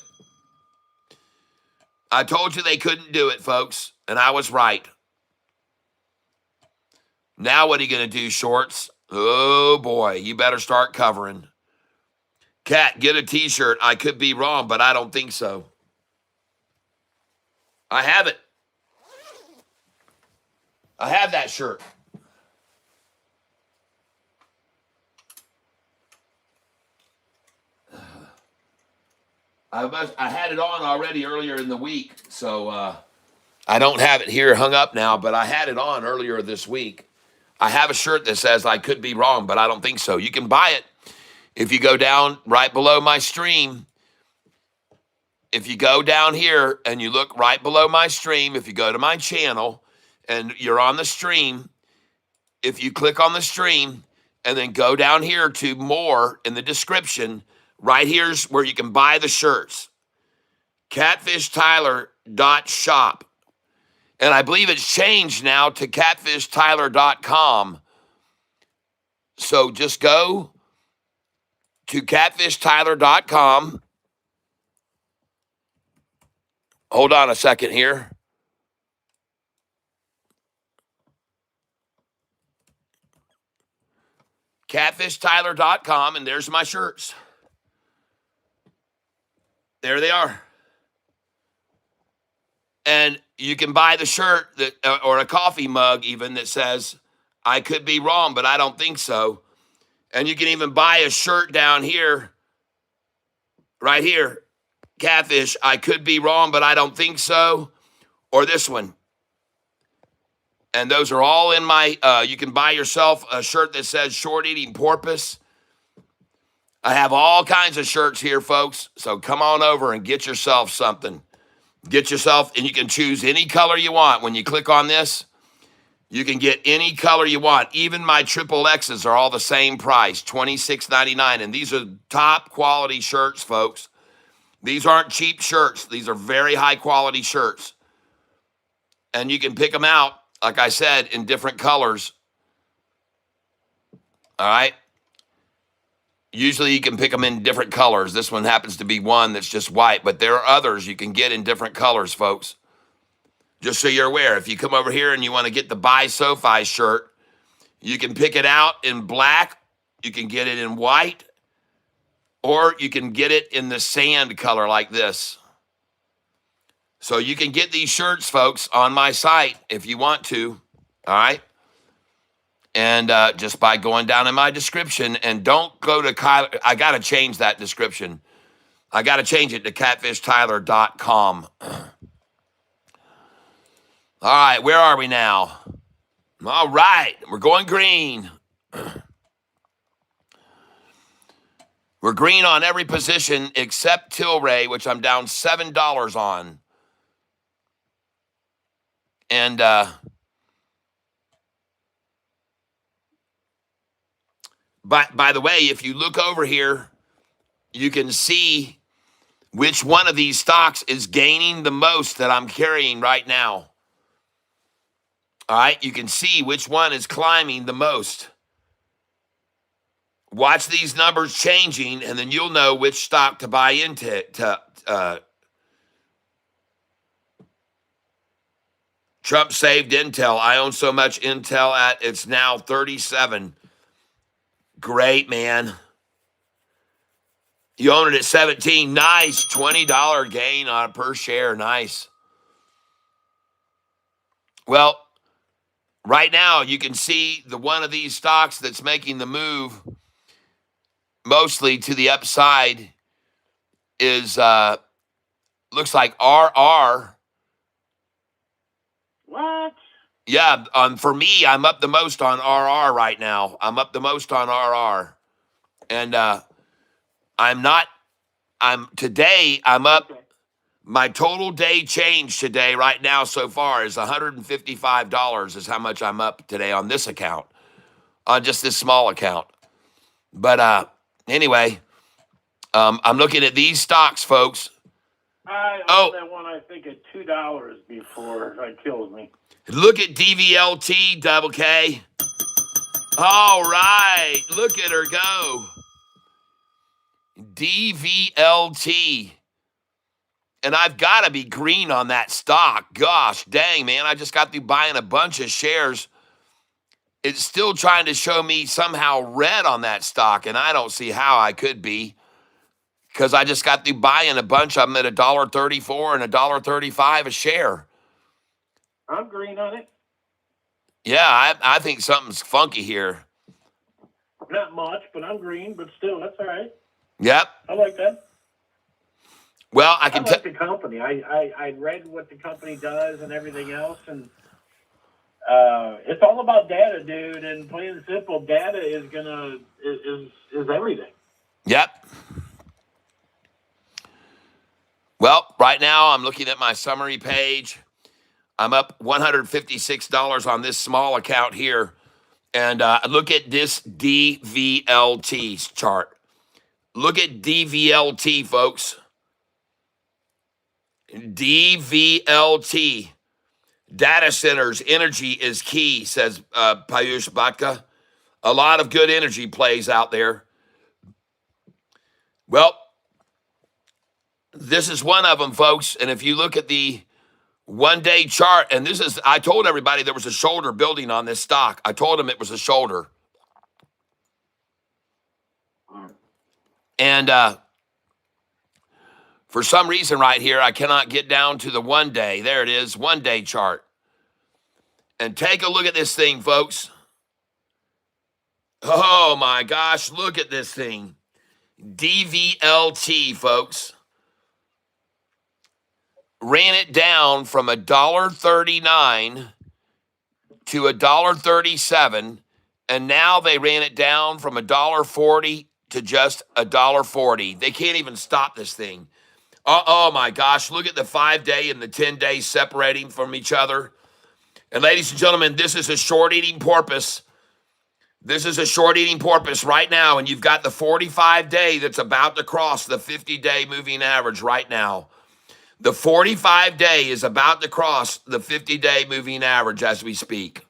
I told you they couldn't do it, folks, and I was right. Now what are you going to do, shorts? Oh boy, you better start covering. Cat, get a t-shirt. I could be wrong, but I don't think so. I have it. I have that shirt. I had it on already earlier in the week, so I don't have it here hung up now, but I had it on earlier this week. I have a shirt that says I could be wrong, but I don't think so. You can buy it if you go down right below my stream. If you go down here and you look right below my stream, if you go to my channel and you're on the stream, if you click on the stream and then go down here to more in the description, right here's where you can buy the shirts. CatfishTyler.shop. And I believe it's changed now to CatfishTyler.com. So just go to CatfishTyler.com. Hold on a second here. CatfishTyler.com, and there's my shirts. There they are. And you can buy the shirt that, or a coffee mug even that says, I could be wrong, but I don't think so. And you can even buy a shirt down here, right here, Catfish, I could be wrong, but I don't think so. Or this one. And those are all in my, you can buy yourself a shirt that says short eating porpoise. I have all kinds of shirts here, folks. So come on over and get yourself something. Get yourself, and you can choose any color you want. When you click on this, you can get any color you want. Even my triple X's are all the same price, $26.99. And these are top quality shirts, folks. These aren't cheap shirts. These are very high quality shirts. And you can pick them out, like I said, in different colors. All right. Usually you can pick them in different colors. This one happens to be one that's just white, but there are others you can get in different colors, folks. Just so you're aware, if you come over here and you want to get the Buy SoFi shirt, you can pick it out in black, you can get it in white, or you can get it in the sand color like this. So you can get these shirts, folks, on my site if you want to, all right? And just by going down in my description, and don't go to Kyle. I got to change that description. I got to change it to catfishtyler.com. All right, where are we now? All right, we're going green. We're green on every position except Tilray, which I'm down $7 on. And by the way, if you look over here, you can see which one of these stocks is gaining the most that I'm carrying right now. All right, you can see which one is climbing the most. Watch these numbers changing, and then you'll know which stock to buy into. Trump saved Intel. I own so much Intel at it's now 37. Great, man. You own it at 17. Nice. $20 gain on per share. Nice. Well, right now you can see the one of these stocks that's making the move mostly to the upside is looks like RR. What? Yeah, for me, I'm up the most on RR right now. I'm up the most on RR. And I'm up. Okay. My total day change today right now so far is $155 is how much I'm up today on this account, on just this small account. But anyway, I'm looking at these stocks, folks. I own that one, I think, at $2 before it kills me. Look at DVLT, Double K. All right, look at her go. DVLT. And I've got to be green on that stock. Gosh, dang, man. I just got through buying a bunch of shares it's still trying to show me somehow red on that stock, and I don't see how I could be, because I just got through buying a bunch of them at $1.34 and $1.35 a share. I'm green on it. Yeah, I think something's funky here. Not much, but I'm green, but still, that's all right. Yep. I like that. Well, I I can like tell. the company. I read what the company does and everything else, and it's all about data, dude. And plain and simple, data is everything. Yep. Well, right now I'm looking at my summary page. I'm up $156 on this small account here. And look at this DVLT chart. Look at DVLT, folks. DVLT. Data centers, energy is key, says Payush Bhatka. A lot of good energy plays out there. Well, this is one of them, folks. And if you look at the one-day chart, and this is, I told everybody there was a shoulder building on this stock. I told them it was a shoulder. And for some reason right here, I cannot get down to the one day. There it is, one-day chart. And take a look at this thing, folks. Oh, my gosh, look at this thing. DVLT, folks. Ran it down from $1.39 to $1.37, and now they ran it down from $1.40 to just $1.40. They can't even stop this thing. Oh my gosh, look at the 5-day and the 10-day separating from each other. And ladies and gentlemen, this is a short eating porpoise. This is a short eating porpoise right now, and you've got the 45-day that's about to cross the 50-day moving average right now. The 45-day is about to cross the 50-day moving average as we speak.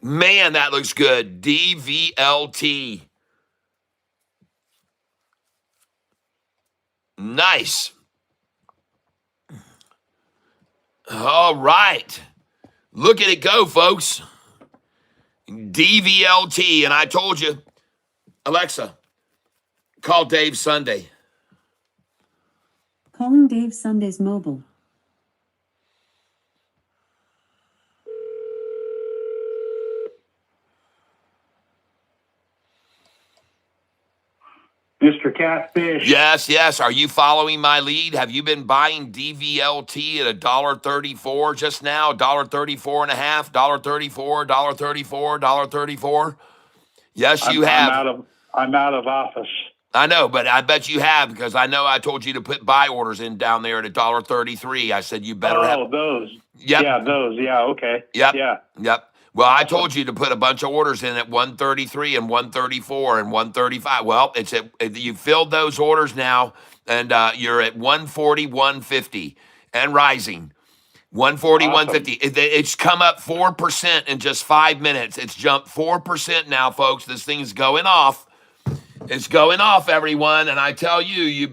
Man, that looks good. DVLT. Nice. All right. Look at it go, folks. DVLT. And I told you, Alexa, call Dave Sunday. Calling Dave Sunday's mobile. Mr. Catfish. Yes. Are you following my lead? Have you been buying DVLT at $1.34 just now? $1.34 and a half, $1.34, $1.34, $1.34? Yes, you have. I'm out of office. I know, but I bet you have, because I know I told you to put buy orders in down there at $1.33. I said you better have. Oh, those. Yep. Yeah, those. Yeah, okay. Yep. Yeah. Yep. Well, I told you to put a bunch of orders in at 133 and 134 and 135. Well, you filled those orders now, and you're at 140, 150 and rising. 140, Awesome. 150. It's come up 4% in just 5 minutes. It's jumped 4% now, folks. This thing's going off. It's going off, everyone. And I tell you, you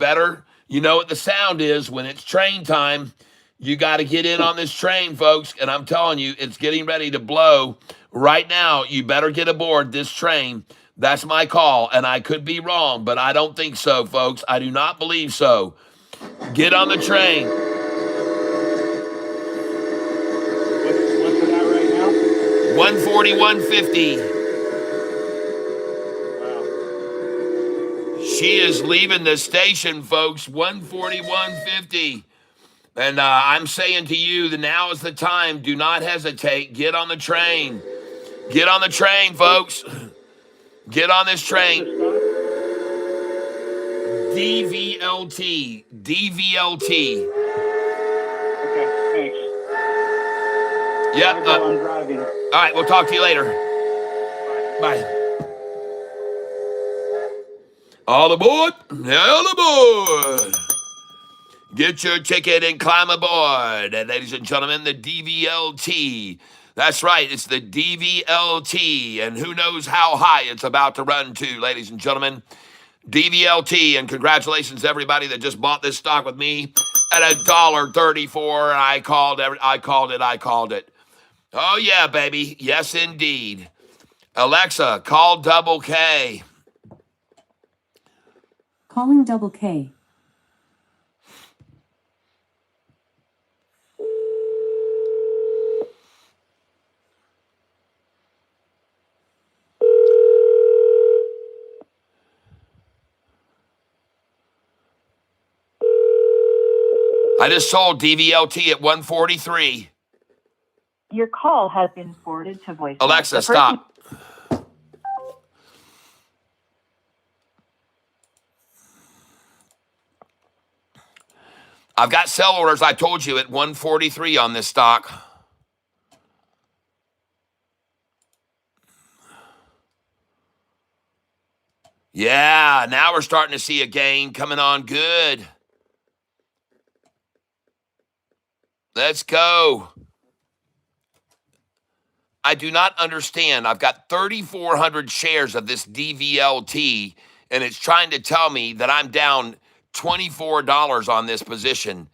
know what the sound is when it's train time. You got to get in on this train, folks. And I'm telling you, it's getting ready to blow right now. You better get aboard this train. That's my call. And I could be wrong, but I don't think so, folks. I do not believe so. Get on the train. What's it at right now? 140, 150. She is leaving the station, folks. 140, 150. And I'm saying to you that now is the time. Do not hesitate. Get on the train. Get on the train, folks. Get on this train. DVLT. DVLT. Okay, thanks. Yep. I'm driving. All right, we'll talk to you later. Bye. All aboard. All aboard. Get your ticket and climb aboard. And ladies and gentlemen, the DVLT. That's right, it's the DVLT. And who knows how high it's about to run to, ladies and gentlemen. DVLT, and congratulations to everybody that just bought this stock with me at $1.34. And I called it. Oh, yeah, baby. Yes, indeed. Alexa, call Double K. Calling Double K. I just sold DVLT at 143. Your call has been forwarded to voicemail. Alexa, stop. I've got sell orders, I told you, at 143 on this stock. Yeah, now we're starting to see a gain coming on good. Let's go. I do not understand. I've got 3,400 shares of this DVLT, and it's trying to tell me that I'm down $24 on this position.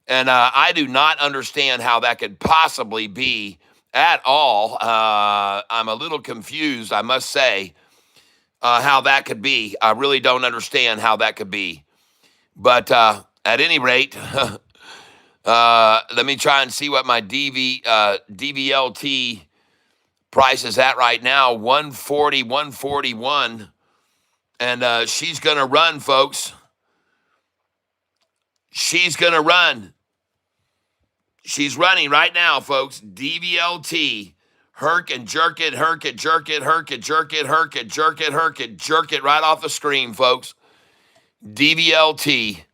And I do not understand how that could possibly be at all. I'm a little confused, I must say, how that could be. I really don't understand how that could be. But at any rate, let me try and see what my DVLT price is at right now. 140, 141. And she's going to run, folks. She's going to run. She's running right now, folks. DVLT. Herk and jerk it, herk it, jerk it, herk it, jerk it, herk it, jerk it, herk it, jerk it right off the screen, folks. DVLT.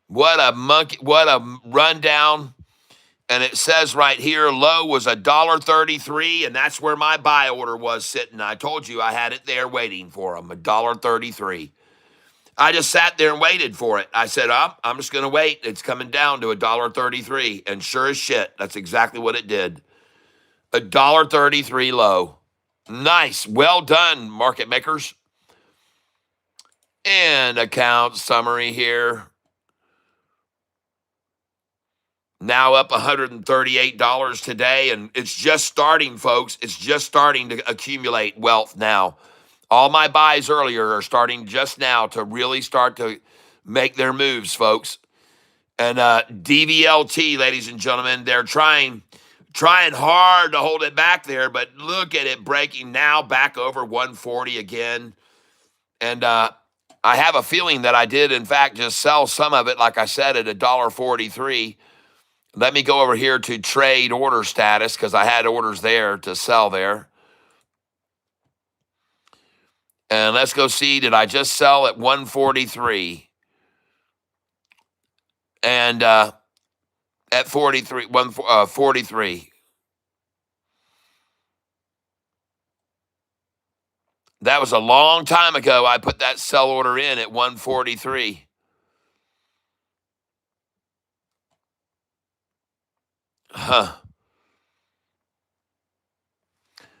What a monkey, what a rundown. And it says right here, low was $1.33, and that's where my buy order was sitting. I told you I had it there waiting for them, $1.33. I just sat there and waited for it. I said, I'm just going to wait. It's coming down to $1.33. And sure as shit, that's exactly what it did. $1.33 low. Nice. Well done, market makers. And account summary here. Now up $138 today, and it's just starting, folks. It's just starting to accumulate wealth now. All my buys earlier are starting just now to really start to make their moves, folks. And DVLT, ladies and gentlemen, they're trying hard to hold it back there, but look at it breaking now back over 140 again. And I have a feeling that I did, in fact, just sell some of it, like I said, at $1.43. Let me go over here to trade order status because I had orders there to sell there. And let's go see, did I just sell at 143? And at 43, 43. That was a long time ago. I put that sell order in at 143. Huh.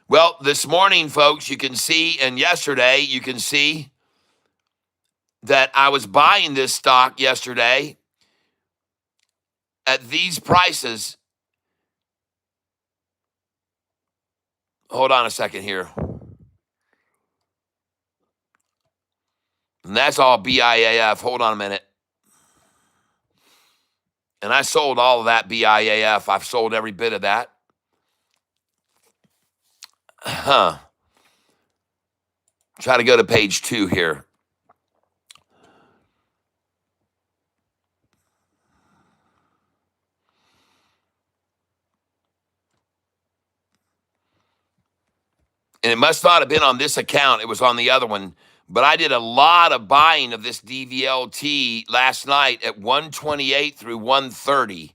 Well, this morning, folks, you can see, and yesterday, you can see that I was buying this stock yesterday at these prices. Hold on a second here. And that's all BIAF. Hold on a minute. And I sold all of that BIAF. I've sold every bit of that. Huh. Try to go to page 2 here. And it must not have been on this account. It was on the other one. But I did a lot of buying of this DVLT last night at 128 through 130.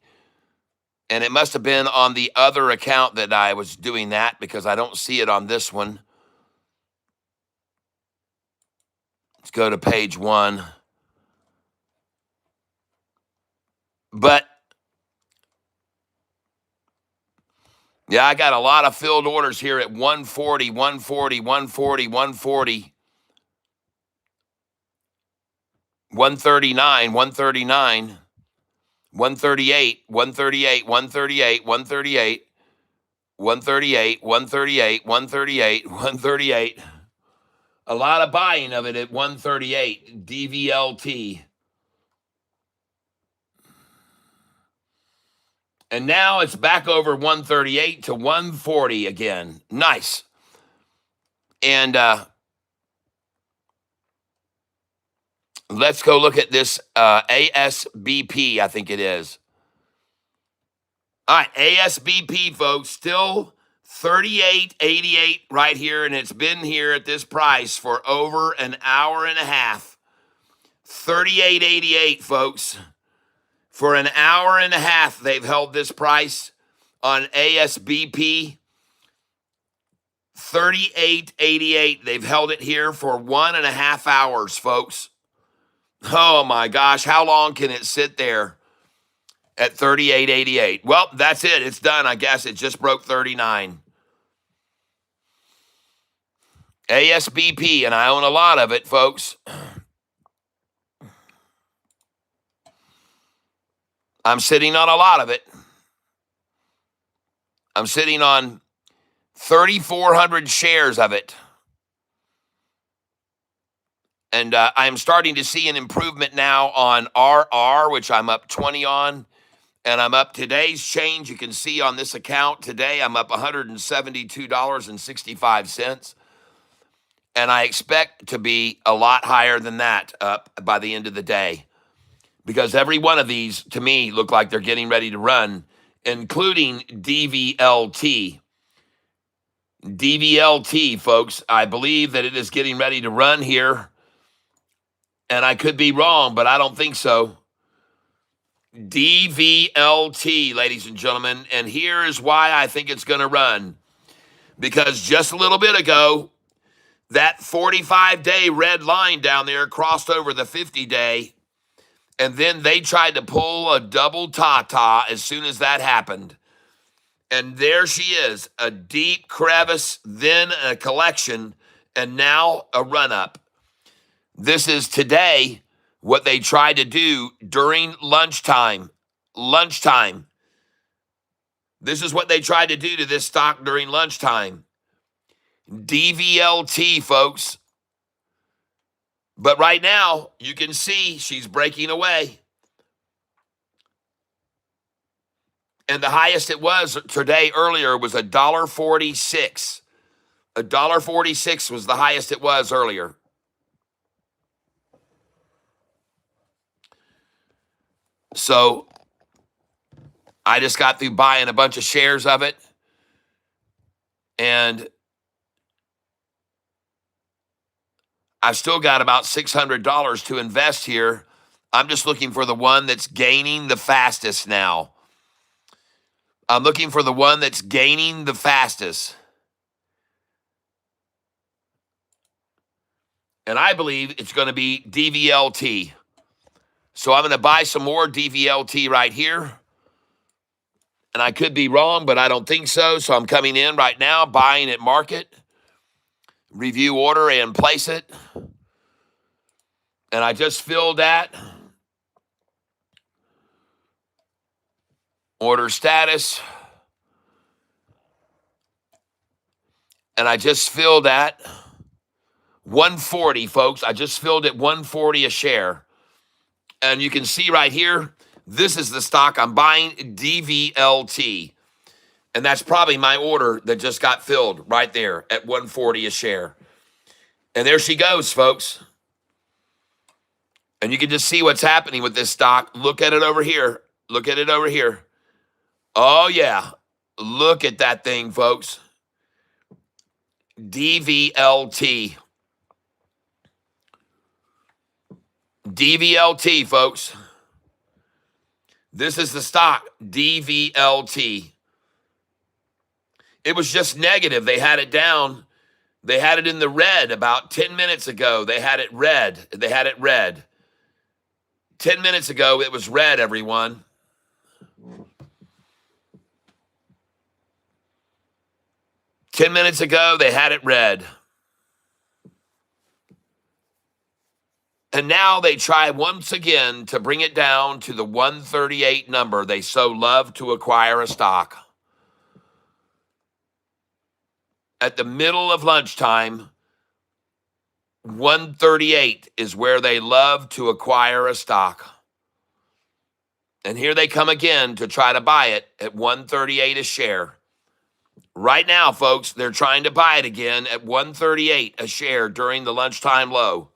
And it must have been on the other account that I was doing that because I don't see it on this one. Let's go to page 1. But, yeah, I got a lot of filled orders here at 140, 140, 140, 140. 139, 139, 138, 138, 138, 138, 138, 138, 138, 138. A lot of buying of it at 138, DVLT. And now it's back over 138 to 140 again. Nice. And let's go look at this ASBP, I think it is. All right, ASBP, folks, still 38.88 right here, and it's been here at this price for over an hour and a half. 38.88, folks. For an hour and a half, they've held this price on ASBP. 38.88. They've held it here for 1.5 hours, folks. Oh my gosh, how long can it sit there at 38.88? Well, that's it. It's done, I guess. It just broke 39. ASBP, and I own a lot of it, folks. I'm sitting on a lot of it. I'm sitting on 3,400 shares of it. And I'm starting to see an improvement now on RR, which I'm up 20 on. And I'm up today's change. You can see on this account today, I'm up $172.65. And I expect to be a lot higher than that up by the end of the day. Because every one of these, to me, look like they're getting ready to run, including DVLT. DVLT, folks, I believe that it is getting ready to run here. And I could be wrong, but I don't think so. DVLT, ladies and gentlemen. And here is why I think it's going to run. Because just a little bit ago, that 45-day red line down there crossed over the 50-day. And then they tried to pull a double ta-ta as soon as that happened. And there she is, a deep crevice, then a collection, and now a run-up. This is today what they tried to do during lunchtime. Lunchtime. This is what they tried to do to this stock during lunchtime. DVLT, folks. But right now, you can see she's breaking away. And the highest it was today earlier was $1.46. $1.46 was the highest it was earlier. So I just got through buying a bunch of shares of it. And I've still got about $600 to invest here. I'm just looking for the one that's gaining the fastest now. I'm looking for the one that's gaining the fastest. And I believe it's going to be DVLT. So I'm going to buy some more DVLT right here. And I could be wrong, but I don't think so. So I'm coming in right now, buying at market, review order, and place it. And I just filled that. Order status. And I just filled that. 140, folks. I just filled it 140 a share. And you can see right here, this is the stock I'm buying, DVLT. And that's probably my order that just got filled right there at 140 a share. And there she goes, folks. And you can just see what's happening with this stock. Look at it over here. Look at it over here. Oh, yeah. Look at that thing, folks. DVLT. DVLT, folks. This is the stock, DVLT. It was just negative. They had it down. They had it in the red about 10 minutes ago. They had it red. They had it red. 10 minutes ago, it was red, everyone. Ten minutes ago, they had it red. And now they try once again to bring it down to the 138 number. They so love to acquire a stock. at the middle of lunchtime, 138 is where they love to acquire a stock. And here they come again to try to buy it at 138 a share. Right now, folks, they're trying to buy it again at 138 a share during the lunchtime low.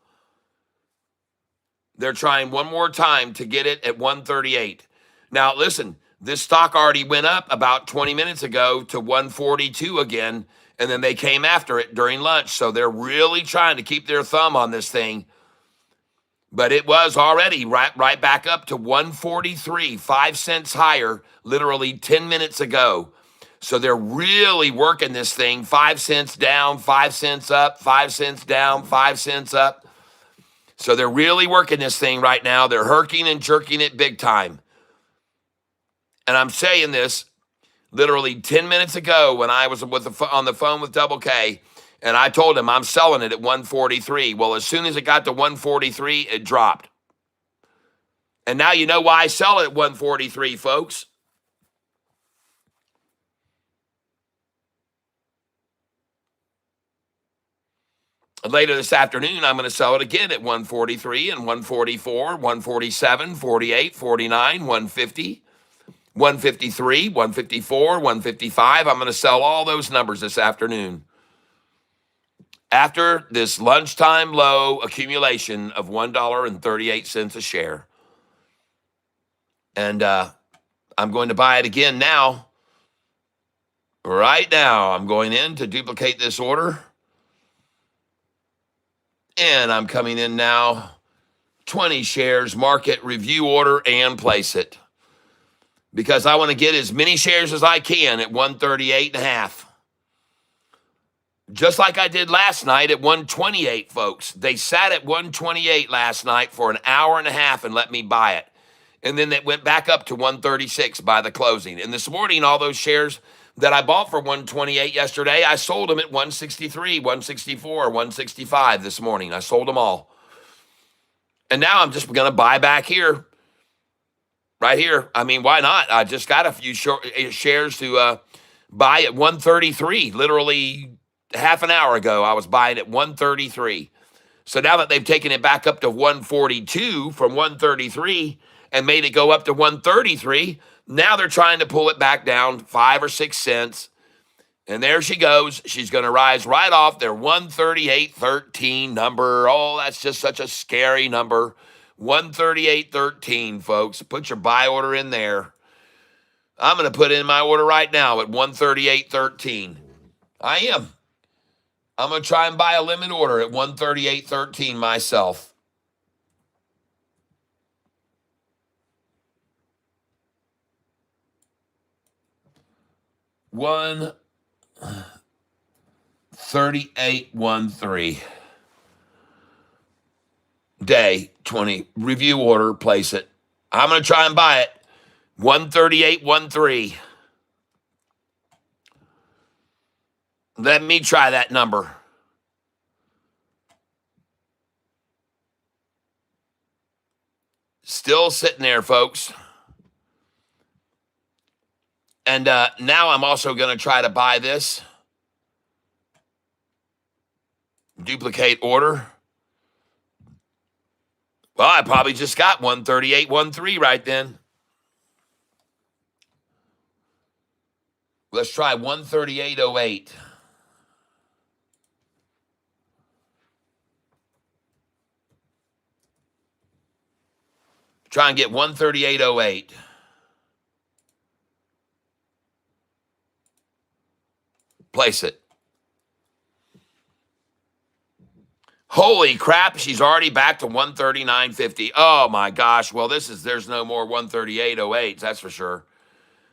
They're trying one more time to get it at 138. Now, listen, this stock already went up about 20 minutes ago to 142 again, and then they came after it during lunch. So they're really trying to keep their thumb on this thing. But it was already right back up to 143, 5 cents higher, literally 10 minutes ago. So they're really working this thing, 5 cents down, 5 cents up, 5 cents down, 5 cents up. So they're really working this thing right now. They're herking and jerking it big time. And I'm saying this literally 10 minutes ago when I was on the phone with Double K, and I told him I'm selling it at 143. Well, as soon as it got to 143, it dropped. And now you know why I sell it at 143, folks. Later this afternoon, I'm going to sell it again at 143 and 144, 147, 48, 49, 150, 153, 154, 155. I'm going to sell all those numbers this afternoon. After this lunchtime low accumulation of $1.38 a share. And I'm going to buy it again now. Right now, I'm going in to duplicate this order. And I'm coming in now, 20 shares, market review order, and place it. Because I want to get as many shares as I can at 138.5. Just like I did last night at 128, folks. They sat at 128 last night for an hour and a half and let me buy it. And then it went back up to 136 by the closing. And this morning, all those shares that I bought for 128 yesterday, I sold them at 163, 164, 165 this morning. I sold them all. And now I'm just going to buy back here. Right here. I mean, why not? I just got a few shares to buy at 133. Literally half an hour ago, I was buying at 133. So now that they've taken it back up to 142 from 133 and made it go up to 133, now they're trying to pull it back down 5 or 6 cents. And there she goes. She's going to rise right off their 138.13 number. Oh, that's just such a scary number. 138.13, folks. Put your buy order in there. I'm going to put in my order right now at 138.13. I am. I'm going to try and buy a limit order at 138.13 myself. One 38.13. Day 20. Review order, place it. I'm going to try and buy it. 138.13. Let me try that number. Still sitting there, folks. And now I'm also going to try to buy this. Duplicate order. Well, I probably just got 138.13 right then. Let's try 138.08. Try and get 138.08. Place it. Holy crap, she's already back to 139.50. Oh my gosh. Well, there's no more 138.08s, that's for sure.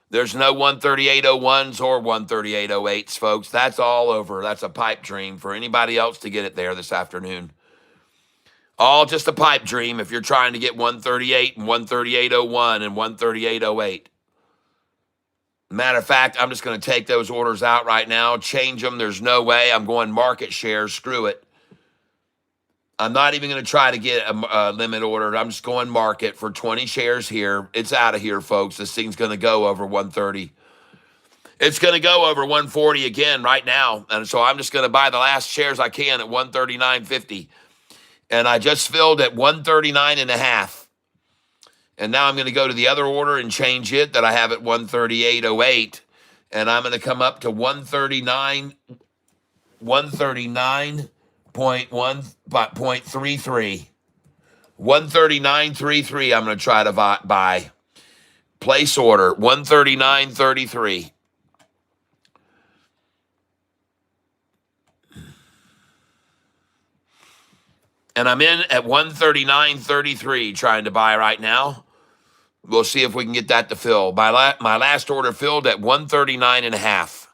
There's no 138.01s or 138.08s, folks. That's all over. That's a pipe dream for anybody else to get it there this afternoon. All just a pipe dream if you're trying to get 138 and 138.01 and 138.08. Matter of fact, I'm just going to take those orders out right now, change them. There's no way. I'm going market shares. Screw it. I'm not even going to try to get a limit order. I'm just going market for 20 shares here. It's out of here, folks. This thing's going to go over 130. It's going to go over 140 again right now. And so I'm just going to buy the last shares I can at 139.50. And I just filled at 139.5. And now I'm going to go to the other order and change it that I have at 138.08. And I'm going to come up to 139.33. 139.33 I'm going to try to buy. Place order, 139.33. And I'm in at 139.33 trying to buy right now. We'll see if we can get that to fill. My last order filled at 139.5.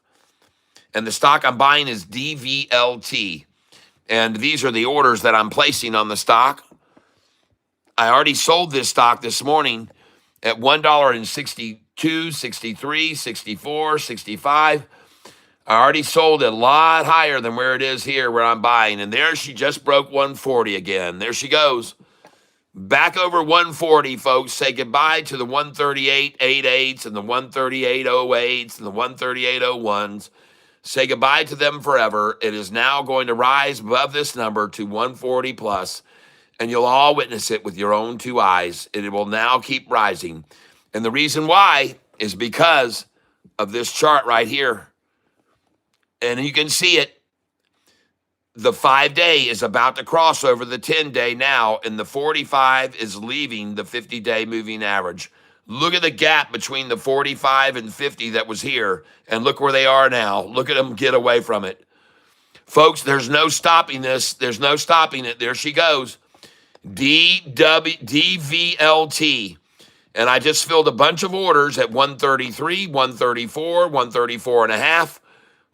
And the stock I'm buying is DVLT. And these are the orders that I'm placing on the stock. I already sold this stock this morning at $1.62, $63, $64, $65. I already sold a lot higher than where it is here where I'm buying. And there she just broke 140 again. There she goes. Back over 140, folks. Say goodbye to the 138.88s and the 138.08s and the 138.01s. Say goodbye to them forever. It is now going to rise above this number to 140 plus, and you'll all witness it with your own two eyes. And it will now keep rising. And the reason why is because of this chart right here. And you can see it. The 5-day is about to cross over the 10-day now, and the 45 is leaving the 50-day moving average. Look at the gap between the 45 and 50 that was here, and look where they are now. Look at them get away from it. Folks, there's no stopping this. There's no stopping it. There she goes. DVLT. And I just filled a bunch of orders at 133, 134, 134 and a half,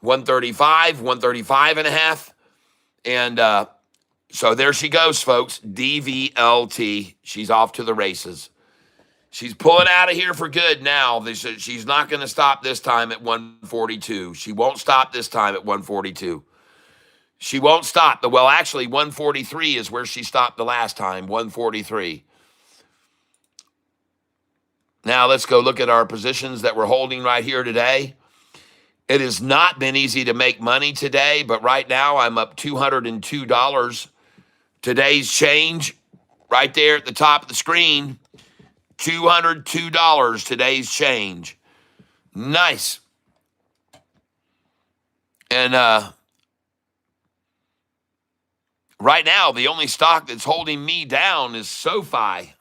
135, 135 and a half. And so there she goes, folks. DVLT. She's off to the races. She's pulling out of here for good now. She's not going to stop this time at 142. She won't stop this time at 142. She won't stop. Well, actually, 143 is where she stopped the last time, 143. Now let's go look at our positions that we're holding right here today. It has not been easy to make money today, but right now I'm up $202. Today's change right there at the top of the screen, $202, today's change. Nice. And right now, the only stock that's holding me down is SoFi.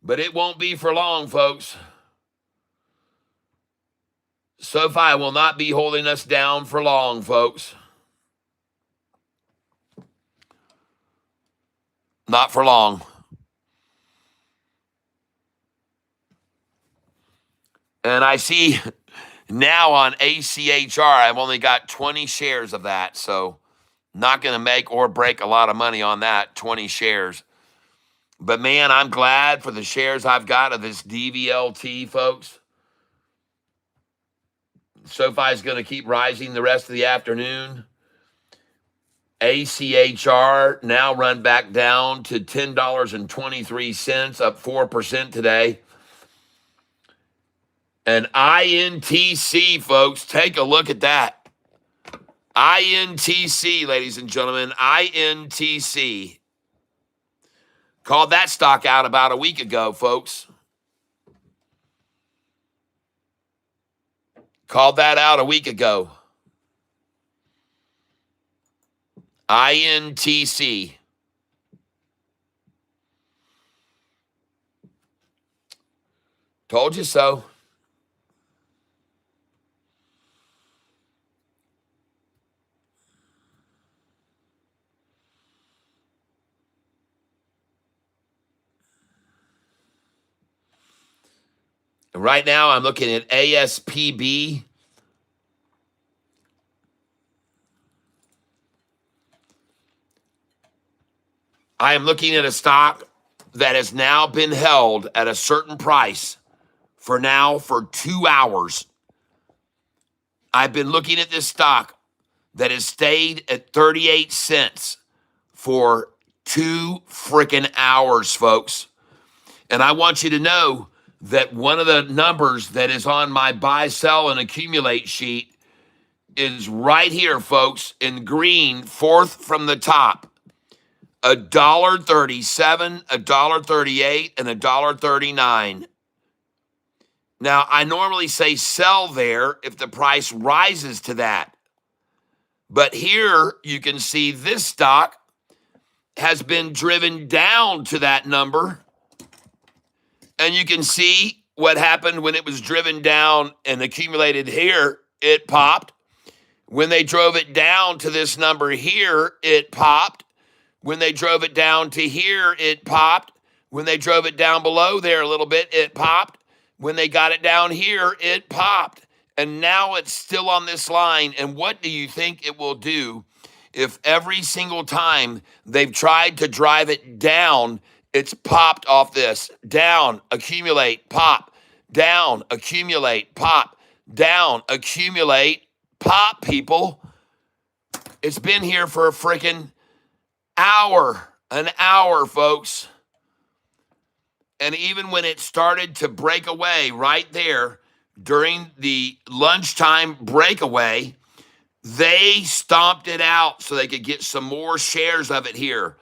But it won't be for long, folks. SoFi will not be holding us down for long, folks. Not for long. And I see now on ACHR, I've only got 20 shares of that. So not going to make or break a lot of money on that, 20 shares. But man, I'm glad for the shares I've got of this DVLT, folks. SoFi is going to keep rising the rest of the afternoon. ACHR now run back down to $10.23, up 4% today. And INTC, folks, take a look at that. INTC, ladies and gentlemen, INTC. Called that stock out about a week ago, folks. Called that out a week ago. INTC. Told you so. Right now, I'm looking at ASPB. I am looking at a stock that has now been held at a certain price for 2 hours. I've been looking at this stock that has stayed at 38 cents for 2 freaking hours, folks. And I want you to know that one of the numbers that is on my buy, sell, and accumulate sheet is right here, folks, in green, fourth from the top. $1.37, $1.38, and $1.39. Now, I normally say sell there if the price rises to that. But here you can see this stock has been driven down to that number. And you can see what happened when it was driven down and accumulated here, it popped. When they drove it down to this number here, it popped. When they drove it down to here, it popped. When they drove it down below there a little bit, it popped. When they got it down here, it popped. And now it's still on this line. And what do you think it will do if every single time they've tried to drive it down, it's popped off this? Down, accumulate, pop. Down, accumulate, pop. Down, accumulate, pop, people. It's been here for a freaking an hour, folks. And even when it started to break away right there during the lunchtime breakaway, they stomped it out so they could get some more shares of it here.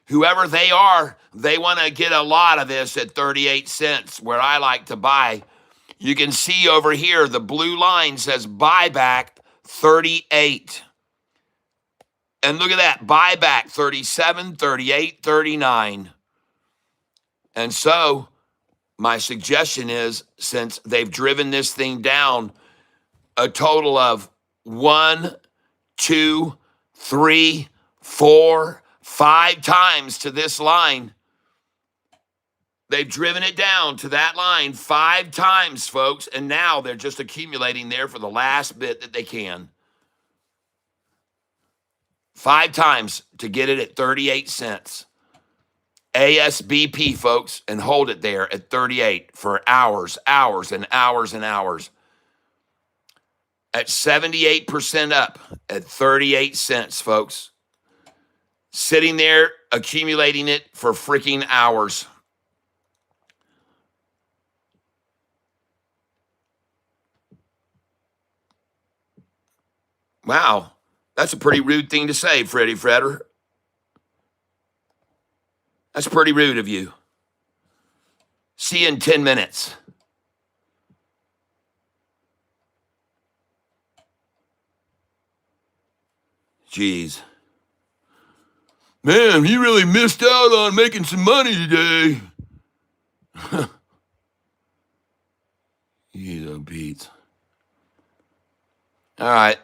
Whoever they are, they want to get a lot of this at 38 cents, where I like to buy. You can see over here, the blue line says buyback 38. And look at that, buyback 37, 38, 39. And so my suggestion is, since they've driven this thing down a total of 1, 2, 3, 4, 5 times to this line, they've driven it down to that line 5 times, folks, and now they're just accumulating there for the last bit that they can. 5 times to get it at 38 cents. ASBP, folks, and hold it there at 38 for hours, hours, and hours, and hours. At 78% up at 38 cents, folks. Sitting there, accumulating it for freaking hours. Wow, that's a pretty rude thing to say, Freddie Fredder. That's pretty rude of you. See you in 10 minutes. Jeez. Man, you really missed out on making some money today. You know, Pete. All right.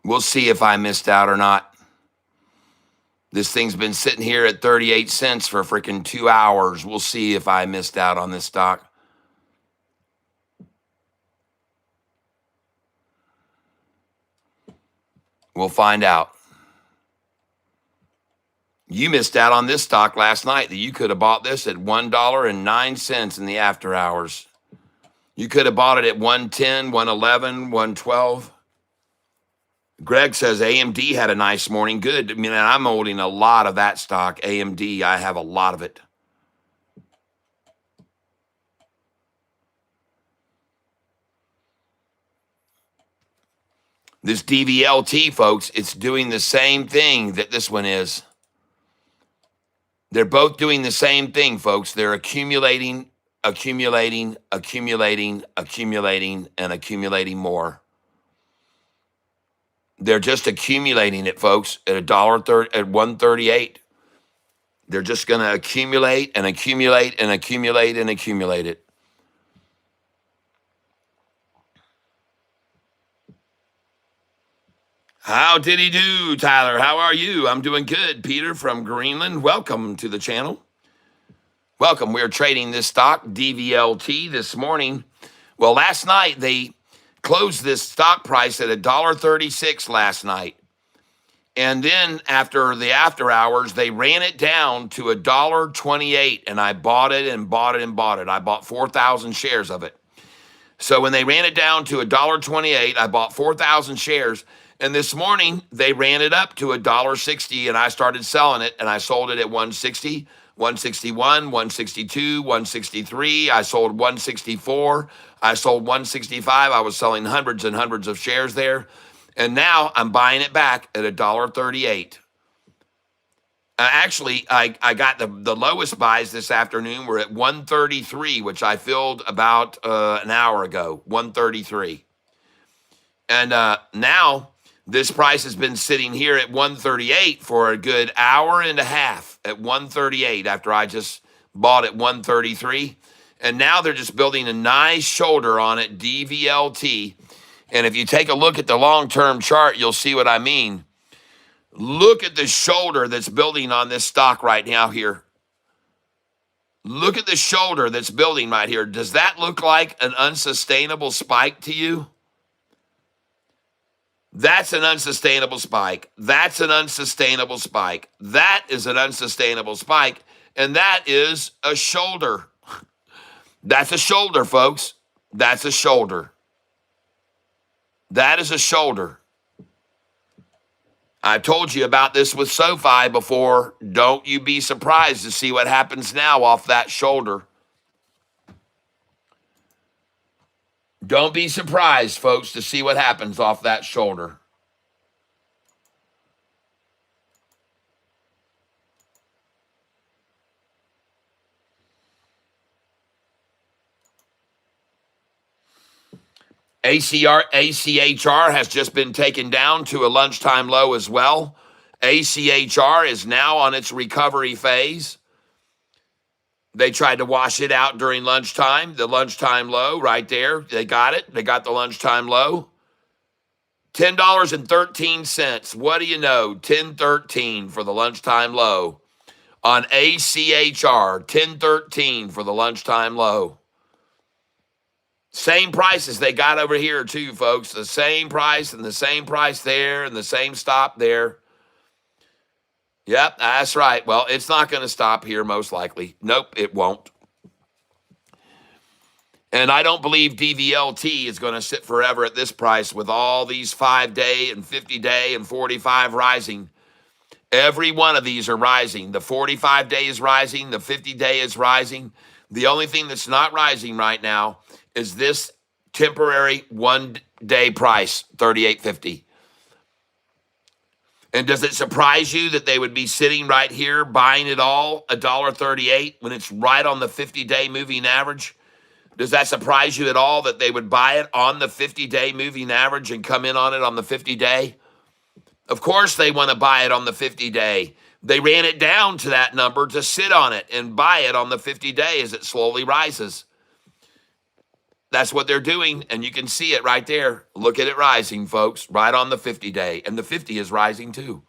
We'll see if I missed out or not. This thing's been sitting here at 38 cents for freaking 2 hours. We'll see if I missed out on this stock. We'll find out. You missed out on this stock last night that you could have bought this at $1.09 in the after hours. You could have bought it at 110, 111, 112. Greg says AMD had a nice morning. Good. I mean, I'm holding a lot of that stock. AMD, I have a lot of it. This DVLT, folks, it's doing the same thing that this one is. They're both doing the same thing, folks. They're accumulating, accumulating, accumulating, accumulating, and accumulating more. They're just accumulating it, folks, at $1.30 at 138. They're just going to accumulate and accumulate and accumulate and accumulate it. How did he do, Tyler? How are you? I'm doing good. Peter from Greenland, welcome to the channel. Welcome. We're trading this stock, DVLT, this morning. Well, last night they closed this stock price at $1.36 last night. And then after the after hours, they ran it down to $1.28, and I bought it and bought it and bought it. I bought 4,000 shares of it. So when they ran it down to $1.28, I bought 4,000 shares. And this morning, they ran it up to $1.60, and I started selling it, and I sold it at 160, 161, 162, 163. I sold 164. I sold 165. I was selling hundreds and hundreds of shares there. And now I'm buying it back at $1.38. Actually, I got the lowest buys this afternoon were at 133, which I filled about an hour ago, 133. And now this price has been sitting here at 138 for a good hour and a half at 138 after I just bought at 133. And now they're just building a nice shoulder on it, DVLT. And if you take a look at the long-term chart, you'll see what I mean. Look at the shoulder that's building on this stock right now here. Look at the shoulder that's building right here. Does that look like an unsustainable spike to you? That's an unsustainable spike. That's an unsustainable spike. That is an unsustainable spike. And that is a shoulder. That's a shoulder, folks. That's a shoulder. That is a shoulder. I've told you about this with SoFi before. Don't you be surprised to see what happens now off that shoulder. Don't be surprised, folks, to see what happens off that shoulder. ACHR has just been taken down to a lunchtime low as well. ACHR is now on its recovery phase. They tried to wash it out during lunchtime. The lunchtime low right there. They got it. They got the lunchtime low. $10.13. What do you know? $10.13 for the lunchtime low. On ACHR, $10.13 for the lunchtime low. Same prices they got over here too, folks. The same price and the same price there and the same stop there. Yep, that's right. Well, it's not going to stop here most likely. Nope, it won't. And I don't believe DVLT is going to sit forever at this price with all these 5-day and 50-day and 45 rising. Every one of these are rising. The 45-day is rising. The 50-day is rising. The only thing that's not rising right now is this temporary 1-day price, $38.50. And does it surprise you that they would be sitting right here buying it all $1.38 when it's right on the 50-day moving average? Does that surprise you at all that they would buy it on the 50-day moving average and come in on it on the 50-day? Of course they want to buy it on the 50-day. They ran it down to that number to sit on it and buy it on the 50-day as it slowly rises. That's what they're doing, and you can see it right there. Look at it rising, folks, right on the 50-day. And the 50 is rising too.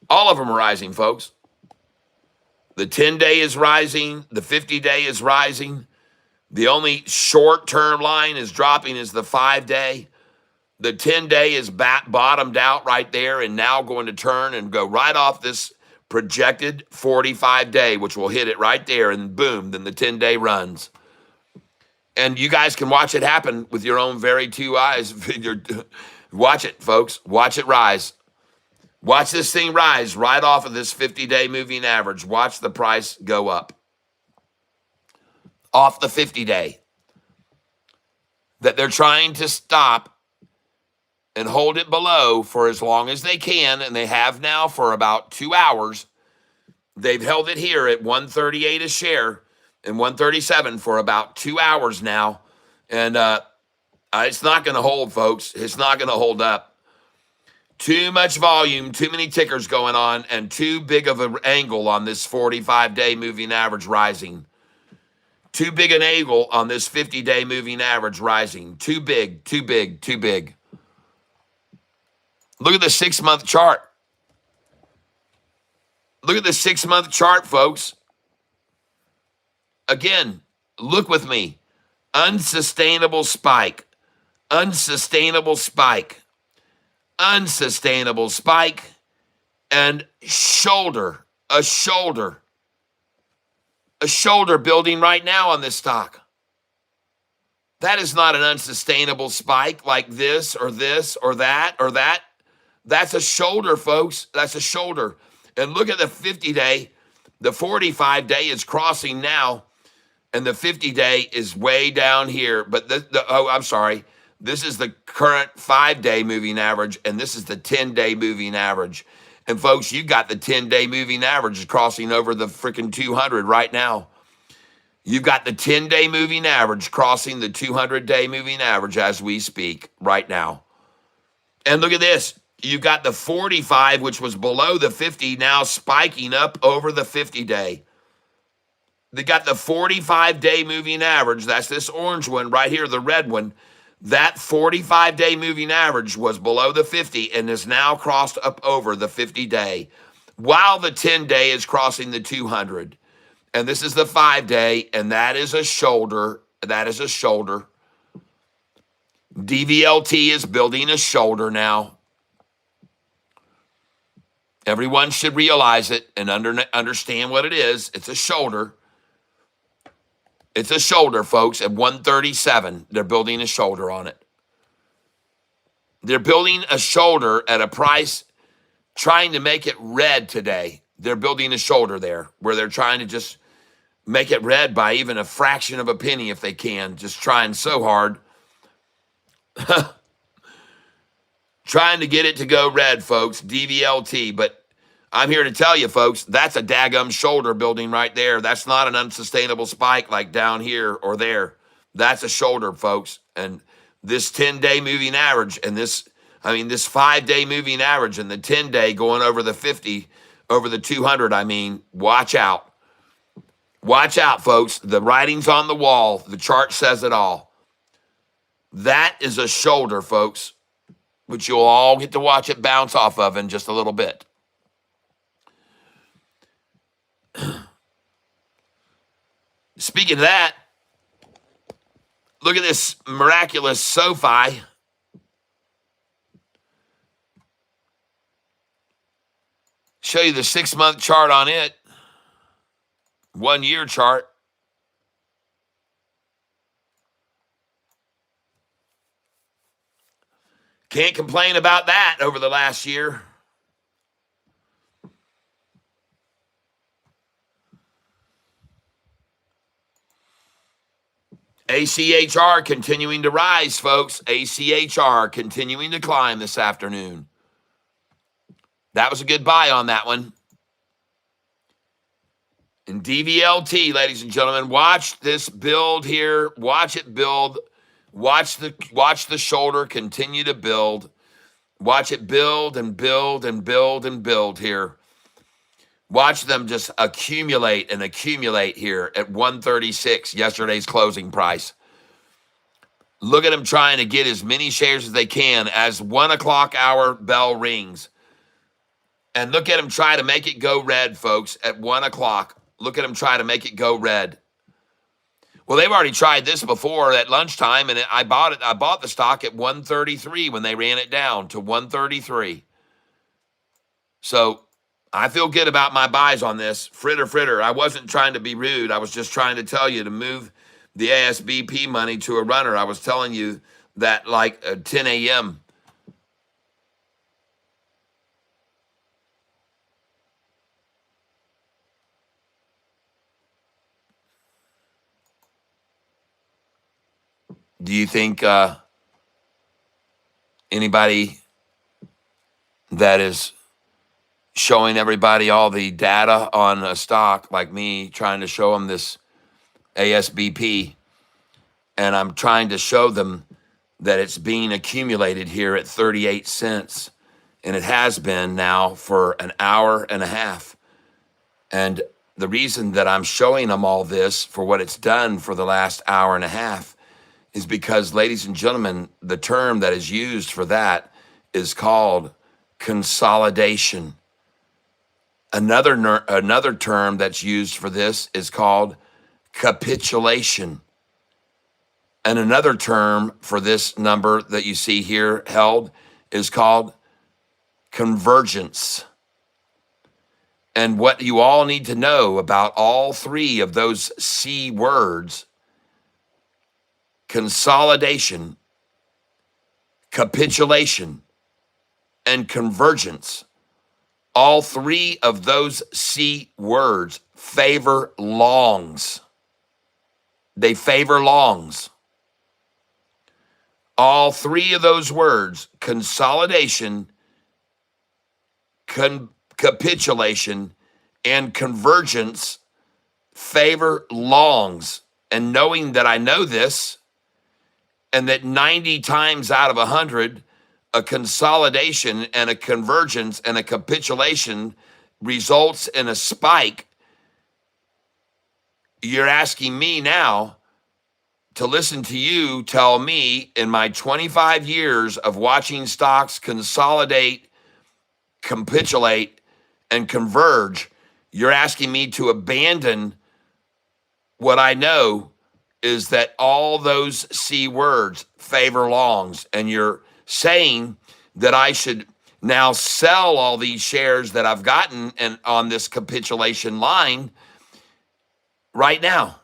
All of them are rising, folks. The 10-day is rising. The 50-day is rising. The only short-term line is dropping is the 5-day. The 10-day is bottomed out right there and now going to turn and go right off this projected 45-day, which will hit it right there, and boom, then the 10-day runs. And you guys can watch it happen with your own very two eyes. Watch it, folks. Watch it rise. Watch this thing rise right off of this 50-day moving average. Watch the price go up. Off the 50-day. That they're trying to stop and hold it below for as long as they can, and they have now for about 2 hours. They've held it here at 138 a share. And 137 for about 2 hours now. And it's not going to hold, folks. It's not going to hold up. Too much volume, too many tickers going on, and too big of an angle on this 45-day moving average rising. Too big an angle on this 50-day moving average rising. Too big, too big, too big. Look at the 6-month chart. Look at the 6-month chart, folks. Again, look with me. Unsustainable spike. Unsustainable spike. Unsustainable spike. And shoulder. A shoulder. A shoulder building right now on this stock. That is not an unsustainable spike like this or that or that. That's a shoulder, folks. That's a shoulder. And look at the 50-day. The 45-day is crossing now, and the 50-day is way down here. But I'm sorry. This is the current 5-day moving average, and this is the 10-day moving average. And folks, you got the 10-day moving average crossing over the freaking 200 right now. You've got the 10-day moving average crossing the 200-day moving average as we speak right now. And look at this. You've got the 45, which was below the 50, now spiking up over the 50-day. They got the 45-day moving average. That's this orange one right here, the red one. That 45-day moving average was below the 50 and is now crossed up over the 50-day, while the 10-day is crossing the 200. And this is the 5-day, and that is a shoulder. That is a shoulder. DVLT is building a shoulder now. Everyone should realize it and understand what it is. It's a shoulder. It's a shoulder, folks. At 137, they're building a shoulder on it. They're building a shoulder at a price, trying to make it red today. They're building a shoulder there where they're trying to just make it red by even a fraction of a penny if they can. Just trying so hard. Trying to get it to go red, folks. DVLT. But I'm here to tell you, folks, that's a daggum shoulder building right there. That's not an unsustainable spike like down here or there. That's a shoulder, folks. And this 10-day moving average and this 5-day moving average and the 10-day going over the 50, over the 200, watch out. Watch out, folks. The writing's on the wall. The chart says it all. That is a shoulder, folks, which you'll all get to watch it bounce off of in just a little bit. Speaking of that, look at this miraculous SoFi. Show you the 6-month chart on it. 1-year chart. Can't complain about that over the last year. ACHR continuing to rise, folks. ACHR continuing to climb this afternoon. That was a good buy on that one. And DVLT, ladies and gentlemen, watch this build here. Watch it build. Watch the shoulder continue to build. Watch it build and build and build and build here. Watch them just accumulate and accumulate here at 136, yesterday's closing price. Look at them trying to get as many shares as they can as 1 o'clock hour bell rings. And look at them try to make it go red, folks, at 1 o'clock. Look at them try to make it go red. Well, they've already tried this before at lunchtime, and I bought the stock at 133 when they ran it down to 133. So I feel good about my buys on this. Fritter. I wasn't trying to be rude. I was just trying to tell you to move the ASBP money to a runner. I was telling you that like 10 a.m. Do you think anybody that is showing everybody all the data on a stock like me, trying to show them this ASBP, and I'm trying to show them that it's being accumulated here at 38 cents, and it has been now for an hour and a half. And the reason that I'm showing them all this for what it's done for the last hour and a half is because, ladies and gentlemen, the term that is used for that is called consolidation. Another term that's used for this is called capitulation. And another term for this number that you see here held is called convergence. And what you all need to know about all three of those C words, consolidation, capitulation, and convergence, All three of those C words favor longs. They favor longs. All three of those words, consolidation, capitulation, and convergence, favor longs. And knowing that I know this, and that 90 times out of 100, a consolidation and a convergence and a capitulation results in a spike, you're asking me now to listen to you tell me in my 25 years of watching stocks consolidate, capitulate, and converge, you're asking me to abandon what I know is that all those C words favor longs, and you're saying that I should now sell all these shares that I've gotten and on this capitulation line right now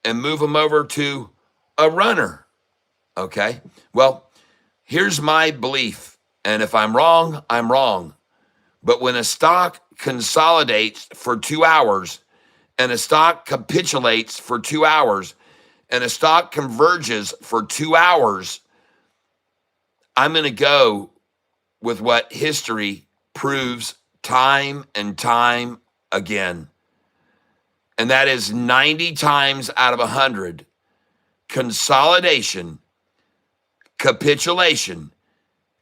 and move them over to a runner. Okay. Well, here's my belief. And if I'm wrong, I'm wrong. But when a stock consolidates for 2 hours and a stock capitulates for 2 hours and a stock converges for 2 hours, I'm going to go with what history proves time and time again. And that is 90 times out of 100, consolidation, capitulation,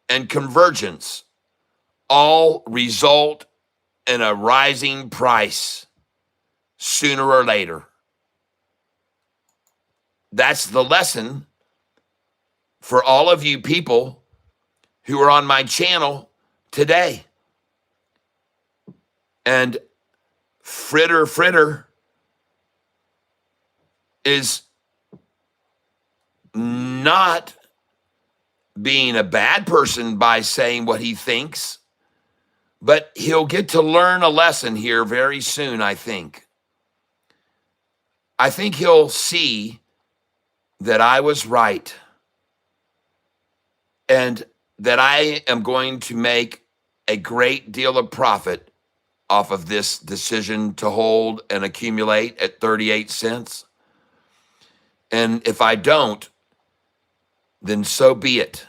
and convergence all result in a rising price sooner or later. That's the lesson for all of you people who are on my channel today. And Fritter is not being a bad person by saying what he thinks, but he'll get to learn a lesson here very soon, I think. I think he'll see that I was right and that I am going to make a great deal of profit off of this decision to hold and accumulate at 38 cents. And if I don't, then so be it.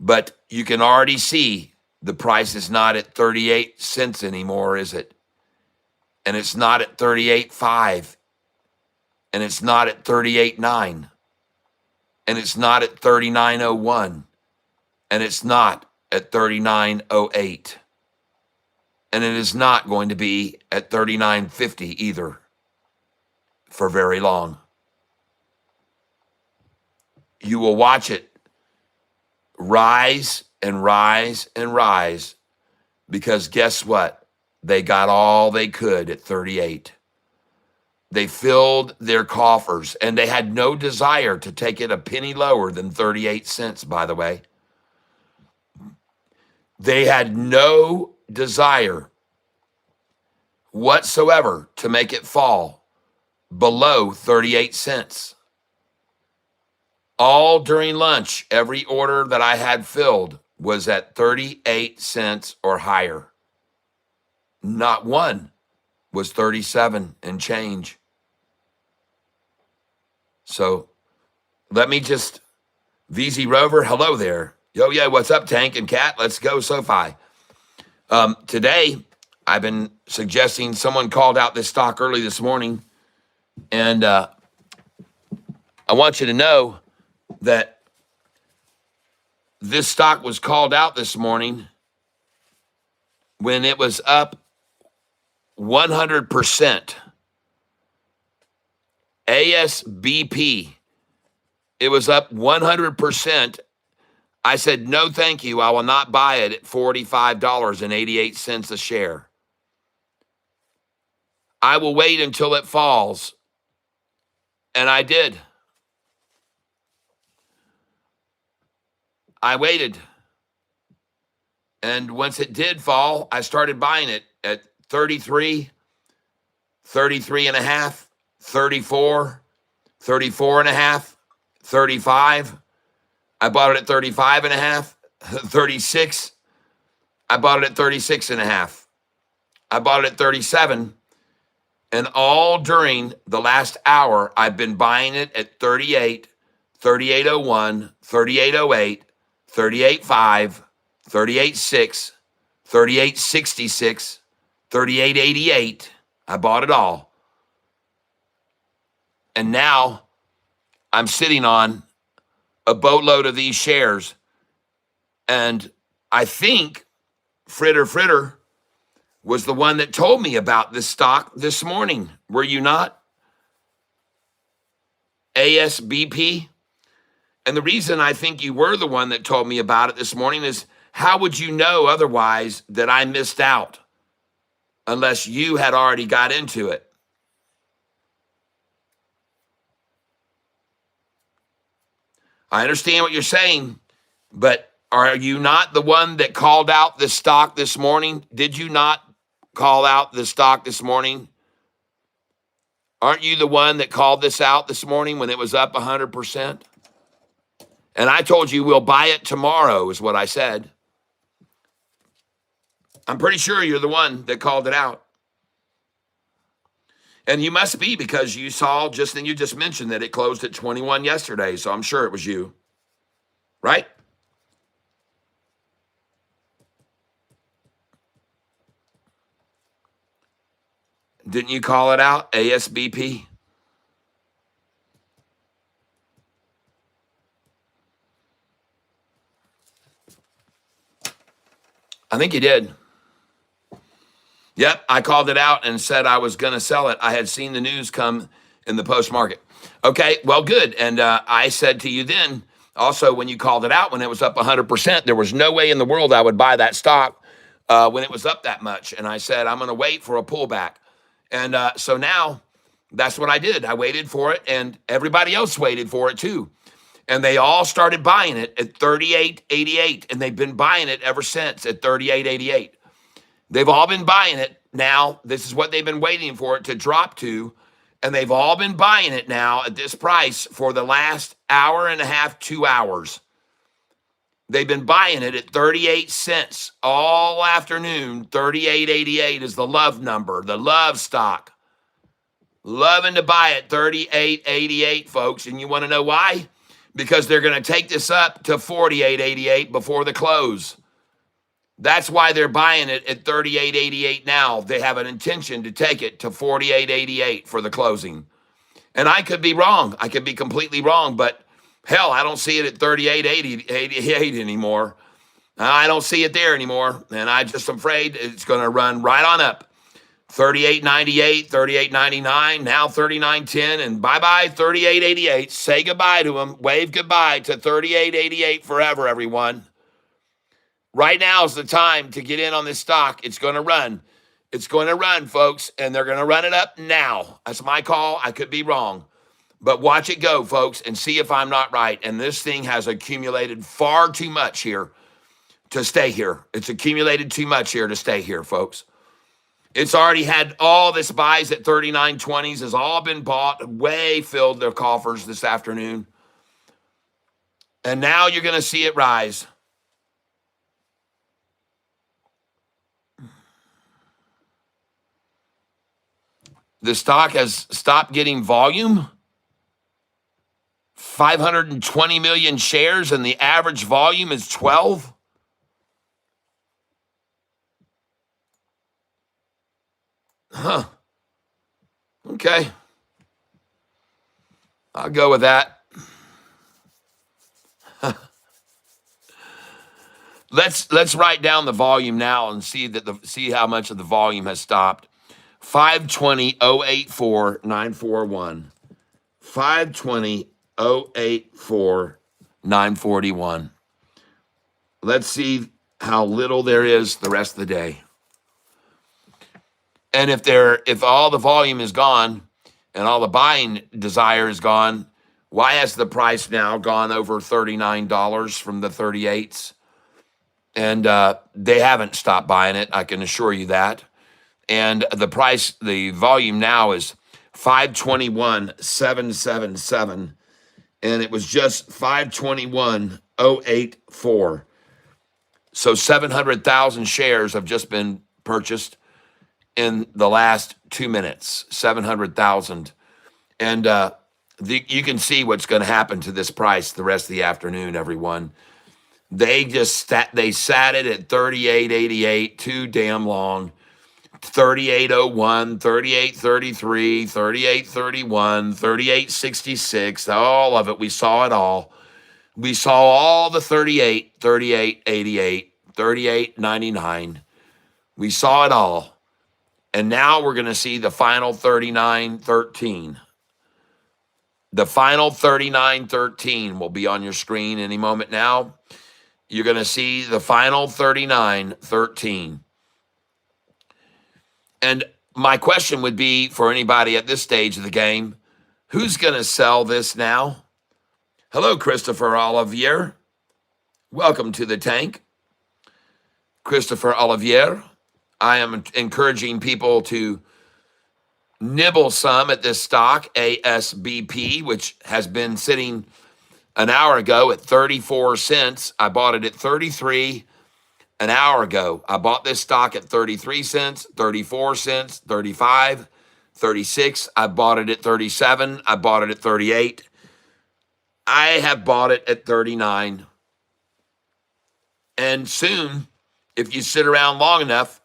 But you can already see the price is not at 38 cents anymore, is it? And it's not at 38.5. And it's not at 38.9. And it's not at 39.01. And it's not at 39.08. And it is not going to be at 39.50 either for very long. You will watch it rise and rise and rise, because guess what? They got all they could at 38. They filled their coffers, and they had no desire to take it a penny lower than 38 cents, by the way. They had no desire whatsoever to make it fall below 38 cents. All during lunch, every order that I had filled was at 38 cents or higher. Not one was 37 and change. So let me just, VZ Rover, hello there. Yo, what's up, Tank and Cat? Let's go, SoFi. Today, I've been suggesting, someone called out this stock early this morning, and I want you to know that this stock was called out this morning when it was up 100%. ASBP, it was up 100%. I said, no, thank you. I will not buy it at $45.88 a share. I will wait until it falls. And I did. I waited. And once it did fall, I started buying it at 33, 33 and a half, 34, 34 and a half, 35. I bought it at 35 and a half, 36, I bought it at 36.5. I bought it at 37. And all during the last hour, I've been buying it at 38, 38.01, 38.08, 38.5, 38.6, 38.66, 38.88. I bought it all. And now I'm sitting on a boatload of these shares. And I think Fritter was the one that told me about this stock this morning. Were you not? ASBP? And the reason I think you were the one that told me about it this morning is how would you know otherwise that I missed out unless you had already got into it? I understand what you're saying, but are you not the one that called out the stock this morning? Did you not call out the stock this morning? Aren't you the one that called this out this morning when it was up 100%? And I told you we'll buy it tomorrow is what I said. I'm pretty sure you're the one that called it out. And you must be because you saw you just mentioned that it closed at 21 yesterday. So I'm sure it was you, right? Didn't you call it out, ASBP? I think you did. Yep, I called it out and said I was going to sell it. I had seen the news come in the post market. Okay, well, good. And I said to you then, also when you called it out, when it was up 100%, there was no way in the world I would buy that stock when it was up that much. And I said, I'm going to wait for a pullback. And so now that's what I did. I waited for it, and everybody else waited for it too. And they all started buying it at 38.88, and they've been buying it ever since at 38.88. They've all been buying it now. This is what they've been waiting for it to drop to, and they've all been buying it now at this price for the last hour and a half, 2 hours. They've been buying it at 38 cents all afternoon. 38.88 is the love number, the love stock. Loving to buy it 38.88, folks. And you want to know why? Because they're going to take this up to 48.88 before the close. That's why they're buying it at 38.88 now. They have an intention to take it to 48.88 for the closing. And I could be wrong. I could be completely wrong, but hell, I don't see it at 38.88 anymore. I don't see it there anymore. And I'm just afraid it's going to run right on up. 38.98, 38.99, now 39.10, and bye-bye 38.88. Say goodbye to them. Wave goodbye to 38.88 forever, everyone. Right now is the time to get in on this stock. It's going to run. It's going to run, folks, and they're going to run it up now. That's my call. I could be wrong. But watch it go, folks, and see if I'm not right. And this thing has accumulated far too much here to stay here. It's accumulated too much here to stay here, folks. It's already had all this buys at 39.20s, has all been bought, way filled their coffers this afternoon. And now you're going to see it rise. The stock has stopped getting volume. 520 million shares, and the average volume is 12. Huh. Okay. I'll go with that. Let's write down the volume now and see how much of the volume has stopped. 520,084,941. 520,084,941. Let's see how little there is the rest of the day. And if all the volume is gone and all the buying desire is gone, why has the price now gone over $39 from the 38s? And they haven't stopped buying it, I can assure you that. And the volume now is 521,777, and it was just 521,084. So 700,000 shares have just been purchased in the last 2 minutes. 700,000. And you can see what's going to happen to this price the rest of the afternoon, everyone. They sat it at 38.88 too damn long. 38.01, 38.33, 38.31, 38.66, all of it. We saw it all. We saw all the 38, 38.88, 38.99. We saw it all. And now we're going to see the final 39.13. The final 39.13 will be on your screen any moment now. You're going to see the final 39.13. And my question would be for anybody at this stage of the game, who's going to sell this now? Hello, Christopher Olivier. Welcome to the tank. Christopher Olivier. I am encouraging people to nibble some at this stock, ASBP, which has been sitting an hour ago at 34 cents. I bought it at 33 an hour ago. I bought this stock at 33 cents, 34 cents, 35, 36. I bought it at 37. I bought it at 38. I have bought it at 39. And soon, if you sit around long enough,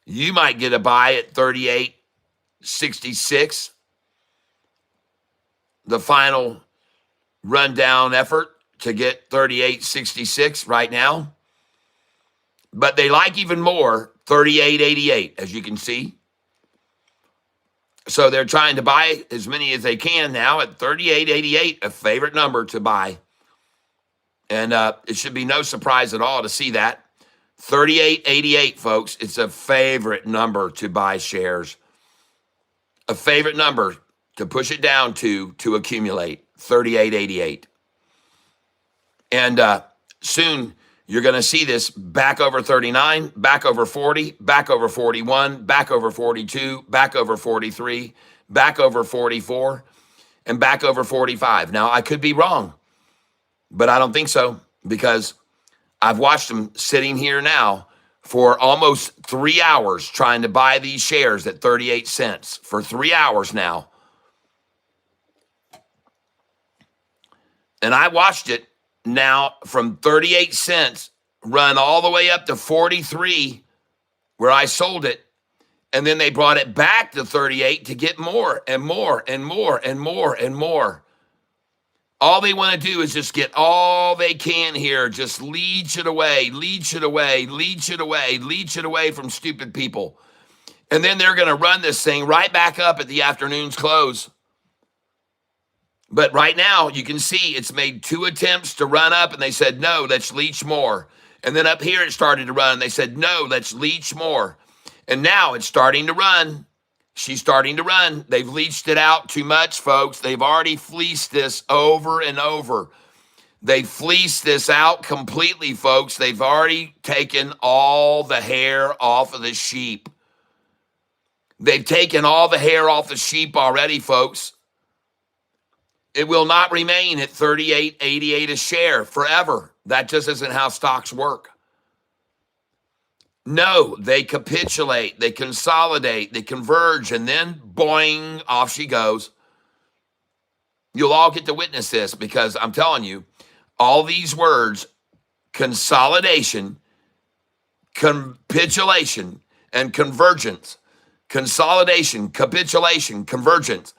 you might get a buy at 38.66. The final rundown effort to get 38.66 right now. But they like even more 38.88, as you can see. So they're trying to buy as many as they can now at 38.88, a favorite number to buy. And it should be no surprise at all to see that. 38.88, folks, it's a favorite number to buy shares. A favorite number to push it down to accumulate, 38.88. And soon you're going to see this back over 39, back over 40, back over 41, back over 42, back over 43, back over 44, and back over 45. Now, I could be wrong, but I don't think so, because I've watched them sitting here now for almost 3 hours trying to buy these shares at 38 cents for 3 hours now. And I watched it now from 38 cents run all the way up to 43 where I sold it. And then they brought it back to 38 to get more and more and more and more and more. All they want to do is just get all they can here. Just leech it away, leech it away, leech it away, leech it away from stupid people. And then they're going to run this thing right back up at the afternoon's close. But right now, you can see it's made 2 attempts to run up, and they said, no, let's leech more. And then up here, it started to run. They said, no, let's leech more. And now it's starting to run. She's starting to run. They've leached it out too much, folks. They've already fleeced this over and over. They fleeced this out completely, folks. They've already taken all the hair off of the sheep. They've taken all the hair off the sheep already, folks. It will not remain at 38.88 a share forever. That just isn't how stocks work. No, they capitulate, they consolidate, they converge, and then boing, off she goes. You'll all get to witness this, because I'm telling you, all these words, consolidation, capitulation, and convergence, consolidation, capitulation, convergence,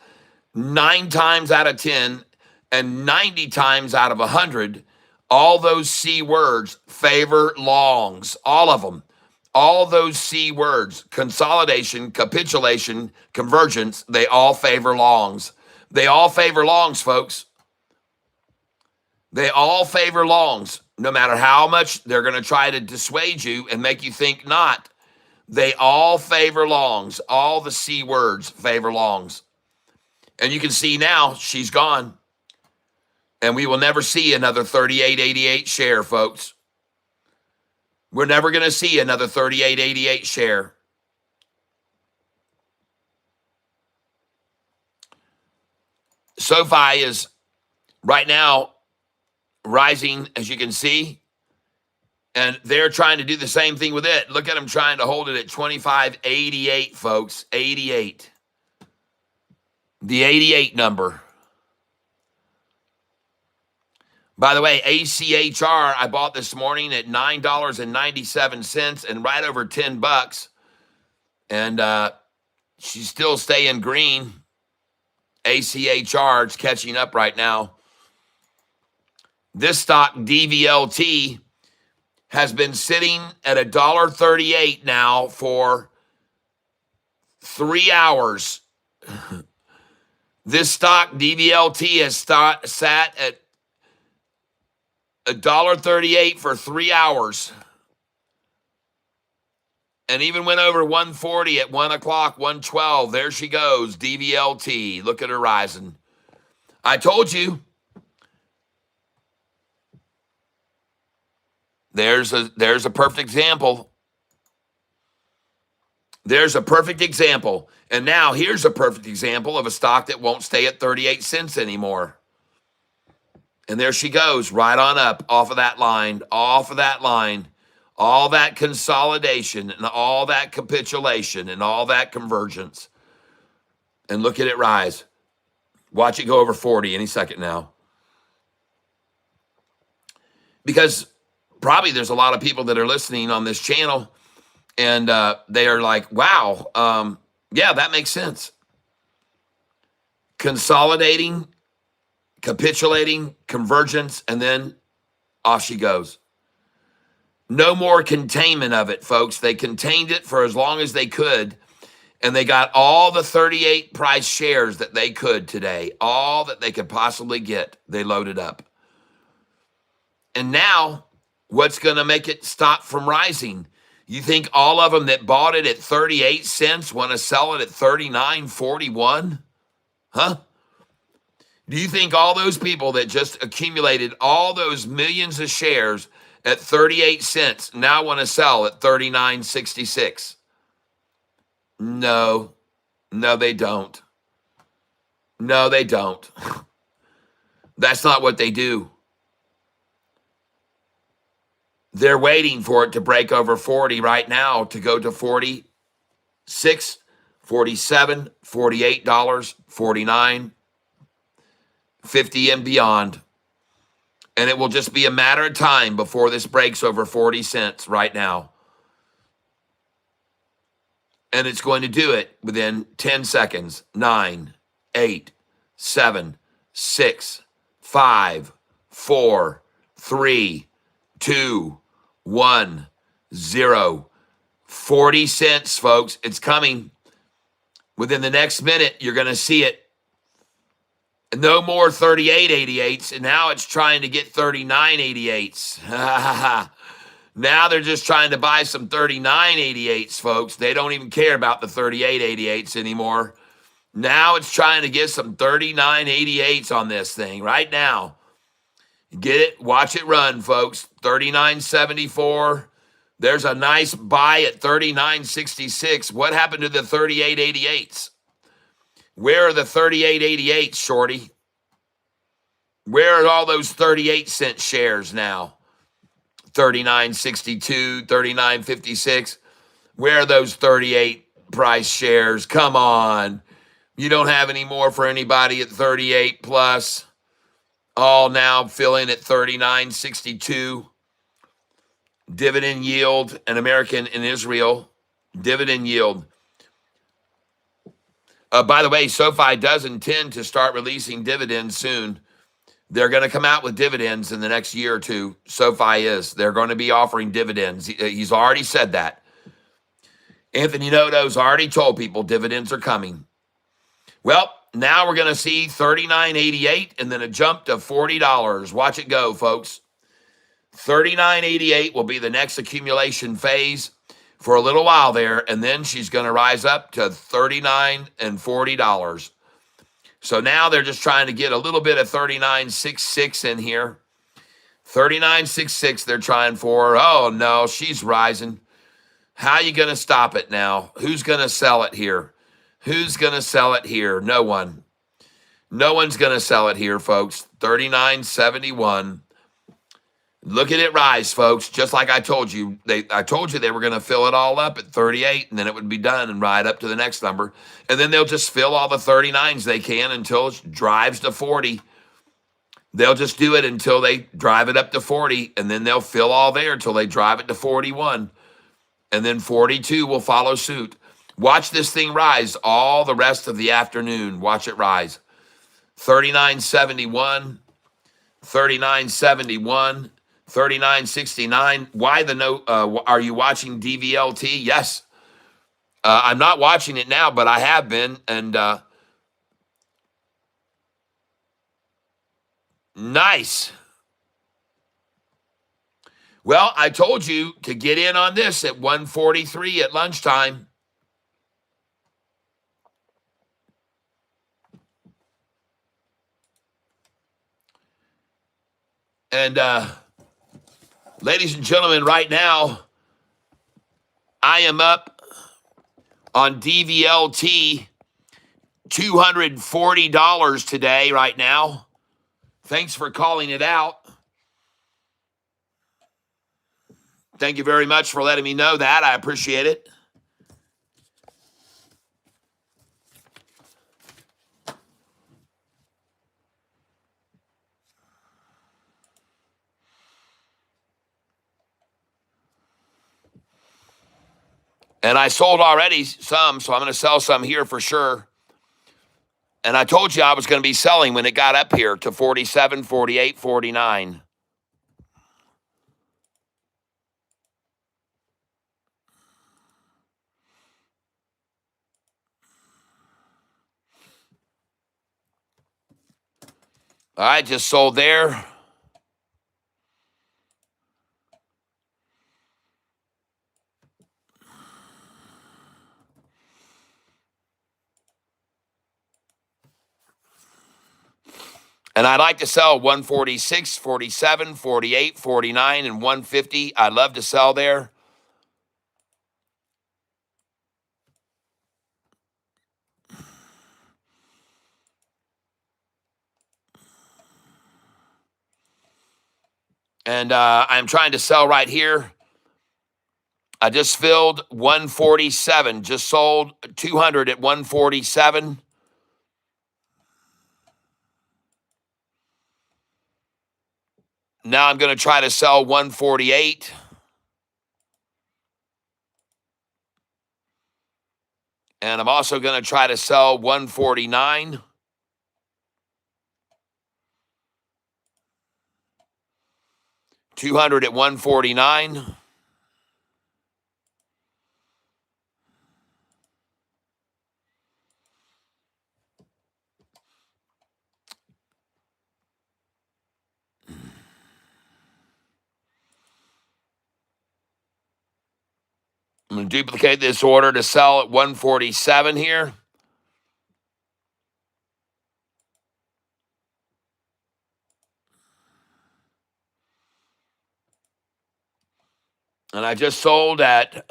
9 times out of 10 and 90 times out of 100, all those C words favor longs, all of them. All those C words, consolidation, capitulation, convergence, they all favor longs. They all favor longs, folks. They all favor longs, no matter how much they're going to try to dissuade you and make you think not. They all favor longs. All the C words favor longs. And you can see now she's gone. And we will never see another 38.88 share, folks. We're never going to see another 38.88 share. SoFi is right now rising, as you can see. And they're trying to do the same thing with it. Look at them trying to hold it at 25.88, folks. 88. The 88 number. By the way, ACHR, I bought this morning at $9.97 and right over $10. And she's still staying green. ACHR, it's catching up right now. This stock, DVLT, has been sitting at $1.38 now for 3 hours. This stock, DVLT, has sat at $1.38 for 3 hours. And even went over 140 at 1 o'clock, 112. There she goes, DVLT. Look at her rising. I told you. There's a perfect example. There's a perfect example. And now here's a perfect example of a stock that won't stay at 38 cents anymore. And there she goes, right on up, off of that line, all that consolidation and all that capitulation and all that convergence. And look at it rise. Watch it go over 40 any second now. Because probably there's a lot of people that are listening on this channel and they are like, wow, yeah, that makes sense. Consolidating, capitulating, convergence, and then off she goes. No more containment of it, folks. They contained it for as long as they could, and they got all the 38 price shares that they could today, all that they could possibly get. They loaded up. And now, what's going to make it stop from rising? You think all of them that bought it at 38 cents want to sell it at 39.41? Huh? Do you think all those people that just accumulated all those millions of shares at 38 cents now want to sell at 39.66? No, they don't. No, they don't. That's not what they do. They're waiting for it to break over 40 right now to go to 46, 47, $48, $49, $50 and beyond. And it will just be a matter of time before this breaks over 40 cents right now. And it's going to do it within 10 seconds. 9, 8, 7, 6, 5, 4, 3, 2, 1, 0. 40 cents, folks. It's coming. Within the next minute, you're going to see it. No more 38.88s, and now it's trying to get 39.88s. Now they're just trying to buy some 39.88s, folks. They don't even care about the 38.88s anymore. Now it's trying to get some 39.88s on this thing right now. Get it? Watch it run, folks. 39.74. There's a nice buy at 39.66. What happened to the 38.88s? Where are the 38.88s, Shorty? Where are all those 38-cent shares now? 39.62, 39.56. Where are those 38 price shares? Come on. You don't have any more for anybody at 38 plus. All now filling at 39.62. Dividend yield, an American in Israel. Dividend yield. By the way, SoFi does intend to start releasing dividends soon. They're going to come out with dividends in the next year or two. SoFi is. They're going to be offering dividends. He's already said that. Anthony Noto's already told people dividends are coming. Well, now we're going to see 39.88 and then a jump to $40. Watch it go, folks. 39.88 will be the next accumulation phase for a little while there, and then she's going to rise up to $39 and $40. So now they're just trying to get a little bit of 39.66 in here. 39.66 they're trying for. Oh, no, she's rising. How are you going to stop it now? Who's going to sell it here? Who's going to sell it here? No one. No one's going to sell it here, folks. 39.71. Look at it rise, folks. Just like I told you. I told you they were going to fill it all up at 38, and then it would be done and ride up to the next number. And then they'll just fill all the 39s they can until it drives to 40. They'll just do it until they drive it up to 40, and then they'll fill all there until they drive it to 41. And then 42 will follow suit. Watch this thing rise all the rest of the afternoon. Watch it rise. 39.71, 39.71, 39.69. Why the no? Are you watching DVLT? Yes. I'm not watching it now, but I have been. And nice. Well, I told you to get in on this at 1:43 at lunchtime. And ladies and gentlemen, right now, I am up on DVLT $240 today, right now. Thanks for calling it out. Thank you very much for letting me know that. I appreciate it. And I sold already some, so I'm going to sell some here for sure. And I told you I was going to be selling when it got up here to 47, 48, 49. All right, just sold there. And I'd like to sell 146, 47, 48, 49, and 150. I'd love to sell there. And I'm trying to sell right here. I just filled 147, just sold 200 at 147. Now I'm going to try to sell 148. And I'm also going to try to sell 149. $200 at 149. I'm going to duplicate this order to sell at 147 here. And I just sold at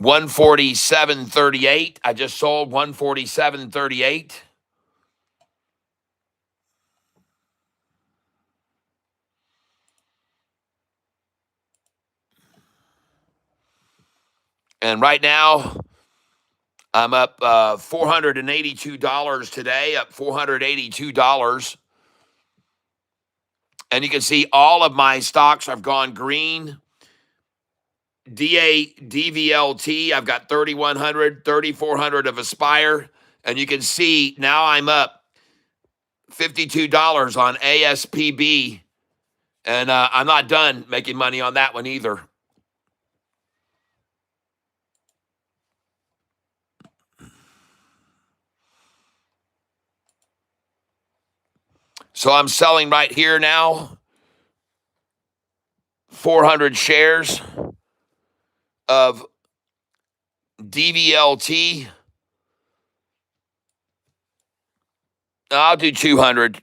147.38. I just sold 147.38. And right now, I'm up $482 today, up $482. And you can see all of my stocks have gone green. DVLT, I've got 3,100, 3,400 of Aspire. And you can see now I'm up $52 on ASPB. And I'm not done making money on that one either. So I'm selling right here now 400 shares of DVLT. I'll do 200.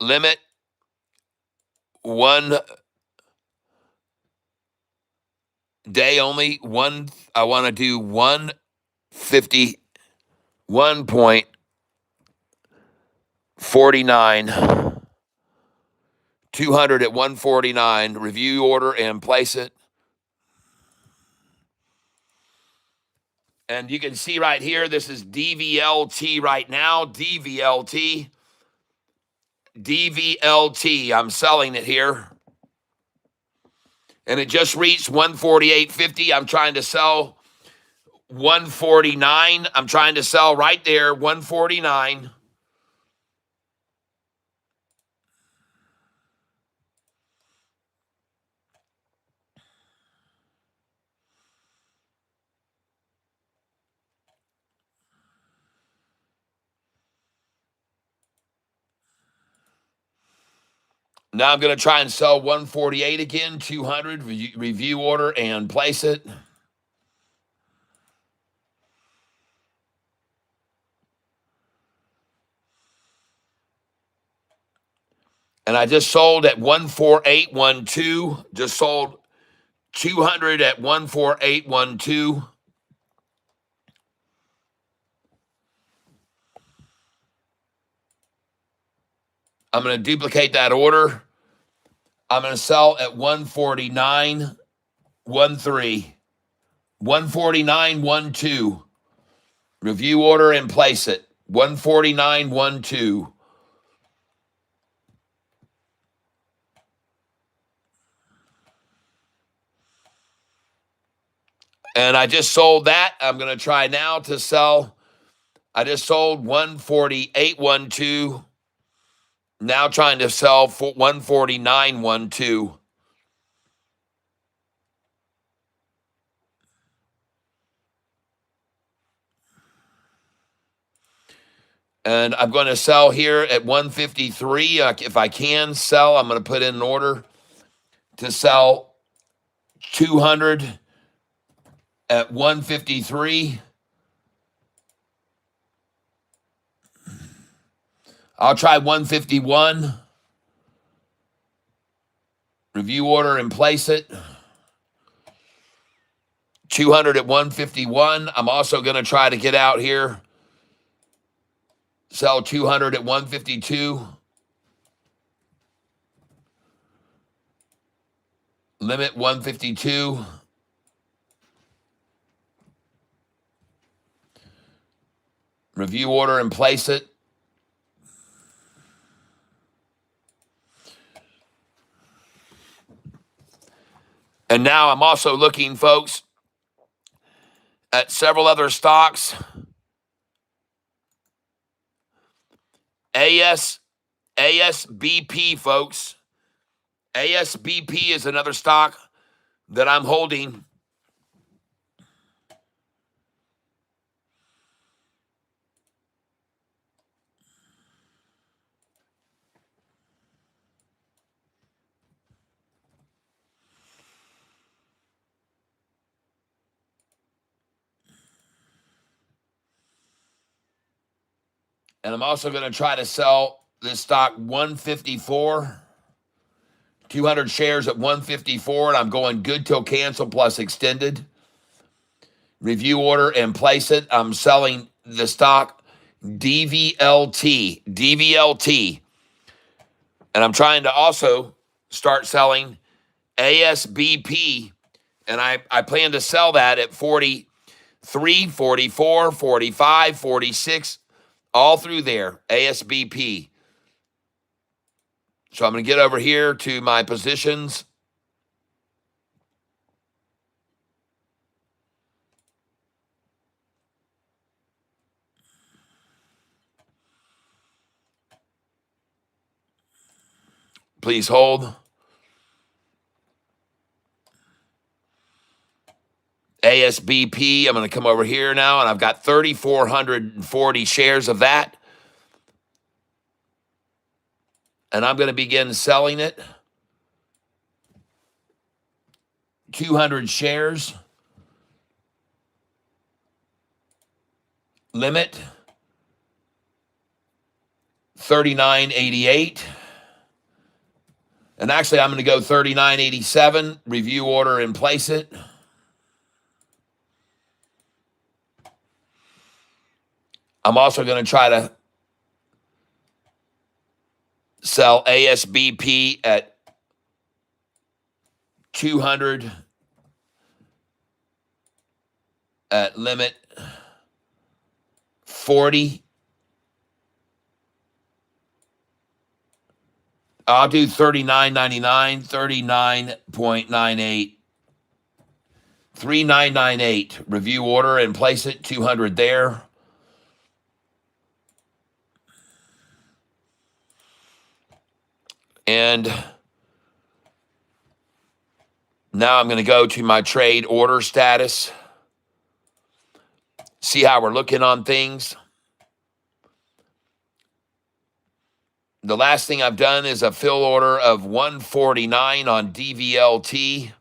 Limit 1 day only. I want to do 151.5. 149. 200 at 149. Review order and place it. And you can see right here, this is DVLT right now. DVLT. DVLT. I'm selling it here. And it just reached 148.50. I'm trying to sell 149. I'm trying to sell right there, 149. Now I'm going to try and sell 148 again, 200, review order and place it. And I just sold at 148.12. Just sold 200 at 148.12. I'm going to duplicate that order. I'm going to sell at 149.13. 149.12. Review order and place it. 149.12. And I just sold that. I'm going to try now to sell. I just sold 148.12. Now trying to sell for 149.12. And I'm going to sell here at 153. If I can sell, I'm going to put in an order to sell 200 at 153. I'll try 151. Review order and place it. 200 at 151. I'm also going to try to get out here. Sell 200 at 152. Limit 152. Review order and place it. And now I'm also looking, folks, at several other stocks. ASBP, folks. ASBP is another stock that I'm holding. And I'm also going to try to sell this stock 154. 200 shares at 154, and I'm going good till cancel plus extended. Review order and place it. I'm selling the stock DVLT. DVLT. And I'm trying to also start selling ASBP. And I plan to sell that at 43, 44, 45, 46, all through there, ASBP. So I'm going to get over here to my positions. Please hold. ASBP, I'm going to come over here now, and I've got 3,440 shares of that. And I'm going to begin selling it. 200 shares. Limit 39.88. And actually, I'm going to go 39.87. Review order and place it. I'm also going to try to Sell ASBP at 200 at limit 40. I'll do 39.99, 39.98, 3998. Review order and place it 200 there. And now I'm going to go to my trade order status. See how we're looking on things. The last thing I've done is a fill order of 149 on DVLT.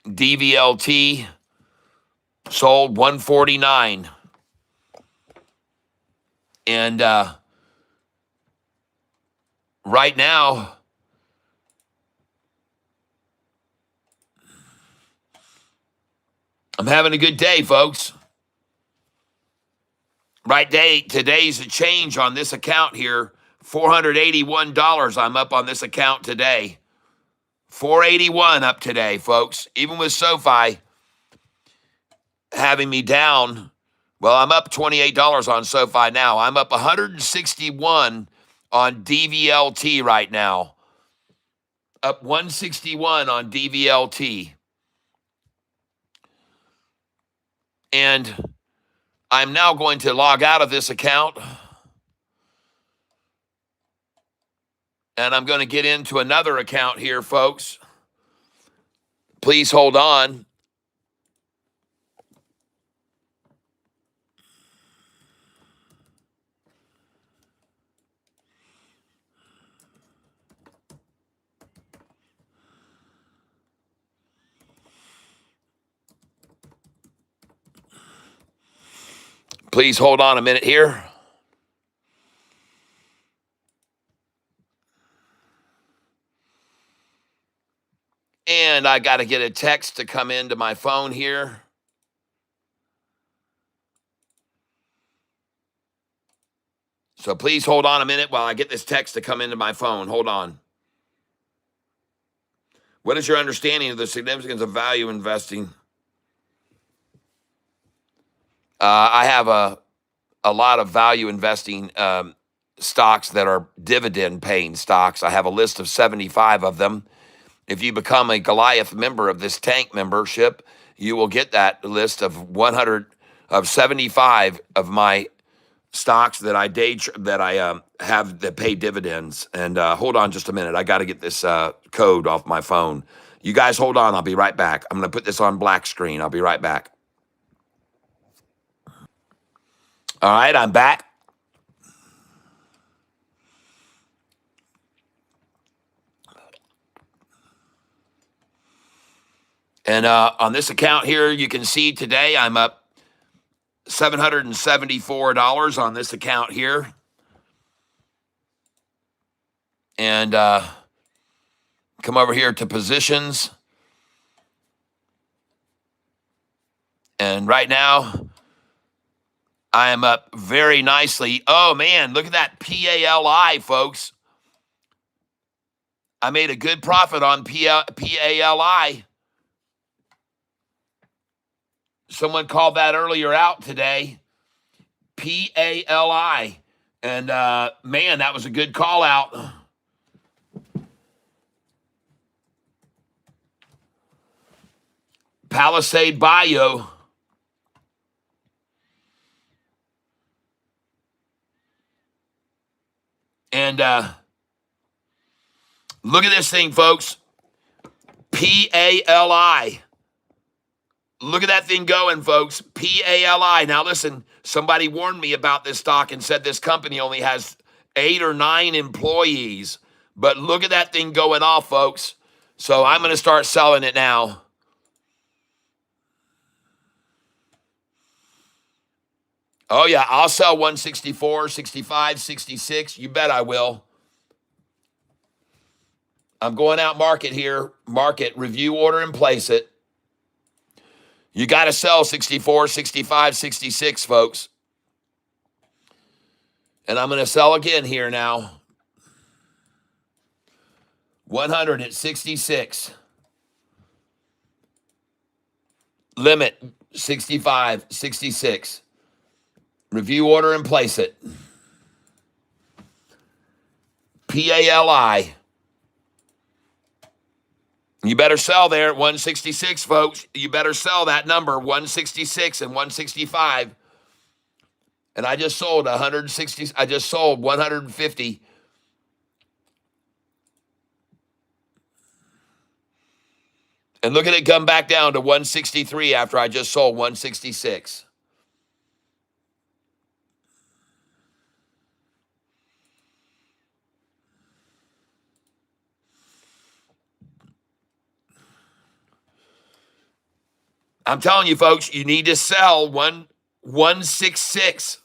DVLT sold 149. And right now, I'm having a good day, folks. Today's a change on this account here. $481 I'm up on this account today. 481 up today, folks. Even with SoFi having me down. Well, I'm up $28 on SoFi now. I'm up 161 on DVLT right now. Up 161 on DVLT. And I'm now going to log out of this account. And I'm going to get into another account here, folks. Please hold on. Please hold on a minute here. And I got to get a text to come into my phone here. So please hold on a minute while I get this text to come into my phone. Hold on. What is your understanding of the significance of value investing? I have a lot of value investing stocks that are dividend-paying stocks. I have a list of 75 of them. If you become a Goliath member of this tank membership, you will get that list of 75 of my stocks that I have that pay dividends. And hold on just a minute. I got to get this code off my phone. You guys hold on. I'll be right back. I'm going to put this on black screen. I'll be right back. All right, I'm back. And on this account here, you can see today I'm up $774 on this account here. And come over here to positions. And right now, I am up very nicely. Oh, man, look at that PALI, folks. I made a good profit on PALI. Someone called that earlier out today. PALI. And, man, that was a good call out. Palisade Bio. And look at this thing, folks. PALI. Look at that thing going, folks. PALI. Now, listen, somebody warned me about this stock and said this company only has 8 or 9 employees. But look at that thing going off, folks. So I'm going to start selling it now. Oh, yeah, I'll sell 164, 65, 66. You bet I will. I'm going out market here. Market, review order, and place it. You got to sell 64, 65, 66, folks. And I'm going to sell again here now. 100 at 66. Limit 65, 66. Review order and place it. PALI. You better sell there at 166, folks. You better sell that number, 166 and 165. And I just sold 160. I just sold 150. And look at it come back down to 163 after I just sold 166. I'm telling you, folks, you need to sell 166.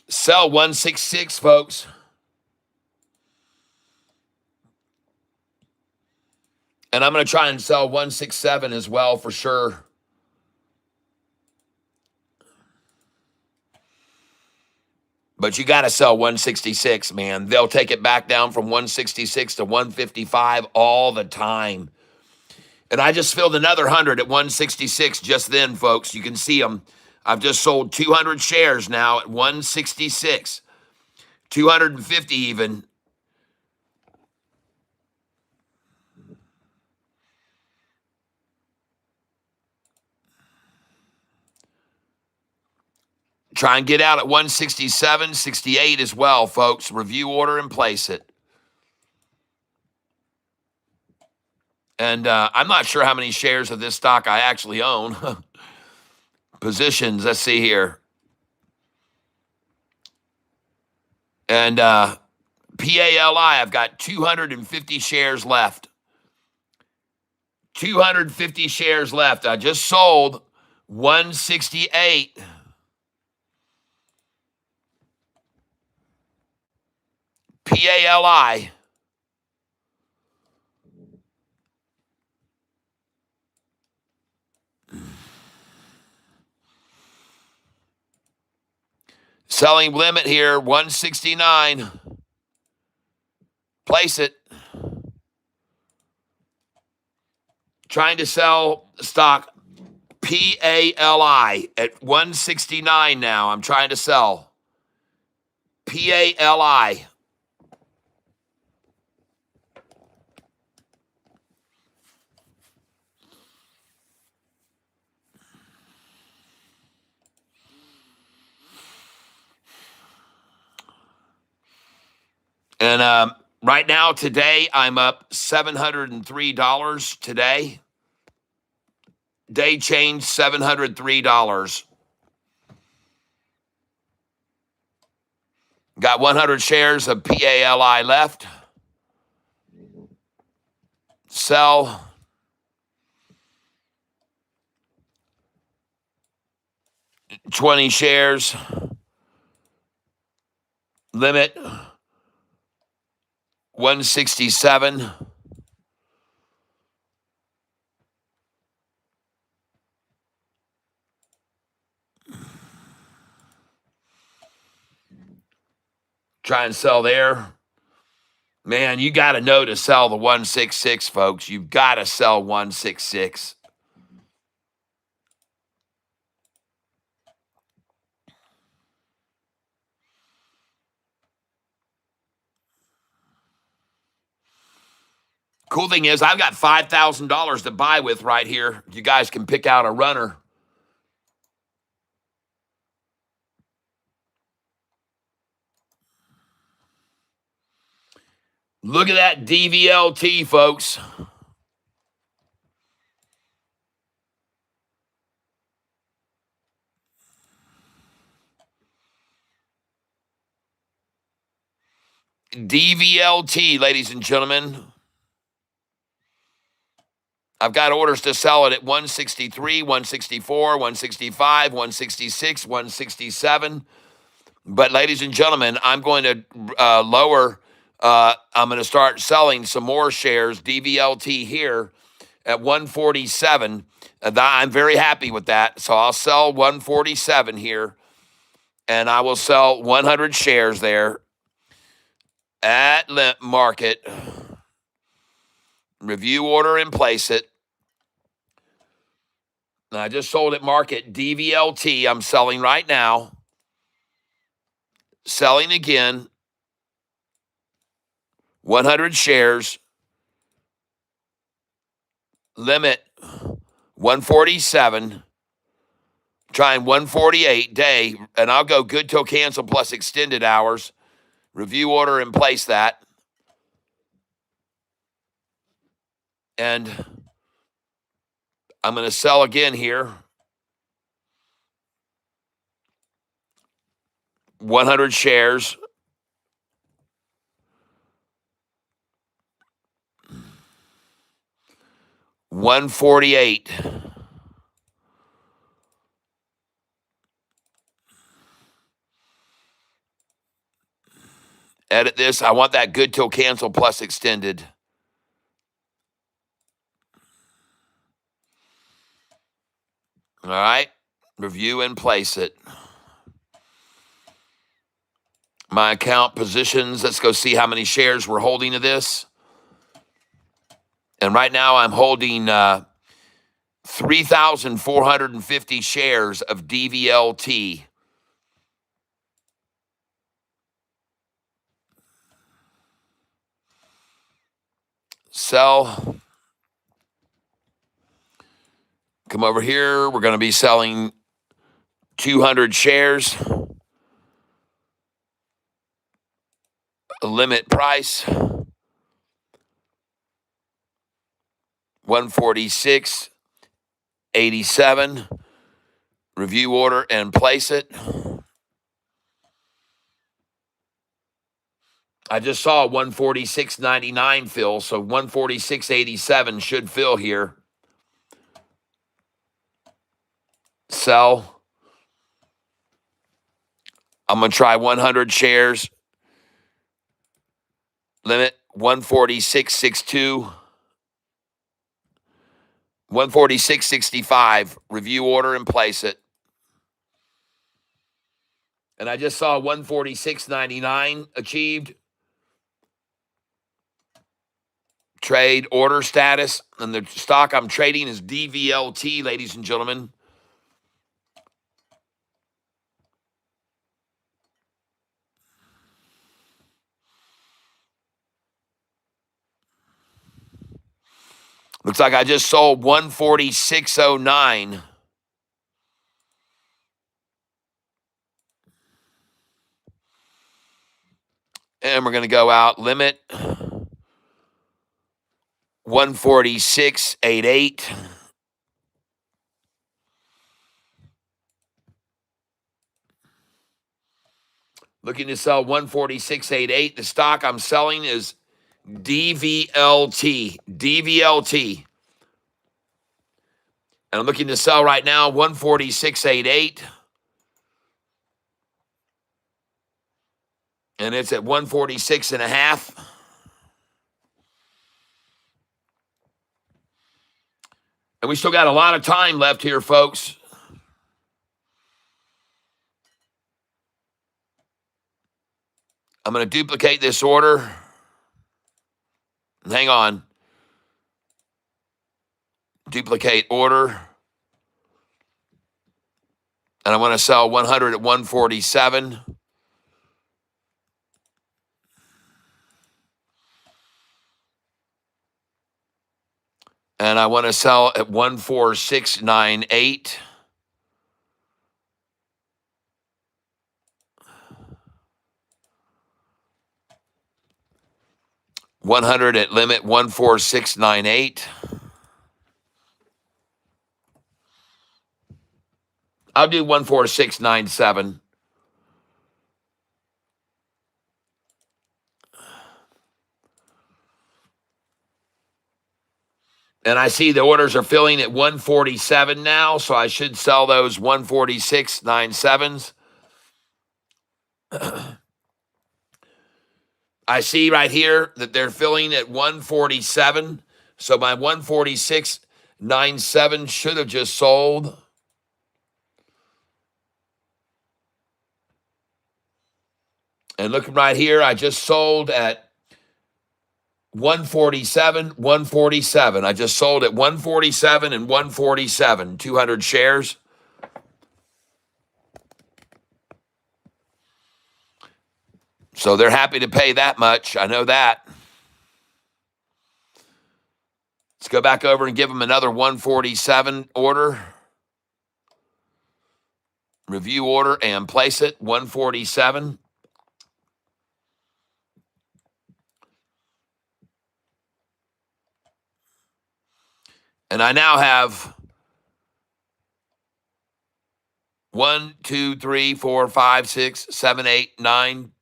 Sell 166, folks. And I'm going to try and sell 167 as well for sure. But you got to sell 166, man. They'll take it back down from 166 to 155 all the time. And I just filled another 100 at 166 just then, folks. You can see them. I've just sold 200 shares now at 166. 250 even. Try and get out at 167, 68 as well, folks. Review order and place it. And I'm not sure how many shares of this stock I actually own. Positions, let's see here. And PALI, I've got 250 shares left. 250 shares left. I just sold 168. PALI. Selling limit here, 169. Place it. Trying to sell stock PALI at 169 now. I'm trying to sell PALI. And right now, today, I'm up $703 today. Day change, $703. Got 100 shares of PALI left. Sell. $20 shares. Limit 167. Try and sell there. Man, you got to know to sell the 166, folks. You've got to sell 166. Cool thing is, I've got $5,000 to buy with right here. You guys can pick out a runner. Look at that DVLT, folks. DVLT, ladies and gentlemen. I've got orders to sell it at 163, 164, 165, 166, 167. But ladies and gentlemen, I'm going to lower I'm going to start selling some more shares, DVLT here at 147. I'm very happy with that. So I'll sell 147 here, and I will sell 100 shares there at market. Review order and place it. And I just sold at market DVLT. I'm selling right now. Selling again. 100 shares. Limit 147. Trying 148 day. And I'll go good till cancel plus extended hours. Review order and place that. And I'm going to sell again here. 100 shares. $148. Edit this. I want that good till cancel plus extended. All right. Review and place it. My account positions. Let's go see how many shares we're holding of this. And right now I'm holding 3,450 shares of DVLT. Sell. Come over here. We're going to be selling 200 shares. Limit price 146.87. Review order and place it. I just saw 146.99 fill, so 146.87 should fill here. Sell. I'm going to try 100 shares. Limit 146.62. 146.65. Review order and place it. And I just saw 146.99 achieved. Trade order status. And the stock I'm trading is DVLT, ladies and gentlemen. Looks like I just sold 146.09. And we're going to go out limit 146.88. Looking to sell 146.88. The stock I'm selling is DVLT. DVLT. And I'm looking to sell right now 146.88. And it's at 146.5. And we still got a lot of time left here, folks. I'm going to duplicate this order. Hang on. Duplicate order. And I want to sell 100 at 147. And I want to sell at 146.98. $100 at limit 146.98. I'll do 146.97. And I see the orders are filling at 147 now, so I should sell those 146.97s. I see right here that they're filling at 147. So my 146.97 should have just sold. And looking right here, I just sold at 147. I just sold at 147 and 147, 200 shares. So they're happy to pay that much. I know that. Let's go back over and give them another 147 order. Review order and place it, 147. And I now have 1, 2, 3, 4, 5, 6, 7, 8, 9,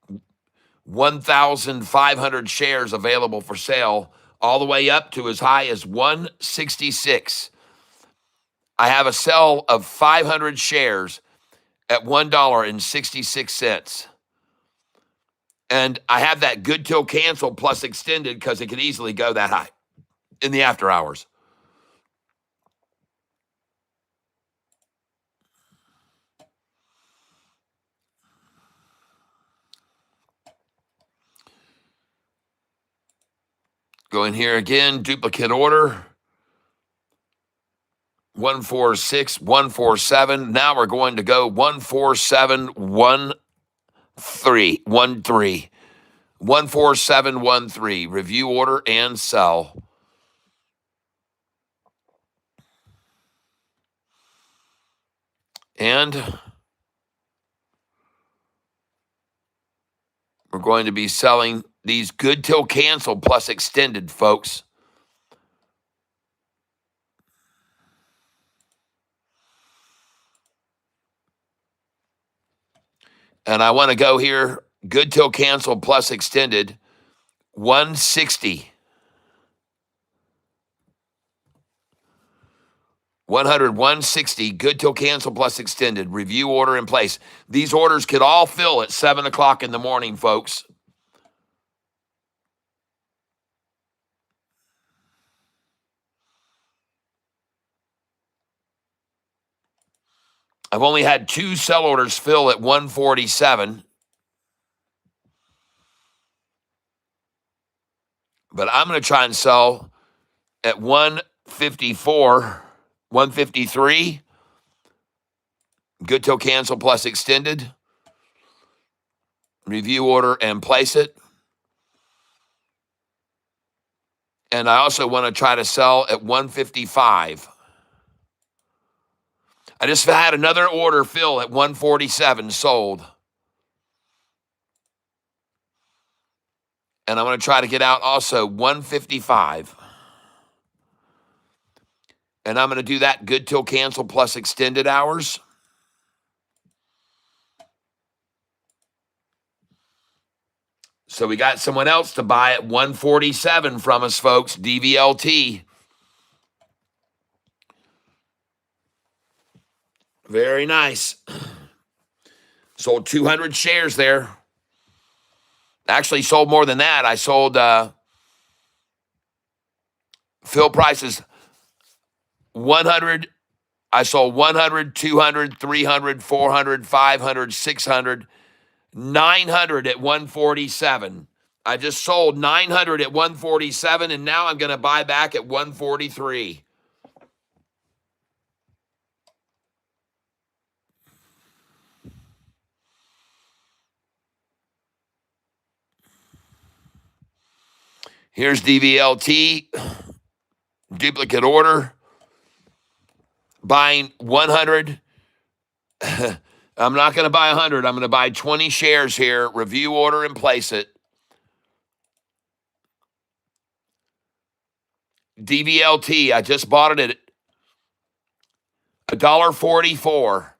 1,500 shares available for sale, all the way up to as high as 166. I have a sell of 500 shares at $1.66. And I have that good till cancel plus extended because it could easily go that high in the after hours. Go in here again, duplicate order. 146, 147. Now we're going to go 147, 13. 14713. Review order and sell. And we're going to be selling these good till cancel plus extended, folks. And I want to go here, good till cancel plus extended, 160. 160, good till cancel plus extended. Review order in place. These orders could all fill at 7 o'clock in the morning, folks. I've only had 2 sell orders fill at 147. But I'm going to try and sell at 154, 153. Good till cancel plus extended. Review order and place it. And I also want to try to sell at 155. I just had another order fill at 147 sold. And I'm going to try to get out also 155. And I'm going to do that good till cancel plus extended hours. So we got someone else to buy at 147 from us, folks. DVLT. Very nice. Sold 200 shares there. Actually sold more than that. I sold fill prices 100. I sold 100, 200, 300, 400, 500, 600, 900 at 147. I just sold 900 at 147, and now I'm going to buy back at 143. Here's DVLT, duplicate order, buying 100. I'm not going to buy 100. I'm going to buy 20 shares here, review order and place it. DVLT, I just bought it at $1.44.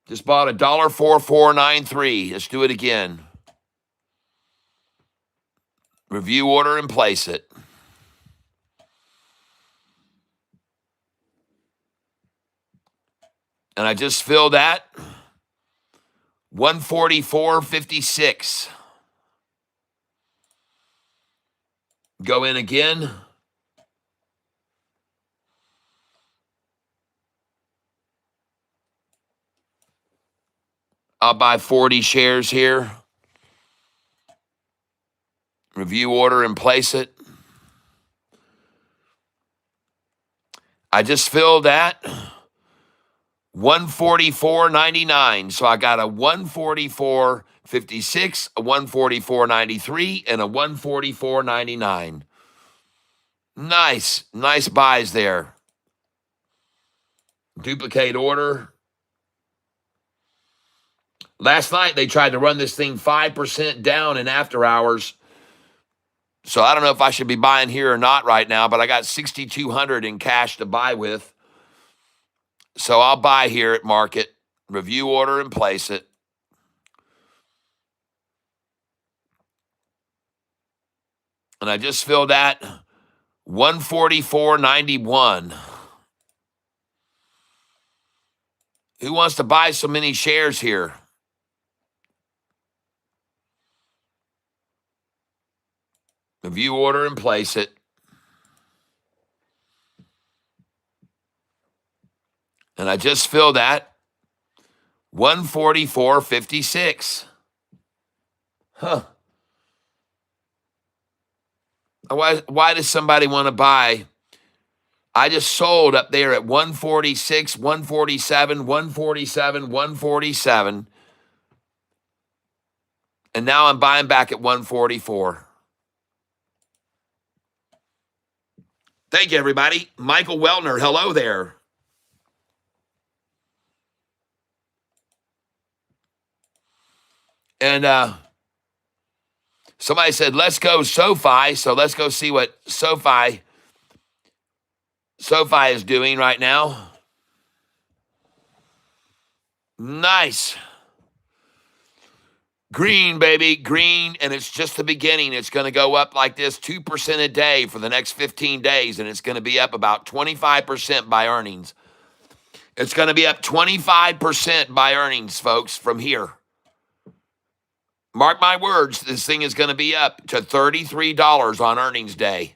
Just bought $1.4493. Let's do it again. Review order and place it. And I just filled that 144.56. Go in again. I'll buy 40 shares here. Review order and place it. I just filled at 144.99. So I got a 144.56, a 144.93, and a 144.99. Nice. Nice buys there. Duplicate order. Last night, they tried to run this thing 5% down in after hours. So I don't know if I should be buying here or not right now, but I got $6,200 in cash to buy with. So I'll buy here at market, review order, and place it. And I just filled at 144.91. Who wants to buy so many shares here? Review order and place it. And I just filled at 144.56. Huh. Why does somebody want to buy? I just sold up there at 146, 147, 147, 147. And now I'm buying back at 144. Thank you, everybody. Michael Wellner, hello there. And somebody said, let's go SoFi. So let's go see what SoFi is doing right now. Nice. Green, baby, green, and it's just the beginning. It's going to go up like this 2% a day for the next 15 days, and it's going to be up about 25% by earnings. It's going to be up 25% by earnings, folks, from here. Mark my words, this thing is going to be up to $33 on earnings day.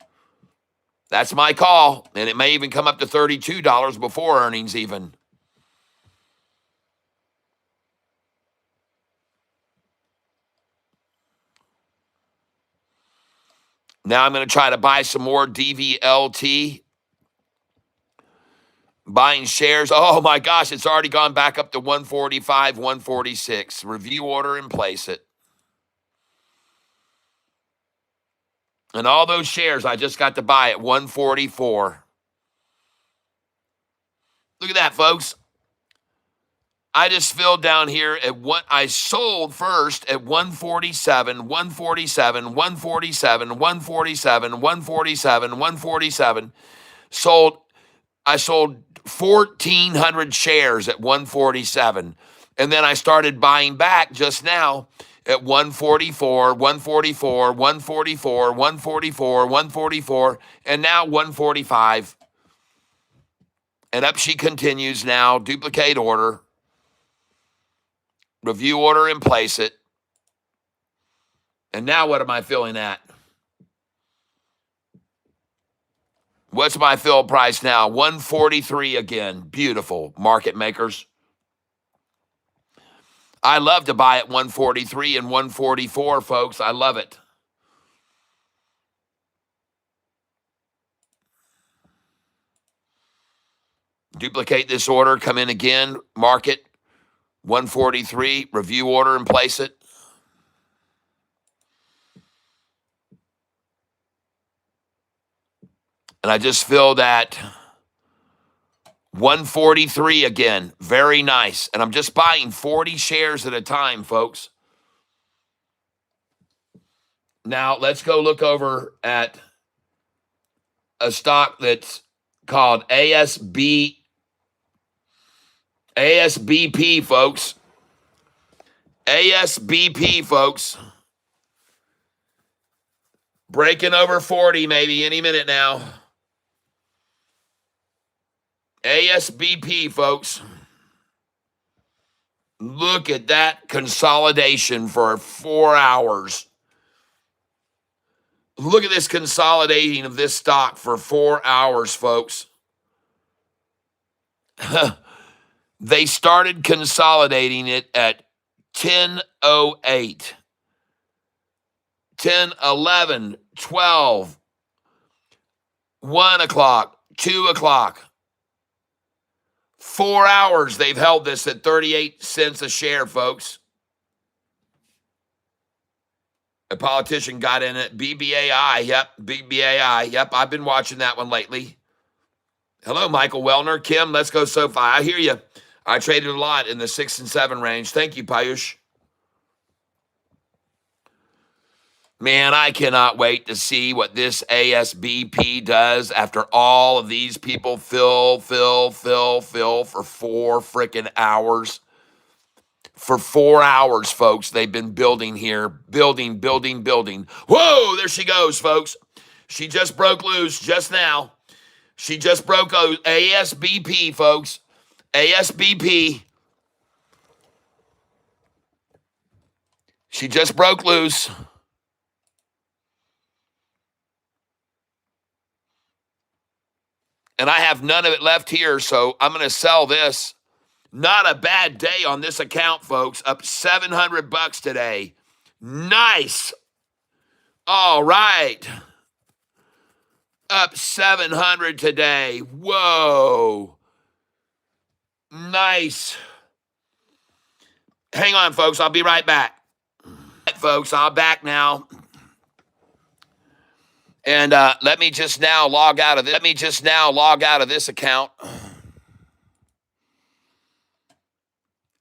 That's my call, and it may even come up to $32 before earnings even. Now I'm going to try to buy some more DVLT. Buying shares. Oh, my gosh, it's already gone back up to 145, 146. Review order and place it. And all those shares I just got to buy at 144. Look at that, folks. I just filled down here at what I sold first at 147, 147, 147, 147, 147, 147. I sold 1,400 shares at 147. And then I started buying back just now at 144, 144, 144, 144, 144, and now 145. And up she continues now. Duplicate order. Review order and place it. And now what am I filling at? What's my fill price now? 143 again. Beautiful. Market makers. I love to buy at 143 and 144, folks. I love it. Duplicate this order. Come in again. Market 143. Review order and place it. And I just filled at 143 again. Very nice. And I'm just buying 40 shares at a time, folks. Now, let's go look over at a stock that's called ASBP, folks. ASBP, folks. Breaking over 40 maybe any minute now. ASBP, folks. Look at that consolidation for 4 hours. Look at this consolidating of this stock for 4 hours, folks. They started consolidating it at 10:08, 10, 11, 12, 1 o'clock, 2 o'clock. 4 hours they've held this at 38 cents a share, folks. A politician got in it. BBAI, yep, BBAI, yep, I've been watching that one lately. Hello, Michael Wellner. Kim, let's go SoFi. I hear you. I traded a lot in the 6 and 7 range. Thank you, Payush. Man, I cannot wait to see what this ASBP does after all of these people fill for 4 freaking hours. For 4 hours, folks, they've been building here. Building. Whoa, there she goes, folks. She just broke loose just now. She just broke ASBP, folks. ASBP. She just broke loose. And I have none of it left here, so I'm going to sell this. Not a bad day on this account, folks. Up $700 today. Nice. All right. Up 700 today. Whoa. Nice. Hang on, folks. I'll be right back. Folks, I'm back now. And let me just now log out of this account.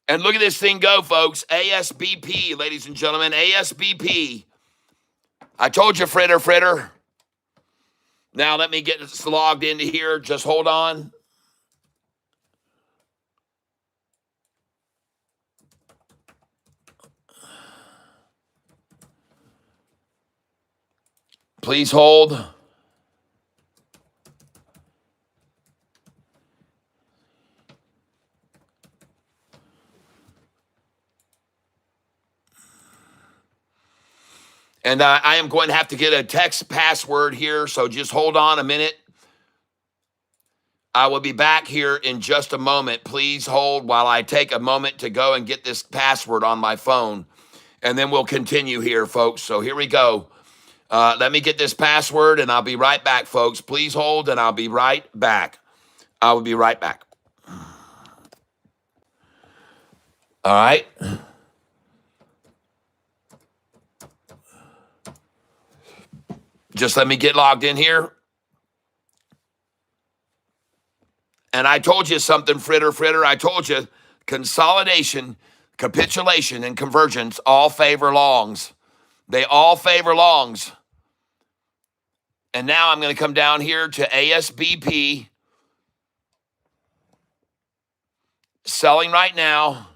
And look at this thing go, folks. ASBP, ladies and gentlemen. ASBP. I told you, fritter. Now let me get this logged into here. Just hold on. Please hold. And I am going to have to get a text password here, so just hold on a minute. I will be back here in just a moment. Please hold while I take a moment to go and get this password on my phone. And then we'll continue here, folks. So here we go. Let me get this password, and I'll be right back, folks. Please hold, and I'll be right back. I will be right back. All right. Just let me get logged in here. And I told you something, fritter. I told you consolidation, capitulation, and convergence all favor longs. They all favor longs. And now I'm going to come down here to ASBP. Selling right now.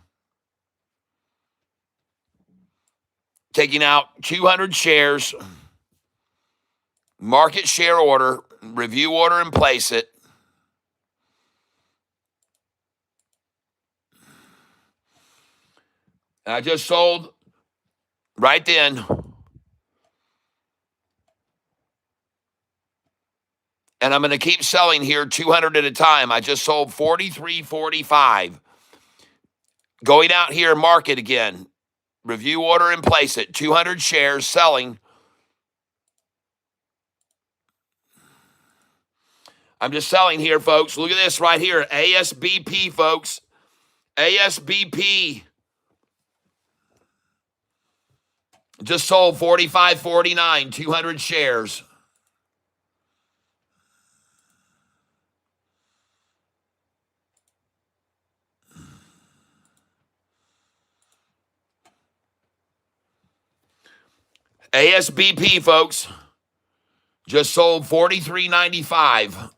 Taking out 200 shares. Market share order. Review order and place it. And I just sold right then. And I'm going to keep selling here 200 at a time. I just sold 43.45. Going out here, market again. Review order and place it. 200 shares selling. I'm just selling here, folks. Look at this right here. ASBP, folks. ASBP. Just sold 45.49, 200 shares. ASBP, folks. Just sold 43.95.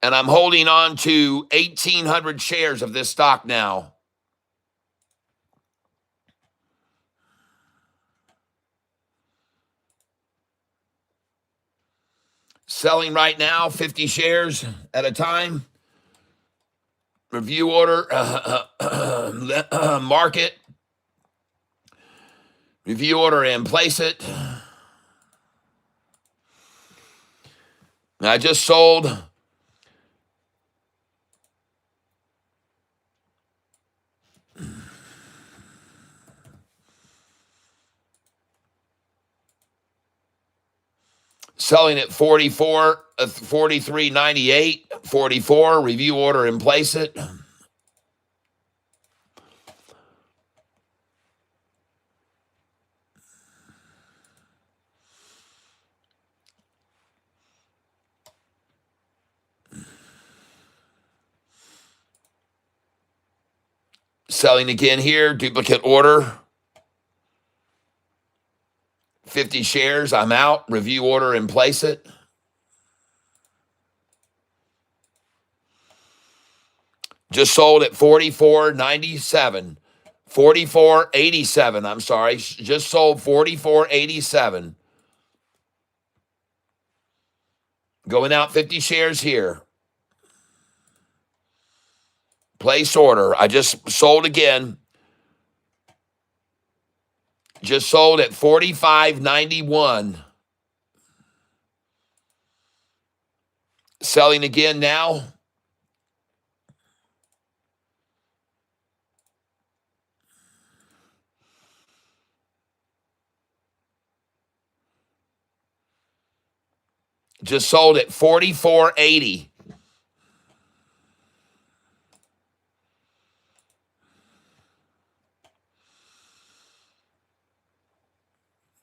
And I'm holding on to 1,800 shares of this stock now. Selling right now, 50 shares at a time. Review order, market. Review order and place it. I just sold selling at 44, 43.98, 44. Review order and place it. Selling again here, duplicate order. 50 shares, I'm out. Review order and place it. Just sold at 44.97. 44.87, I'm sorry. Just sold 44.87. Going out 50 shares here. Place order. I just sold again. Just sold at 45.91. Selling again now. Just sold at 44.80.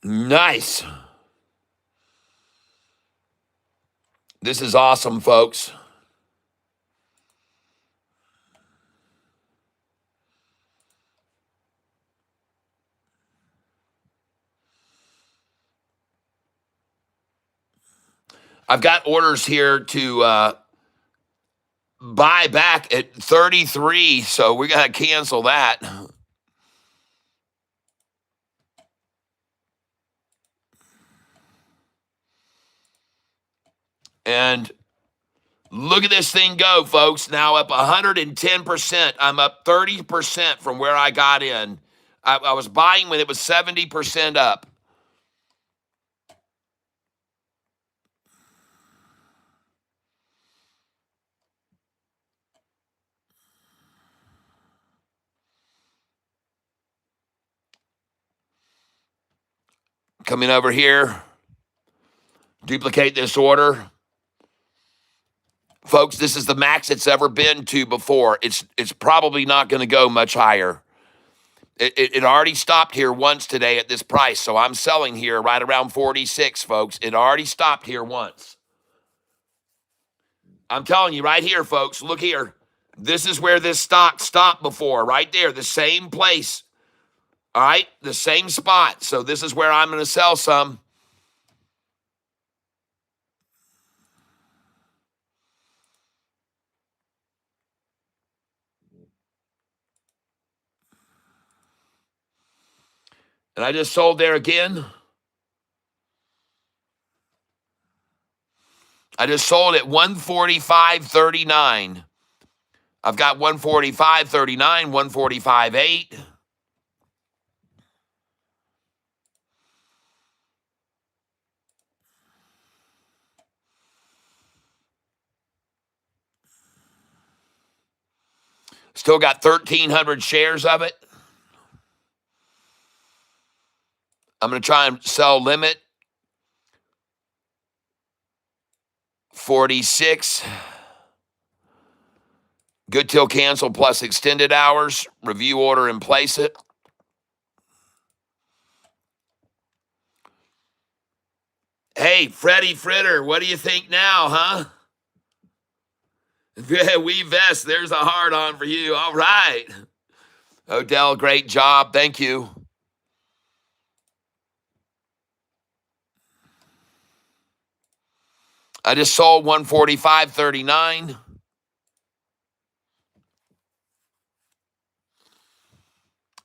Nice. This is awesome, folks. I've got orders here to buy back at 33, so we got to cancel that. And look at this thing go, folks. Now up 110%. I'm up 30% from where I got in. I was buying when it was 70% up. Coming over here, duplicate this order. Folks, this is the max it's ever been to before. It's probably not going to go much higher. It already stopped here once today at this price, so I'm selling here right around 46, folks. It already stopped here once. I'm telling you right here, folks, look here. This is where this stock stopped before, right there, the same place. All right, the same spot. So this is where I'm going to sell some. And I just sold there again. I just sold at 145.39. I've got 145.39, 145.8. Still got 1,300 shares of it. I'm going to try and sell limit 46. Good till cancel plus extended hours. Review order and place it. Hey, Freddie Fritter, what do you think now, huh? We vest. There's a hard on for you. All right. Odell, great job. Thank you. I just sold 145.39.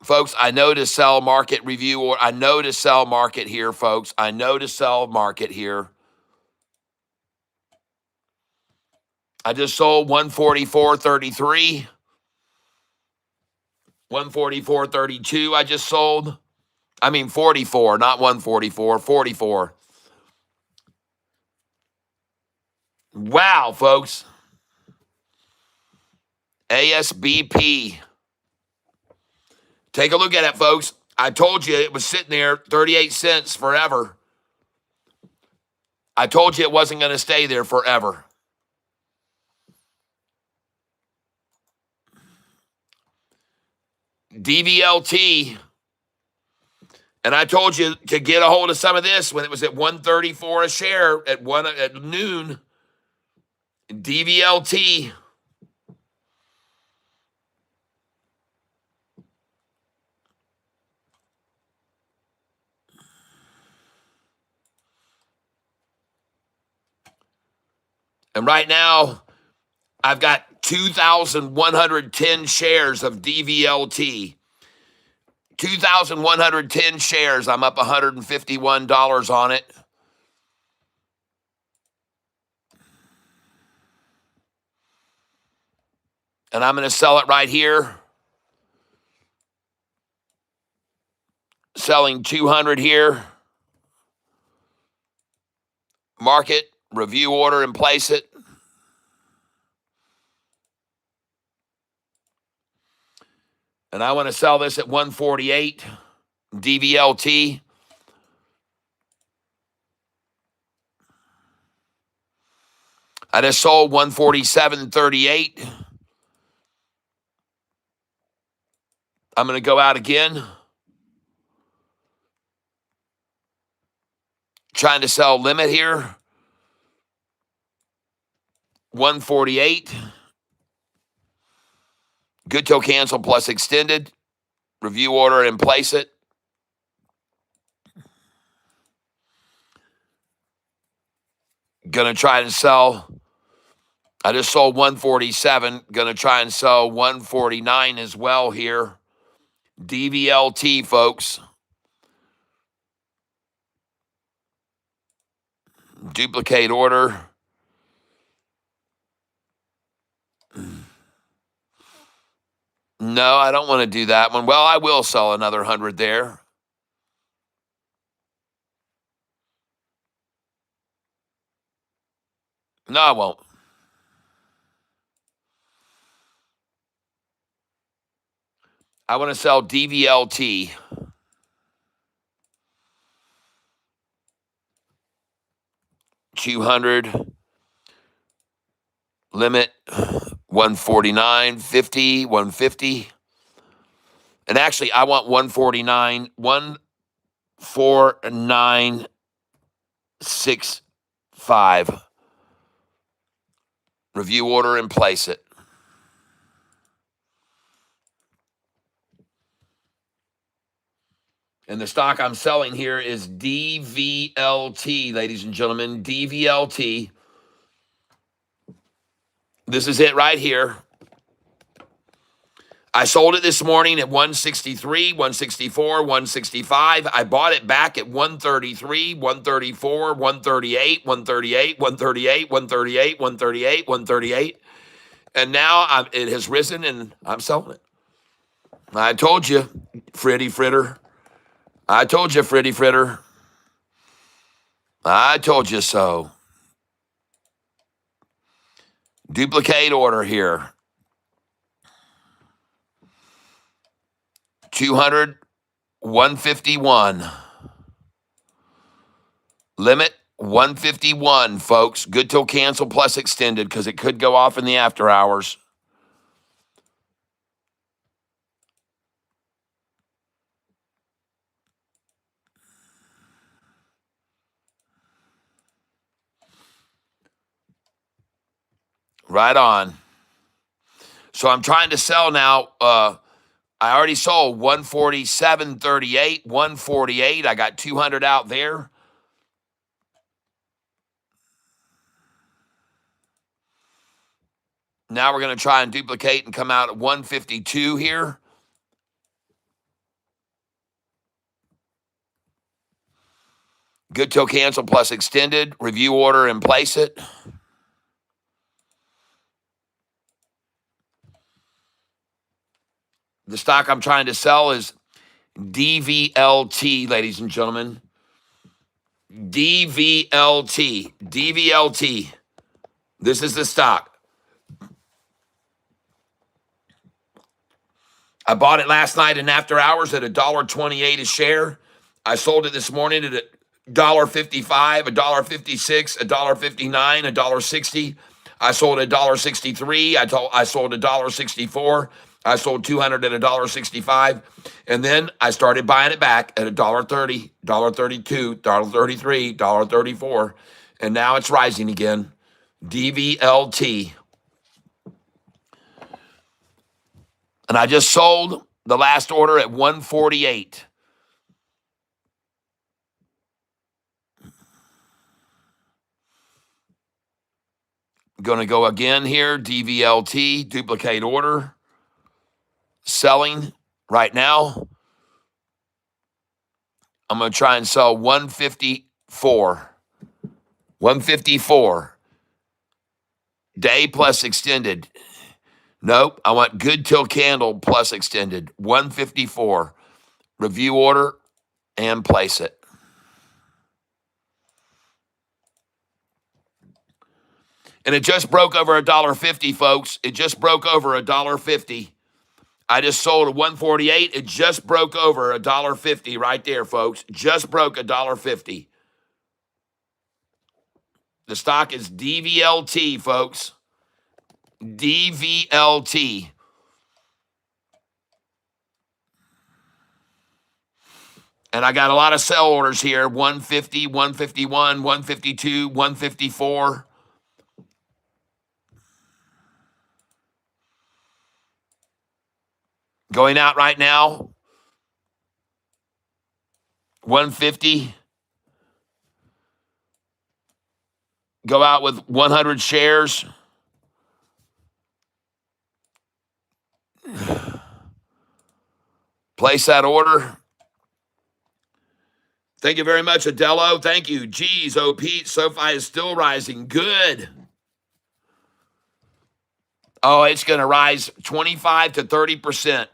Folks, I know to sell market review, or I know to sell market here, folks. I know to sell market here. I just sold 144.33. 144.32 I just sold. I mean 44, not 144, 44. Wow, folks. ASBP. Take a look at it, folks. I told you it was sitting there 38 cents forever. I told you it wasn't going to stay there forever. DVLT. And I told you to get a hold of some of this when it was at 134 a share at noon. DVLT. And right now, I've got 2,110 shares of DVLT. 2,110 shares. I'm up $151 on it. And I'm going to sell it right here. Selling 200 here. Mark it, review order, and place it. And I want to sell this at 148. DVLT. I just sold 147.38. I'm going to go out again. Trying to sell limit here. 148. Good till cancel plus extended. Review order and place it. Going to try and sell. I just sold 147. Going to try and sell 149 as well here. DVLT, folks. Duplicate order. No, I don't want to do that one. Well, I will sell another 100 there. No, I won't. I want to sell DVLT. $200. Limit 149.50, 150. And actually, I want 149, 149.65. Review order and place it. And the stock I'm selling here is DVLT, ladies and gentlemen. DVLT. This is it right here. I sold it this morning at 163, 164, 165. I bought it back at 133, 134, 138, 138, 138, 138, 138, 138. And now it has risen and I'm selling it. I told you, Fritty Fritter. I told you, Fritty Fritter. I told you so. Duplicate order here. 200, 151. Limit 151, folks. Good till cancel plus extended because it could go off in the after hours. Right on. So I'm trying to sell now. I already sold 147.38, 148. I got 200 out there. Now we're going to try and duplicate and come out at 152 here. Good till cancel plus extended. Review order and place it. The stock I'm trying to sell is DVLT, ladies and gentlemen. DVLT. DVLT. This is the stock. I bought it last night in after hours at $1.28 a share. I sold it this morning at $1.55, $1.56, $1.59, $1.60. I sold at $1.63. I sold at $1.64. I sold 200 at $1.65. And then I started buying it back at $1.30, $1.32, $1.33, $1.34. And now it's rising again. DVLT. And I just sold the last order at 148. Going to go again here. DVLT, duplicate order. Selling right now. I'm going to try and sell 154. 154. Day plus extended. Nope, I want good till candle plus extended. 154. Review order and place it. And it just broke over $1.50, folks. It just broke over $1.50. I just sold at 148. It just broke over $1.50 right there, folks. Just broke $1.50. The stock is DVLT, folks. DVLT. And I got a lot of sell orders here. 150, 151, 152, 154. Going out right now. 150. Go out with 100 shares. Place that order. Thank you very much, Adello. Thank you. Geez, oh, Pete, SoFi is still rising. Good. Oh, it's going to rise 25 to 30%.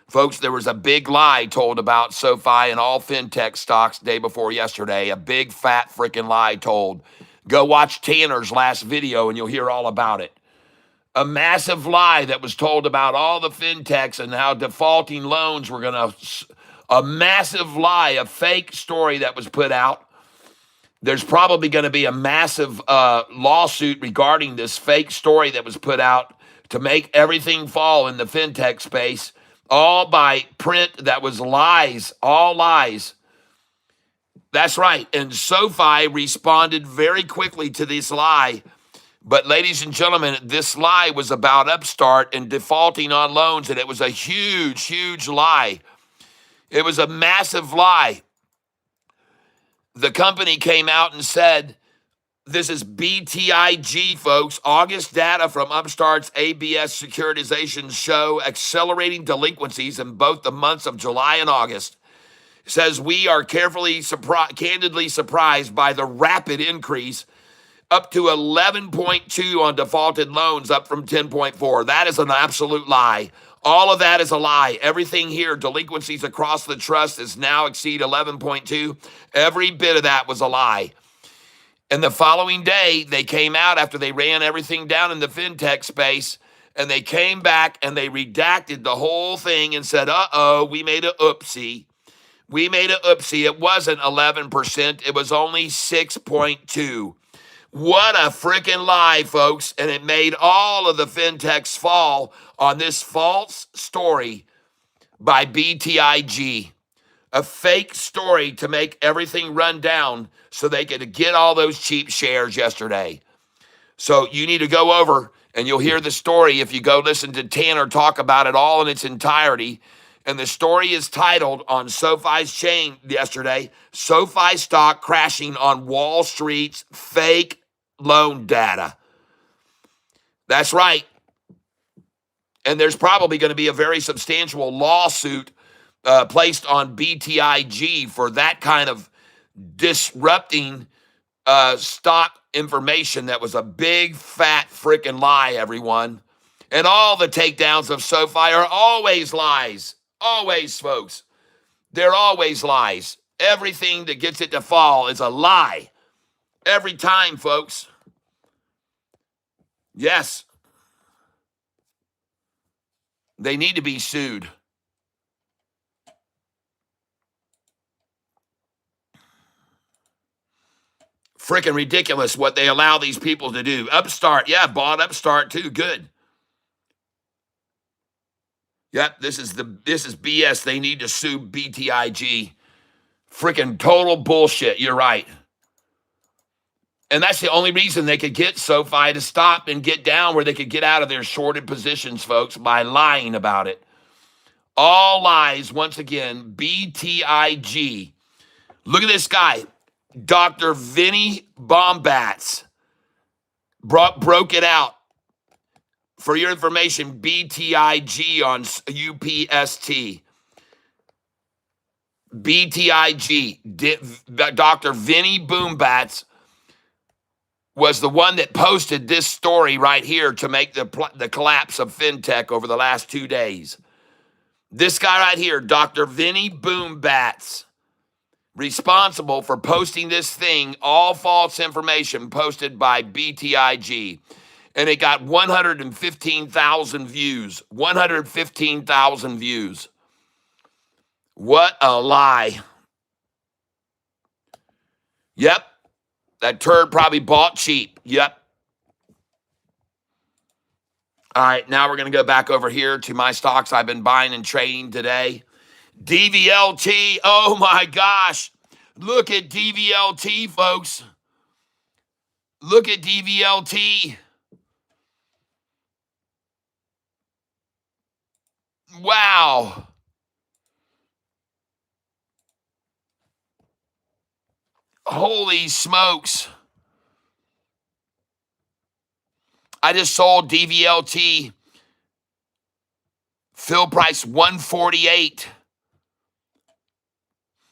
Folks, there was a big lie told about SoFi and all fintech stocks day before yesterday. A big, fat freaking lie told. Go watch Tanner's last video and you'll hear all about it. A massive lie that was told about all the fintechs and how defaulting loans were going to... A massive lie, a fake story that was put out. There's probably going to be a massive lawsuit regarding this fake story that was put out to make everything fall in the fintech space, all by print that was lies, all lies. That's right. And SoFi responded very quickly to this lie. But ladies and gentlemen, this lie was about Upstart and defaulting on loans, and it was a huge, huge lie. It was a massive lie. The company came out and said, this is BTIG, folks. August data from Upstart's ABS securitizations show accelerating delinquencies in both the months of July and August. It says we are candidly surprised by the rapid increase up to 11.2 on defaulted loans, up from 10.4. That is an absolute lie. All of that is a lie. Everything here, delinquencies across the trust is now exceed 11.2. Every bit of that was a lie. And the following day, they came out after they ran everything down in the fintech space, and they came back and they redacted the whole thing and said, uh-oh, we made a oopsie. We made a oopsie. It wasn't 11%. It was only 6.2. What a freaking lie, folks. And it made all of the fintechs fall on this false story by BTIG. A fake story to make everything run down so they could get all those cheap shares yesterday. So you need to go over and you'll hear the story if you go listen to Tanner talk about it all in its entirety. And the story is titled on SoFi's chain yesterday, SoFi stock crashing on Wall Street's fake loan data. That's right. And there's probably going to be a very substantial lawsuit placed on BTIG for that kind of disrupting stock information that was a big, fat freaking lie, everyone. And all the takedowns of SoFi are always lies. Always, folks. They're always lies. Everything that gets it to fall is a lie. Every time, folks. Yes, they need to be sued. Freaking ridiculous what they allow these people to do. Upstart, yeah, bought Upstart too. Good. Yep, this is BS. They need to sue BTIG. Freaking total bullshit. You're right. And that's the only reason they could get SoFi to stop and get down where they could get out of their shorted positions, folks, by lying about it. All lies, once again, BTIG. Look at this guy, Dr. Vinny Bombats, broke it out. For your information, BTIG on UPST. BTIG, Dr. Vinny Boombats was the one that posted this story right here to make the collapse of fintech over the last 2 days. This guy right here, Dr. Vinny Boombats, responsible for posting this thing, all false information posted by BTIG. And it got 115,000 views. 115,000 views. What a lie. Yep. That turd probably bought cheap. Yep. All right, now we're going to go back over here to my stocks I've been buying and trading today. DVLT, oh my gosh. Look at DVLT, folks. Look at DVLT. Wow. Holy smokes. I just sold DVLT. Fill price 148.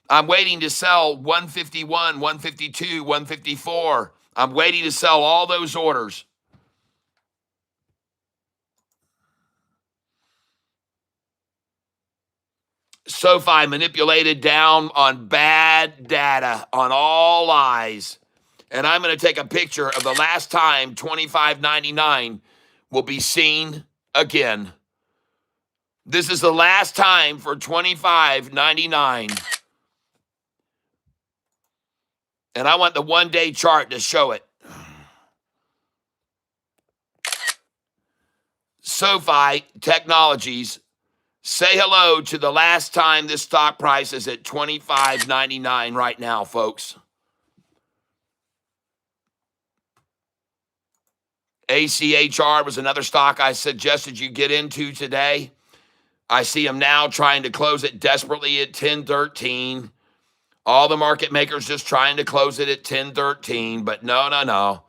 I'm waiting to sell 151, 152, 154. I'm waiting to sell all those orders. SoFi manipulated down on bad data, on all lies. And I'm going to take a picture of the last time $25.99 will be seen again. This is the last time for $25.99. And I want the one-day chart to show it. SoFi Technologies, say hello to the last time this stock price is at $25.99 right now, folks. ACHR was another stock I suggested you get into today. I see them now trying to close it desperately at 1013. All the market makers just trying to close it at 1013, but no.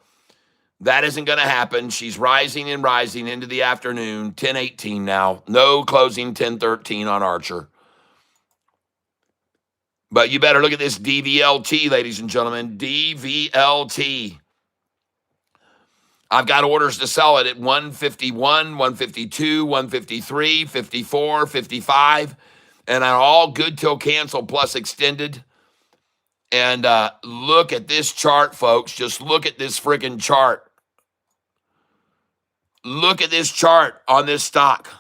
That isn't going to happen. She's rising and rising into the afternoon, 1018 now. No closing 1013 on Archer. But you better look at this DVLT, ladies and gentlemen. DVLT. I've got orders to sell it at 151, 152, 153, 54, 55, and are all good till cancel plus extended. And look at this chart, folks. Just look at this friggin' chart. Look at this chart on this stock.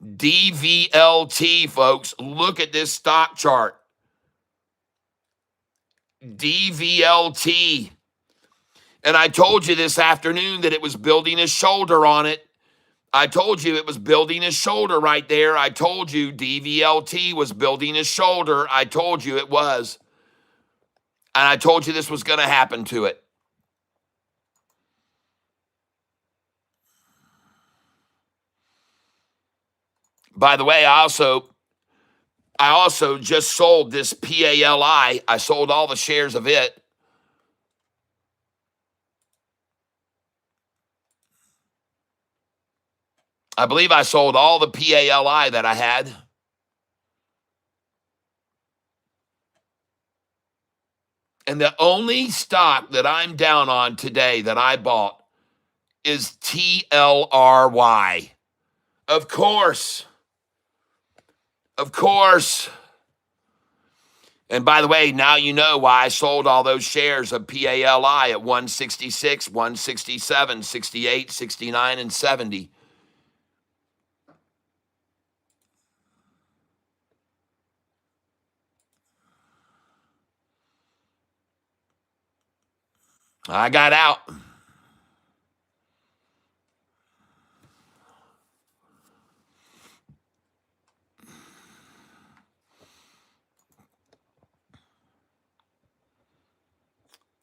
DVLT, folks. Look at this stock chart. DVLT. And I told you this afternoon that it was building a shoulder on it. I told you it was building a shoulder right there. I told you DVLT was building a shoulder. I told you it was. And I told you this was going to happen to it. By the way, I also just sold this PALI. I sold all the shares of it. I believe I sold all the PALI that I had. And the only stock that I'm down on today that I bought is TLRY. Of course. Of course. And by the way, now you know why I sold all those shares of PALI at 166, 167, 68, 69, and 70. I got out.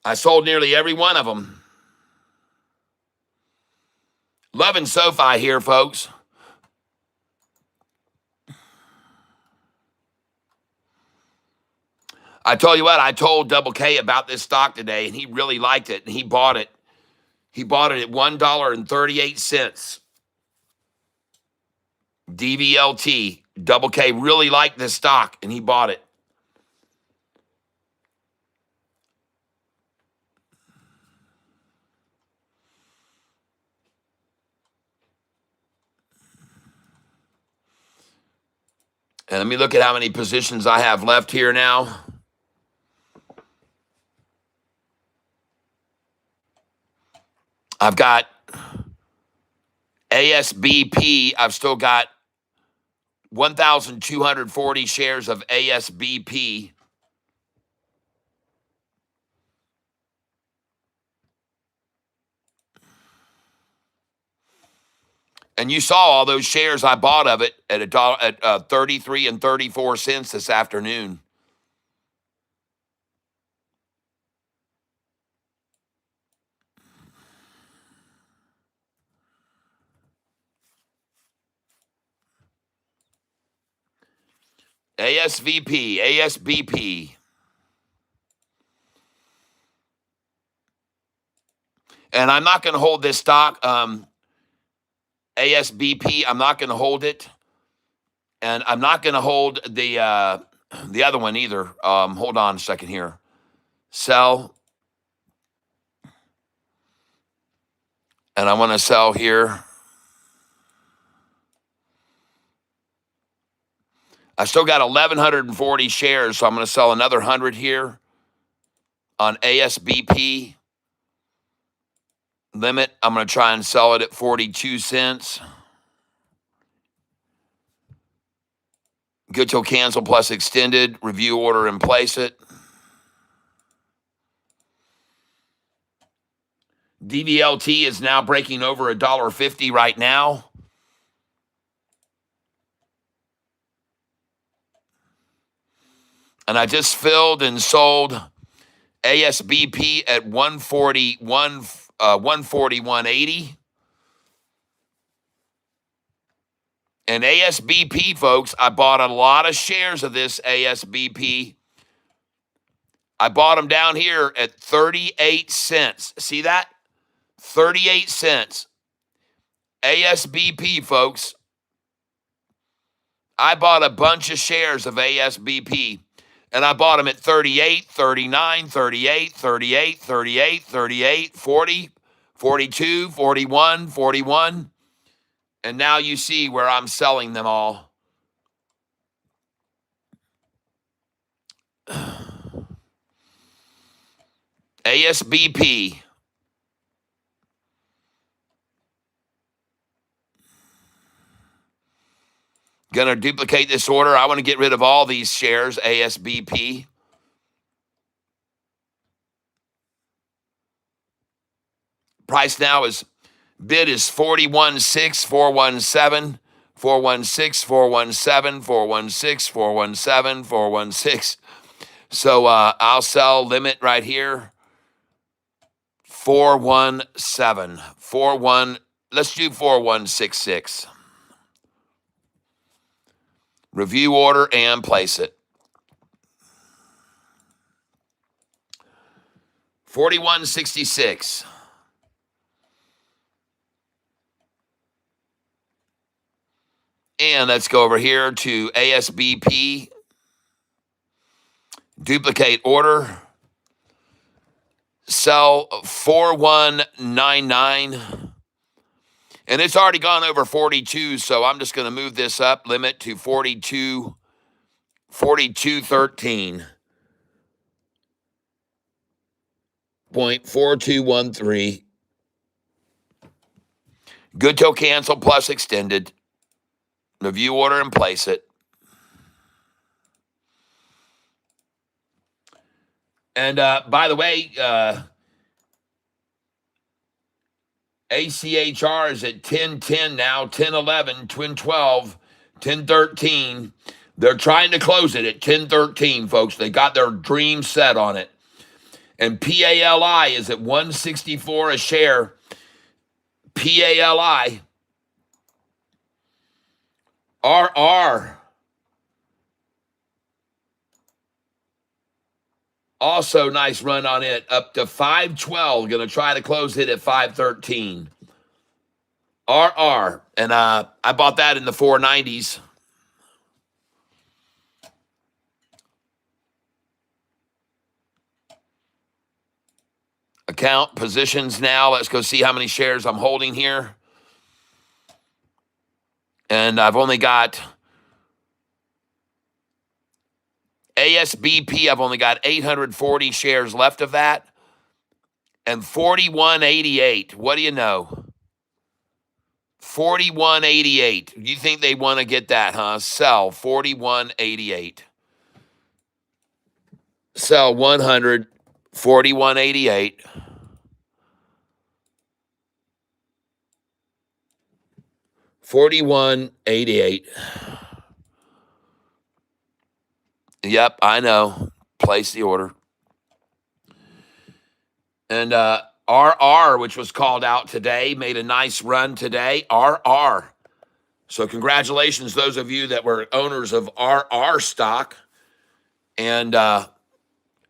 I sold nearly every one of them. Loving SoFi here, folks. I tell you what, I told Double K about this stock today, and he really liked it, and he bought it. He bought it at $1.38. DVLT. Double K really liked this stock, and he bought it. And let me look at how many positions I have left here now. I've got ASBP. I've still got 1,240 shares of ASBP. And you saw all those shares I bought of it at at 33 and 34 cents this afternoon. ASVP, ASBP. And I'm not going to hold this stock, ASBP. I'm not going to hold it. And I'm not going to hold the other one either. Hold on a second here. Sell. And I want to sell here. I still got 1,140 shares, so I'm going to sell another 100 here on ASBP. Limit, I'm going to try and sell it at 42 cents. Good till cancel plus extended. Review order and place it. DVLT is now breaking over $1.50 right now. And I just filled and sold ASBP at 141.80. And ASBP, folks, I bought a lot of shares of this ASBP. I bought them down here at 38 cents. See that? 38 cents. ASBP, folks. I bought a bunch of shares of ASBP. And I bought them at 38, 39, 38, 38, 38, 38, 40, 42, 41, 41. And now you see where I'm selling them all. ASBP. Going to duplicate this order. I want to get rid of all these shares, ASBP. Price now is, bid is 41.6, 417, 416, 417, 416, 417, 416. So I'll sell limit right here. 417, 41. Let's do 4166. Review order and place it. 4166. And let's go over here to ASBP. Duplicate order. Sell 4199. And it's already gone over 42, so I'm just going to move this up, limit to 4213.4213. Good till cancel plus extended. Review order and place it. And by the way, ACHR is at 1010 now, 1011, twin 12, 1013. They're trying to close it at 1013, folks. They got their dream set on it. And PALI is at 164 a share. PALI. RR. Also, nice run on it, up to 512. Going to try to close it at 513. RR. And I bought that in the 490s. Account positions now. Let's go see how many shares I'm holding here. And I've only got ASBP. I've only got 840 shares left of that. And 4188. What do you know? 4188. You think they want to get that, huh? Sell 4188. Sell 100. 4188. $41.88. Yep, I know. Place the order. And RR, which was called out today, made a nice run today. RR. So congratulations, those of you that were owners of RR stock, and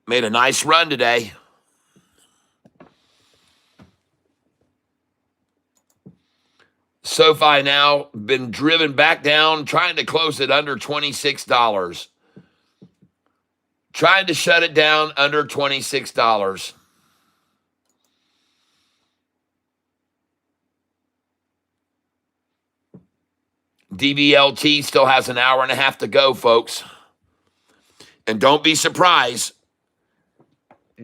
made a nice run today. SoFi now been driven back down, trying to close it under $26. Trying to shut it down under $26. DVLT still has an hour and a half to go, folks. And don't be surprised.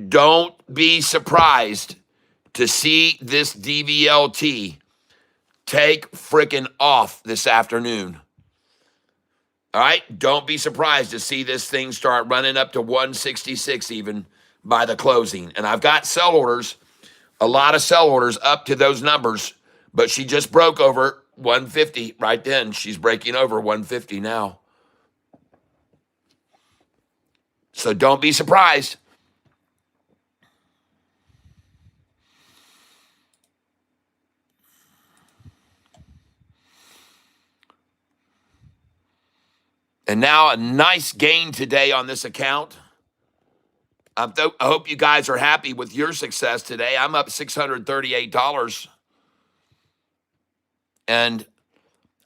Don't be surprised to see this DVLT take freaking off this afternoon. All right? Don't be surprised to see this thing start running up to 166 even by the closing. And I've got sell orders, a lot of sell orders up to those numbers, but she just broke over 150 right then. She's breaking over 150 now. So don't be surprised. And now a nice gain today on this account. I hope you guys are happy with your success today. I'm up $638. And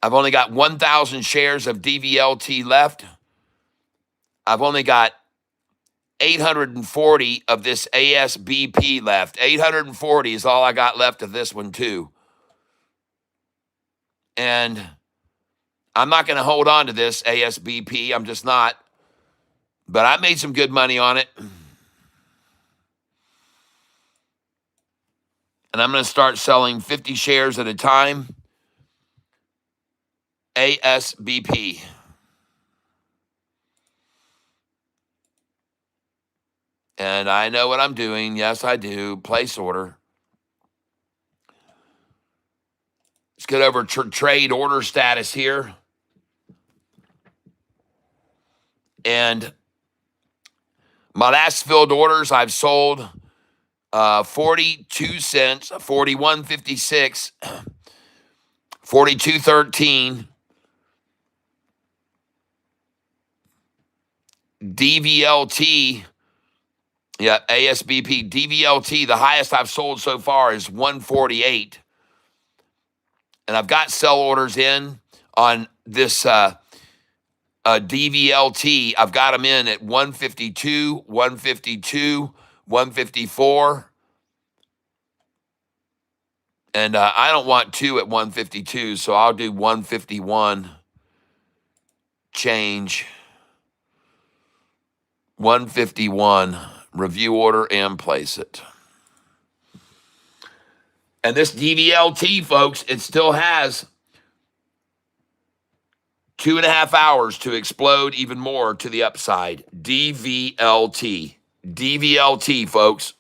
I've only got 1,000 shares of DVLT left. I've only got 840 of this ASBP left. 840 is all I got left of this one too. And I'm not going to hold on to this ASBP. I'm just not. But I made some good money on it. And I'm going to start selling 50 shares at a time. ASBP. And I know what I'm doing. Yes, I do. Place order. Let's get over trade order status here. And my last filled orders, I've sold 42 cents, 41.56, 42.13. DVLT, yeah, ASBP, DVLT, the highest I've sold so far is 148. And I've got sell orders in on this DVLT. I've got them in at 152, 152, 154, And I don't want 2 at 152, so I'll do 151 change, 151, review order, and place it. And this DVLT, folks, it still has 2.5 hours to explode even more to the upside. DVLT. DVLT, folks.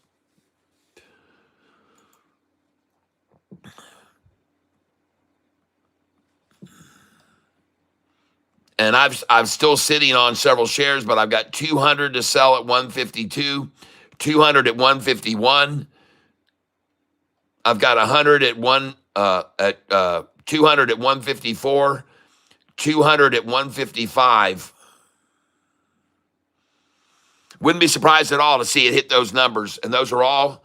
And I'm still sitting on several shares, but I've got 200 to sell at 152, 200 at 151. I've got 100 at 200 at 154, 200 at 155. Wouldn't be surprised at all to see it hit those numbers, and those are all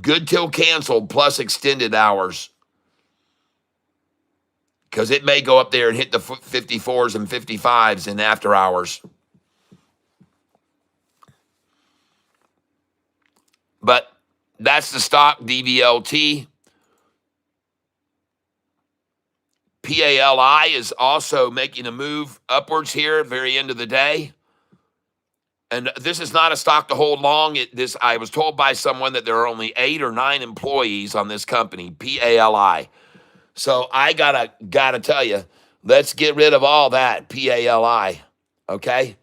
good till canceled plus extended hours, because it may go up there and hit the 54s and 55s in after hours. But that's the stock, DVLT. PALI is also making a move upwards here at the very end of the day. And this is not a stock to hold long. I was told by someone that there are only 8 or 9 employees on this company, PALI. So I gotta tell you, let's get rid of all that PALI, okay?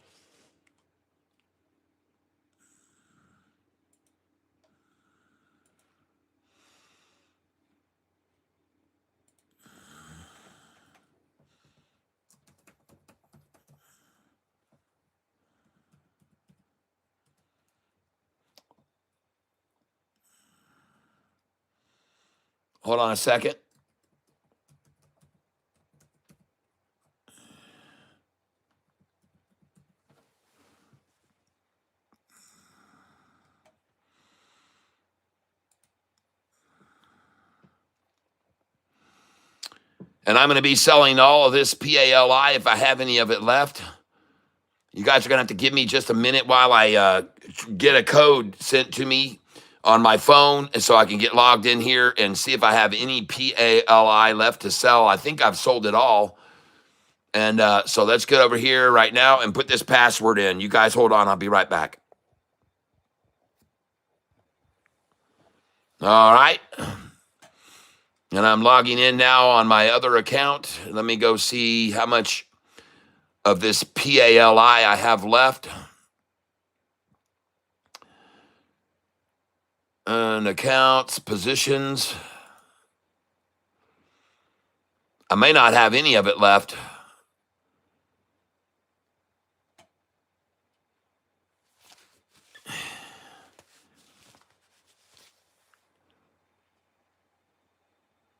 Hold on a second. And I'm going to be selling all of this PALI if I have any of it left. You guys are going to have to give me just a minute while I get a code sent to me on my phone, and so I can get logged in here and see if I have any PALI left to sell. I think I've sold it all. And so let's get over here right now and put this password in. You guys hold on. I'll be right back. All right. And I'm logging in now on my other account. Let me go see how much of this PALI I have left. And accounts, positions. I may not have any of it left.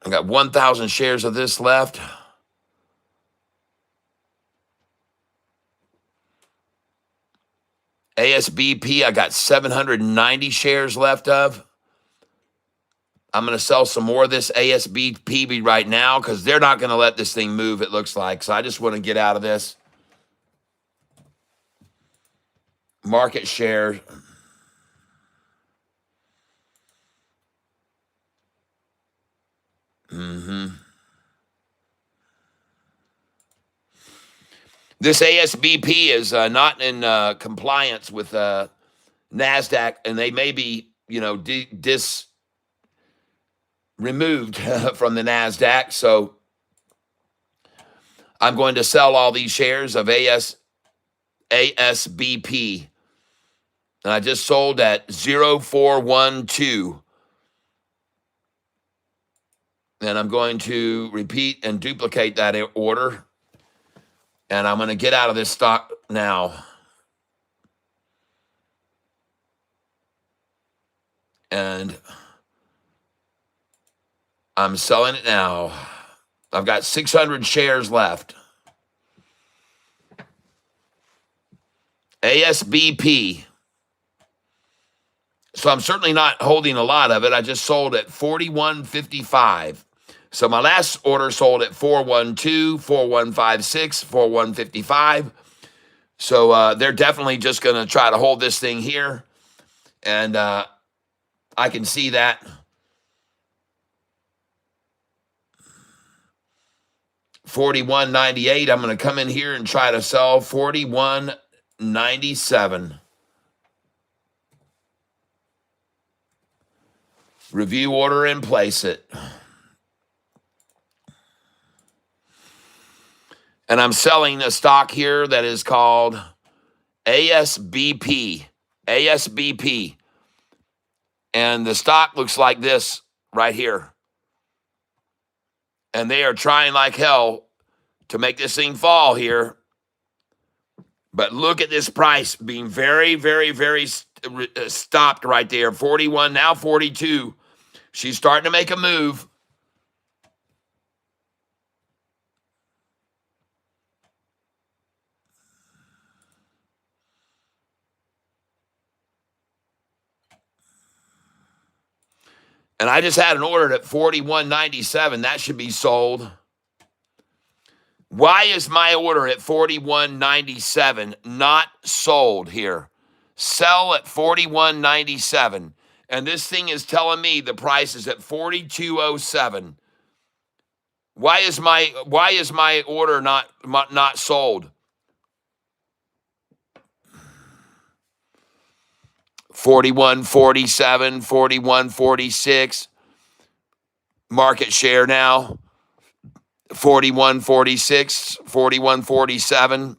I got 1,000 shares of this left. ASBP, I got 790 shares left of. I'm going to sell some more of this ASBP right now because they're not going to let this thing move, it looks like. So I just want to get out of this. Market share. This ASBP is not in compliance with NASDAQ, and they may be, removed from the NASDAQ. So I'm going to sell all these shares of ASBP. And I just sold at 0412. And I'm going to repeat and duplicate that order. And I'm going to get out of this stock now. And I'm selling it now. I've got 600 shares left. ASBP. So I'm certainly not holding a lot of it. I just sold at 41.55. So my last order sold at 412, 4156, 4155. So they're definitely just going to try to hold this thing here. And I can see that. 41.98. I'm going to come in here and try to sell 41.97. Review order and place it. And I'm selling a stock here that is called ASBP. ASBP. And the stock looks like this right here. And they are trying like hell to make this thing fall here. But look at this price being very, very, very stopped right there. 41, now 42. She's starting to make a move. And I just had an order at 41.97. That should be sold. Why is my order at 41.97 not sold here? Sell at 41.97. And this thing is telling me the price is at 42.07. Why is my order not sold? 41.47, 41.46. Market share now 41.46, 41.47.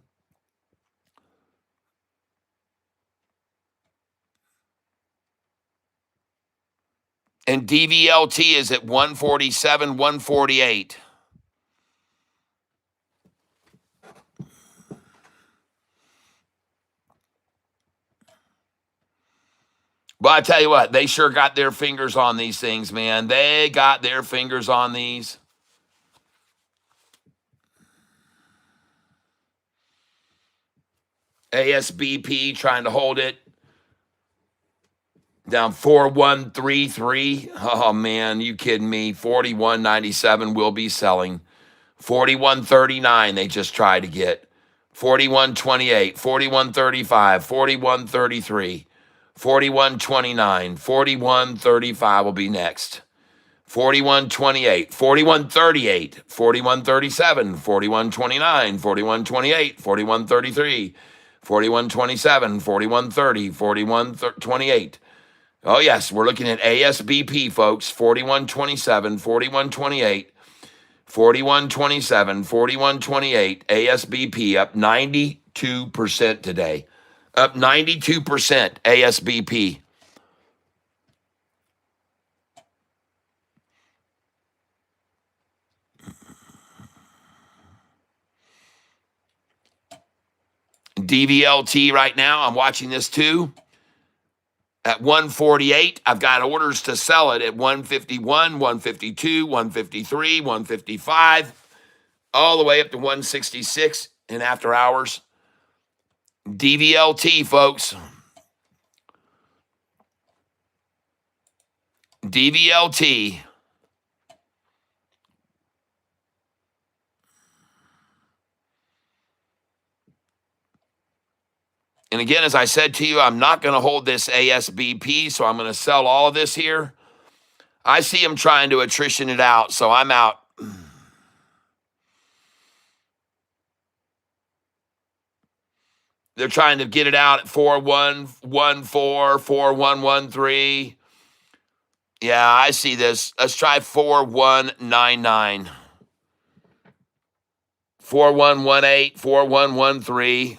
And DVLT is at 147, 148. Well, I tell you what, they sure got their fingers on these things, man. They got their fingers on these. ASBP trying to hold it down 4133. Oh man, you kidding me? 41.97 will be selling. 41.39 they just tried to get. 41.28, 41.35, 41.33, 41.29, 41.35 will be next. 41.28, 41.38, 41.37, 41.29, 41.28, 41.33, 41.27, 41.30, 41.28. Oh, yes, we're looking at ASBP, folks. 41.27, 41.28, 41.27, 41.28. ASBP up 92% today. Up 92% ASBP. DVLT right now, I'm watching this too. At 148, I've got orders to sell it at 151, 152, 153, 155, all the way up to 166 in after hours. DVLT, folks. DVLT. And again, as I said to you, I'm not going to hold this ASBP, so I'm going to sell all of this here. I see them trying to attrition it out, so I'm out. They're trying to get it out at 4114, 4113. Yeah, I see this. Let's try 4199. 4118, 4113.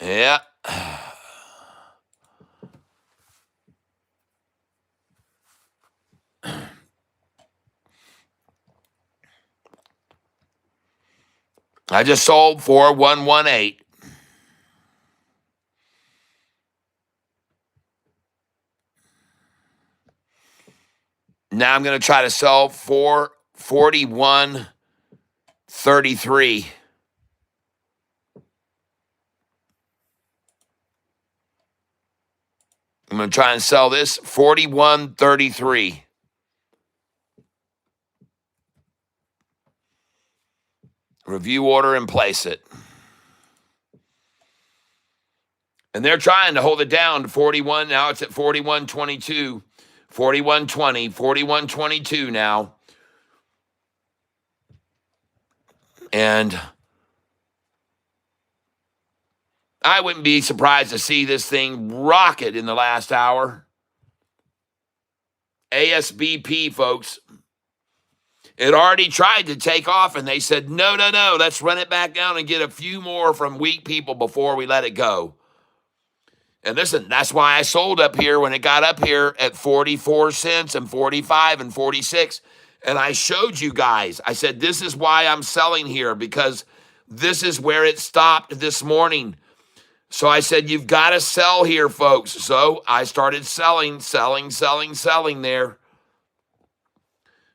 Yeah. I just sold 4118. Now I'm going to try to sell for 4133. I'm going to try and sell this 4133. Review order and place it. And they're trying to hold it down to 41. Now it's at 41.22, 41.20, 41.22 now. And I wouldn't be surprised to see this thing rocket in the last hour. ASBP, folks. It already tried to take off, and they said, no, let's run it back down and get a few more from weak people before we let it go. And listen, that's why I sold up here when it got up here at 44 cents and 45 and 46. And I showed you guys, I said, this is why I'm selling here, because this is where it stopped this morning. So I said, you've got to sell here, folks. So I started selling there,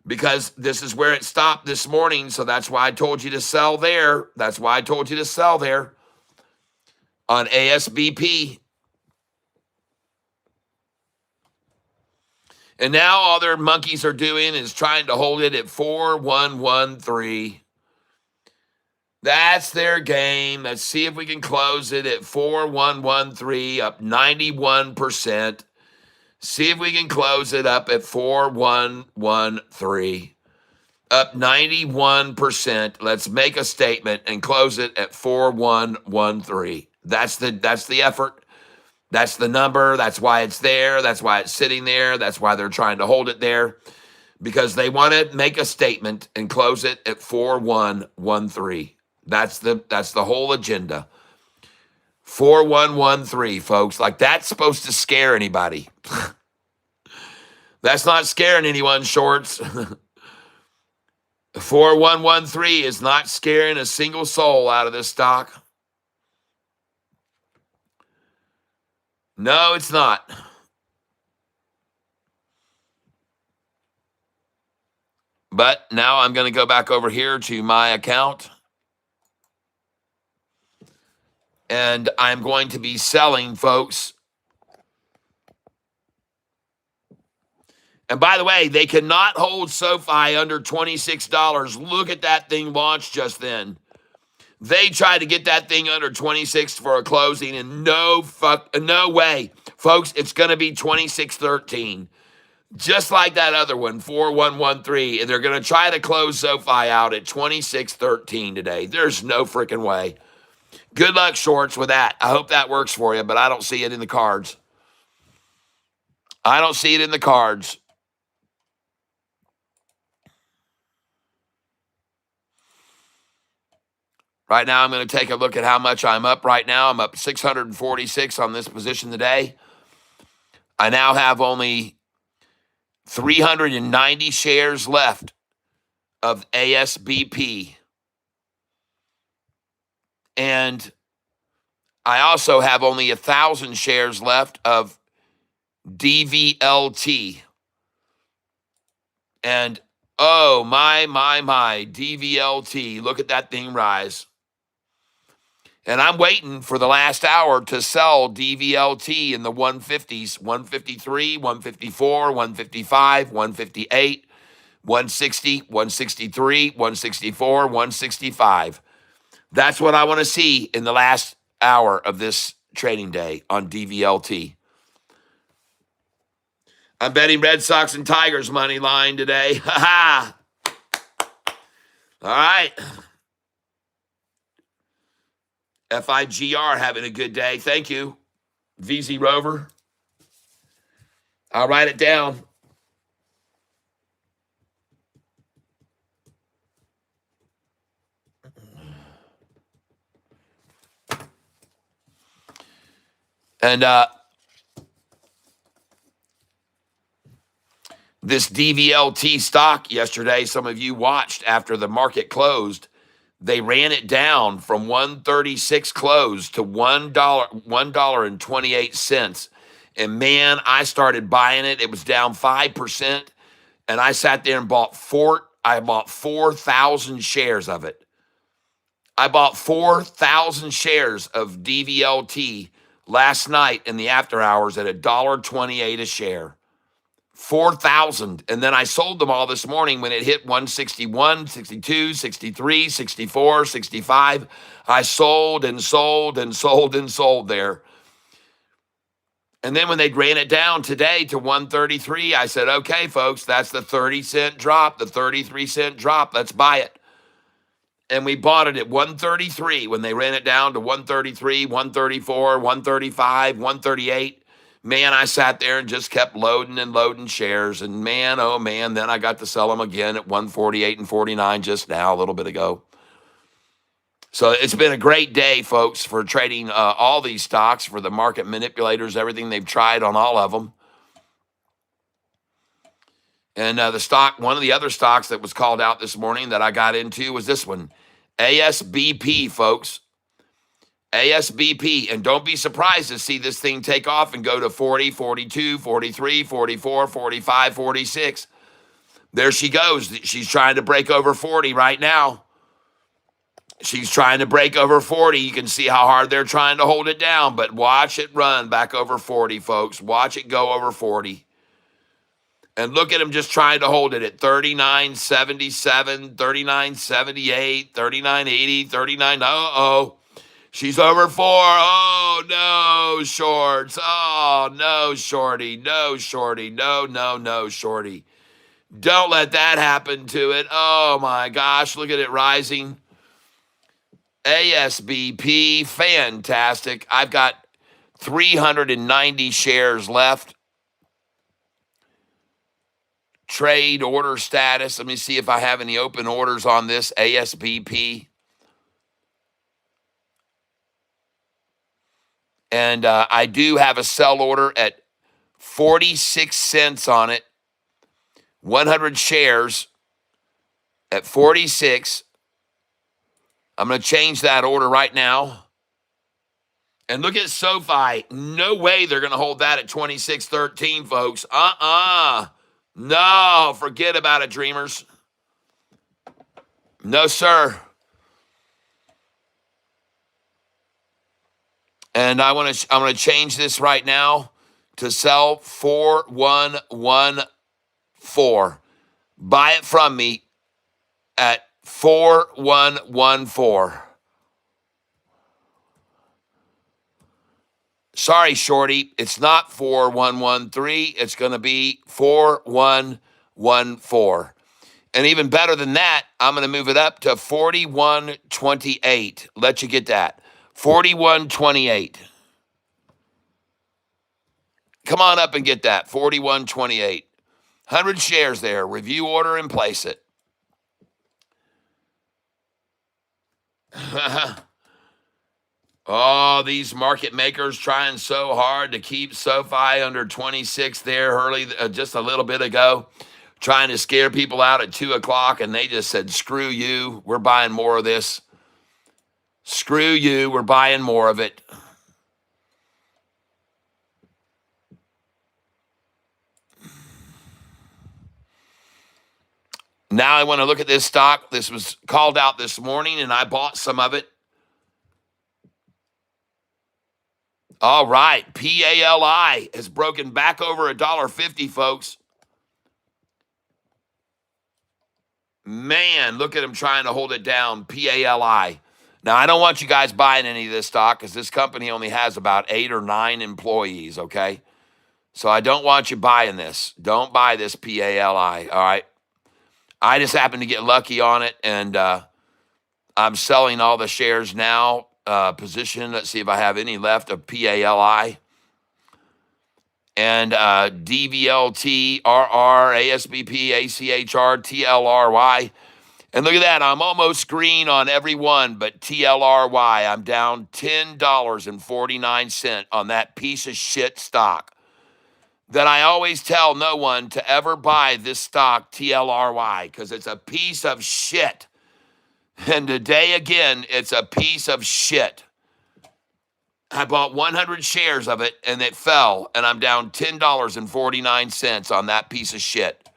because this is where it stopped this morning. So that's why I told you to sell there. That's why I told you to sell there on ASBP. And now all their monkeys are doing is trying to hold it at 4113. That's their game. Let's see if we can close it at 4113, up 91%. See if we can close it up at 4113, up 91%. Let's make a statement and close it at 4113. That's the effort. That's the number. That's why it's there. That's why it's sitting there. That's why they're trying to hold it there, because they want to make a statement and close it at 4113. That's the whole agenda. 4113, folks. Like, that's supposed to scare anybody. That's not scaring anyone, shorts. 4113 is not scaring a single soul out of this stock. No, it's not. But now I'm going to go back over here to my account. And I'm going to be selling, folks. And by the way, they cannot hold SoFi under $26. Look at that thing launch just then. They tried to get that thing under 26 for a closing, and no way. Folks, it's going to be 26.13. Just like that other one, 4113. And they're going to try to close SoFi out at 26.13 today. There's no freaking way. Good luck, shorts, with that. I hope that works for you, but I don't see it in the cards. I don't see it in the cards. Right now, I'm going to take a look at how much I'm up right now. I'm up 646 on this position today. I now have only 390 shares left of ASBP. And I also have only 1,000 shares left of DVLT. And oh, my, DVLT. Look at that thing rise. And I'm waiting for the last hour to sell DVLT in the 150s, 153, 154, 155, 158, 160, 163, 164, 165. That's what I want to see in the last hour of this trading day on DVLT. I'm betting Red Sox and Tigers money line today. Ha ha. All right. FIGR having a good day. Thank you, VZ Rover. I'll write it down. And this DVLT stock yesterday, some of you watched after the market closed. They ran it down from 136 close to $1.28. And man, I started buying it. It was down 5%. And I sat there and bought 4,000 shares of it. I bought 4,000 shares of DVLT last night in the after hours at $1.28 a share. 4,000. And then I sold them all this morning when it hit 161, 62, 63, 64, 65. I sold and sold and sold and sold there. And then when they ran it down today to 133, I said, okay, folks, that's the 30-cent drop, the 33-cent drop. Let's buy it. And we bought it at 133 when they ran it down to 133, 134, 135, 138. Man, I sat there and just kept loading and loading shares. And man, oh man, then I got to sell them again at 148 and 49 just now, a little bit ago. So it's been a great day, folks, for trading all these stocks, for the market manipulators, everything they've tried on all of them. And one of the other stocks that was called out this morning that I got into was this one, ASBP, folks. ASBP. And don't be surprised to see this thing take off and go to 40, 42, 43, 44, 45, 46. There she goes. She's trying to break over 40 right now. She's trying to break over 40. You can see how hard they're trying to hold it down, but watch it run back over 40, folks. Watch it go over 40. And look at him just trying to hold it at 39.77, 39.78, 39.80, 39. Uh-oh. She's over 4. Oh, no, shorts. Oh, no, shorty. No, shorty. No, no, no, shorty. Don't let that happen to it. Oh, my gosh. Look at it rising. ASBP, fantastic. I've got 390 shares left. Trade order status. Let me see if I have any open orders on this ASBP. And I do have a sell order at 46 cents on it. 100 shares at 46. I'm going to change that order right now. And look at SoFi. No way they're going to hold that at 26.13, folks. No, forget about it, dreamers. No, sir. And I'm going to change this right now to sell 4114. Buy it from me at 4114. Sorry, shorty, it's not 4113. It's going to be 4114. And even better than that, I'm going to move it up to 4128. Let you get that. 4128. Come on up and get that. 4128. 100 shares there. Review order and place it. Oh, these market makers trying so hard to keep SoFi under 26 there early, just a little bit ago, trying to scare people out at 2 o'clock, and they just said, screw you, we're buying more of this. Screw you, we're buying more of it. Now I want to look at this stock. This was called out this morning, and I bought some of it. All right, PALI has broken back over $1.50, folks. Man, look at him trying to hold it down, PALI. Now, I don't want you guys buying any of this stock because this company only has about 8 or 9 employees, okay? So I don't want you buying this. Don't buy this PALI, all right? I just happened to get lucky on it, and I'm selling all the shares now. Position. Let's see if I have any left of PALI. And DVLT, RR, ASBP, ACHR, TLRY. And look at that. I'm almost green on every one, but TLRY, I'm down $10.49 on that piece of shit stock. That I always tell no one to ever buy this stock, TLRY, because it's a piece of shit. And today, again, it's a piece of shit. I bought 100 shares of it, and it fell, and I'm down $10.49 on that piece of shit.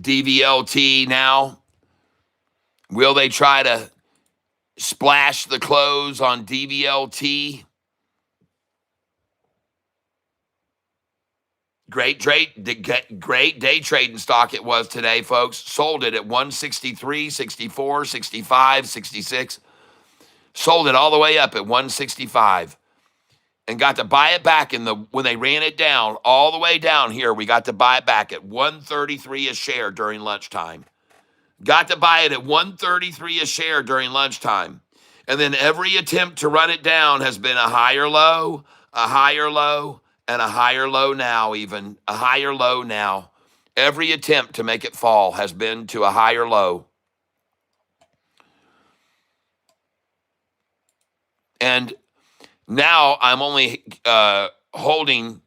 DVLT now. Will they try to splash the close on DVLT? Great great day trading stock it was today, folks. Sold it at 163, 64, 65, 66. Sold it all the way up at 165 and got to buy it back when they ran it down all the way down here. We got to buy it back at 133 a share during lunchtime. Got to buy it at 133 a share during lunchtime. And then every attempt to run it down has been a higher low, and a higher low now, even a higher low now. Every attempt to make it fall has been to a higher low. And now I'm only holding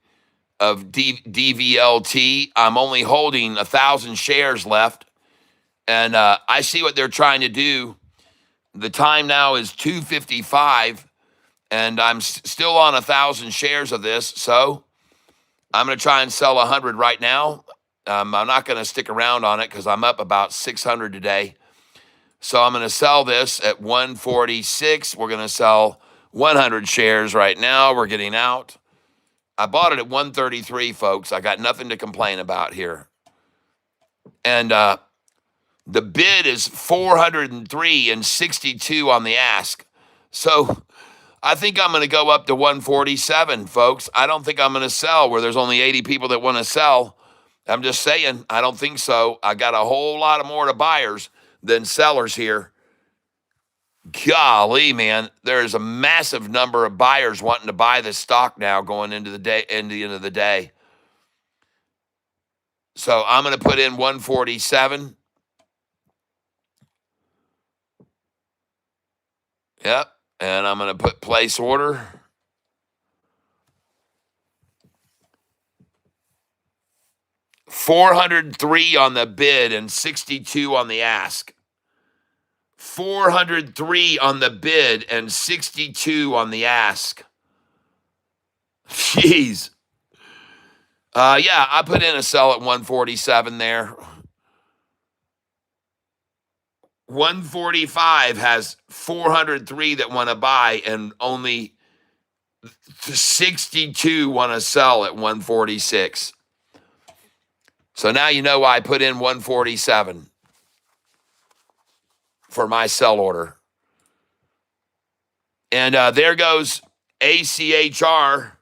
of DVLT. I'm only holding 1,000 shares left. And I see what they're trying to do. The time now is 2:55, and I'm still on 1,000 shares of this. So I'm going to try and sell 100 right now. I'm not going to stick around on it because I'm up about 600 today. So I'm going to sell this at 146. We're going to sell 100 shares right now. We're getting out. I bought it at 133, folks. I got nothing to complain about here. And the bid is 403 and 62 on the ask. So I think I'm going to go up to 147, folks. I don't think I'm going to sell where there's only 80 people that want to sell. I'm just saying, I don't think so. I got a whole lot of more to buyers than sellers here. Golly, man, there's a massive number of buyers wanting to buy this stock now going into the end of the day. So I'm going to put in 147. Yep. And I'm going to put place order. $403 on the bid and 62 on the ask. 403 on the bid and 62 on the ask. Jeez. Yeah, I put in a sell at 147 there. 145 has 403 that want to buy and only 62 want to sell at 146. So now you know why I put in 147 for my sell order. And there goes ACHR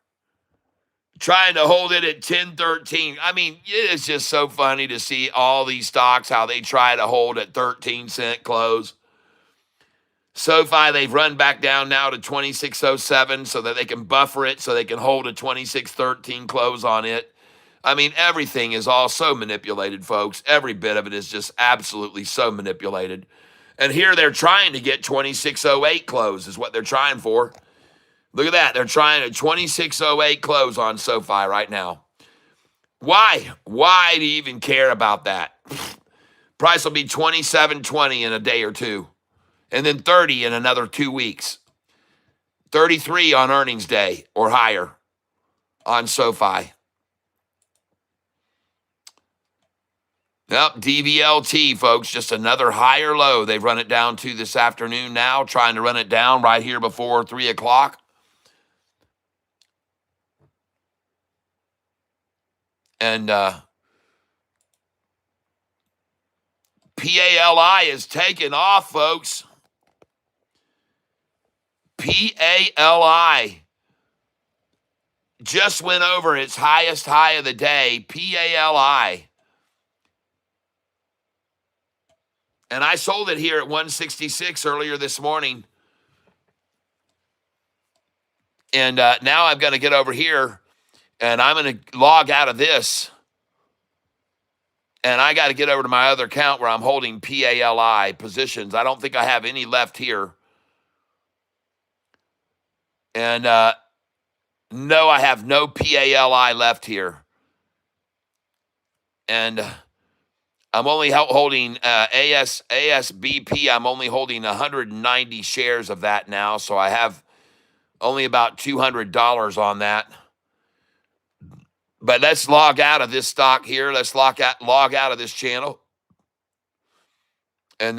trying to hold it at 1013. I mean, it is just so funny to see all these stocks, how they try to hold at 13-cent close. SoFi, they've run back down now to 2607 so that they can buffer it, so they can hold a 2613 close on it. I mean, everything is all so manipulated, folks. Every bit of it is just absolutely so manipulated. And here they're trying to get 2608 close is what they're trying for. Look at that. They're trying a 2608 close on SoFi right now. Why? Why do you even care about that? Price will be 27.20 in a day or two. And then 30 in another 2 weeks. 33 on earnings day or higher on SoFi. Yep, DVLT, folks, just another higher low. They've run it down to this afternoon now, trying to run it down right here before 3 o'clock. And PALI is taking off, folks. PALI just went over its highest high of the day, PALI. And I sold it here at 166 earlier this morning. And now I'm going to get over here, and I'm going to log out of this. And I got to get over to my other account where I'm holding PALI positions. I don't think I have any left here. And no, I have no PALI left here. And I'm only holding ASBP. I'm only holding 190 shares of that now. So I have only about $200 on that. But let's log out of this stock here. Let's log out of this channel. And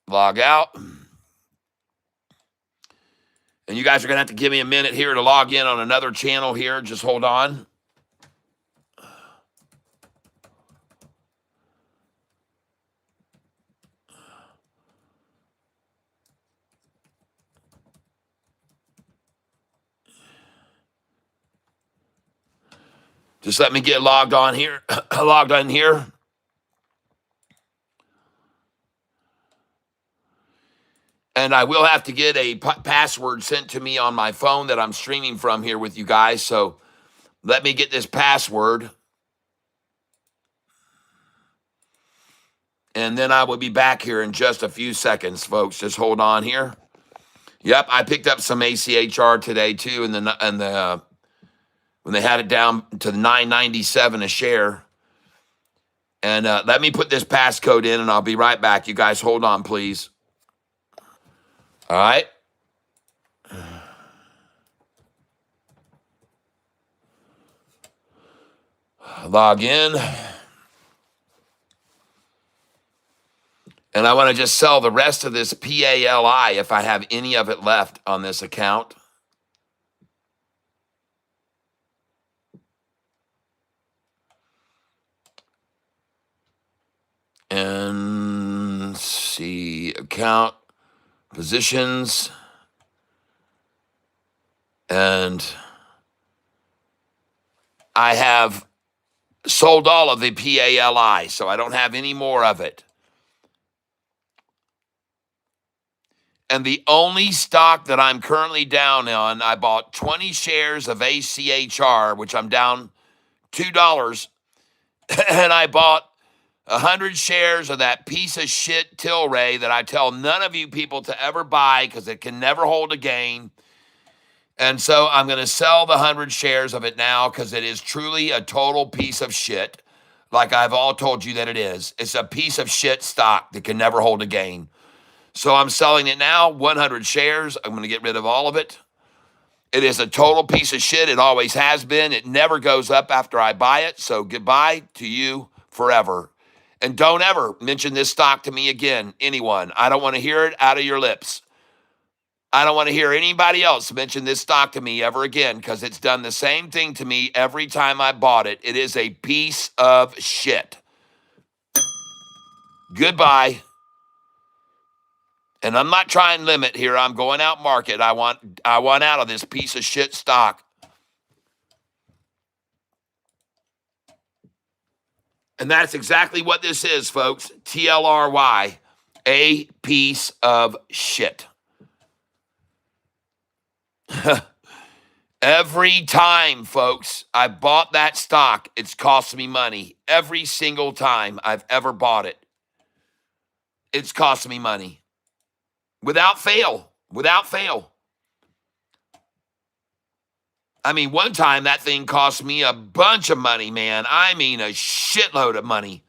log out. you guys are going to have to give me a minute here to log in on another channel here. Just hold on. Just let me get logged on here. Logged on here. And I will have to get a password sent to me on my phone that I'm streaming from here with you guys. So let me get this password. And then I will be back here in just a few seconds, folks. Just hold on here. Yep, I picked up some ACHR today too, and when they had it down to $9.97 a share. And let me put this passcode in, and I'll be right back. You guys hold on, please. All right. Log in. And I want to just sell the rest of this PALI if I have any of it left on this account. And see, account, positions, and I have sold all of the PALI, so I don't have any more of it. And the only stock that I'm currently down on, I bought 20 shares of ACHR, which I'm down $2, and I bought 100 shares of that piece of shit Tilray that I tell none of you people to ever buy because it can never hold a gain. And so I'm going to sell the 100 shares of it now because it is truly a total piece of shit, like I've all told you that it is. It's a piece of shit stock that can never hold a gain. So I'm selling it now, 100 shares. I'm going to get rid of all of it. It is a total piece of shit. It always has been. It never goes up after I buy it. So goodbye to you forever. And don't ever mention this stock to me again, anyone. I don't want to hear it out of your lips. I don't want to hear anybody else mention this stock to me ever again because it's done the same thing to me every time I bought it. It is a piece of shit. Goodbye. And I'm not trying limit here. I'm going out market. I want out of this piece of shit stock. And that's exactly what this is, folks. TLRY, a piece of shit. Every time, folks, I bought that stock, it's cost me money. Every single time I've ever bought it, it's cost me money. Without fail. I mean, one time that thing cost me a bunch of money, man. I mean, a shitload of money.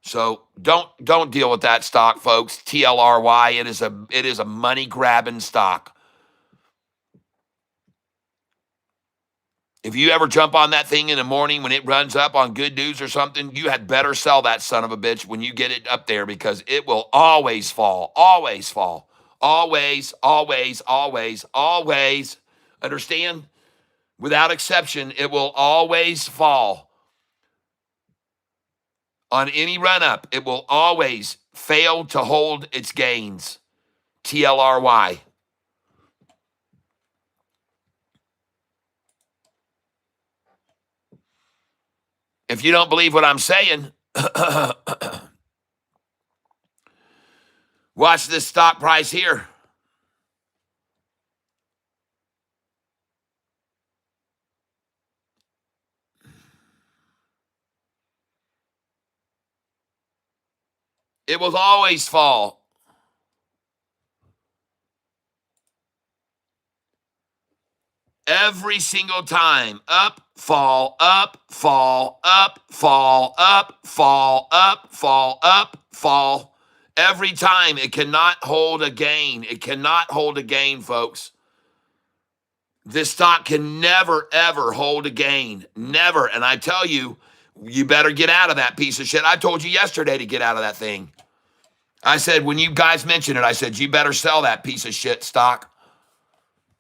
So don't deal with that stock, folks. TLRY, it is a money grabbing stock. If you ever jump on that thing in the morning when it runs up on good news or something, you had better sell that son of a bitch when you get it up there because it will always fall. Always fall. Always. Understand? Without exception, it will always fall. On any run-up, it will always fail to hold its gains. TLRY. If you don't believe what I'm saying, watch this stock price here. It will always fall. Every single time. Up, fall, up, fall, up, fall, up, fall, up, fall, up, fall. Every time. It cannot hold a gain. It cannot hold a gain, folks. This stock can never, ever hold a gain. Never. And I tell you, you better get out of that piece of shit. I told you yesterday to get out of that thing. I said, when you guys mentioned it, I said, you better sell that piece of shit stock.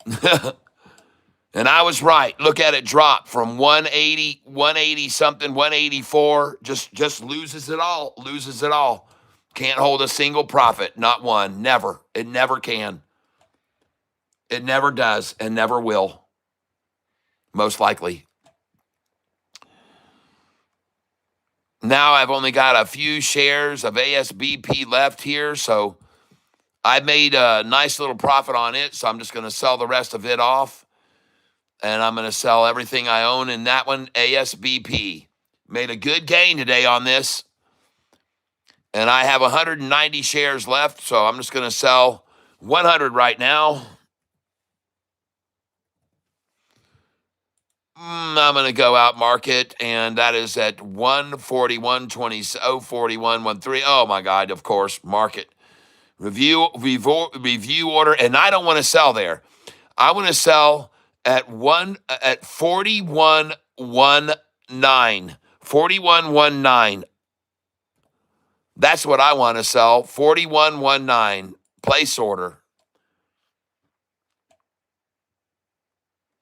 And I was right. Look at it drop from 180 something, 184. Just loses it all. Loses it all. Can't hold a single profit. Not one. Never. It never can. It never does and never will. Most likely. Now I've only got a few shares of ASBP left here, so I made a nice little profit on it, so I'm just going to sell the rest of it off. And I'm going to sell everything I own in that one, ASBP. Made a good gain today on this. And I have 190 shares left, so I'm just going to sell 100 right now. I'm going to go out market, and that is at 141.20, 041.13. Oh, my God, of course, market. Review order, and I don't want to sell there. I want to sell at 41.19. 41.19. That's what I want to sell. 41.19. Place order.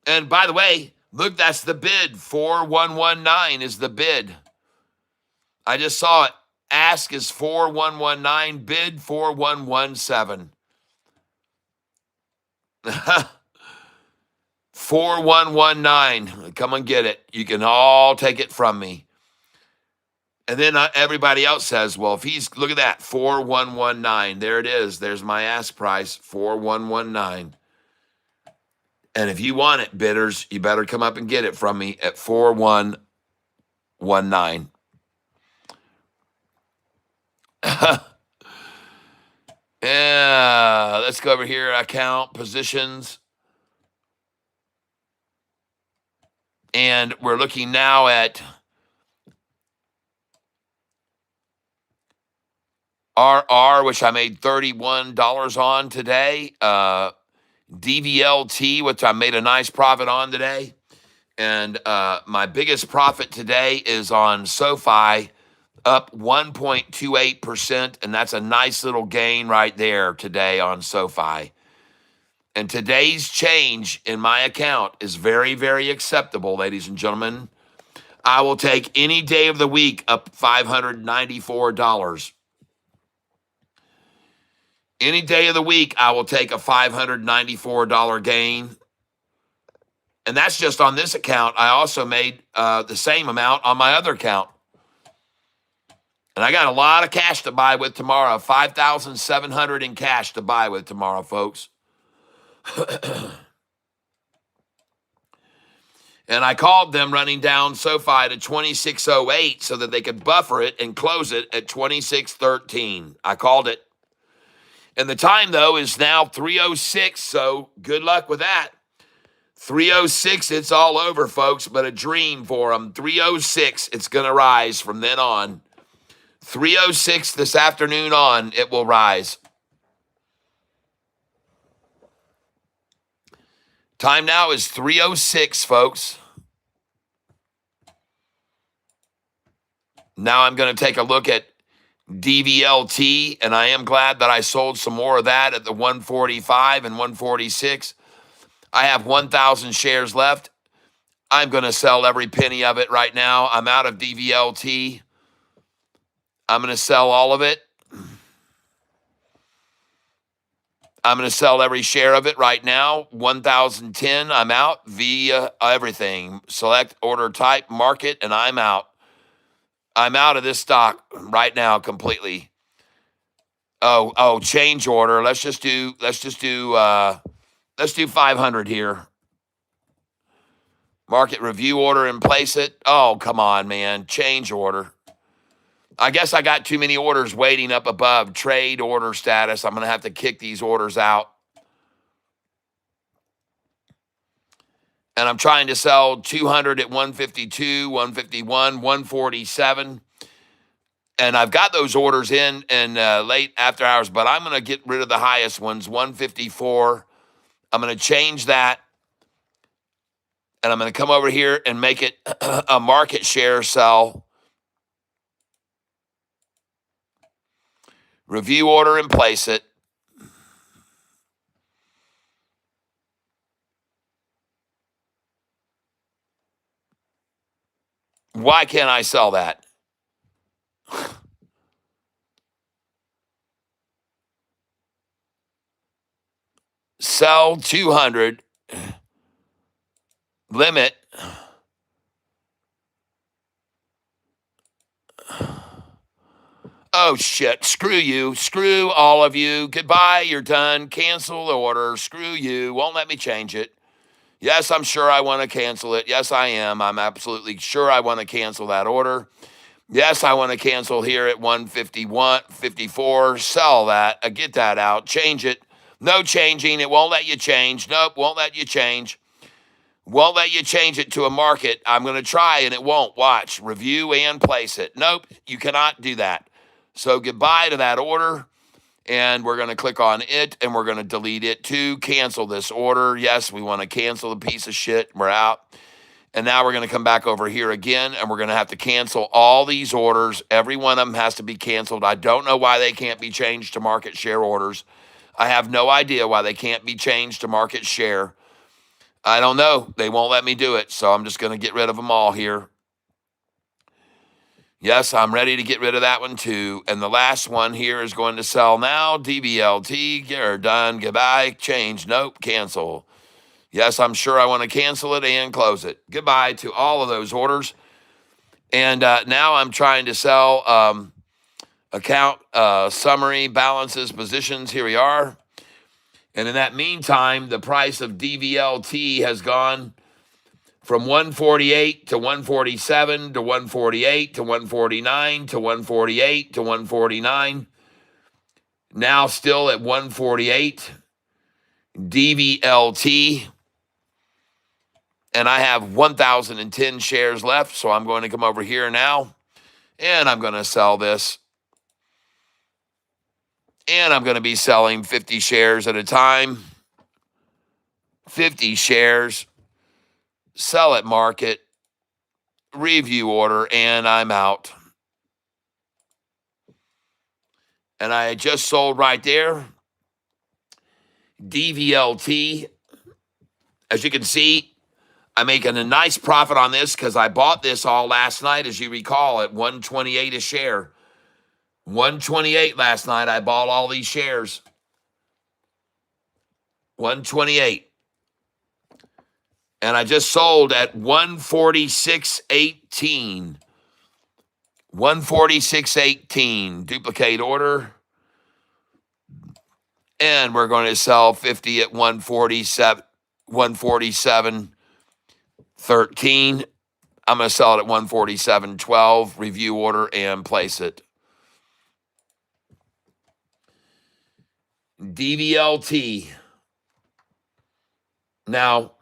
And by the way, look, that's the bid. 4119 is the bid. I just saw it. Ask is 4119. Bid 4117. 4119. Come and get it. You can all take it from me. And then everybody else says, well, if he's, look at that, 4119. There it is. There's my ask price, 4119. And if you want it, bidders, you better come up and get it from me at 4119. Yeah, let's go over here, account positions. And we're looking now at RR, which I made $31 on today. DVLT, which I made a nice profit on today. And my biggest profit today is on SoFi, up 1.28%. And that's a nice little gain right there today on SoFi. And today's change in my account is very, very acceptable, ladies and gentlemen. I will take any day of the week up $594. Any day of the week, I will take a $594 gain. And that's just on this account. I also made the same amount on my other account. And I got a lot of cash to buy with tomorrow. $5,700 in cash to buy with tomorrow, folks. And I called them running down SoFi to 2608 so that they could buffer it and close it at 2613. I called it. And the time, though, is now 3:06, so good luck with that. 3:06, it's all over, folks, but a dream for them. 3:06, it's going to rise from then on. 3:06 this afternoon on, it will rise. Time now is 3:06, folks. Now I'm going to take a look at DVLT, and I am glad that I sold some more of that at the 145 and 146. I have 1,000 shares left. I'm going to sell every penny of it right now. I'm out of DVLT. I'm going to sell all of it. I'm going to sell every share of it right now. 1,010, I'm out via everything. Select order type, market, and I'm out. I'm out of this stock right now completely. Oh, change order. Let's do 500 here. Market review order and place it. Oh, come on, man. Change order. I guess I got too many orders waiting up above. Trade order status. I'm going to have to kick these orders out. And I'm trying to sell 200 at 152, 151, 147. And I've got those orders in late after hours, but I'm going to get rid of the highest ones, 154. I'm going to change that. And I'm going to come over here and make it a market share sell. Review order and place it. Why can't I sell that? Sell 200. Limit. Oh, shit. Screw you. Screw all of you. Goodbye. You're done. Cancel the order. Screw you. Won't let me change it. Yes, I'm sure I want to cancel it. Yes, I am. I'm absolutely sure I want to cancel that order. Yes, I want to cancel here at 151, 54. Sell that. Get that out. Change it. No changing. It won't let you change. Nope, won't let you change. Won't let you change it to a market. I'm going to try and it won't. Watch. Review and place it. Nope, you cannot do that. So goodbye to that order. And we're going to click on it and we're going to delete it to cancel this order. Yes, we want to cancel the piece of shit. We're out. And now we're going to come back over here again and we're going to have to cancel all these orders. Every one of them has to be canceled. I don't know why they can't be changed to market share orders. I have no idea why they can't be changed to market share. I don't know. They won't let me do it. So I'm just going to get rid of them all here. Yes, I'm ready to get rid of that one too. And the last one here is going to sell now. DVLT, you're done. Goodbye. Change. Nope. Cancel. Yes, I'm sure I want to cancel it and close it. Goodbye to all of those orders. And now I'm trying to sell account summary, balances, positions. Here we are. And in that meantime, the price of DVLT has gone from 148 to 147 to 148 to 149 to 148 to 149. Now still at 148. DVLT. And I have 1,010 shares left, so I'm going to come over here now, and I'm going to sell this. And I'm going to be selling 50 shares at a time. 50 shares. Sell at market. Review order, and I'm out. And I just sold right there. DVLT. As you can see, I'm making a nice profit on this because I bought this all last night, as you recall, at 128 a share. 128 last night. I bought all these shares. 128. And I just sold at 146.18. 146.18. Duplicate order. And we're going to sell 50 at 147. 147.13. I'm going to sell it at 147.12. Review order and place it. DVLT. Now,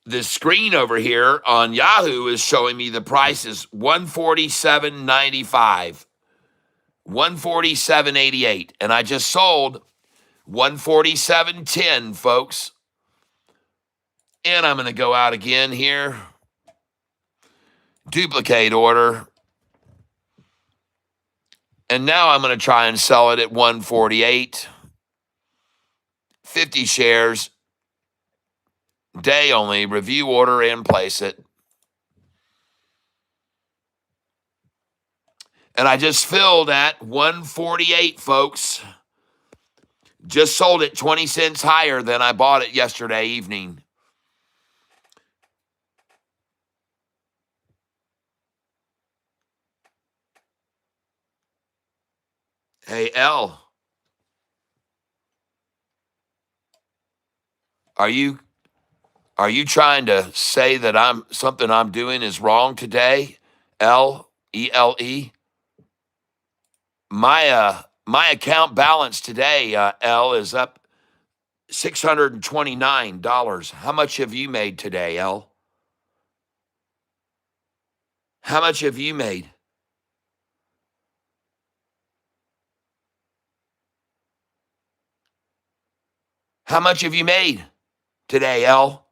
the screen over here on Yahoo is showing me the price is $147.95. 147.88. And I just sold 147.10, folks. And I'm going to go out again here. Duplicate order. And now I'm going to try and sell it at 148. 50 shares. Day only. Review order and place it. And I just filled at 148, folks. Just sold it 20 cents higher than I bought it yesterday evening. Hey, L. Are you trying to say that something I'm doing is wrong today? L-E-L-E. My account balance today, L, is up $629. How much have you made today, L? How much have you made? How much have you made today, L?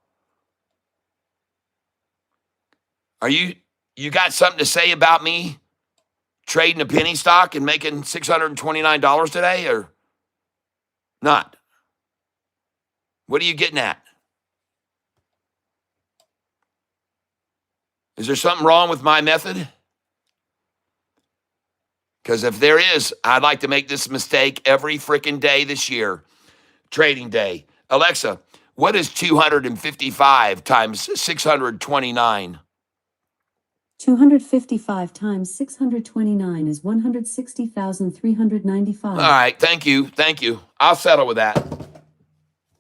You got something to say about me trading a penny stock and making $629 today or not? What are you getting at? Is there something wrong with my method? Because if there is, I'd like to make this mistake every freaking day this year. Trading day. Alexa, what is 255 times 629? 255 times 629 is 160,395. All right, thank you. Thank you. I'll settle with that.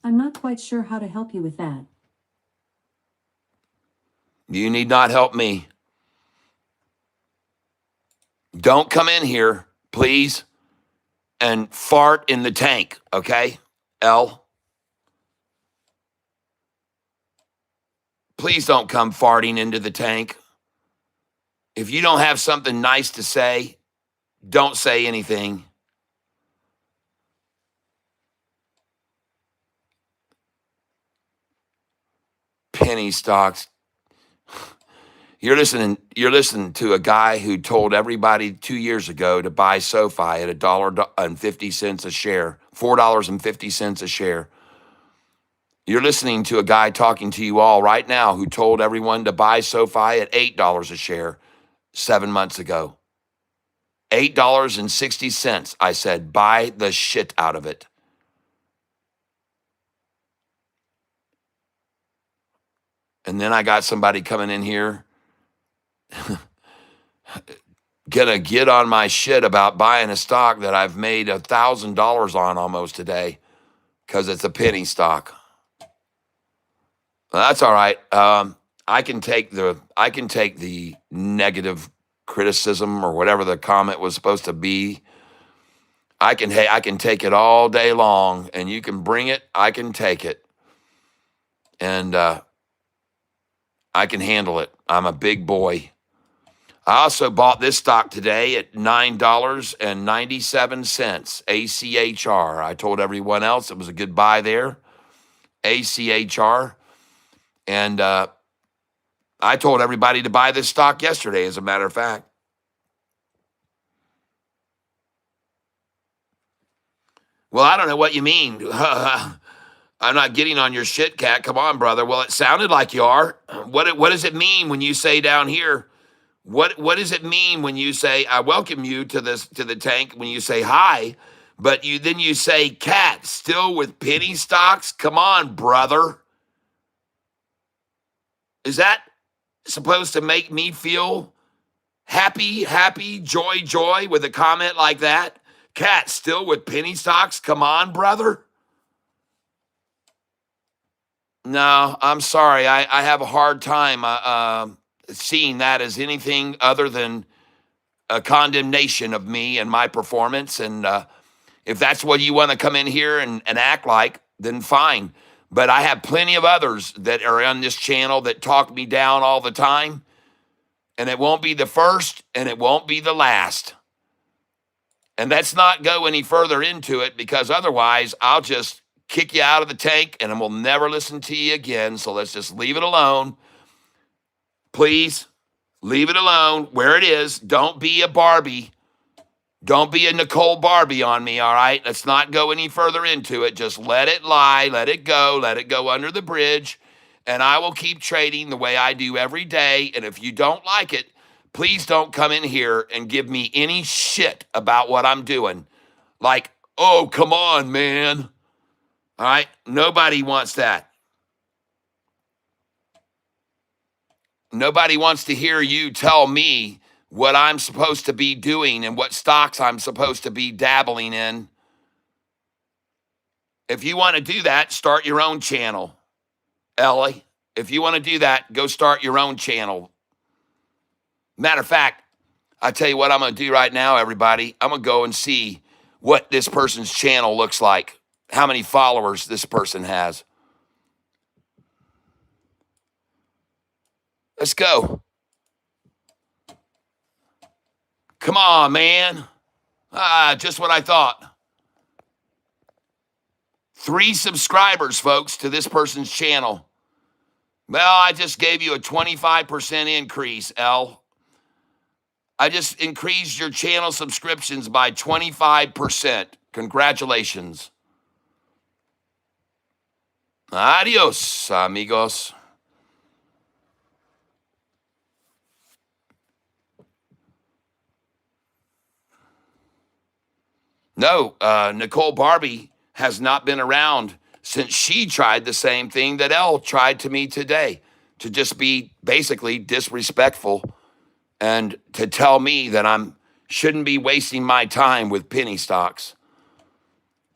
I'm not quite sure how to help you with that. You need not help me. Don't come in here, please, and fart in the tank, okay? L. Please don't come farting into the tank. If you don't have something nice to say, don't say anything. Penny stocks. You're listening to a guy who told everybody 2 years ago to buy SoFi at $1.50 a share, $4.50 a share. You're listening to a guy talking to you all right now who told everyone to buy SoFi at $8 a share 7 months ago. $8.60. I said, buy the shit out of it. And then I got somebody coming in here gonna get on my shit about buying a stock that I've made $1,000 on almost today because it's a penny stock. Well, that's all right. I can take the negative criticism or whatever the comment was supposed to be. I can take it all day long, and you can bring it. I can take it, and I can handle it. I'm a big boy. I also bought this stock today at $9.97, ACHR. I told everyone else it was a good buy there, ACHR. And I told everybody to buy this stock yesterday, as a matter of fact. Well, I don't know what you mean. I'm not getting on your shit, Cat. Come on, brother. Well, it sounded like you are. What does it mean when you say down here? What does it mean when you say I welcome you to the tank? When you say hi, but then you say Cat still with penny stocks? Come on, brother. Is that supposed to make me feel happy, joy with a comment like that? Cat still with penny stocks? Come on, brother. No, I'm sorry. I have a hard time seeing that as anything other than a condemnation of me and my performance. And if that's what you want to come in here and act like, then fine. But I have plenty of others that are on this channel that talk me down all the time. And it won't be the first and it won't be the last. And let's not go any further into it because otherwise I'll just kick you out of the tank and we'll never listen to you again. So let's just leave it alone. Please leave it alone where it is. Don't be a Barbie. Don't be a Nicole Barbie on me, all right? Let's not go any further into it. Just let it lie. Let it go under the bridge. And I will keep trading the way I do every day. And if you don't like it, please don't come in here and give me any shit about what I'm doing. Like, oh, come on, man. All right? Nobody wants that. Nobody wants to hear you tell me what I'm supposed to be doing and what stocks I'm supposed to be dabbling in. If you want to do that, start your own channel, Ellie. If you want to do that, go start your own channel. Matter of fact, I tell you what I'm going to do right now, everybody. I'm going to go and see what this person's channel looks like, how many followers this person has. Let's go. Come on, man. Just what I thought. 3 subscribers, folks, to this person's channel. Well, I just gave you a 25% increase, L. I just increased your channel subscriptions by 25%. Congratulations. Adios, amigos. No, Nicole Barbie has not been around since she tried the same thing that Elle tried to me today, to just be basically disrespectful and to tell me that I'm shouldn't be wasting my time with penny stocks.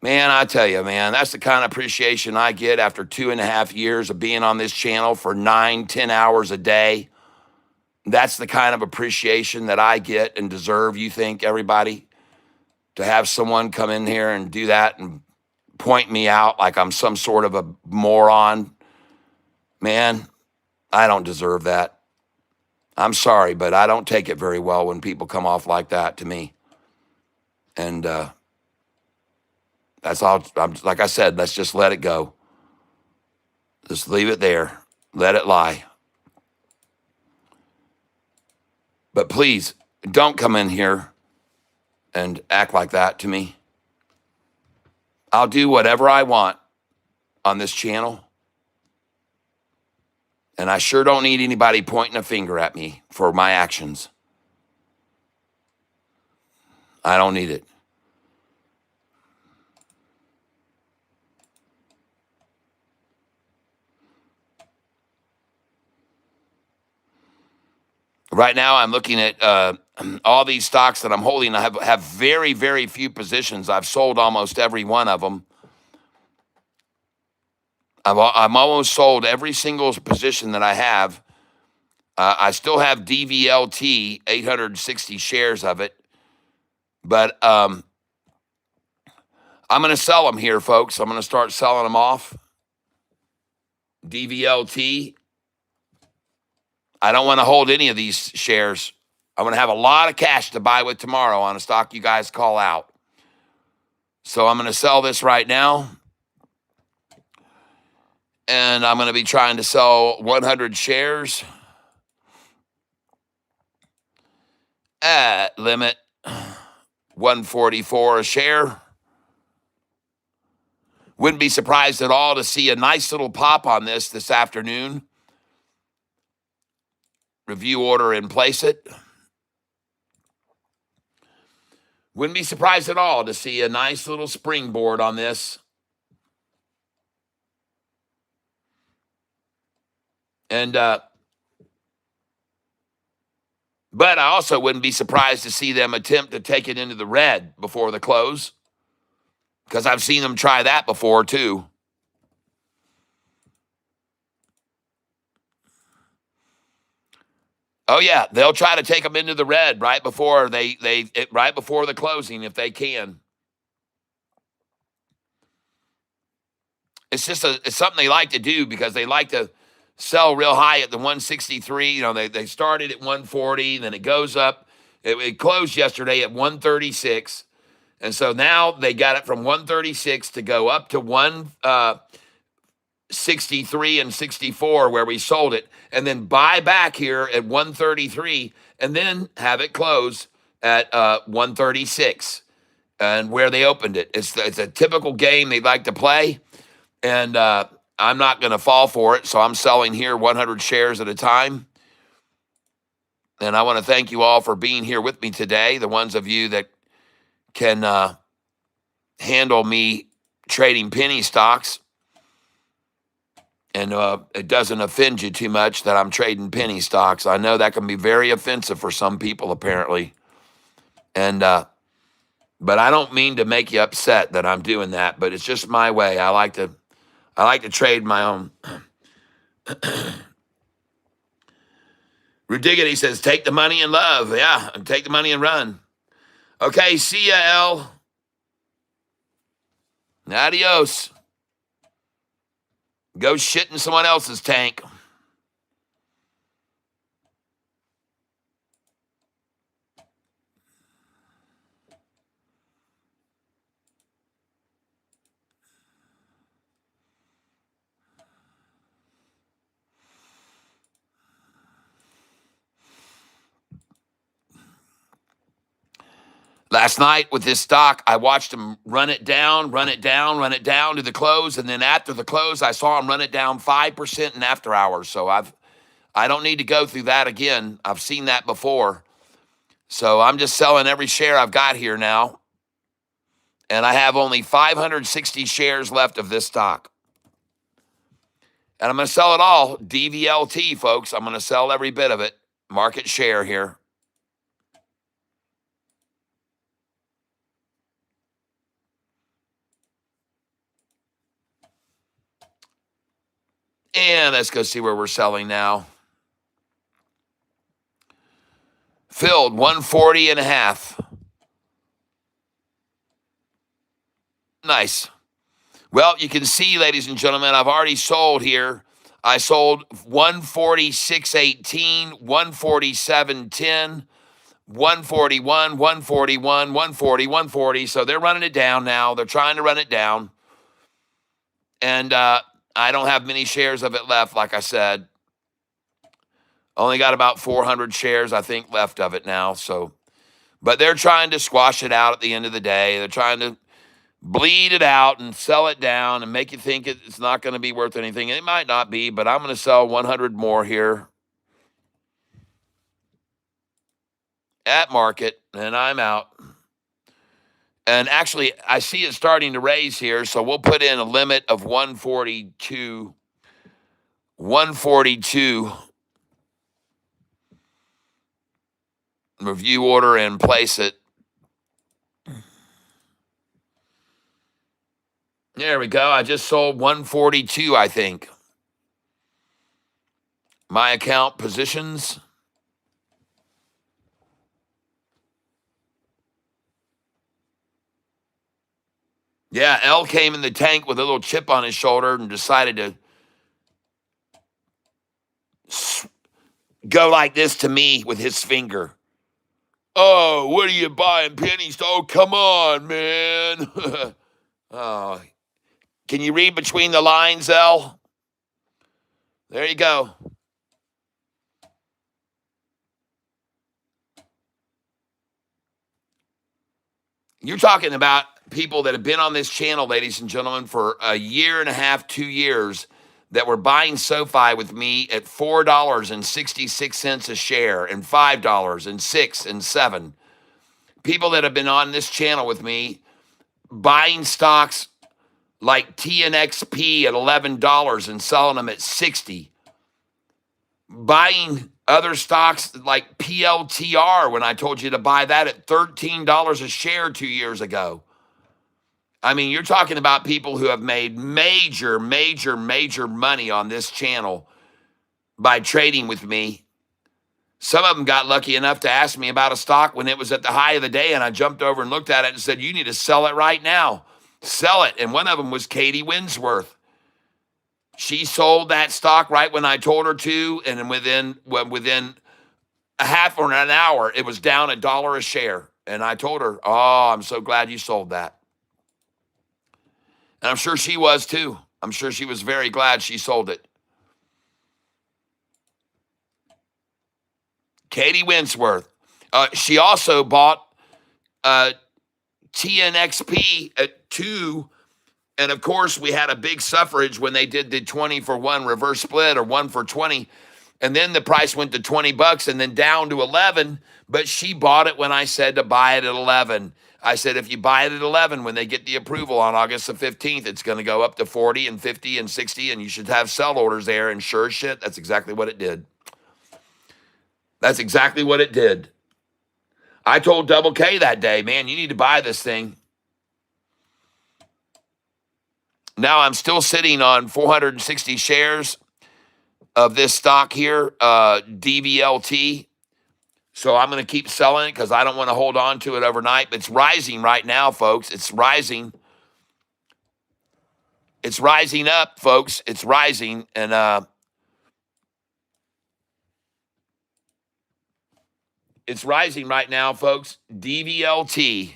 Man, I tell you, man, that's the kind of appreciation I get after 2.5 years of being on this channel for 9, 10 hours a day. That's the kind of appreciation that I get and deserve, you think, everybody? To have someone come in here and do that and point me out like I'm some sort of a moron. Man, I don't deserve that. I'm sorry, but I don't take it very well when people come off like that to me. And that's all. Like I said, let's just let it go. Just leave it there. Let it lie. But please, don't come in here and act like that to me. I'll do whatever I want on this channel. And I sure don't need anybody pointing a finger at me for my actions. I don't need it. Right now, I'm looking at all these stocks that I'm holding. I have very, very few positions. I've sold almost every one of them. I'm almost sold every single position that I have. I still have DVLT, 860 shares of it. But I'm going to sell them here, folks. I'm going to start selling them off. DVLT. I don't want to hold any of these shares. I'm going to have a lot of cash to buy with tomorrow on a stock you guys call out. So I'm going to sell this right now. And I'm going to be trying to sell 100 shares at limit 144 a share. Wouldn't be surprised at all to see a nice little pop on this afternoon. Review order and place it. Wouldn't be surprised at all to see a nice little springboard on this. And but I also wouldn't be surprised to see them attempt to take it into the red before the close, because I've seen them try that before too. Oh yeah, they'll try to take them into the red right before right before the closing if they can. It's just it's something they like to do because they like to sell real high at the 163. You know, they started at 140, then it goes up. It closed yesterday at 136. And so now they got it from 136 to go up to 163 and 64 where we sold it, and then buy back here at 133 and then have it close at 136 and where they opened it. It's a typical game they like to play. And I'm not going to fall for it, so I'm selling here 100 shares at a time. And I want to thank you all for being here with me today, the ones of you that can handle me trading penny stocks. And it doesn't offend you too much that I'm trading penny stocks. I know that can be very offensive for some people, apparently. And but I don't mean to make you upset that I'm doing that, but it's just my way. I like to trade my own. Rudiggity says, take the money and love. Yeah, and take the money and run. Okay, see ya, L. Adios. Go shit in someone else's tank. Last night with this stock, I watched him run it down to the close, and then after the close, I saw him run it down 5% in after hours. So I don't need to go through that again. I've seen that before. So I'm just selling every share I've got here now. And I have only 560 shares left of this stock. And I'm going to sell it all. DVLT, folks. I'm going to sell every bit of it. Market share here. And let's go see where we're selling now. Filled 140 and a half. Nice. Well, you can see, ladies and gentlemen, I've already sold here. I sold 146.18, 147.10, 141, 141, 140, 140. So they're running it down now. They're trying to run it down. And I don't have many shares of it left, like I said. Only got about 400 shares, I think, left of it now. So, but they're trying to squash it out at the end of the day. They're trying to bleed it out and sell it down and make you think it's not going to be worth anything. It might not be, but I'm going to sell 100 more here at market, and I'm out. And actually, I see it starting to raise here, so we'll put in a limit of 142. 142 review order and place it. There we go. I just sold 142, I think. My account positions. Yeah, L came in the tank with a little chip on his shoulder and decided to go like this to me with his finger. Oh, what are you buying pennies? Oh, come on, man. Oh, can you read between the lines, L? There you go. You're talking about people that have been on this channel, ladies and gentlemen, for a year and a half, 2 years, that were buying SoFi with me at $4.66 a share and $5 and $6 and $7. People that have been on this channel with me buying stocks like TNXP at $11 and selling them at $60. Buying other stocks like PLTR when I told you to buy that at $13 a share 2 years ago. I mean, you're talking about people who have made major money on this channel by trading with me. Some of them got lucky enough to ask me about a stock when it was at the high of the day, and I jumped over and looked at it and said, you need to sell it right now. Sell it. And one of them was Katie Winsworth. She sold that stock right when I told her to, and within a half or an hour, it was down $1 a share. And I told her, oh, I'm so glad you sold that. And I'm sure she was too. I'm sure she was very glad she sold it. Katie Winsworth. She also bought TNXP at 2. And of course, we had a big suffrage when they did the 20-for-1 reverse split, or 1 for 20. And then the price went to $20 and then down to 11. But she bought it when I said to buy it at 11. I said, if you buy it at 11, when they get the approval on August the 15th, it's going to go up to 40 and 50 and 60, and you should have sell orders there. And sure as shit, that's exactly what it did. That's exactly what it did. I told Double K that day, man, you need to buy this thing. Now I'm still sitting on 460 shares of this stock here, DVLT. So I'm going to keep selling it because I don't want to hold on to it overnight. But it's rising right now, folks. It's rising. It's rising up, folks. It's rising. And it's rising right now, folks. DVLT.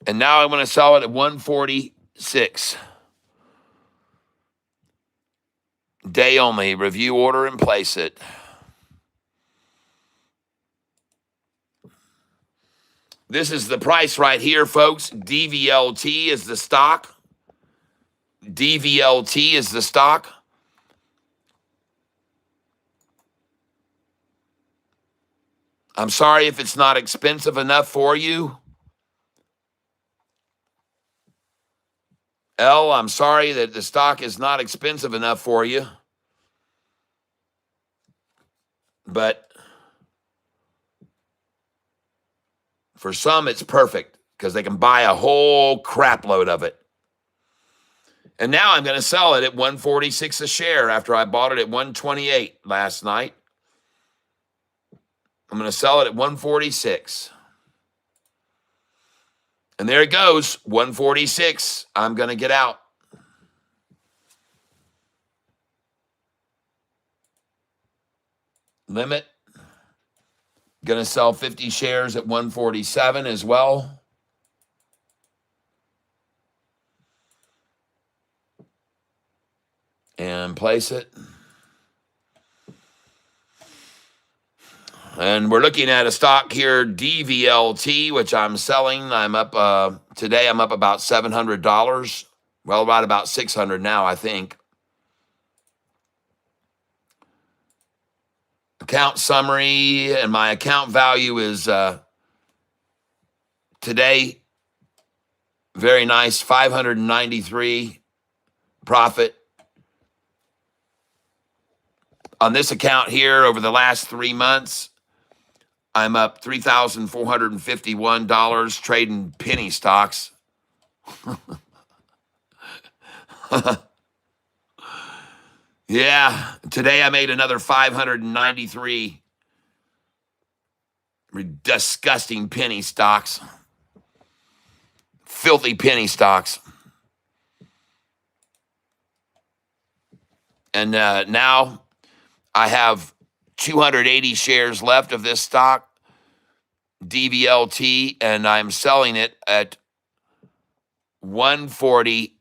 And now I'm going to sell it at 146. Day only. Review order and place it. This is the price right here, folks. DVLT is the stock. DVLT is the stock. I'm sorry if it's not expensive enough for you. L, I'm sorry that the stock is not expensive enough for you. But for some, it's perfect because they can buy a whole crap load of it. And now I'm going to sell it at 146 a share after I bought it at 128 last night. I'm going to sell it at 146. And there it goes, 146. I'm going to get out. Limit. Going to sell 50 shares at 147 as well. And place it. And we're looking at a stock here, DVLT, which I'm selling. I'm up today. I'm up about $700. Well, right about 600 now, I think. Account summary, and my account value is today very nice, 593 profit. On this account here, over the last 3 months, I'm up $3,451 trading penny stocks. Yeah, today I made another 593 disgusting penny stocks. Filthy penny stocks. And now I have 280 shares left of this stock, DVLT, and I'm selling it at 140.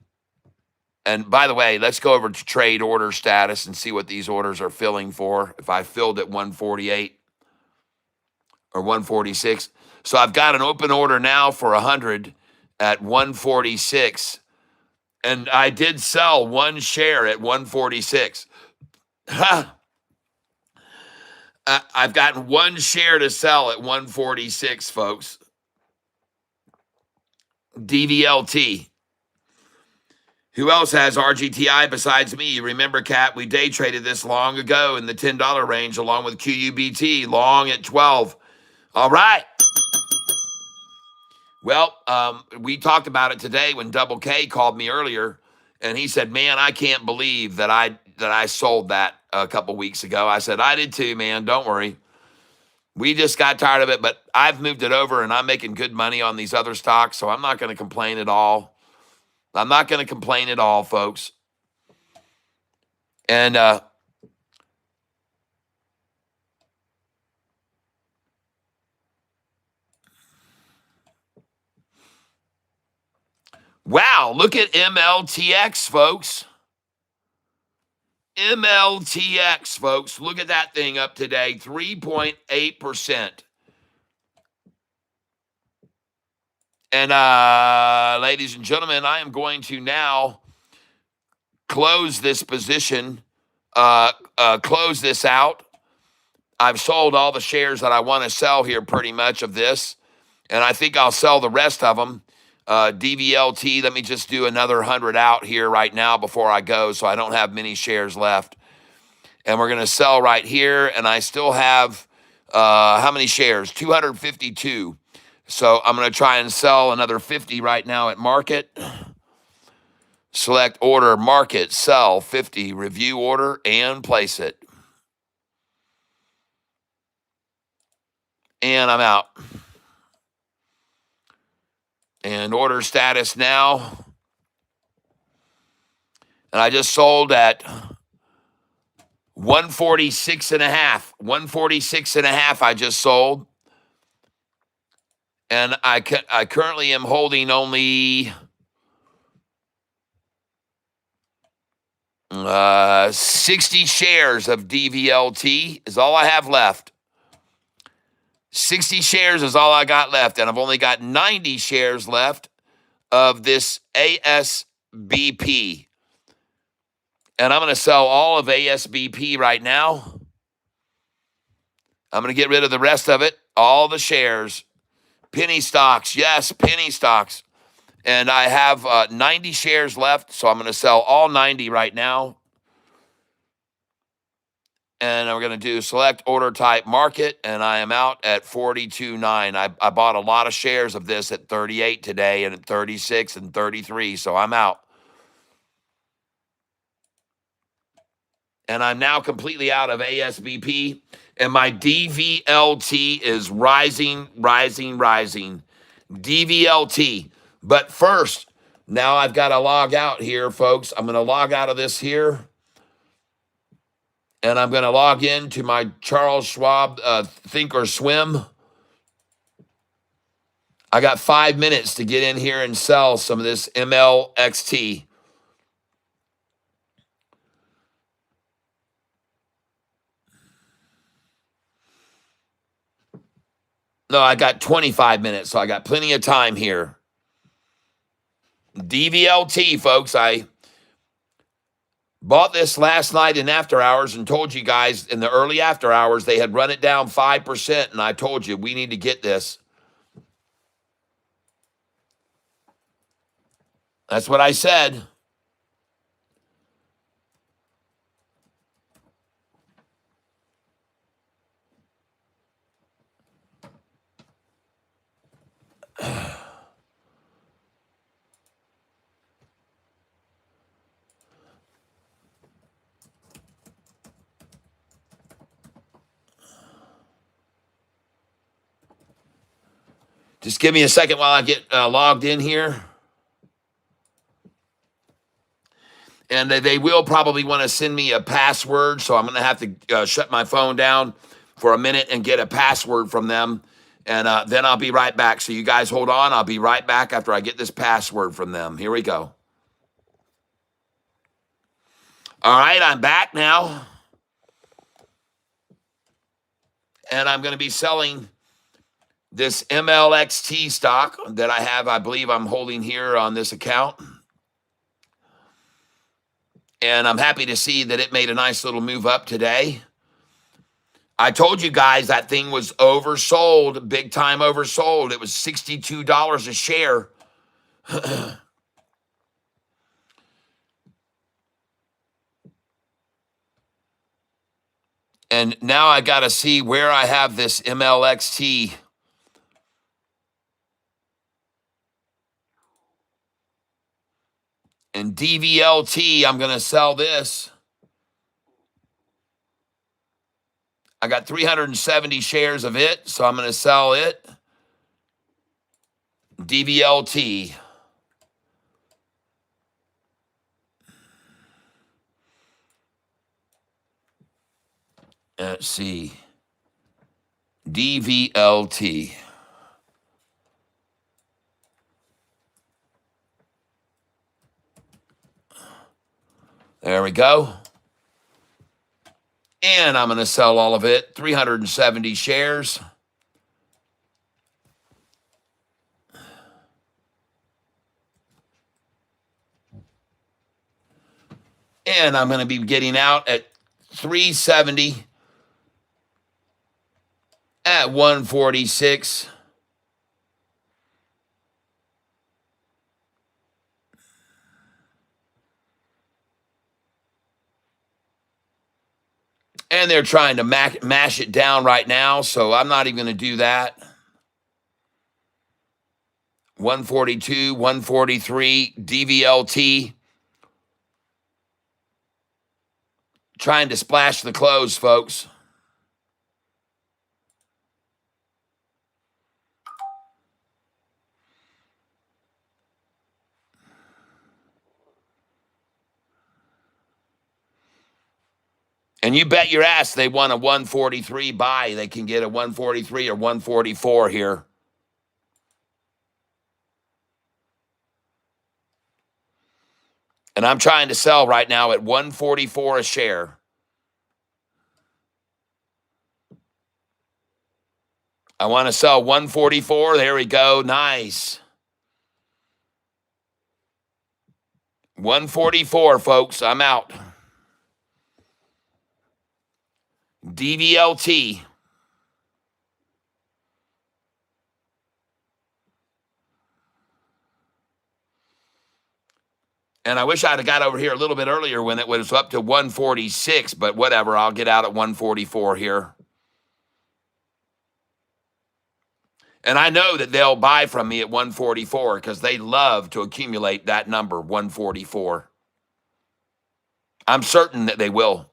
And by the way, let's go over to trade order status and see what these orders are filling for. If I filled at 148 or 146. So I've got an open order now for 100 at 146. And I did sell one share at 146. I've gotten one share to sell at 146, folks. DVLT. Who else has RGTI besides me? You remember, Cat, we day traded this long ago in the $10 range along with QUBT, long at 12. All right. Well, we talked about it today when Double K called me earlier, and he said, man, I can't believe that I sold that a couple weeks ago. I said, I did too, man. Don't worry. We just got tired of it, but I've moved it over, and I'm making good money on these other stocks, so I'm not going to complain at all. I'm not going to complain at all, folks. And wow, look at MLTX, folks. MLTX, folks. Look at that thing up today, 3.8%. And ladies and gentlemen, I am going to now close this position, close this out. I've sold all the shares that I want to sell here pretty much of this, and I think I'll sell the rest of them. DVLT, let me just do another 100 out here right now before I go so I don't have many shares left. And we're going to sell right here, and I still have, how many shares? 252. So I'm going to try and sell another 50 right now at market. Select order, market, sell, 50, review order, and place it. And I'm out. And order status now. And I just sold at 146 and a half. 146 and a half I just sold. And I currently am holding only 60 shares of DVLT is all I have left. 60 shares is all I got left, and I've only got 90 shares left of this ASBP. And I'm going to sell all of ASBP right now. I'm going to get rid of the rest of it, all the shares. Penny stocks, yes, penny stocks. And I have 90 shares left, so I'm going to sell all 90 right now. And we're going to do select order type market, and I am out at 42.9. I bought a lot of shares of this at 38 today and at 36 and 33, so I'm out. And I'm now completely out of ASBP, and my DVLT is rising, rising, rising. DVLT. But first, now I've got to log out here, folks. I'm going to log out of this here. And I'm going to log in to my Charles Schwab Think or Swim. I got 5 minutes to get in here and sell some of this MLXT. No, I got 25 minutes, so I got plenty of time here. DVLT, folks. I bought this last night in after hours and told you guys in the early after hours they had run it down 5%, and I told you we need to get this. That's what I said. Just give me a second while I get logged in here. And they will probably want to send me a password, so I'm going to have to shut my phone down for a minute and get a password from them. And then I'll be right back. So you guys hold on. I'll be right back after I get this password from them. Here we go. All right, I'm back now. And I'm going to be selling this MLXT stock that I have, I believe I'm holding here on this account. And I'm happy to see that it made a nice little move up today. I told you guys that thing was oversold, big time oversold. It was $62 a share. And now I got to see where I have this MLXT. And DVLT, I'm going to sell this. I got 370 shares of it, so I'm going to sell it. DVLT. Let's see. DVLT. There we go. And I'm going to sell all of it, 370 shares. And I'm going to be getting out at 370 at 146. And they're trying to mash it down right now, so I'm not even going to do that. 142, 143, DVLT. Trying to splash the close, folks. And you bet your ass they want a 143 buy. They can get a 143 or 144 here. And I'm trying to sell right now at 144 a share. I want to sell 144. There we go. Nice. 144, folks. I'm out. DVLT. And I wish I'd have got over here a little bit earlier when it was up to 146, but whatever. I'll get out at 144 here. And I know that they'll buy from me at 144 because they love to accumulate that number, 144. I'm certain that they will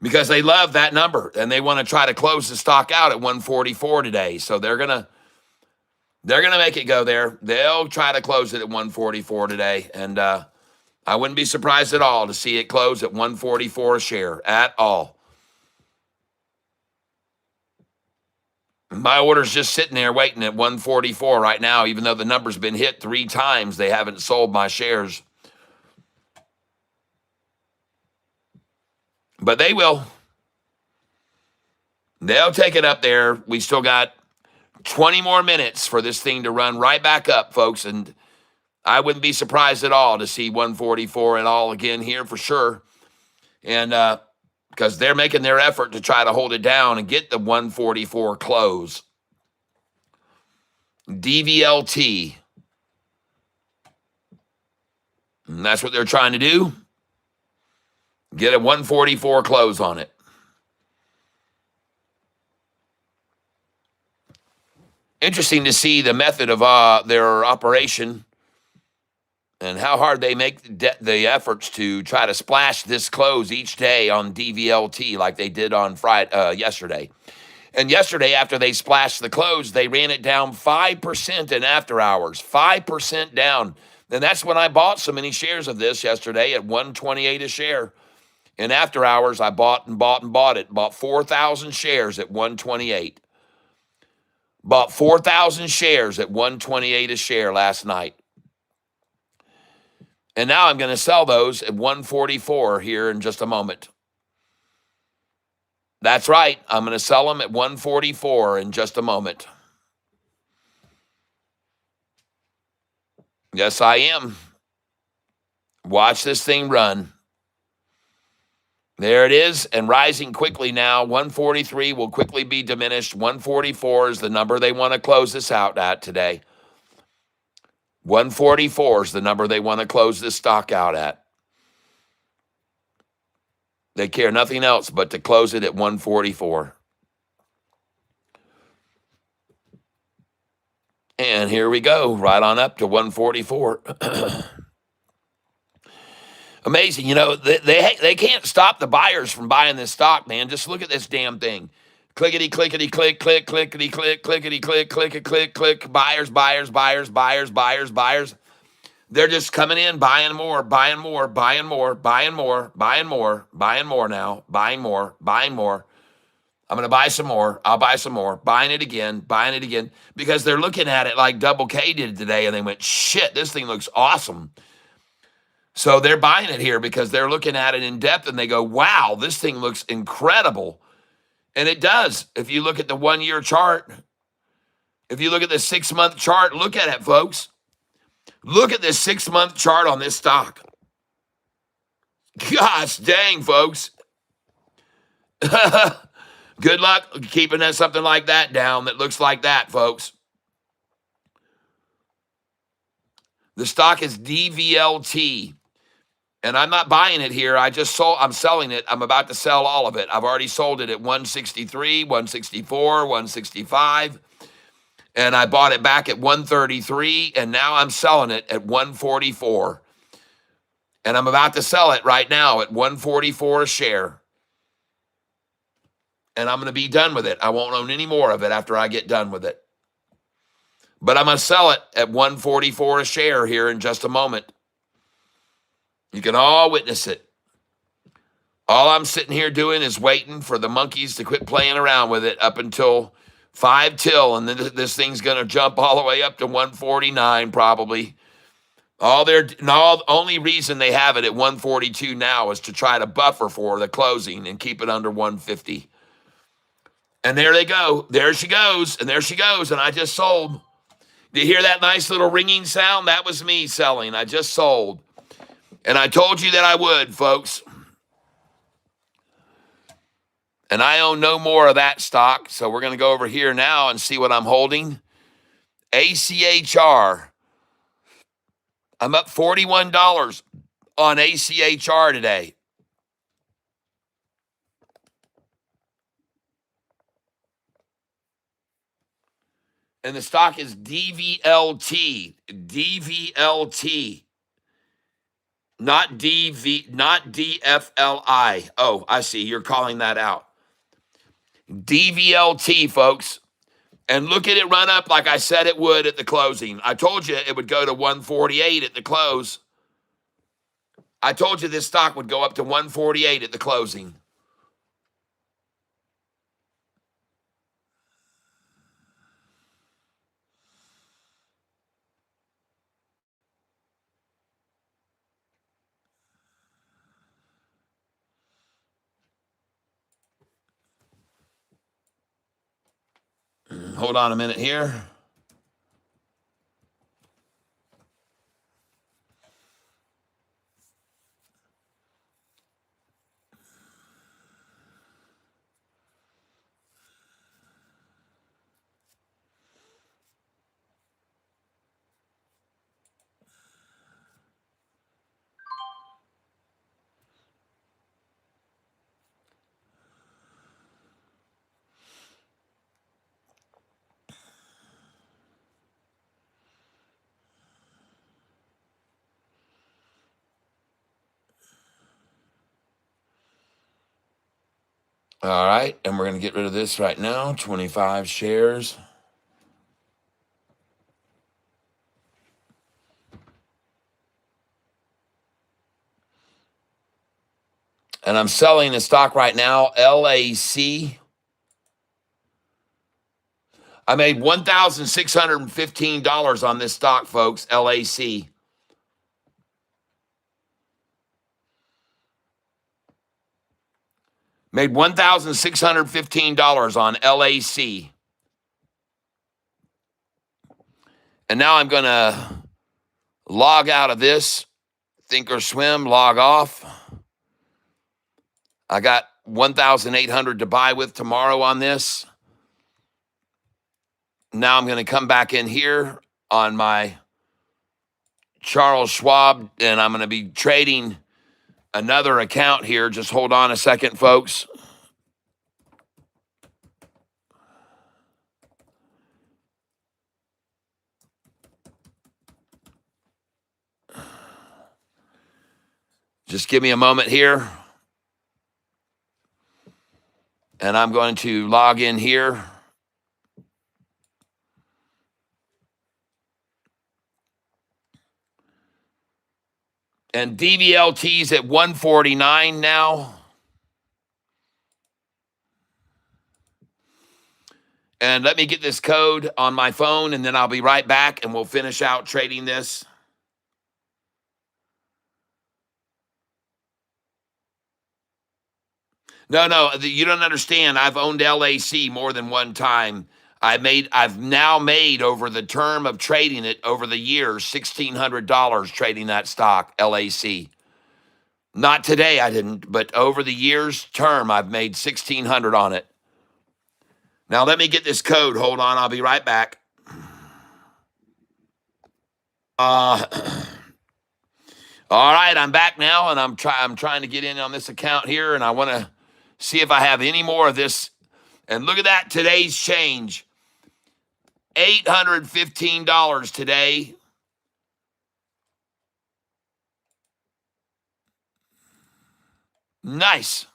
because they love that number and they want to try to close the stock out at 144 today. So they're gonna make it go there. They'll try to close it at 144 today, and I wouldn't be surprised at all to see it close at 144 a share at all. My order's just sitting there waiting at 144 right now, even though the number's been hit 3 times. They haven't sold my shares. But they will. They'll take it up there. We still got 20 more minutes for this thing to run right back up, folks. And I wouldn't be surprised at all to see 144 and all again here for sure. And because they're making their effort to try to hold it down and get the 144 close. DVLT. And that's what they're trying to do. Get a 144 close on it. Interesting to see the method of their operation and how hard they make the efforts to try to splash this close each day on DVLT like they did on Friday, yesterday. And yesterday, after they splashed the close, they ran it down 5% in after hours, 5% down. And that's when I bought so many shares of this yesterday at 128 a share. In after hours, I bought and bought and bought it. Bought 4,000 shares at 128. Bought 4,000 shares at 128 a share last night. And now I'm going to sell those at 144 here in just a moment. That's right. I'm going to sell them at 144 in just a moment. Yes, I am. Watch this thing run. There it is, and rising quickly now. 143 will quickly be diminished. 144 is the number they want to close this out at today. 144 is the number they want to close this stock out at. They care nothing else but to close it at 144. And here we go, right on up to 144. Amazing. You know, they can't stop the buyers from buying this stock, man. Just look at this damn thing. Clickety, clickety, click, click, clickety, click, clickety, click, click, click, click. Buyers, buyers, buyers, buyers, buyers, buyers. They're just coming in, buying more, buying more, buying more, buying more, buying more, buying more now, buying more, buying more. I'm going to buy some more. I'll buy some more. Buying it again, because they're looking at it like Double K did today, and they went, shit, this thing looks awesome. So they're buying it here because they're looking at it in depth, and they go, wow, this thing looks incredible. And it does. If you look at the 1-year chart, if you look at the 6-month chart, look at it, folks. Look at this 6-month chart on this stock. Gosh dang, folks. Good luck keeping that something like that down that looks like that, folks. The stock is DVLT. And I'm not buying it here. I'm selling it. I'm about to sell all of it. I've already sold it at 163, 164, 165. And I bought it back at 133. And now I'm selling it at 144. And I'm about to sell it right now at 144 a share. And I'm going to be done with it. I won't own any more of it after I get done with it. But I'm going to sell it at 144 a share here in just a moment. You can all witness it. All I'm sitting here doing is waiting for the monkeys to quit playing around with it up until 5 till, and then this thing's going to jump all the way up to 149 probably. Only reason they have it at 142 now is to try to buffer for the closing and keep it under 150. And there they go. There she goes, and there she goes, and I just sold. Do you hear that nice little ringing sound? That was me selling. I just sold. And I told you that I would, folks. And I own no more of that stock. So we're going to go over here now and see what I'm holding. ACHR. I'm up $41 on ACHR today. And the stock is DVLT. DVLT. Not DFLI. Oh, I see. You're calling that out. DVLT, folks. And look at it run up like I said it would at the closing. I told you it would go to 148 at the close. I told you this stock would go up to 148 at the closing. Hold on a minute here. All right, and we're going to get rid of this right now. 25 shares. And I'm selling the stock right now, LAC. I made $1,615 on this stock, folks, LAC. Made $1,615 on LAC. And now I'm going to log out of this. Thinkorswim, log off. I got 1,800 to buy with tomorrow on this. Now I'm going to come back in here on my Charles Schwab, and I'm going to be trading another account here. Just hold on a second, folks. Just give me a moment here. And I'm going to log in here. And DVLT's at 149 now. And let me get this code on my phone, and then I'll be right back, and we'll finish out trading this. No, you don't understand. I've owned LAC more than one time. I've now made over the term of trading it over the years $1,600 trading that stock, LAC. Not today, I didn't, but over the years term, I've made $1,600 on it. Now let me get this code. Hold on, I'll be right back. All right, I'm back now, and I'm trying to get in on this account here, and I want to see if I have any more of this. And look at that, today's change. $815 today. Nice.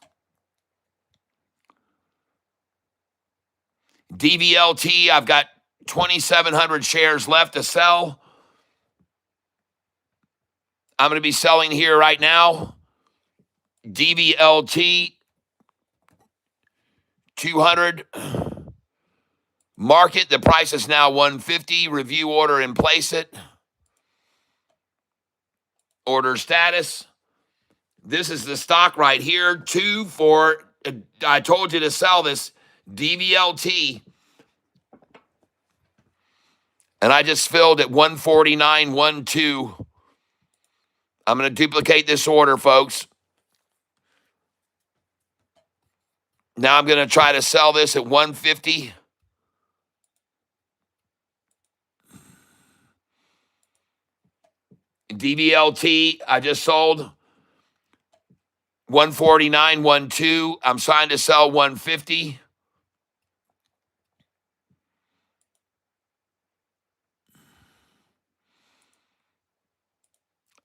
DVLT, I've got 2,700 shares left to sell. I'm going to be selling here right now. DVLT, 200. Market, the price is now 150. Review order and place it. Order status. This is the stock right here. I told you to sell this DVLT. And I just filled at 149.12. I'm going to duplicate this order, folks. Now I'm going to try to sell this at 150. DVLT, I just sold 149.12. I'm trying to sell 150.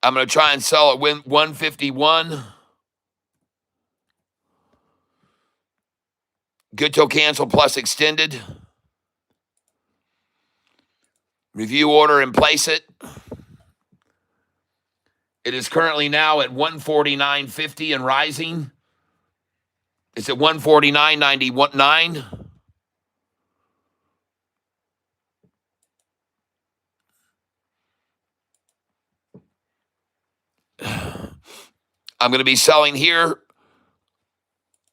I'm going to try and sell at 151. Good till cancel plus extended. Review order and place it. It is currently now at 149.50 and rising. It's at 149.99. I'm going to be selling here.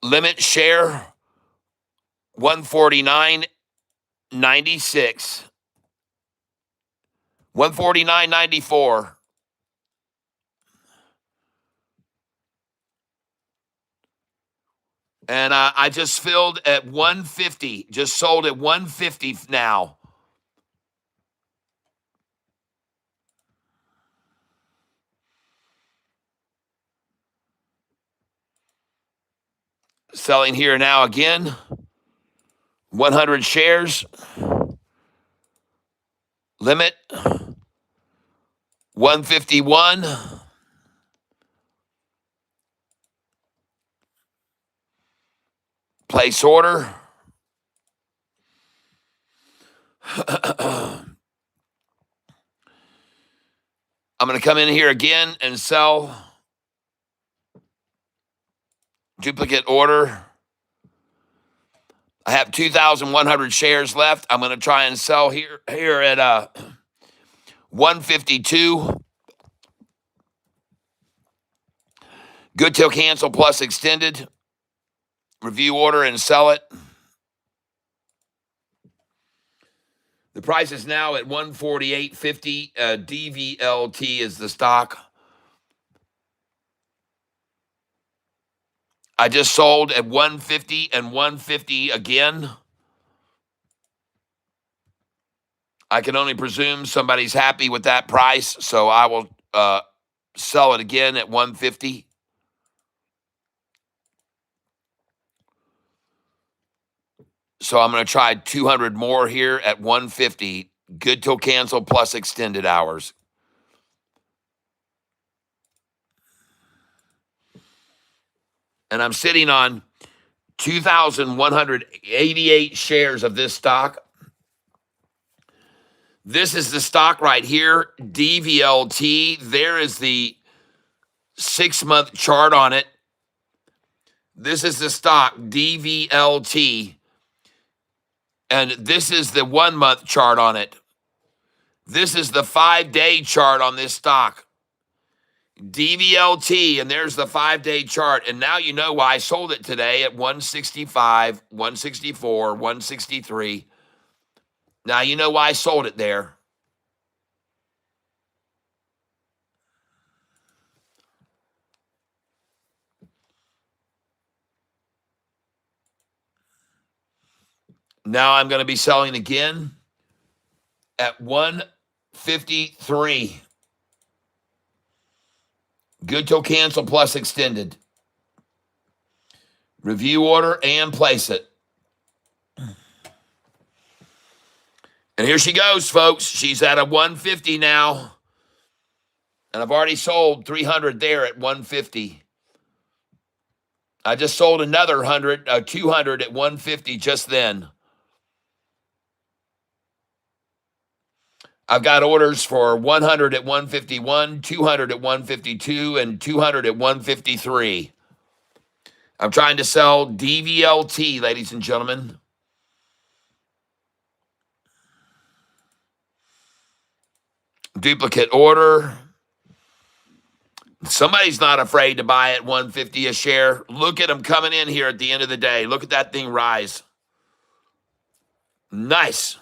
Limit share 149.96. 149.94. And I just filled at 150. Just sold at 150 now. Selling here now again. 100 shares. Limit 151. Place order. I'm going to come in here again and sell. Duplicate order. I have 2,100 shares left. I'm going to try and sell here at 152. Good till cancel plus extended. Review order and sell it. The price is now at 148.50. DVLT is the stock. I just sold at 150 and 150 again. I can only presume somebody's happy with that price, so I will sell it again at 150. So I'm going to try 200 more here at 150. Good till cancel plus extended hours. And I'm sitting on 2,188 shares of this stock. This is the stock right here, DVLT. There is the 6-month chart on it. This is the stock, DVLT. And this is the 1-month chart on it. This is the 5-day chart on this stock. DVLT, and there's the 5-day chart. And now you know why I sold it today at 165, 164, 163. Now you know why I sold it there. Now I'm going to be selling again at 153. Good till cancel plus extended. Review order and place it. And here she goes, folks. She's at a 150 now. And I've already sold 300 there at 150. I just sold another 200 at 150 just then. I've got orders for 100 at 151, 200 at 152, and 200 at 153. I'm trying to sell DVLT, ladies and gentlemen. Duplicate order. Somebody's not afraid to buy at 150 a share. Look at them coming in here at the end of the day. Look at that thing rise. Nice.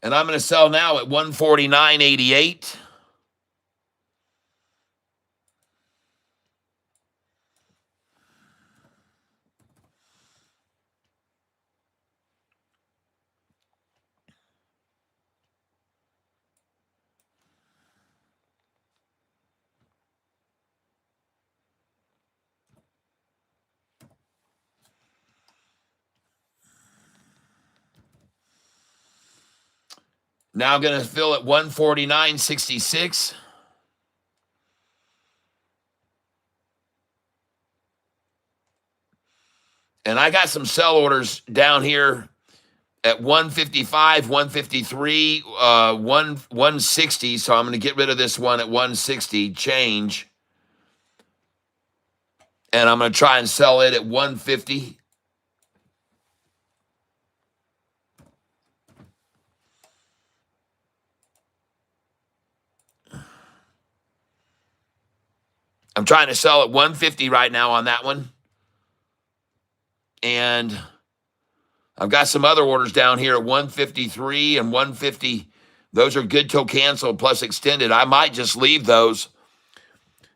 And I'm going to sell now at 149.88. Now I'm going to fill at 149.66. And I got some sell orders down here at 155, 153, 160. So I'm going to get rid of this one at 160, change. And I'm going to try and sell it at 150. I'm trying to sell at 150 right now on that one. And I've got some other orders down here at 153 and 150. Those are good till canceled plus extended. I might just leave those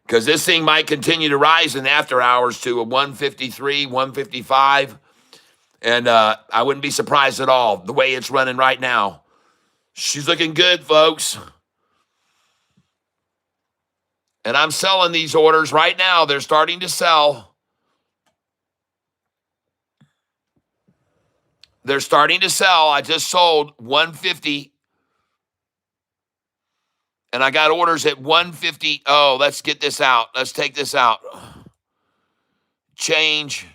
because this thing might continue to rise in after hours to a 153, 155. And I wouldn't be surprised at all the way it's running right now. She's looking good, folks. And I'm selling these orders right now. They're starting to sell. They're starting to sell. I just sold 150. And I got orders at 150. Oh, let's get this out. Let's take this out. Change.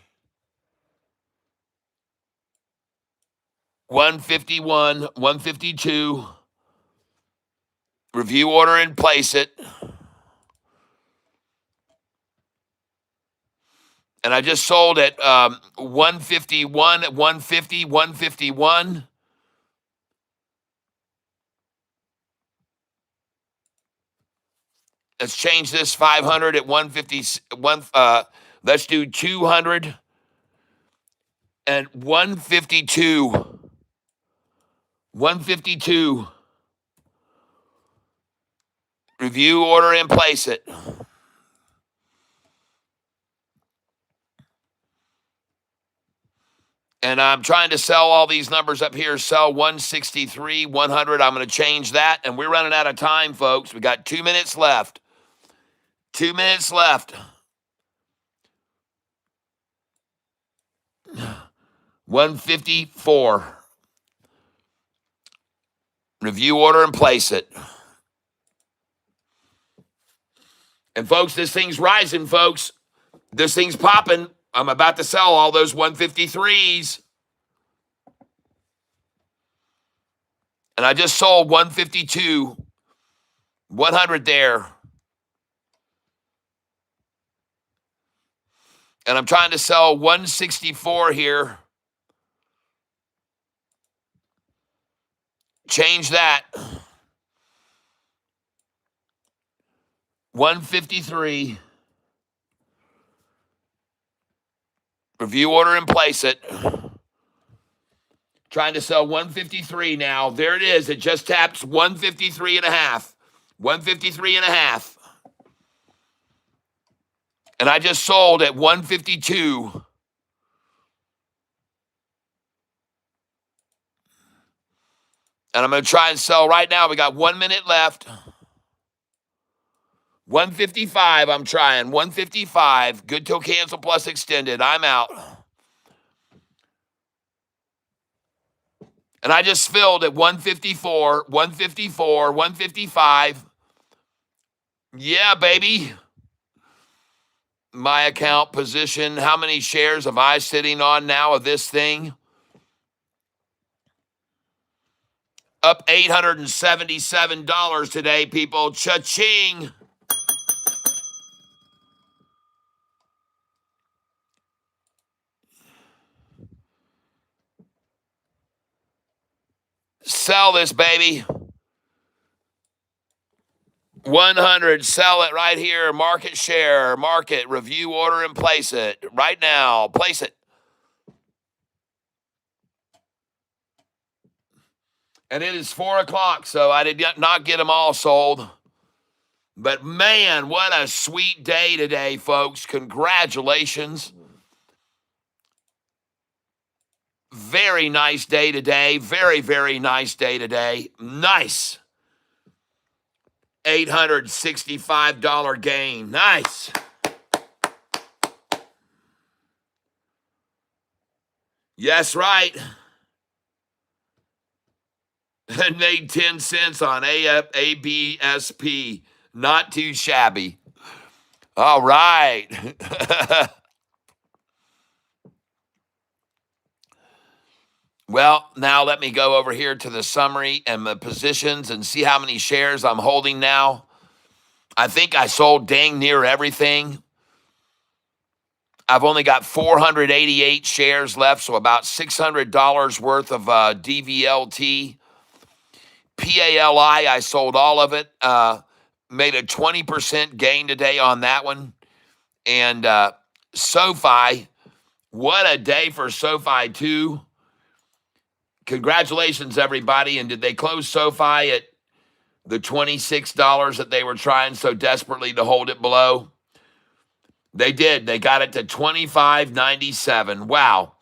151, 152. Review order and place it. And I just sold at 151, 150, 151. Let's change this 500 at 150. Let's do 200 and 152. 152. Review order and place it. And I'm trying to sell all these numbers up here. Sell 163, 100. I'm going to change that. And we're running out of time, folks. We got 2 minutes left. 2 minutes left. 154. Review order and place it. And folks, this thing's rising, folks. This thing's popping. I'm about to sell all those 153s. And I just sold 152. 100 there. And I'm trying to sell 164 here. Change that. 153. Review order and place it. Trying to sell 153 now. There it is. It just taps 153 and a half. 153 and a half. And I just sold at 152. And I'm going to try and sell right now. We got 1 minute left. 155, I'm trying. 155. Good till cancel plus extended. I'm out. And I just filled at 154, 154, 155. Yeah, baby. My account position. How many shares am I sitting on now of this thing? Up $877 today, people. Cha-ching. Sell this, baby. 100, sell it right here. Market share, market, review order, and place it right now. Place it. And it is 4 o'clock, so I did not get them all sold. But man, what a sweet day today, folks. Congratulations. Very nice day today. Very, very nice day today. Nice. $865 gain. Nice. Yes, right. And made 10 cents on ABSP. Not too shabby. All right. Well, now let me go over here to the summary and the positions and see how many shares I'm holding now. I think I sold dang near everything. I've only got 488 shares left, so about $600 worth of DVLT. PALI, I sold all of it. Made a 20% gain today on that one. And SoFi, what a day for SoFi too. Congratulations, everybody. And did they close SoFi at the $26 that they were trying so desperately to hold it below? They did. They got it to $25.97. Wow.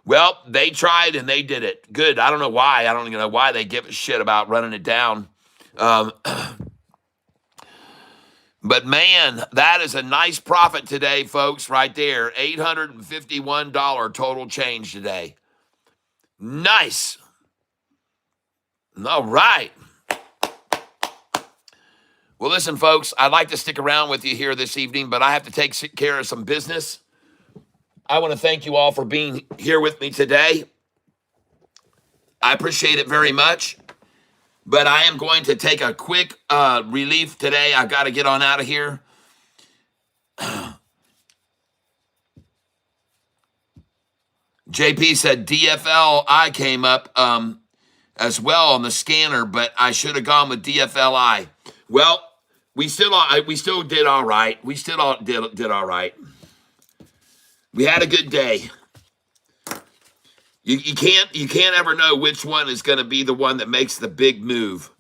Well, they tried and they did it. Good. I don't know why. I don't even know why they give a shit about running it down. But man, that is a nice profit today, folks, right there. $851 total change today. Nice. All right. Well, listen, folks, I'd like to stick around with you here this evening, but I have to take care of some business. I want to thank you all for being here with me today. I appreciate it very much, but I am going to take a quick relief today. I've got to get on out of here. JP said DFLI came up as well on the scanner, but I should have gone with DFLI. Well, we still did all right. We still did all right. We had a good day. You can't ever know which one is going to be the one that makes the big move.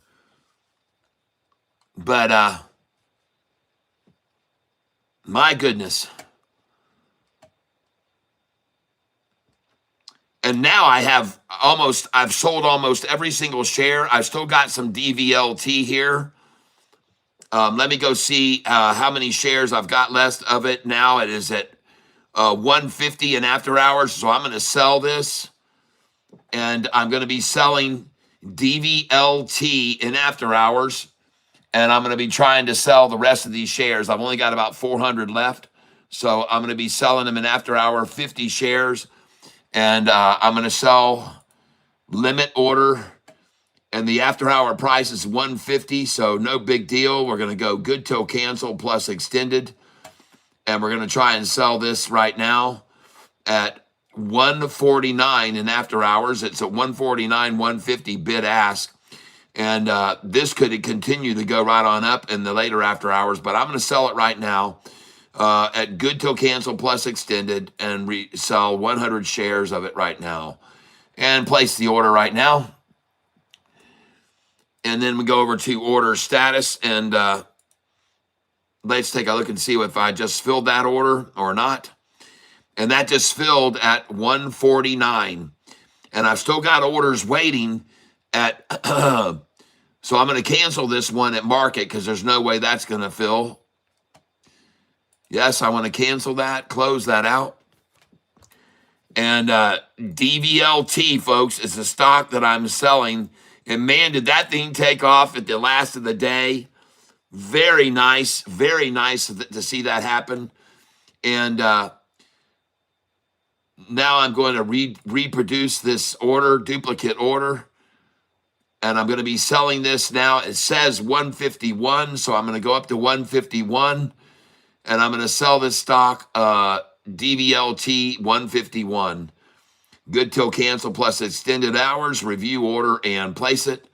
But my goodness. And now I've sold almost every single share. I've still got some DVLT here. Let me go see how many shares I've got left of it. Now it is at 150 in after hours. So I'm going to sell this. And I'm going to be selling DVLT in after hours. And I'm going to be trying to sell the rest of these shares. I've only got about 400 left. So I'm going to be selling them in after hour, 50 shares. And I'm going to sell limit order. And the after hour price is 150. So no big deal. We're going to go good till cancel plus extended. And we're going to try and sell this right now at 149 in after hours. It's at 149, 150 bid ask. And this could continue to go right on up in the later after hours, but I'm going to sell it right now at good till cancel plus extended and sell 100 shares of it right now and place the order right now. And then we go over to order status and let's take a look and see if I just filled that order or not. And that just filled at 149. And I've still got orders waiting at, so I'm going to cancel this one at market because there's no way that's going to fill. Yes, I want to cancel that, close that out. And DVLT, folks, is the stock that I'm selling. And man, did that thing take off at the last of the day. Very nice to see that happen. And now I'm going to reproduce this order, duplicate order. And I'm going to be selling this now. It says 151, so I'm going to go up to 151. And I'm going to sell this stock, DVLT 151. Good till cancel plus extended hours, review order, and place it.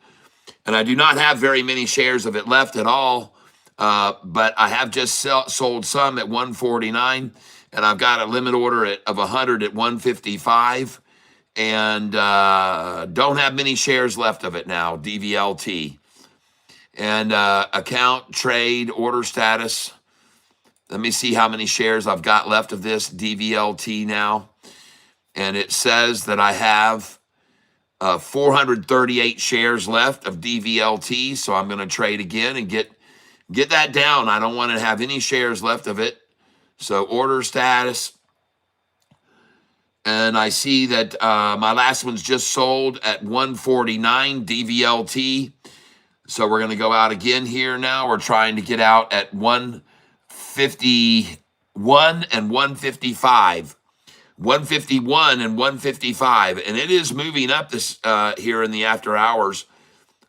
And I do not have very many shares of it left at all. But I have just sold some at 149. And I've got a limit order of 100 at 155. and don't have many shares left of it now, DVLT. And account, trade, order status. Let me see how many shares I've got left of this DVLT now. And it says that I have 438 shares left of DVLT. So I'm going to trade again and get that down. I don't want to have any shares left of it. So order status. And I see that my last one's just sold at 149 DVLT. So we're going to go out again here now. We're trying to get out at 151 and 155. 151 and 155. And it is moving up this here in the after hours.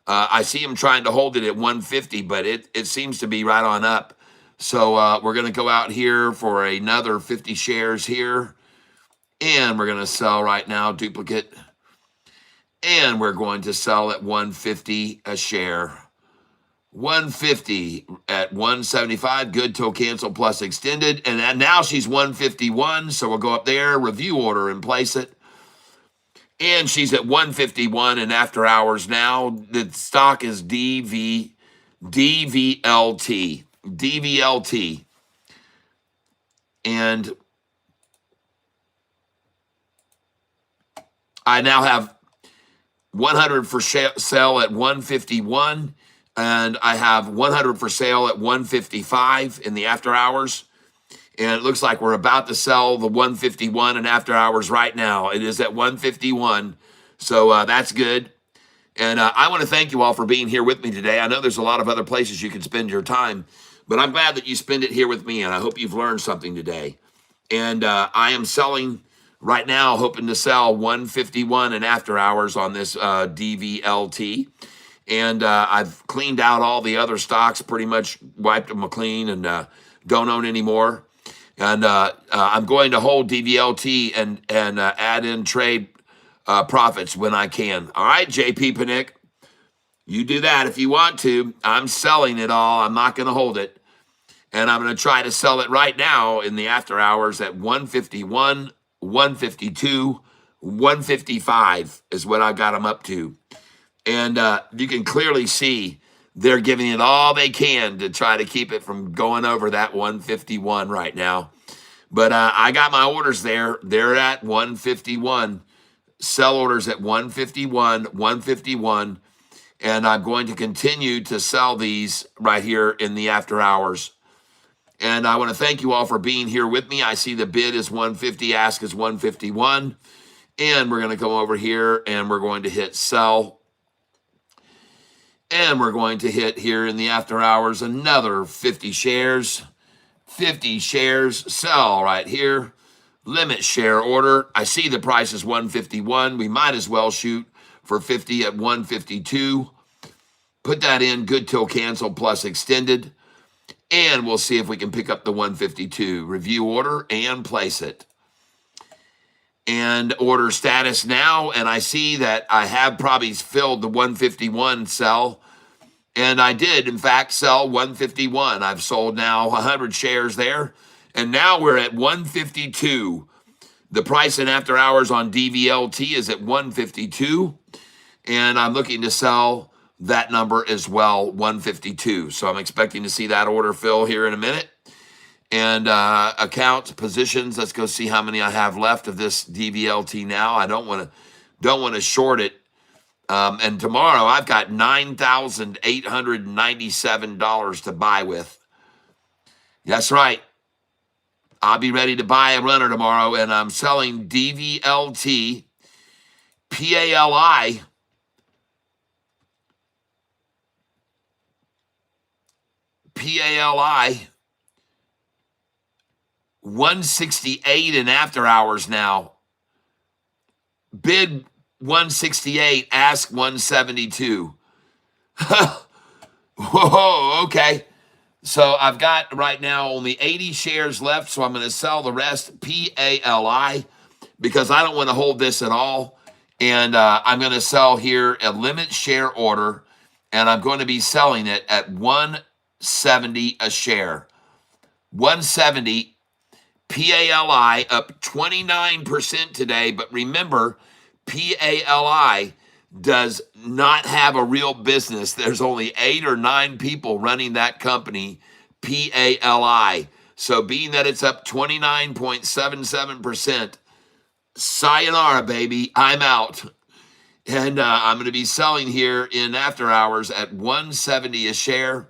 I see him trying to hold it at 150, but it seems to be right on up. So we're going to go out here for another 50 shares here. And we're going to sell right now, duplicate. And we're going to sell at 150 a share. 150 at 175, good till cancel plus extended. And now she's 151, so we'll go up there, review order, and place it. And she's at 151 and after hours now. The stock is DVLT. DVLT. And I now have 100 for sale at 151, and I have 100 for sale at 155 in the after hours. And it looks like we're about to sell the 151 in after hours right now. It is at 151, so that's good. And I want to thank you all for being here with me today. I know there's a lot of other places you can spend your time, but I'm glad that you spend it here with me, and I hope you've learned something today. And I am selling right now, hoping to sell 151 in after hours on this DVLT. And I've cleaned out all the other stocks, pretty much wiped them clean, and don't own anymore. And I'm going to hold DVLT and add in trade profits when I can. All right, JP Panic, you do that if you want to. I'm selling it all. I'm not going to hold it. And I'm going to try to sell it right now in the after hours at 151, 152, 155 is what I got them up to. And you can clearly see they're giving it all they can to try to keep it from going over that 151 right now. But I got my orders there. They're at 151. Sell orders at 151, 151. And I'm going to continue to sell these right here in the after hours. And I want to thank you all for being here with me. I see the bid is 150, ask is 151. And we're going to come over here and we're going to hit sell. And we're going to hit here in the after hours another 50 shares. 50 shares, sell right here. Limit share order. I see the price is 151. We might as well shoot for 50 at 152. Put that in, good till cancel plus extended. And we'll see if we can pick up the 152. Review order and place it. And order status now. And I see that I have probably filled the 151 sell. And I did, in fact, sell 151. I've sold now 100 shares there. And now we're at 152. The price in after hours on DVLT is at 152. And I'm looking to sell that number as well, 152. So I'm expecting to see that order fill here in a minute. And account positions, let's go see how many I have left of this DVLT now. I don't want to short it. And tomorrow I've got $9,897 to buy with. That's right. I'll be ready to buy a runner tomorrow, and I'm selling DVLT, PALI, PALI, 168 in after hours now. Bid 168, ask 172. Whoa, okay. So I've got right now only 80 shares left, so I'm going to sell the rest, PALI, because I don't want to hold this at all. And I'm going to sell here a limit share order, and I'm going to be selling it at 170 a share. 170, PALI up 29% today, but remember, PALI does not have a real business. There's only 8 or 9 people running that company, PALI. So being that it's up 29.77%, sayonara, baby, I'm out. And I'm going to be selling here in after hours at 170 a share.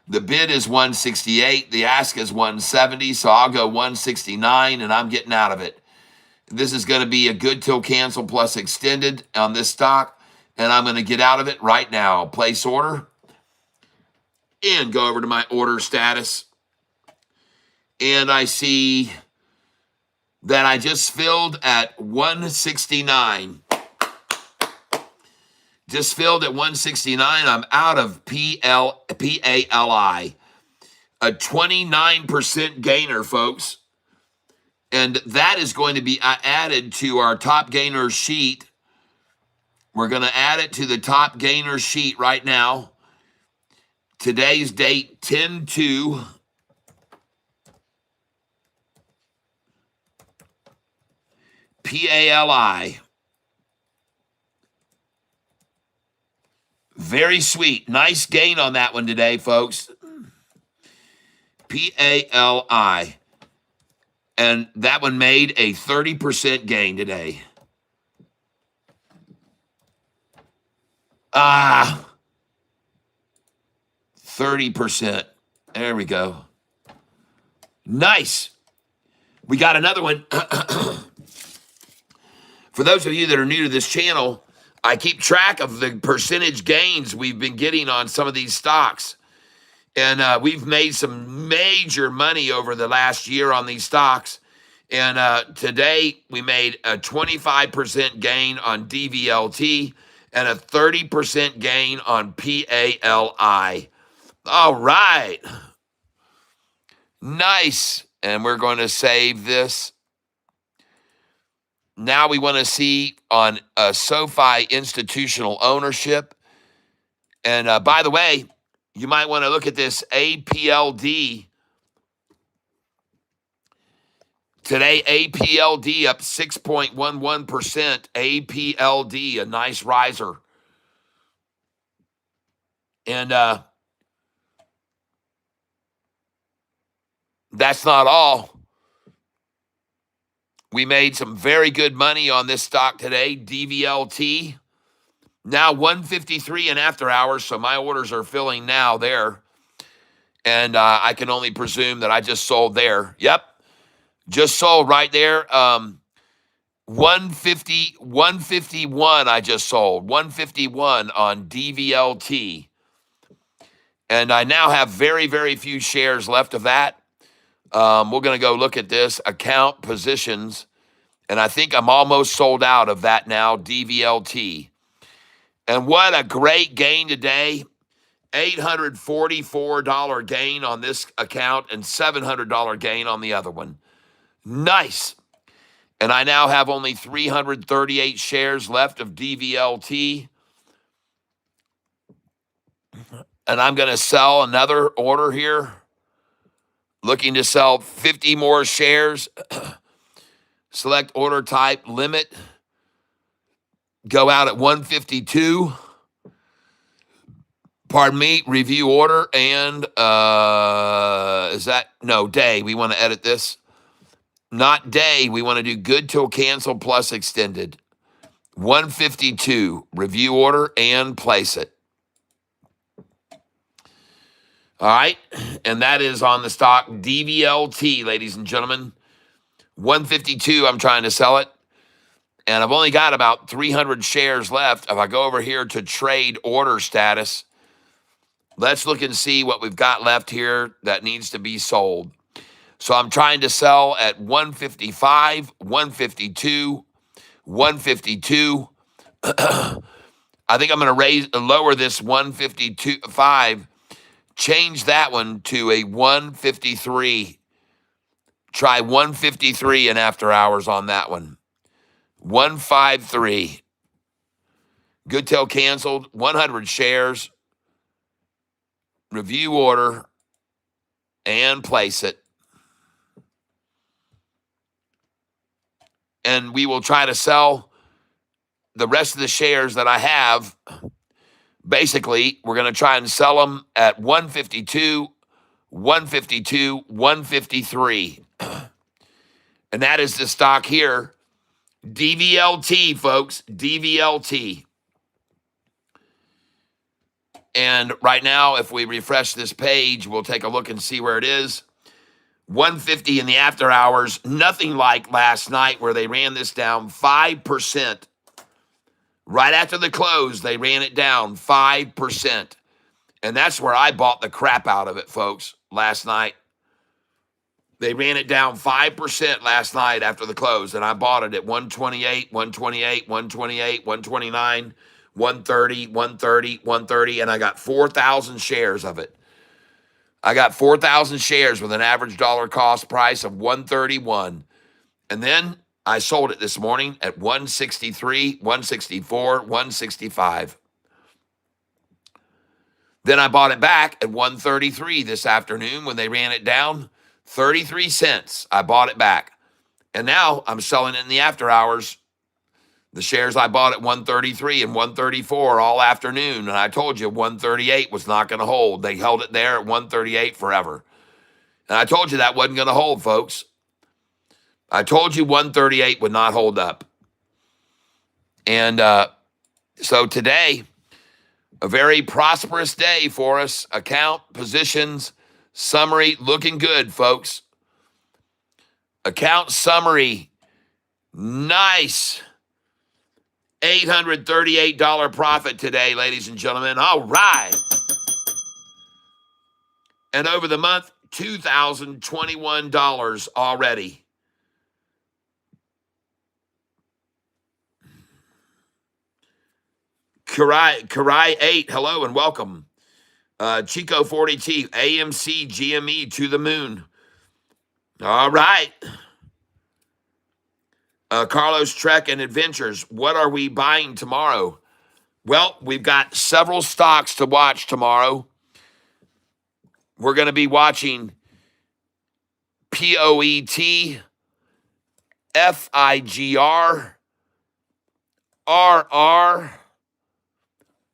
The bid is 168. The ask is 170. So I'll go 169 and I'm getting out of it. This is going to be a good till cancel plus extended on this stock. And I'm going to get out of it right now. Place order and go over to my order status. And I see that I just filled at 169. Just filled at 169. I'm out of PALI. A 29% gainer, folks. And that is going to be added to our top gainer sheet. We're going to add it to the top gainer sheet right now. Today's date, 10/2. PALI. Very sweet. Nice gain on that one today, folks. PALI. And that one made a 30% gain today. 30%. There we go. Nice. We got another one. For those of you that are new to this channel, I keep track of the percentage gains we've been getting on some of these stocks. And we've made some major money over the last year on these stocks. And today we made a 25% gain on DVLT and a 30% gain on PALI. All right. Nice. And we're going to save this. Now we want to see on SoFi institutional ownership. And by the way, you might want to look at this APLD. Today, APLD up 6.11%. APLD, a nice riser. And that's not all. We made some very good money on this stock today, DVLT. Now 153 in after hours, so my orders are filling now there. And I can only presume that I just sold there. Yep, just sold right there. 151 I just sold. 151 on DVLT. And I now have very, very few shares left of that. We're going to go look at this account positions. And I think I'm almost sold out of that now, DVLT. And what a great gain today. $844 gain on this account and $700 gain on the other one. Nice. And I now have only 338 shares left of DVLT. And I'm going to sell another order here. Looking to sell 50 more shares. Select order type limit. Go out at 152. Pardon me, review order and is that, no, day. We want to edit this. Not day. We want to do good till cancel plus extended. 152, review order and place it. All right, and that is on the stock DVLT, ladies and gentlemen. 152, I'm trying to sell it. And I've only got about 300 shares left. If I go over here to trade order status, let's look and see what we've got left here that needs to be sold. So I'm trying to sell at 155, 152, 152. I think I'm going to lower this 155, change that one to a 153. Try 153 in after hours on that one. 153. Good till canceled, 100 shares. Review order and place it. And we will try to sell the rest of the shares that I have, basically, we're going to try and sell them at 152, 152, 153. And that is the stock here. DVLT, folks. DVLT. And right now, if we refresh this page, we'll take a look and see where it is. 150 in the after hours. Nothing like last night where they ran this down 5%. Right after the close, they ran it down 5%. And that's where I bought the crap out of it, folks, last night. They ran it down 5% last night after the close, and I bought it at 128, 128, 128, 129, 130, 130, 130, and I got 4,000 shares of it. I got 4,000 shares with an average dollar cost price of 131. And then I sold it this morning at 163, 164, 165. Then I bought it back at 133 this afternoon when they ran it down 33 cents. I bought it back. And now I'm selling it in the after hours. The shares I bought at 133 and 134 all afternoon. And I told you 138 was not going to hold. They held it there at 138 forever. And I told you that wasn't going to hold, folks. I told you 138 would not hold up. And so today, a very prosperous day for us. Account, positions, summary, looking good, folks. Account summary, nice. $838 profit today, ladies and gentlemen. All right. And over the month, $2,021 already. Karai 8, hello and welcome. Chico 40T, AMC, GME to the moon. All right. Carlos Trek and Adventures, what are we buying tomorrow? Well, we've got several stocks to watch tomorrow. We're going to be watching POET, FIGR, RR,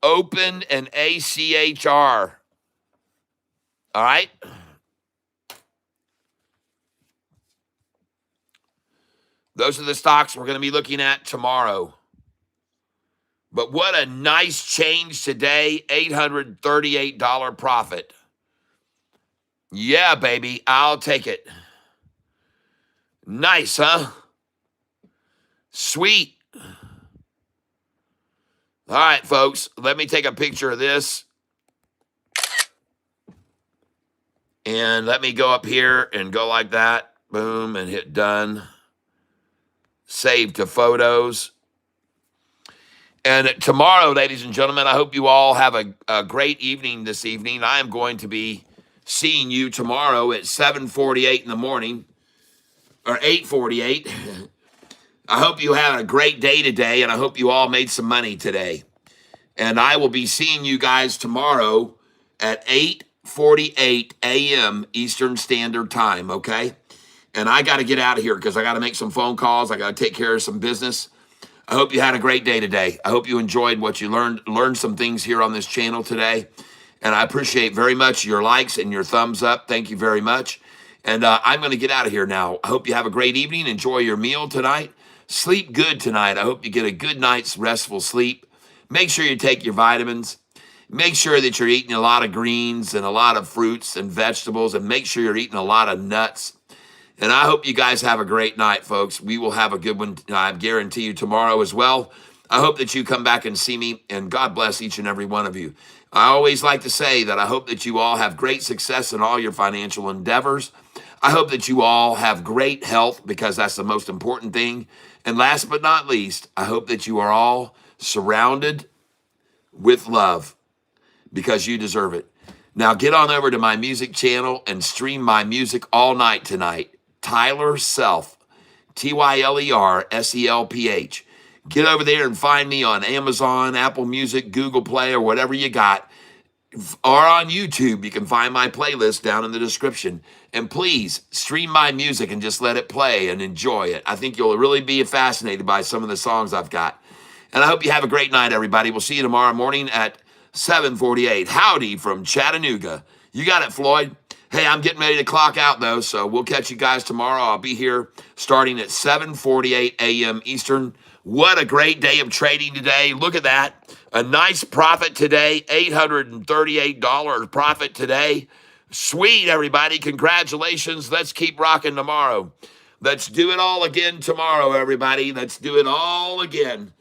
Open, and ACHR. All right? Those are the stocks we're going to be looking at tomorrow. But what a nice change today, $838 profit. Yeah, baby, I'll take it. Nice, huh? Sweet. All right, folks, let me take a picture of this. And let me go up here and go like that. Boom, and hit done. Save to photos. And tomorrow, ladies and gentlemen, I hope you all have a great evening this evening. I am going to be seeing you tomorrow at 7:48 in the morning, or 8:48. I hope you had a great day today, and I hope you all made some money today. And I will be seeing you guys tomorrow at 8:48 a.m. Eastern Standard Time, okay? And I got to get out of here because I got to make some phone calls. I got to take care of some business. I hope you had a great day today. I hope you enjoyed what you learned some things here on this channel today. And I appreciate very much your likes and your thumbs up. Thank you very much. And I'm going to get out of here now. I hope you have a great evening. Enjoy your meal tonight. Sleep good tonight. I hope you get a good night's restful sleep. Make sure you take your vitamins. Make sure that you're eating a lot of greens and a lot of fruits and vegetables. And make sure you're eating a lot of nuts. And I hope you guys have a great night, folks. We will have a good one, I guarantee you, tomorrow as well. I hope that you come back and see me, and God bless each and every one of you. I always like to say that I hope that you all have great success in all your financial endeavors. I hope that you all have great health, because that's the most important thing. And last but not least, I hope that you are all surrounded with love, because you deserve it. Now get on over to my music channel and stream my music all night tonight. Tyler Self, TYLERSELPH. Get over there and find me on Amazon, Apple Music, Google Play, or whatever you got. Or on YouTube, you can find my playlist down in the description. And please, stream my music and just let it play and enjoy it. I think you'll really be fascinated by some of the songs I've got. And I hope you have a great night, everybody. We'll see you tomorrow morning at 7:48. Howdy from Chattanooga. You got it, Floyd. Hey, I'm getting ready to clock out, though, so we'll catch you guys tomorrow. I'll be here starting at 7:48 a.m. Eastern. What a great day of trading today. Look at that. A nice profit today, $838 profit today. Sweet, everybody. Congratulations. Let's keep rocking tomorrow. Let's do it all again tomorrow, everybody. Let's do it all again.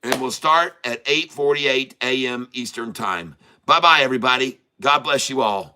And we'll start at 8:48 a.m. Eastern Time. Bye-bye, everybody. God bless you all.